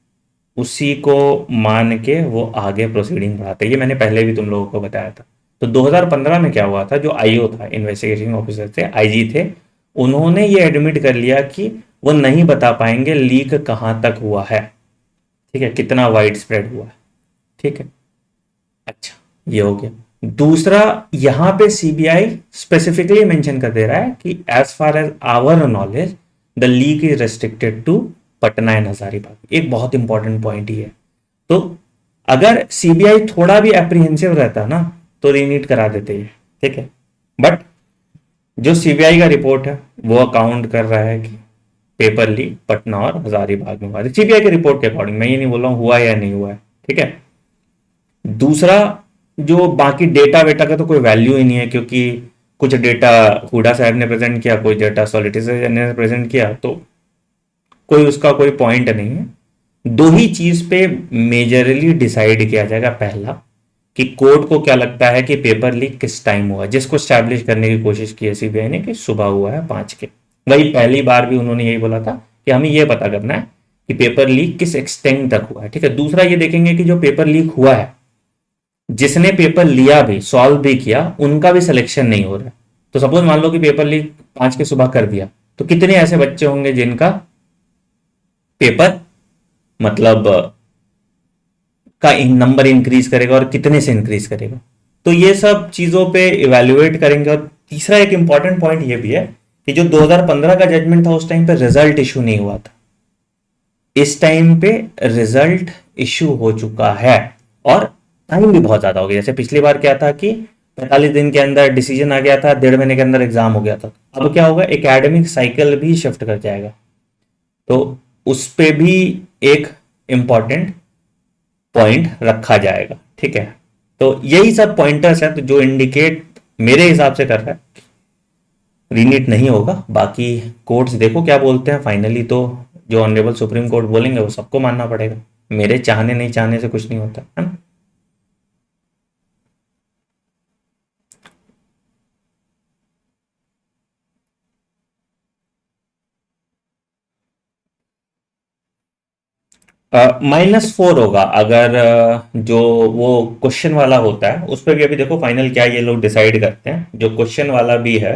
उसी को मान के वो आगे प्रोसीडिंग बढ़ाते हैं। ये मैंने पहले भी तुम लोगों को बताया था। तो 2015 में क्या हुआ था, जो आईओ था, इन्वेस्टिगेटिंग ऑफिसर थे, आईजी थे, उन्होंने ये एडमिट कर लिया कि वो नहीं बता पाएंगे लीक कहाँ तक हुआ है, ठीक है, कितना वाइड स्प्रेड हुआ है, ठीक है। अच्छा, ये हो गया। दूसरा, यहां पे सीबीआई स्पेसिफिकली मेंशन कर दे रहा है कि as far as our knowledge the leak is restricted to Patna and Hazaribagh. एक बहुत इंपॉर्टेंट पॉइंट ही है। तो अगर सीबीआई थोड़ा भी एप्रीहेंसिव रहता ना तो रीनीट करा देते हैं, ठीक है। बट जो सीबीआई का रिपोर्ट है वो अकाउंट कर रहा है कि पेपर लीक पटना और हजारीबाग में हुआ। सीबीआई के रिपोर्ट के अकॉर्डिंग, मैं ये नहीं बोल रहा हूं हुआ या नहीं हुआ है, ठीक है। दूसरा, जो बाकी डेटा वेटा का तो कोई वैल्यू ही नहीं है, क्योंकि कुछ डेटा हुडा साहब ने प्रेजेंट किया, कोई डेटा सॉलिटिसर ने प्रेजेंट किया, तो कोई उसका कोई पॉइंट नहीं है। दो ही चीज पे मेजरली डिसाइड किया जाएगा। पहला, कि कोर्ट को क्या लगता है कि पेपर लीक किस टाइम हुआ, जिसको स्टैब्लिश करने की कोशिश की है सीबीआई ने कि सुबह हुआ है 5 के। वही पहली बार भी उन्होंने यही बोला था कि हमें यह पता करना है कि पेपर लीक किस एक्सटेंट तक हुआ है, ठीक है। दूसरा, ये देखेंगे कि जो पेपर लीक हुआ है, जिसने पेपर लिया भी, सॉल्व भी किया, उनका भी सिलेक्शन नहीं हो रहा है। तो सपोज मान लो कि पेपर लीक 5 के सुबह कर दिया, तो कितने ऐसे बच्चे होंगे जिनका पेपर मतलब का नंबर इंक्रीज करेगा और कितने से इंक्रीज करेगा। तो ये सब चीजों पे इवेल्युएट करेंगे। और तीसरा एक इंपॉर्टेंट पॉइंट ये भी है कि जो 2015 का जजमेंट था उस टाइम पे रिजल्ट इशू नहीं हुआ था, इस टाइम पे रिजल्ट इशू हो चुका है और टाइम भी बहुत ज्यादा हो गया। जैसे पिछली बार क्या था कि 45 दिन के अंदर डिसीजन आ गया था, 1.5 महीने के अंदर एग्जाम हो गया था। अब क्या होगा, एकेडमिक साइकिल भी शिफ्ट कर जाएगा, तो उस पे भी एक इंपॉर्टेंट पॉइंट रखा जाएगा, ठीक है। तो यही सब पॉइंटर्स है तो जो इंडिकेट मेरे हिसाब से कर रहा है रीनीट नहीं होगा। बाकी कोर्ट्स देखो क्या बोलते हैं फाइनली। तो जो ऑनरेबल सुप्रीम कोर्ट बोलेंगे वो सबको मानना पड़ेगा। मेरे चाहने नहीं चाहने से कुछ नहीं होता है ना। -4 होगा अगर जो वो क्वेश्चन वाला होता है उस पर भी। अभी देखो फाइनल क्या ये लोग डिसाइड करते हैं। जो क्वेश्चन वाला भी है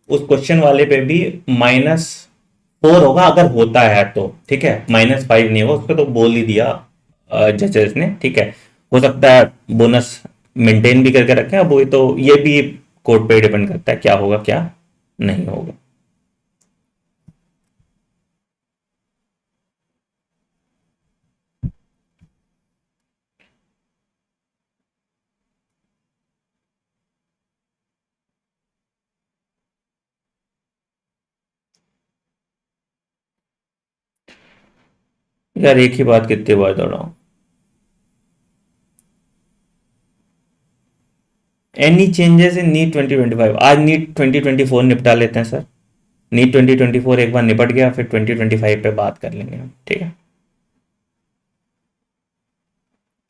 उस क्वेश्चन वाले पे भी -4 होगा अगर होता है तो, ठीक है। -5 नहीं होगा, उस पर तो बोल ही दिया जजेस ने, ठीक है। हो सकता है बोनस मेंटेन भी करके रखें। अब वो तो ये भी कोर्ट पे डिपेंड करता है क्या होगा क्या नहीं होगा। यार एक ही बात कितनी बार दोहराऊं। Any changes in NEET 2025? आज नीट 2024 निपटा लेते हैं सर। नीट 2024 एक बार निपट गया, फिर 2025 पे बात कर लेंगे हम, ठीक है।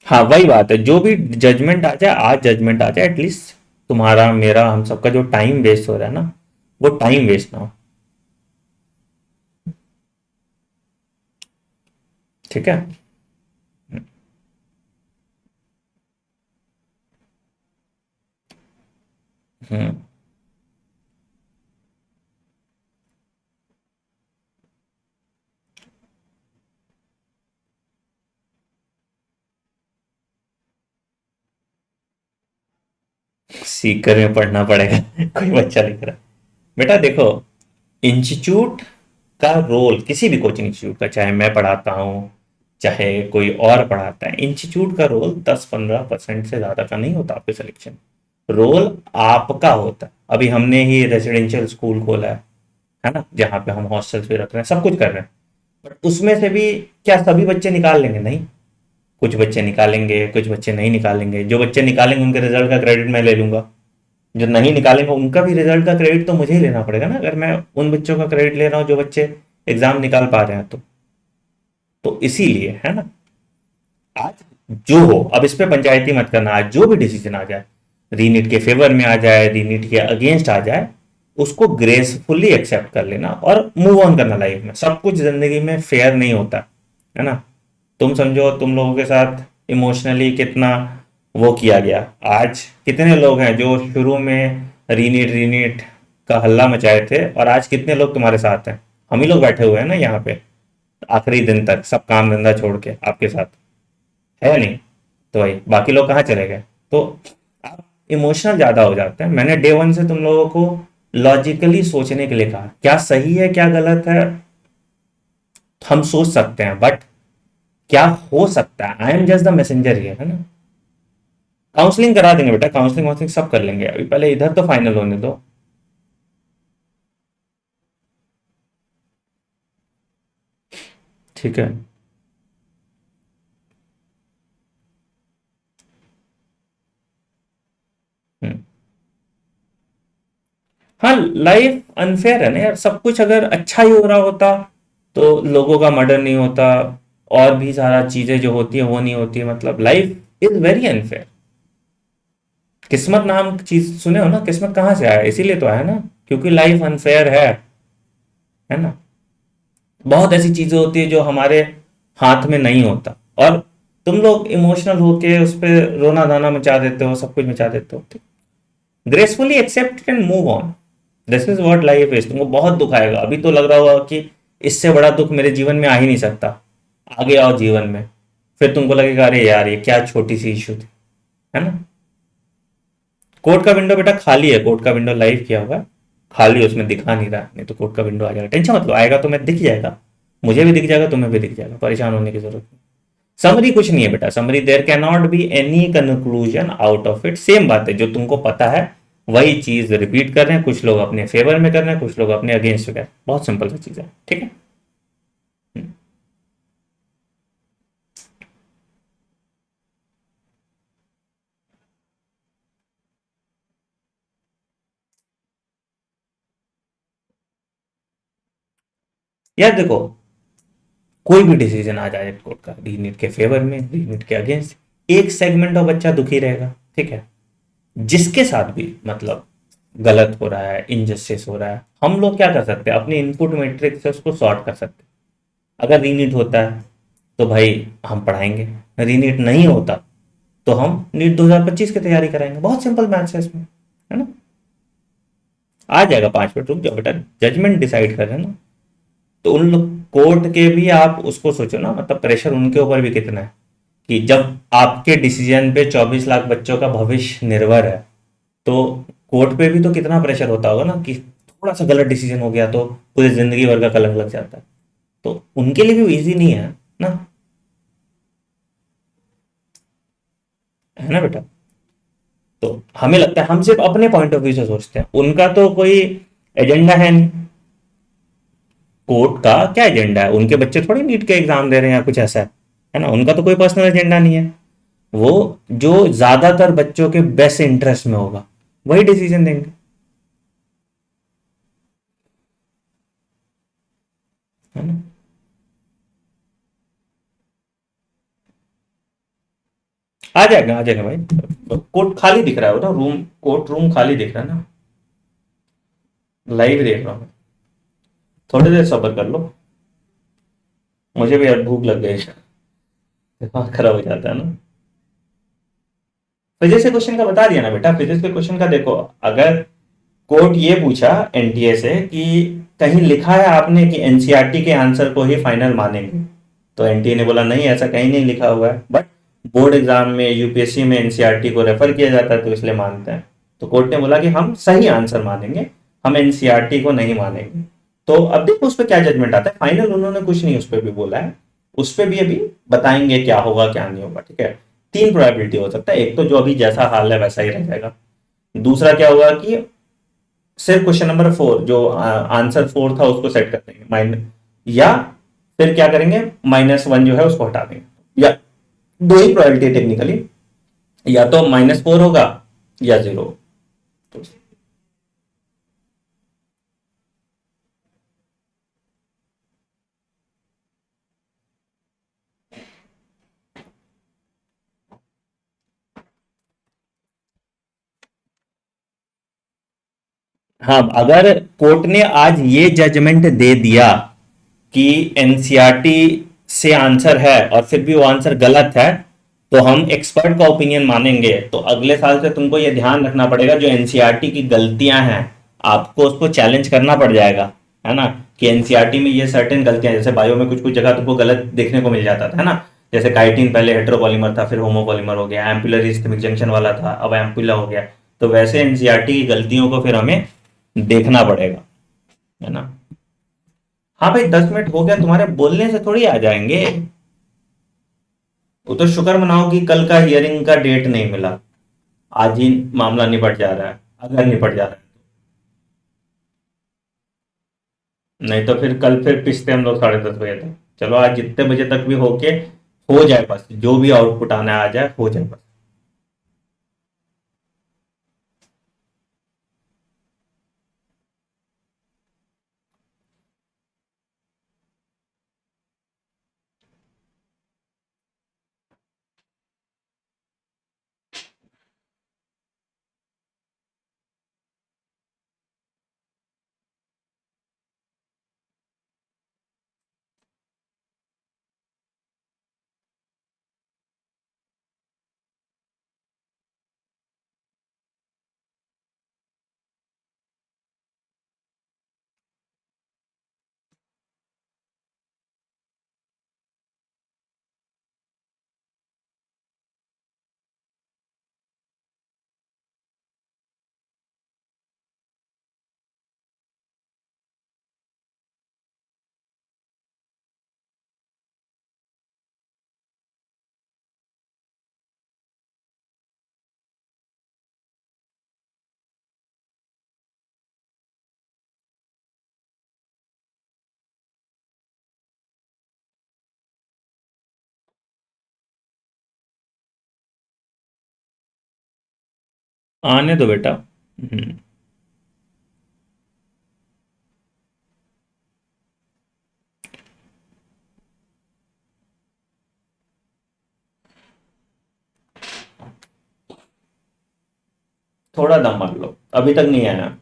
हाँ वही बात है, जो भी जजमेंट आ जाए, आज जजमेंट आ जाए, एटलीस्ट तुम्हारा मेरा हम सबका जो टाइम वेस्ट हो रहा है ना, वो टाइम वेस्ट ना हो, ठीक है। हम्म। सीकर में पढ़ना पड़ेगा कोई बच्चा लिख रहा है। बेटा देखो, इंस्टीट्यूट का रोल, किसी भी कोचिंग इंस्टीट्यूट का, चाहे मैं पढ़ाता हूँ चाहे कोई और पढ़ाता है, इंस्टीट्यूट का रोल 10-15% से ज्यादा का नहीं होता आपके सिलेक्शन। रोल आपका होता है। अभी हमने ही रेजिडेंशियल स्कूल खोला है ना, जहाँ पे हम हॉस्टल्स भी रख रहे हैं, सब कुछ कर रहे हैं। बट उसमें से भी क्या सभी बच्चे निकाल लेंगे? नहीं, कुछ बच्चे निकालेंगे, कुछ बच्चे नहीं निकालेंगे। जो बच्चे निकालेंगे उनके रिजल्ट का क्रेडिट मैं ले लूंगा, जो नहीं निकालेंगे उनका भी रिजल्ट का क्रेडिट तो मुझे ही लेना पड़ेगा ना, अगर मैं उन बच्चों का क्रेडिट ले रहा हूँ जो बच्चे एग्जाम निकाल पा रहे हैं। तो इसीलिए है ना, आज जो हो, अब इस पे पंचायती मत करना, आज जो भी डिसीजन आ जाए, रीनीट के फेवर में आ जाए, रीनीट के अगेंस्ट आ जाए, उसको ग्रेसफुली एक्सेप्ट कर लेना और मूव ऑन करना। लाइफ में सब कुछ जिंदगी में फेयर नहीं होता, है ना। तुम समझो तुम लोगों के साथ इमोशनली कितना वो किया गया। आज कितने लोग हैं जो शुरू में रीनीट रीनीट का हल्ला मचाए थे, और आज कितने लोग तुम्हारे साथ हैं। हम ही लोग बैठे हुए हैं ना यहाँ पे आखिरी दिन तक, सब काम धंधा छोड़ के आपके साथ, है नहीं। तो भाई बाकी लोग कहाँ चले गए। तो आप इमोशनल ज्यादा हो जाते हैं। मैंने डे वन से तुम लोगों को लॉजिकली सोचने के लिए कहा, क्या सही है क्या गलत है हम सोच सकते हैं, बट क्या हो सकता है। I am just the messenger here, है ना। काउंसलिंग करा देंगे बेटा, काउंसलिंग वाउंसलिंग सब कर लेंगे, अभी पहले इधर तो फाइनल होने दो। ठीक है। हम्म। हाँ, लाइफ अनफेयर है ना यार। सब कुछ अगर अच्छा ही हो रहा होता तो लोगों का मर्डर नहीं होता, और भी सारा चीजें जो होती है वो नहीं होती। मतलब लाइफ इज वेरी अनफेयर। किस्मत नाम चीज सुने हो ना, किस्मत कहाँ से आया, इसीलिए तो आया ना, क्योंकि लाइफ अनफेयर है ना। बहुत ऐसी चीजें होती है जो हमारे हाथ में नहीं होता, और तुम लोग इमोशनल होके उस पर रोना धाना मचा देते हो, सब कुछ मचा देते हो। Gracefully accept and move on, this is what life is. तुमको बहुत दुख आएगा, अभी तो लग रहा होगा कि इससे बड़ा दुख मेरे जीवन में आ ही नहीं सकता। आगे आओ जीवन में, फिर तुमको लगेगा अरे यार ये क्या छोटी सी इशू थी, है ना। कोर्ट का विंडो बेटा खाली है, कोर्ट का विंडो लाइव किया हुआ है, खाली उसमें दिखा नहीं रहा, नहीं तो कोर्ट का विंडो आ जाएगा। टेंशन मत लो, आएगा तो मैं दिख जाएगा, मुझे भी दिख जाएगा, तुम्हें भी दिख जाएगा, परेशान होने की जरूरत नहीं। समरी कुछ नहीं है बेटा, summary there can not be any conclusion out of it. Same बात है, जो तुमको पता है वही चीज रिपीट कर रहे हैं। कुछ लोग अपने फेवर में कर रहे हैं, कुछ लोग अपने अगेंस्ट में कर रहे हैं। बहुत सिंपल सी चीज है, ठीक है। हम्म। यार देखो, कोई भी डिसीजन आ जाए कोर्ट का, रीनीट के फेवर में रीनीट के अगेंस्ट, एक सेगमेंट ऑफ बच्चा दुखी रहेगा, ठीक है। जिसके साथ भी मतलब गलत हो रहा है, इनजस्टिस हो रहा है, हम लोग क्या कर सकते हैं, अपने इनपुट मैट्रिक्स से उसको सॉर्ट कर सकते हैं। अगर रीनीट होता है तो भाई हम पढ़ाएंगे, रीनीट नहीं होता तो हम नीट 2025 की तैयारी कराएंगे। बहुत सिंपल मैथ्स है इसमें, है ना। आ जाएगा, 5 मिनट रुक जाओ बेटा, जजमेंट डिसाइड कर रहे हैं ना। तो उन लोग कोर्ट के भी आप उसको सोचो ना, मतलब प्रेशर उनके ऊपर भी कितना है, कि जब आपके डिसीजन पे 24 लाख बच्चों का भविष्य निर्भर है, तो कोर्ट पे भी तो कितना प्रेशर होता होगा ना, कि थोड़ा सा गलत डिसीजन हो गया तो पूरी जिंदगी भर का कलंक लग जाता है। तो उनके लिए भी इजी नहीं है ना, है ना बेटा। तो हमें लगता है हम सिर्फ अपने पॉइंट ऑफ व्यू से सोचते हैं, उनका तो कोई एजेंडा है नहीं। कोर्ट का क्या एजेंडा है, उनके बच्चे थोड़ी नीट के एग्जाम दे रहे हैं या कुछ ऐसा है ना। उनका तो कोई पर्सनल एजेंडा नहीं है। वो जो ज्यादातर बच्चों के बेस्ट इंटरेस्ट में होगा वही डिसीजन देंगे, है ना। आ जाएगा भाई। कोर्ट खाली दिख रहा है वो ना, रूम, कोर्ट रूम खाली दिख रहा है ना, लाइव देख रहा हूँ। थोड़ी देर सब्र कर लो, मुझे भी यार भूख लग गई, दिमाग खराब हो जाता है ना। फिजिक्स के क्वेश्चन का बता दिया ना बेटा, फिजिक्स के क्वेश्चन का देखो, अगर कोर्ट ये पूछा एनटीए से कि कहीं लिखा है आपने कि एनसीईआरटी के आंसर को ही फाइनल मानेंगे, तो एनटीए ने बोला नहीं, ऐसा कहीं नहीं लिखा हुआ है, बट बोर्ड एग्जाम में यूपीएससी में एनसीईआरटी को रेफर किया जाता है तो इसलिए मानते हैं। तो कोर्ट ने बोला कि हम सही आंसर मानेंगे, हम एनसीईआरटी को नहीं मानेंगे। तो अब देखो उस पर क्या जजमेंट आता है। फाइनल उन्होंने कुछ नहीं उस पर भी बोला है, उस पर भी अभी बताएंगे क्या होगा क्या नहीं होगा, ठीक है। 3 प्रोबेबिलिटी हो सकता है, एक तो जो अभी जैसा हाल है वैसा ही रह जाएगा। दूसरा क्या होगा कि सिर्फ क्वेश्चन नंबर 4 जो आंसर 4 था उसको सेट कर देंगे माइनस, या फिर क्या करेंगे, -1 जो है उसको हटा देंगे। या दो ही प्रोबेबिलिटी टेक्निकली, या तो -4 होगा या 0। तो हाँ, अगर कोर्ट ने आज ये जजमेंट दे दिया कि एनसीईआरटी से आंसर है और फिर भी वो आंसर गलत है, तो हम एक्सपर्ट का ओपिनियन मानेंगे। तो अगले साल से तुमको ये ध्यान रखना पड़ेगा, जो एनसीईआरटी की गलतियां हैं आपको उसको चैलेंज करना पड़ जाएगा, है ना, कि एनसीईआरटी में ये सर्टेन गलतियां, जैसे बायो में कुछ कुछ जगह तुमको गलत देखने को मिल जाता था, है ना, जैसे काइटिन पहले हेटेरोपॉलीमर था, फिर होमोपॉलीमर हो गया, एम्पुलर इस्थेमिक जंक्शन वाला था, अब एम्पुला हो गया। तो वैसे एनसीईआरटी की गलतियों को फिर हमें देखना पड़ेगा, है ना। हाँ भाई, 10 मिनट हो गया, तुम्हारे बोलने से थोड़ी आ जाएंगे। वो तो शुक्र मनाओ कि कल का हियरिंग का डेट नहीं मिला, आज ही मामला निपट जा रहा है, अगर निपट जा रहा है। नहीं तो फिर कल फिर पिसते हम लोग 10:30 बजे तक। चलो आज जितने बजे तक भी होके हो जाए, बस जो भी आउटपुट आना है आ जाए, हो जाए बस। आने दो बेटा। थोड़ा दम मार लो, अभी तक नहीं आया।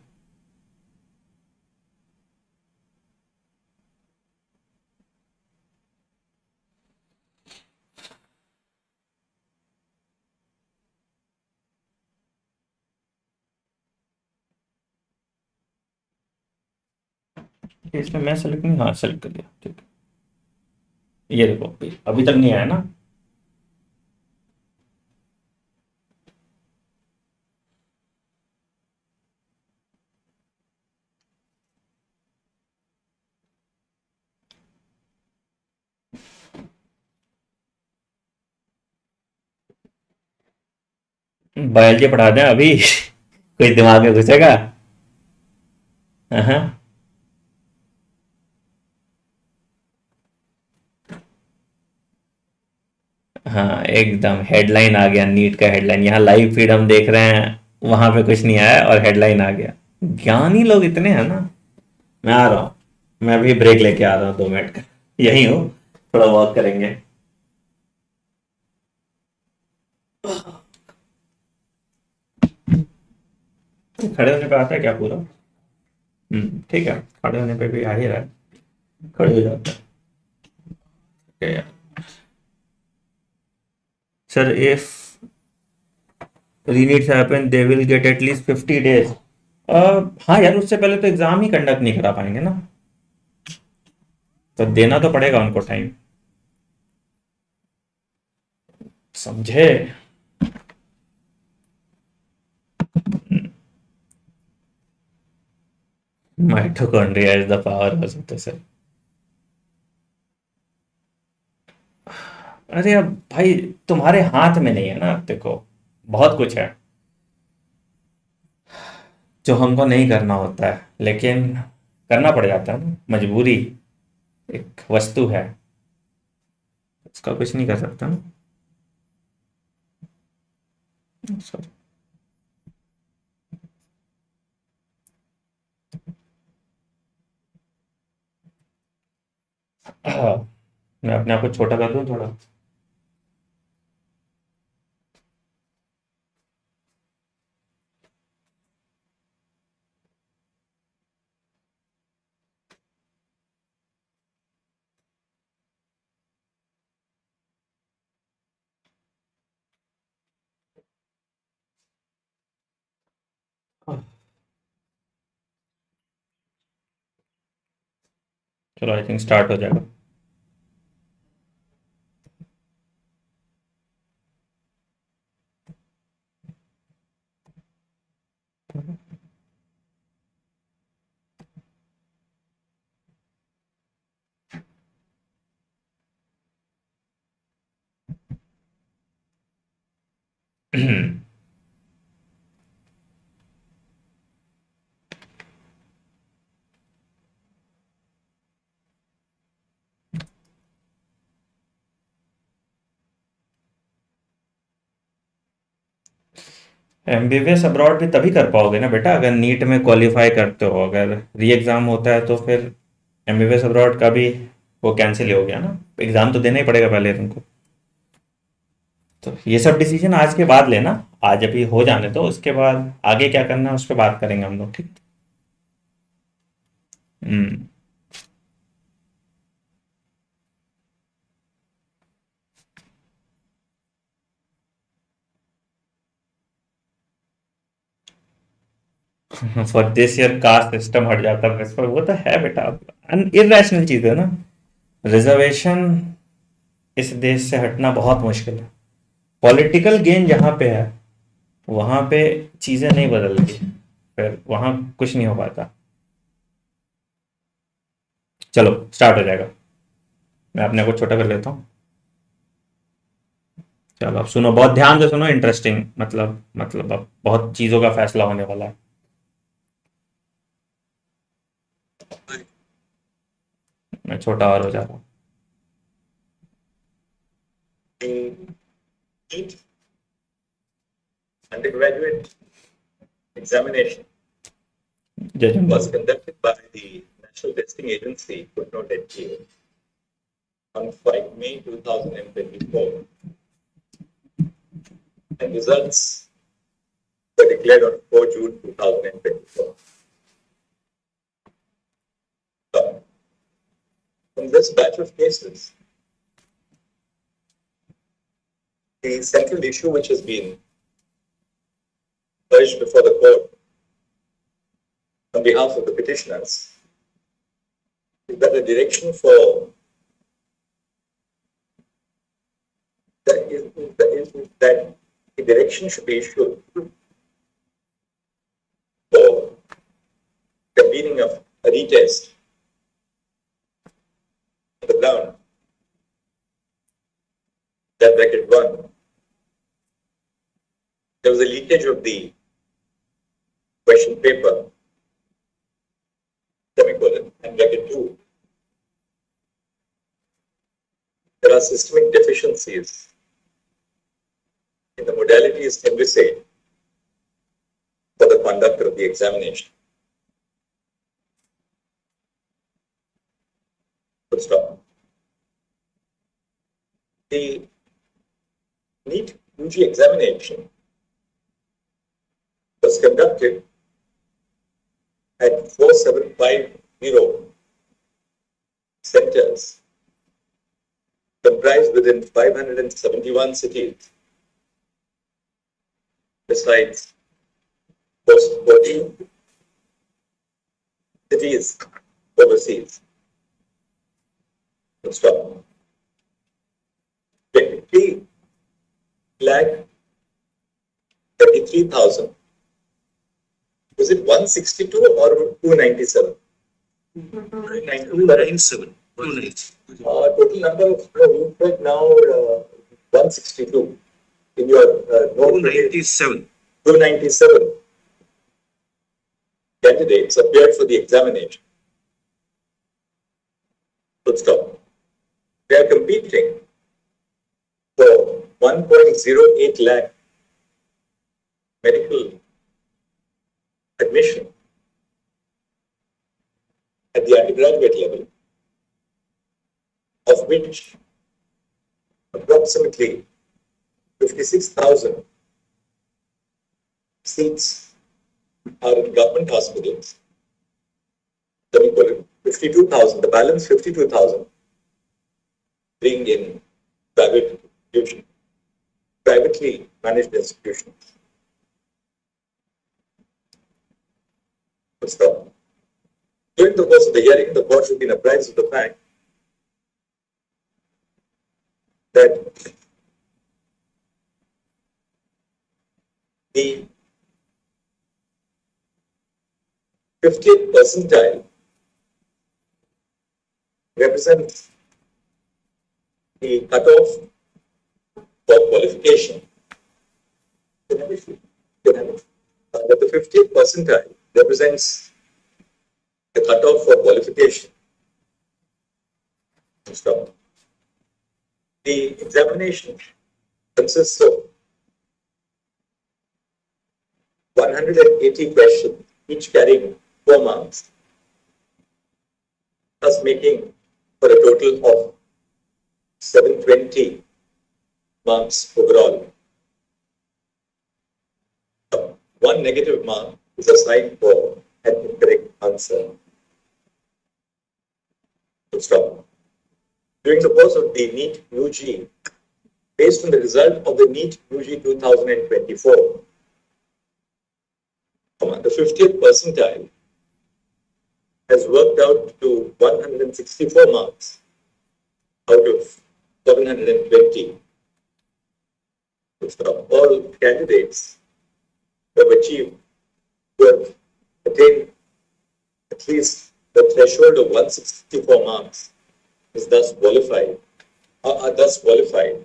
इसमें मैं सेलेक्ट नहीं, हाँ सेलेक्ट कर दिया, ठीक है। ये देखो अभी तक नहीं आया ना। बायोलॉजी पढ़ा दें अभी कोई दिमाग में घुसेगा। हाँ। हाँ एकदम हेडलाइन आ गया, नीट का हेडलाइन, यहाँ लाइव फीड हम देख रहे हैं, वहां पे कुछ नहीं आया और हेडलाइन आ गया। ज्ञानी लोग इतने हैं ना। मैं आ रहा हूँ, मैं अभी ब्रेक लेके आ रहा हूँ 2 मिनट का, यही हूँ, थोड़ा वॉक करेंगे। खड़े होने पे आता है क्या पूरा? ठीक है, खड़े होने पे भी आ ही रहा है, खड़े हो जाते हैं। ठीक है यार। Sir if reNEETs happen they will get at least 50 days। हाँ यार, उससे पहले तो एग्जाम ही कंडक्ट नहीं करा पाएंगे ना, तो देना तो पड़ेगा उनको टाइम, समझे। Mitochondria is the powerhouse of the cell. अरे अब भाई, तुम्हारे हाथ में नहीं है ना, देखो बहुत कुछ है जो हमको नहीं करना होता है, लेकिन करना पड़ जाता है ना, मजबूरी एक वस्तु है, उसका कुछ नहीं कर सकता ना। Sorry। मैं अपने आप को छोटा कर दूं थोड़ा। चलो आई थिंक स्टार्ट हो जाएगा. एमबीबीएस अब्रॉड भी तभी कर पाओगे ना बेटा अगर नीट में क्वालिफाई करते हो. अगर री एग्ज़ाम होता है तो फिर एमबीबीएस अब्रॉड का भी वो कैंसिल ही हो गया ना. एग्ज़ाम तो देना ही पड़ेगा पहले तुमको. तो ये सब डिसीजन आज के बाद लेना. आज अभी हो जाने दो, उसके बाद आगे क्या करना है उस पर बात करेंगे हम लोग. ठीक. हम्म. For this year caste system हट जाता है इस पर. वो तो है बेटा, इरेशनल चीज है ना. रिजर्वेशन इस देश से हटना बहुत मुश्किल है. पॉलिटिकल गेन जहाँ पे है वहां पे चीजें नहीं बदलती, फिर वहां कुछ नहीं हो पाता. चलो स्टार्ट हो जाएगा. मैं अपने को छोटा कर लेता हूँ. चलो अब सुनो, बहुत ध्यान से सुनो. इंटरेस्टिंग मतलब अब बहुत चीजों का फैसला होने वाला है. मैं छोटा और हो जा रहा हूँ. The NEET undergraduate examination जजन was conducted by the National Testing Agency, footnote NTA, on 5 May 2024. And results were declared on 4 June 2024. So, from this batch of cases, the central issue which has been urged before the court on behalf of the petitioners is that the direction for that the direction should be issued for convening of a retest on the ground that bracket 1, there was a leakage of the question paper, semicolon, and bracket 2, there are systemic deficiencies in the modalities envisaged for the conduct of the examination. Full stop. The NEET UG examination was conducted at 4750 centers comprised within 571 cities, besides 14 cities overseas. Full stop. 20 lakh 33,000. Was it 162 or 297? 297. Total number of you said now 162 in your note. 297. 297 candidates appeared for the examination. Full stop. They are competing for 1.08 lakh medical admission at the undergraduate level, of which approximately 56,000 seats are in government hospitals, 52,000, the balance 52,000 being in private institutions, privately managed institutions. Stop. During the course of the hearing, the court should be apprised of the fact that the 50th percentile represents the cutoff for qualification. That the 50th percentile represents the cutoff for qualification. Stop. The examination consists of 180 questions, each carrying 4 marks, thus making for a total of 720 marks overall. One negative mark is assigned for an incorrect answer. Stop. During the course of the NEET UG, based on the result of the NEET UG 2024, the 50th percentile has worked out to 164 marks out of 720. All candidates who have achieved, who have attained at least the threshold of 164 marks is thus qualified, are thus qualified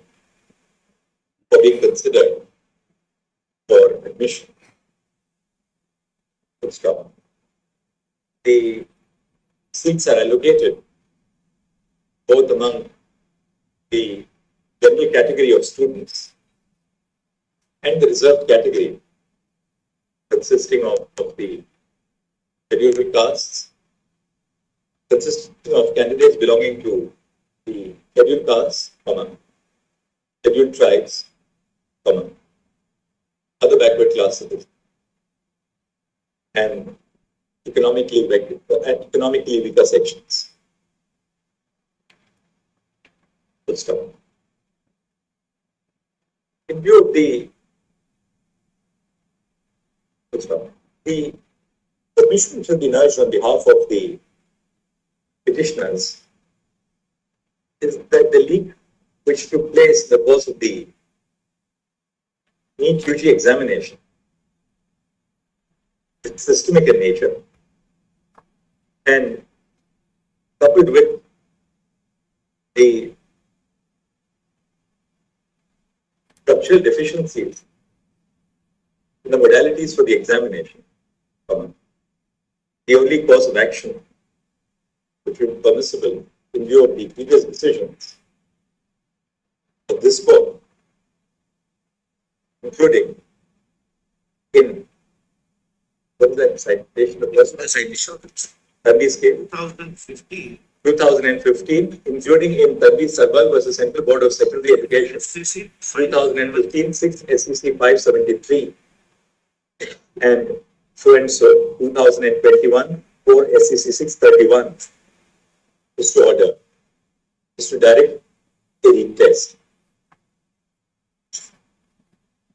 for being considered for admission. Stop. The seats are allocated both among the general category of students and the reserved category, consisting of the scheduled castes, consisting of candidates belonging to the scheduled castes, scheduled tribes, other backward classes, and economically weaker sections. Full stop. In view of the submission should be urged on behalf of the petitioners is that the leak which took place in the course of the NEET UG examination is systemic in nature, and coupled with the structural deficiencies in the modalities for the examination, the only course of action which would be permissible in view of the previous decisions of this court, including in what is that citation of Tanvi scale? 2015, including in Tanvi Sarwal versus Central Board of Secondary Education, 2015, 6 SEC 573, and so 2021, 4 SEC 631 is to order, is to direct a retest.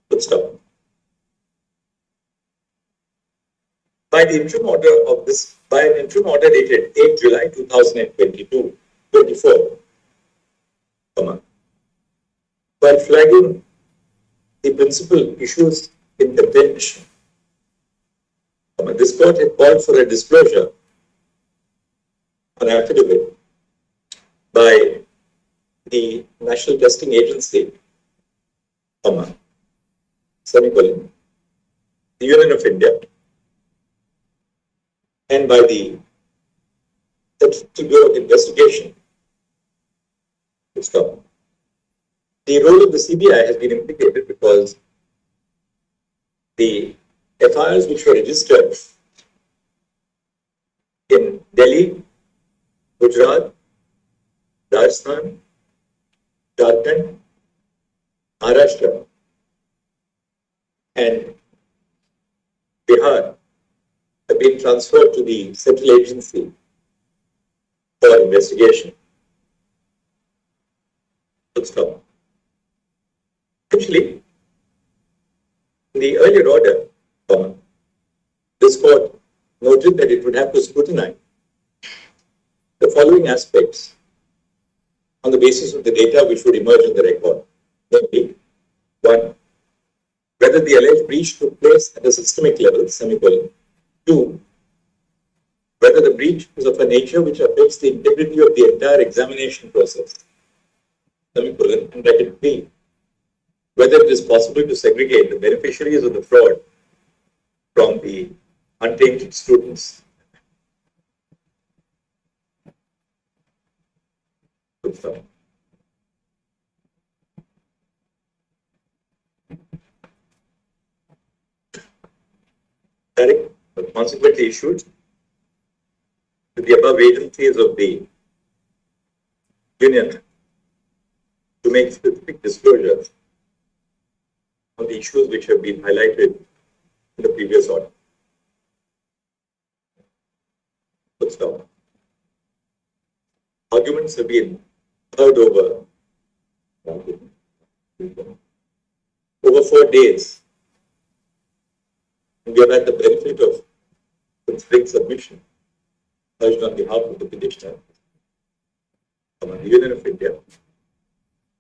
Good stop. By the interim order of this, by an interim order dated 8 July 2024, while flagging the principal issues in contention, this court had called for a disclosure on affidavit by the National Testing Agency, semicolon, the Union of India, and by the Central Bureau of Investigation. The role of the CBI has been implicated because the FIRs which were registered in Delhi, Gujarat, Rajasthan, Jharkhand, Maharashtra, and Bihar have been transferred to the central agency for investigation. Actually, in the earlier order, this court noted noted that it would have to scrutinize the following aspects on the basis of the data which would emerge in the record. Namely, 1. Whether the alleged breach took place at a systemic level, semicolon. 2. Whether the breach is of a nature which affects the integrity of the entire examination process, semicolon, and bracket B. Whether it is possible to segregate the beneficiaries of the fraud from the untainted students. Good stuff. Direct, but consequently issued to the above agencies of the Union to make specific disclosures on the issues which have been highlighted in the previous order. Good stop. Arguments have been heard over 4 days. And we have had the benefit of considering submission urged on behalf of the petitioner from the Union of India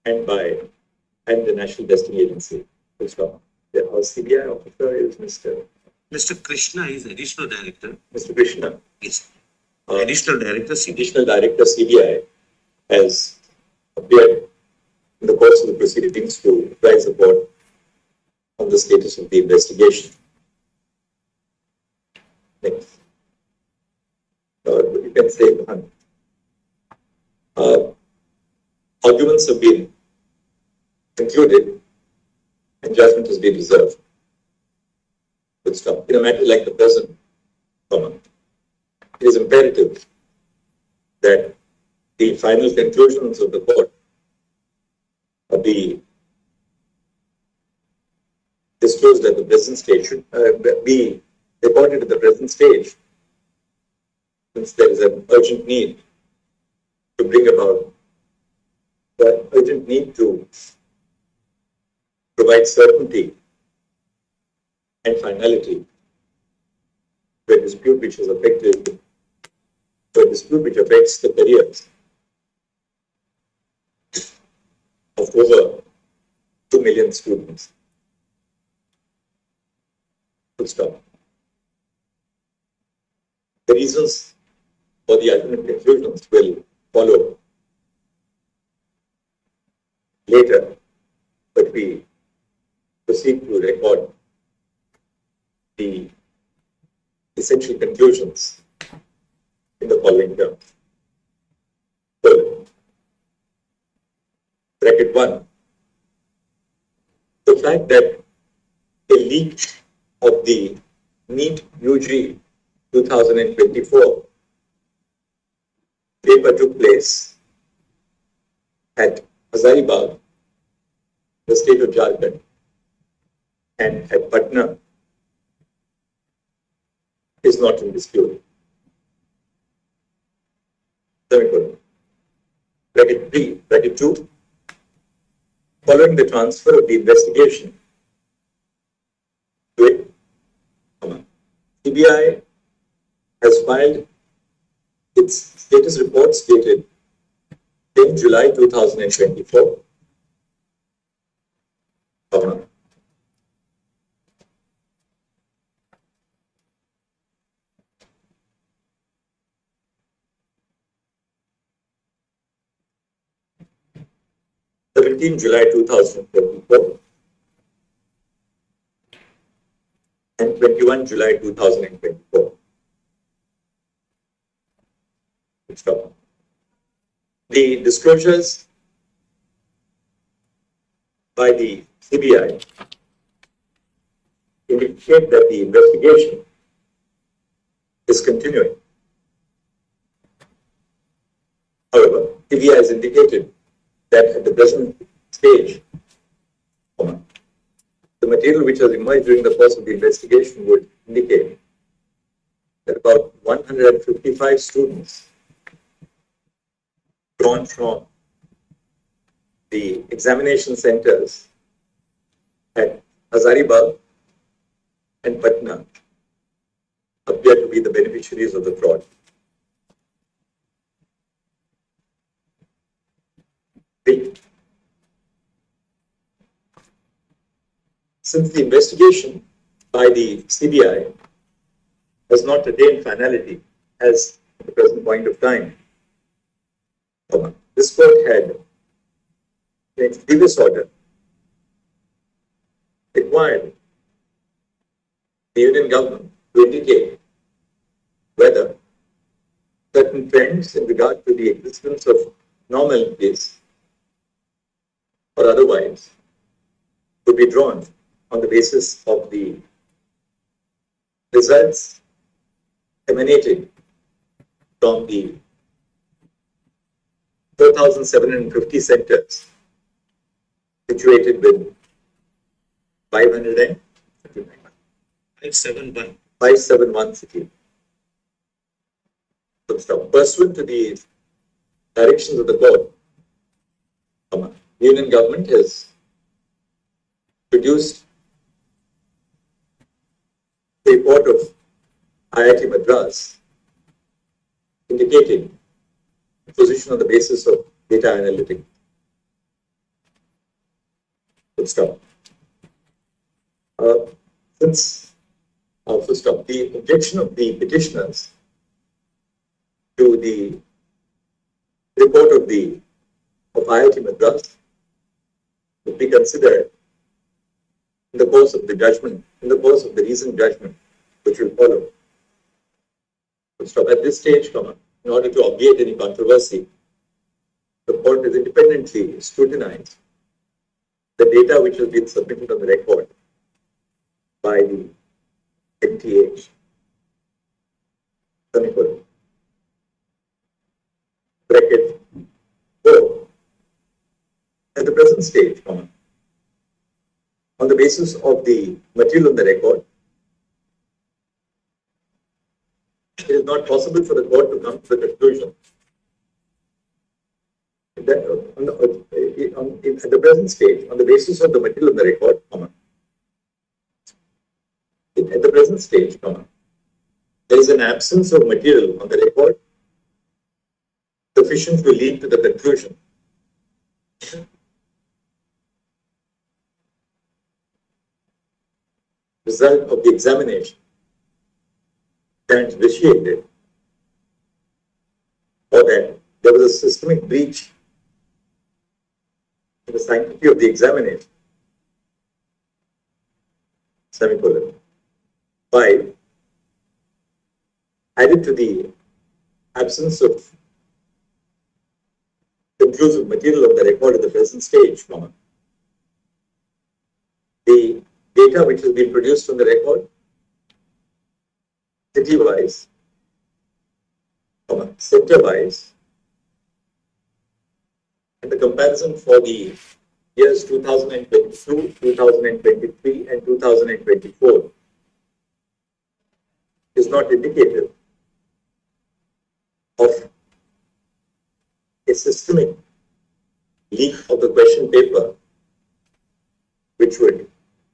and the National Testing Agency. Our CBI officer is Mr. Krishna is additional director. Mr. Krishna. Yes. Additional director, Additional Director CBI has appeared in the course of the proceedings to rise report on the status of the investigation. Next. You can say arguments have been concluded and judgment has been reserved. Good stop. In a matter like the present, it is imperative that the final conclusions of the court be disclosed at the present stage, should be reported at the present stage, since there is an urgent need to bring about the urgent need to provide certainty and finality to a dispute which is affected, to a dispute which affects the careers of over 2 million students. Full stop. The reasons for the ultimate conclusions will follow later, but we proceed to record the essential conclusions in the following terms. So, bracket 1. The fact that a leak of the NEET UG 2024 paper took place at Hazaribagh, the state of Jharkhand, and at Patna is not in dispute. Bracket 3, bracket 2. Following the transfer of the investigation to it, CBI has filed its status report dated 10 July 2024. 17 July 2024 and 21 July 2024. Stop. The disclosures by the CBI indicate that the investigation is continuing. However, CBI has indicated that at the present stage, the material which has emerged during the course of the investigation would indicate that about 155 students drawn from the examination centers at Hazaribagh and Patna appear to be the beneficiaries of the fraud. Since the investigation by the CBI has not attained finality as at the present point of time, this court had, in its previous order, required the union government to indicate whether certain trends in regard to the existence of normalities or otherwise to be drawn on the basis of the results emanating from the 4,750 centers situated with 571 cities. Pursuant to the directions of the court, the union government has produced a report of IIT Madras indicating position on the basis of data analytics. The objection of the petitioners to the report of IIT Madras would be considered in the course of the judgment, in the course of the recent judgment, which will follow. At this stage, in order to obviate any controversy, the court has independently scrutinized the data which has been submitted on the record by the NTH. Bracket 4. At the present stage, on the basis of the material on the record, it is not possible for the court to come to the conclusion that at the present stage, on the basis of the material on the record, at the present stage, there is an absence of material on the record sufficient to lead to the conclusion result of the examination stands vitiated, or that there was a systemic breach in the sanctity of the examination. Semicolon. 5. Added to the absence of conclusive material of the record at the present stage, the data which has been produced from the record, city-wise, sector-wise, and the comparison for the years 2022, 2023, and 2024 is not indicative of a systemic leak of the question paper, which would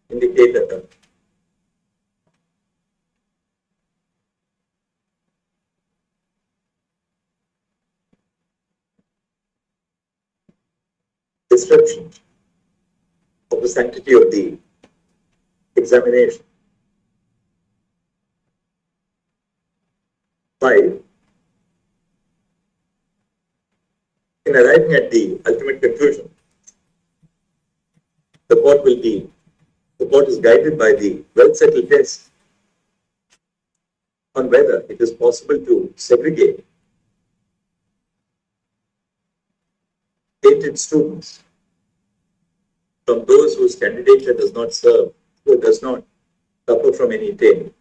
indicate that disruption of the sanctity of the examination. 5. In arriving at the ultimate conclusion, the court is guided by the well-settled test on whether it is possible to segregate tainted students from those whose candidature does not serve, who does not suffer from any taint.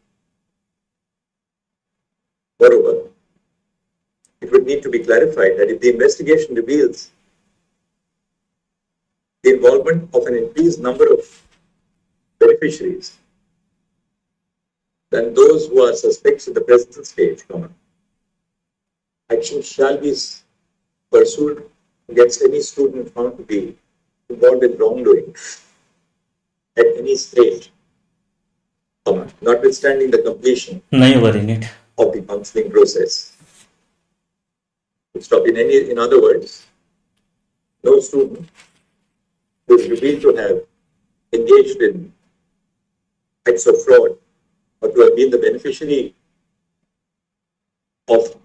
Moreover, it would need to be clarified that if the investigation reveals the involvement of an increased number of beneficiaries than those who are suspects at the present stage, action shall be pursued against any student found to be involved in wrongdoing at any stage notwithstanding the completion नहीं हुआ रीनीट. of the counseling process. Stop. In other words, no student who is revealed to have engaged in acts of fraud or to have been the beneficiary of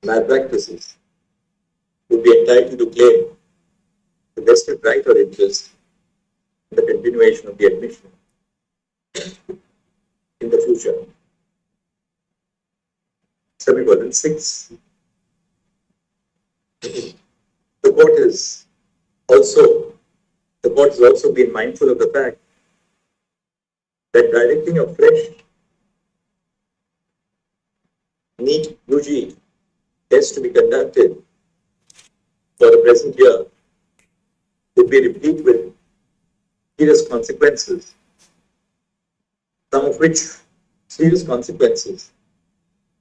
malpractices would be entitled to claim the vested right or interest in the continuation of the admission in the future. Semicolon 6. The court has also been mindful of the fact that directing a fresh NEET UG test to be conducted for the present year would be replete with serious consequences, some of which serious consequences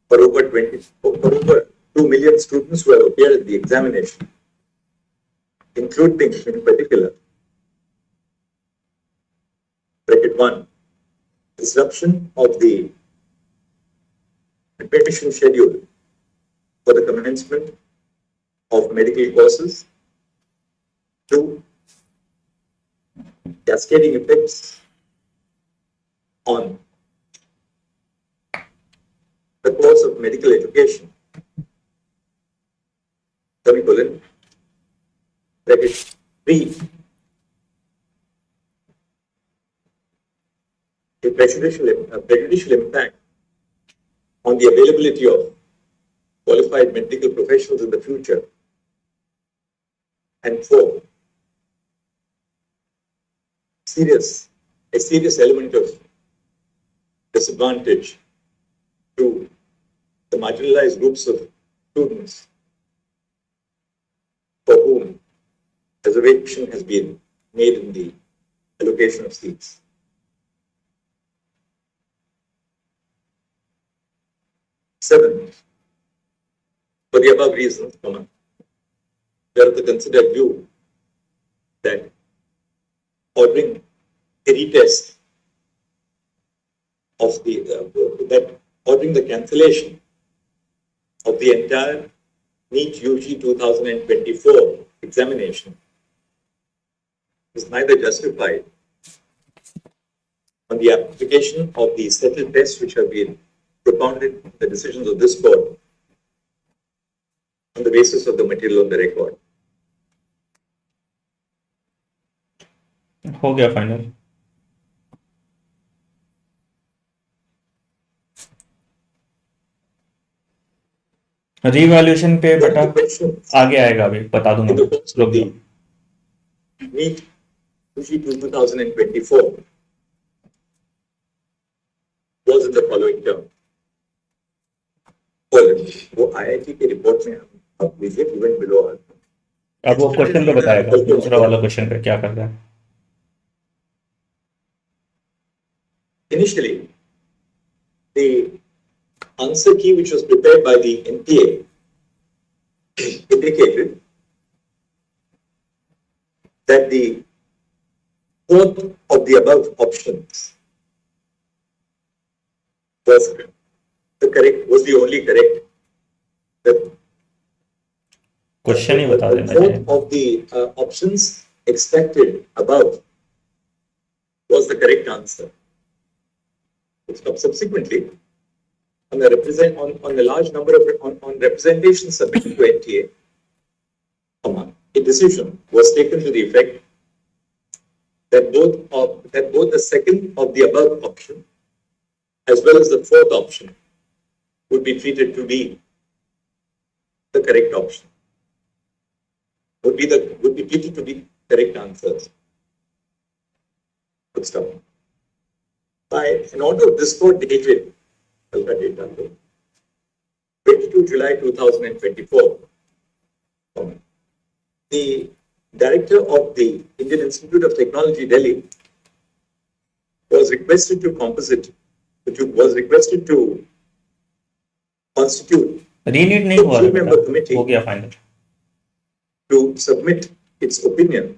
for over 2 million students who have appeared at the examination, including in particular, bracket 1, disruption of the admission schedule for the commencement of medical courses. 2, cascading effects on the course of medical education. Semicolon, bracket 3, a prejudicial impact on the availability of qualified medical professionals in the future. And 4, a serious element of disadvantage to the marginalized groups of students for whom reservation has been made in the allocation of seats. Seven, for the above reasons, we are of the considered view that ordering a retest of ordering the cancellation of the entire NEET UG 2024 examination is neither justified on the application of the settled tests which have been propounded in the decisions of this court on the basis of the material on the record. हो गया final. Revaluation पे बेटा आगे आएगा, अभी बता दूंगा. रुक जाओ. NEET UG 2024 was in the following term. वो IIT की रिपोर्ट में आप लीजिए इवेंट बिलो. अब वो क्वेश्चन पे बताएगा, दूसरा वाला क्वेश्चन पे क्या कर रहा है. Initially, the answer key which was prepared by the NPA indicated that the fourth of the above options was the only correct. The question ही बता देना fourth of the options extracted above was the correct answer. Subsequently, on a large number of representations submitted to NTA, a decision was taken to the effect that both the second of the above option as well as the fourth option would be treated to be the correct option. Would be treated to be correct answers. Good stuff. By an order of this court dated 22 July 2024, the director of the Indian Institute of Technology, Delhi, was requested to constitute रीनीट नहीं हुआ है बेटा, हो गया final. to submit its opinion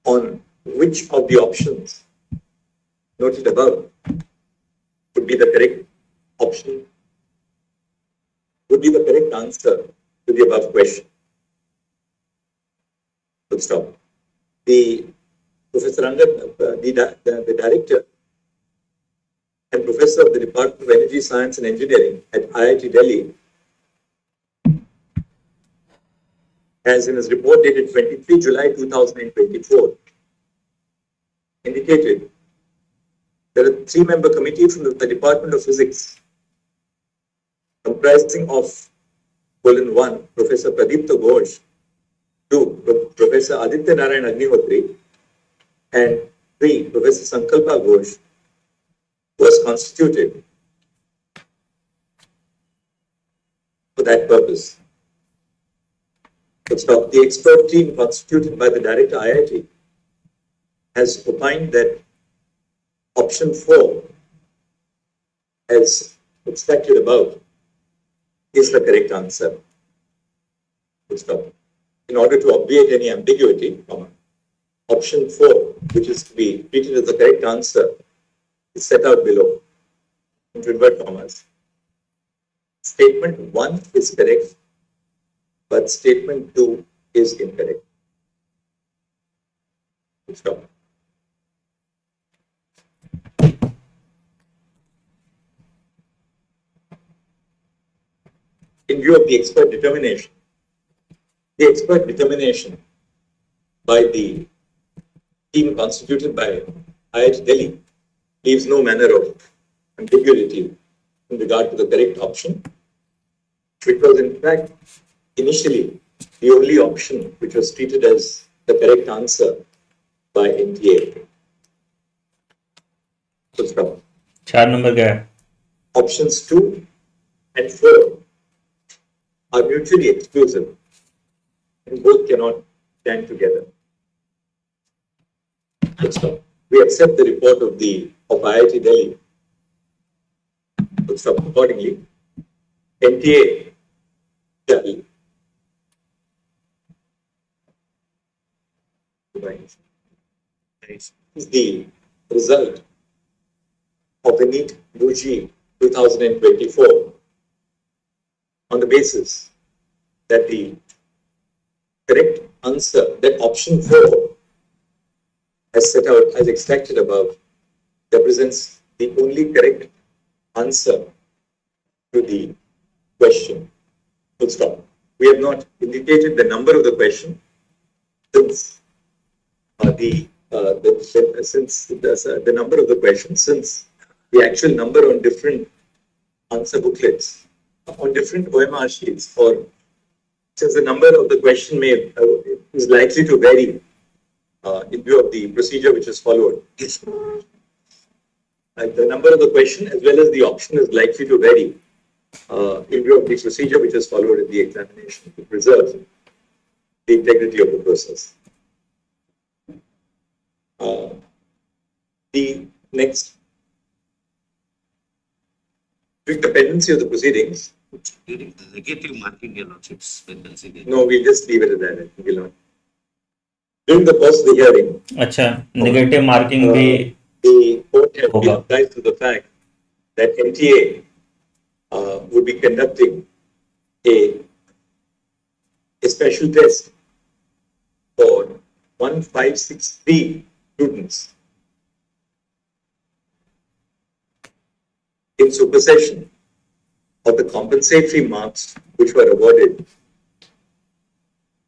on which of the options noted above would be the correct option, would be the correct answer to the above question. Full stop. The Professor Anand, the director and professor of the Department of Energy Science and Engineering at IIT Delhi, has in his report dated 23 July 2024 indicated that a three-member committee from the Department of Physics comprising of (1) Professor Pradipta Ghosh, 2 Professor Aditya Narayan Agnihotri, and 3 Professor Sankalpa Ghosh was constituted for that purpose. The expert team constituted by the director IIT has opined that option 4, as expected above, is the correct answer. In order to obviate any ambiguity, option 4, which is to be treated as the correct answer, is set out below in inverted commas. Statement 1 is correct, but statement 2 is incorrect. Stop. In view of the expert determination by the team constituted by IIT Delhi leaves no manner of ambiguity in regard to the correct option, which was in fact initially the only option which was treated as the correct answer by NTA. So stop. 4 number क्या है? Options 2 and 4 are mutually exclusive and both cannot stand together. So stop. We accept the report of IIT Delhi. So stop. Accordingly, NTA shall is the result of the NEET UG 2024 on the basis that the correct answer, that option 4, as set out, as extracted above, represents the only correct answer to the question. Full stop. We have not indicated the number of the question since the number of the question, since the actual number on different answer booklets, on different OMR sheets, or since the number of the question is likely to vary in view of the procedure which is followed. Yes. The number of the question as well as the option is likely to vary in view of the procedure which is followed in the examination to preserve the integrity of the process. The next, with the pendency of the proceedings. During the negative marking, your lordships when considered. No, we'll just leave it at that. We'll not. During the course of the hearing, अच्छा, negative marking भी the court has been apprised to the fact that NTA would be conducting a special test for 1563 students in supersession of the compensatory marks which were awarded.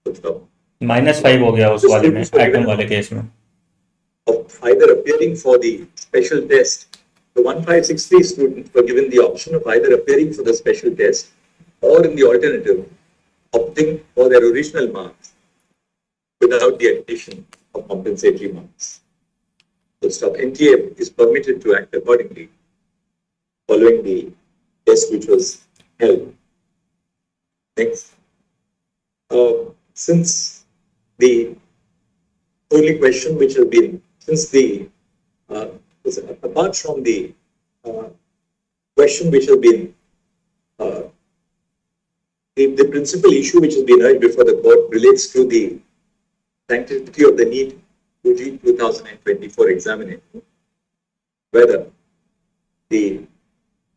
-5 हो गया उस वाले में, item वाले case में. Of either appearing for the special test, the 1563 students were given the option of either appearing for the special test or in the alternative, opting for their original marks without the addition of compensatory marks. So stop. NTA is permitted to act accordingly following the test which was held. Next. Since the only question which has been, since the, apart from the question which has been, the principal issue which has been heard before the court relates to the sanctity of the NEET UG 2024 examination, whether the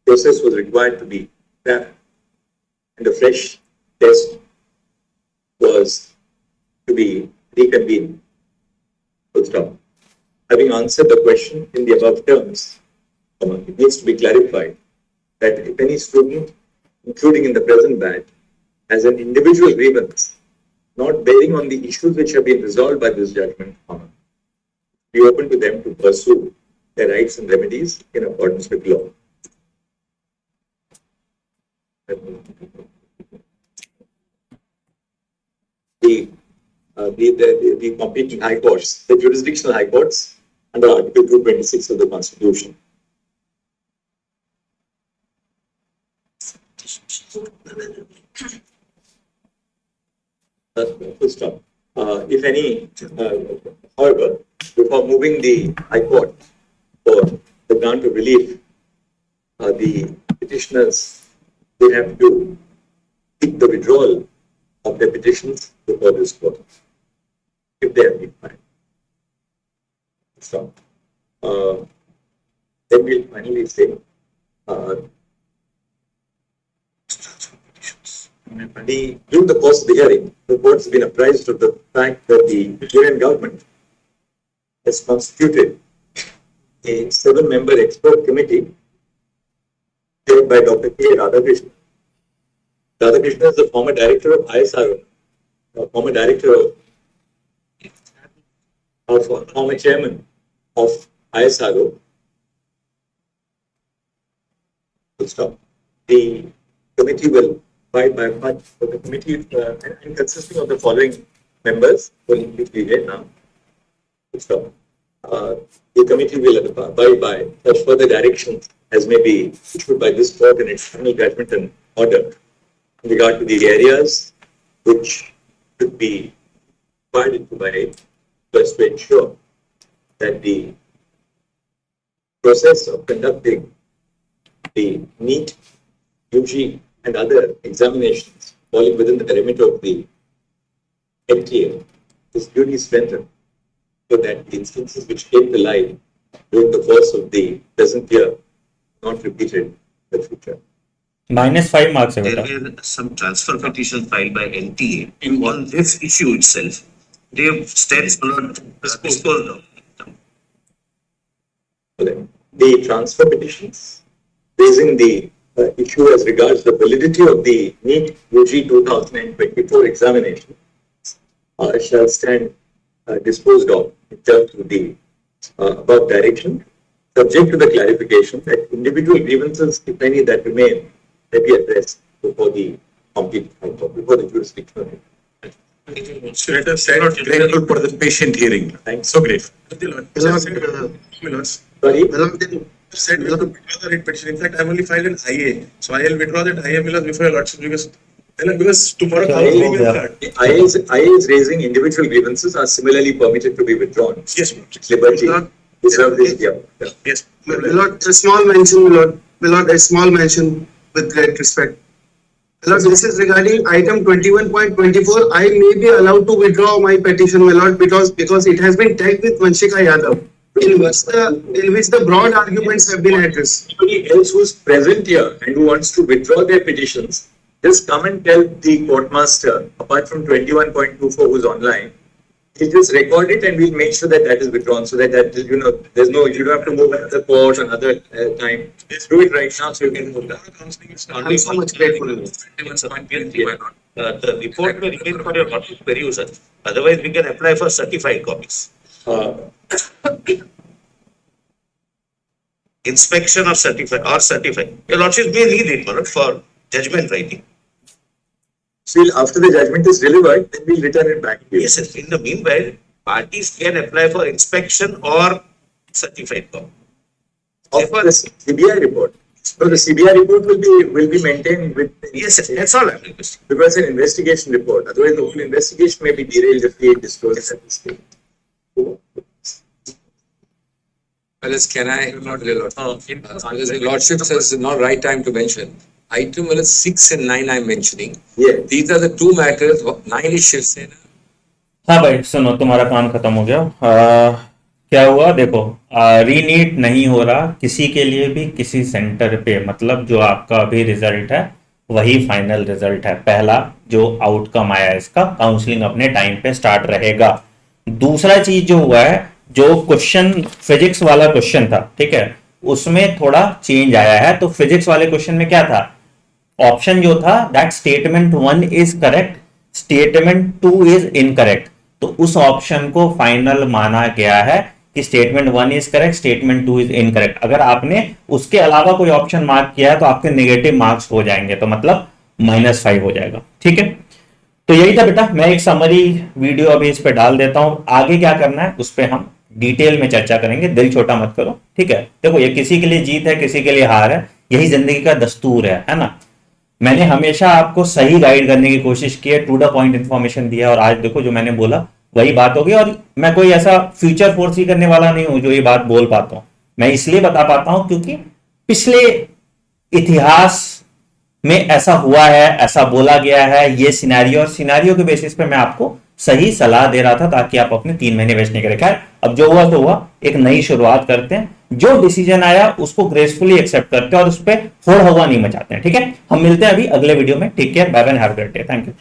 process was required to be scrapped and a fresh test was to be reconvened. Full stop. Having answered the question in the above terms, it needs to be clarified that if any student, including in the present batch, has an individual grievance not bearing on the issues which have been resolved by this judgment, be open to them to pursue their rights and remedies in accordance with law. The competing high courts, the jurisdictional high courts under Article 226 of the Constitution. Full stop. If any, however, before moving the High Court for the grant of relief, the petitioners will have to seek the withdrawal of their petitions before this court, if they have been filed. So, then we'll finally say, during the course of the hearing, the court has been apprised of the fact that the Nigerian government has constituted a 7-member expert committee chaired by Dr. K. Radhakrishnan. Radhakrishnan is the former director of ISRO, former director of former chairman of ISRO. Full stop. The committee will abide by much of the committee and consisting of the following members will be here now. Full stop. The committee will abide by such further directions as may be issued by this court in its final judgment and order in regard to the areas which should be divided into by it, just to ensure that the process of conducting the NEET, UG, and other examinations falling within the perimeter of the NTA is duly strengthened so that the instances which came to light during the course of the present year are not repeated in the future. -5 marks. There were some transfer petitions filed by NTA on this issue itself. They have steps not disposed of. The transfer petitions raising the issue as regards the validity of the NEET UG 2024 examination shall stand disposed of in terms of the above direction, subject to the clarification that individual grievances, if any, that remain, may be addressed before the complete before the jurisdiction. So let us say grateful for the patient hearing. Thanks. So grateful. Sorry? Said we have to withdraw the writ petition. In fact, I've only filed an IA. So I'll withdraw that IA before your lordship because tomorrow IAs raising individual grievances are similarly permitted to be withdrawn. Yes, liberty. Yes. My lord, a small mention, my lord, a small mention with great respect. My lord, this is regarding item 21.24. I may be allowed to withdraw my petition, my lord, because it has been tagged with Vanshika Yadav, in which the broad arguments have been addressed. Anybody else who is present here and who wants to withdraw their petitions, just come and tell the courtmaster, apart from 21.24 who's online, he'll just record it and we'll make sure that that is withdrawn so that you know, there's no, you don't have to move another court another time. Just do it right now so you can move that. I'm so much grateful. The report may remain for your lordship perusal. Otherwise, we can apply for certified copies. Inspection or certified. Your lordship may need it for judgment writing. Still, after the judgment is delivered, then we'll return it back to you. Yes, in the meanwhile, parties can apply for inspection or certified copy. Of the CBI report. So the CBI report will be maintained with. Yes, that's all I'm requesting. Because an investigation report. Otherwise, the whole investigation may be derailed if we disclose at this stage. Can I? The lordship says it's not right time to mention. Item 6 and 9 I'm mentioning. Yeah. These are the two matters. 9 is Shiv Sena, हाँ भाई सुनो, तुम्हारा काम खत्म हो गया। क्या हुआ देखो, रीनीट नहीं हो रहा किसी के लिए भी किसी सेंटर पे, मतलब जो आपका अभी रिजल्ट है वही फाइनल रिजल्ट है। पहला जो आउटकम आया इसका, काउंसलिंग अपने टाइम पे स्टार्ट रहेगा। दूसरा चीज जो हुआ है, जो क्वेश्चन फिजिक्स वाला क्वेश्चन था, ठीक है, उसमें थोड़ा चेंज आया है। तो फिजिक्स वाले क्वेश्चन में क्या था, ऑप्शन जो था that statement 1 is correct, statement 2 is incorrect. तो उस ऑप्शन को फाइनल माना गया है कि statement 1 is correct, statement 2 is incorrect. अगर आपने उसके अलावा कोई ऑप्शन मार्क किया है तो आपके नेगेटिव मार्क्स हो जाएंगे, तो मतलब -5 हो जाएगा। ठीक है, तो यही था बेटा। मैं एक समरी वीडियो अभी इस पे डाल देता हूं, आगे क्या करना है उस पर हम डिटेल में चर्चा करेंगे। दिल छोटा मत करो, ठीक है। देखो, ये किसी के लिए जीत है, किसी के लिए हार है, यही जिंदगी का दस्तूर है ना। मैंने हमेशा आपको सही गाइड करने की कोशिश की है, टू द पॉइंट इंफॉर्मेशन दिया, और आज देखो जो मैंने बोला वही बात होगी। और मैं कोई ऐसा फ्यूचर फोर्स ही करने वाला नहीं हूं जो ये बात बोल पाता हूं। मैं इसलिए बता पाता हूं क्योंकि पिछले इतिहास में ऐसा हुआ है, ऐसा बोला गया है, ये सिनेरियो, और सिनेरियो के बेसिस पे मैं आपको सही सलाह दे रहा था ताकि आप अपने 3 महीने वेस्ट नहीं करें। खैर, अब जो हुआ तो हुआ, एक नई शुरुआत करते हैं। जो डिसीजन आया उसको ग्रेसफुली एक्सेप्ट करते हैं और उस पर होड़ हवा नहीं मचाते हैं। ठीक है, हम मिलते हैं अभी अगले वीडियो में। Take care, bye bye, have a great day, thank you.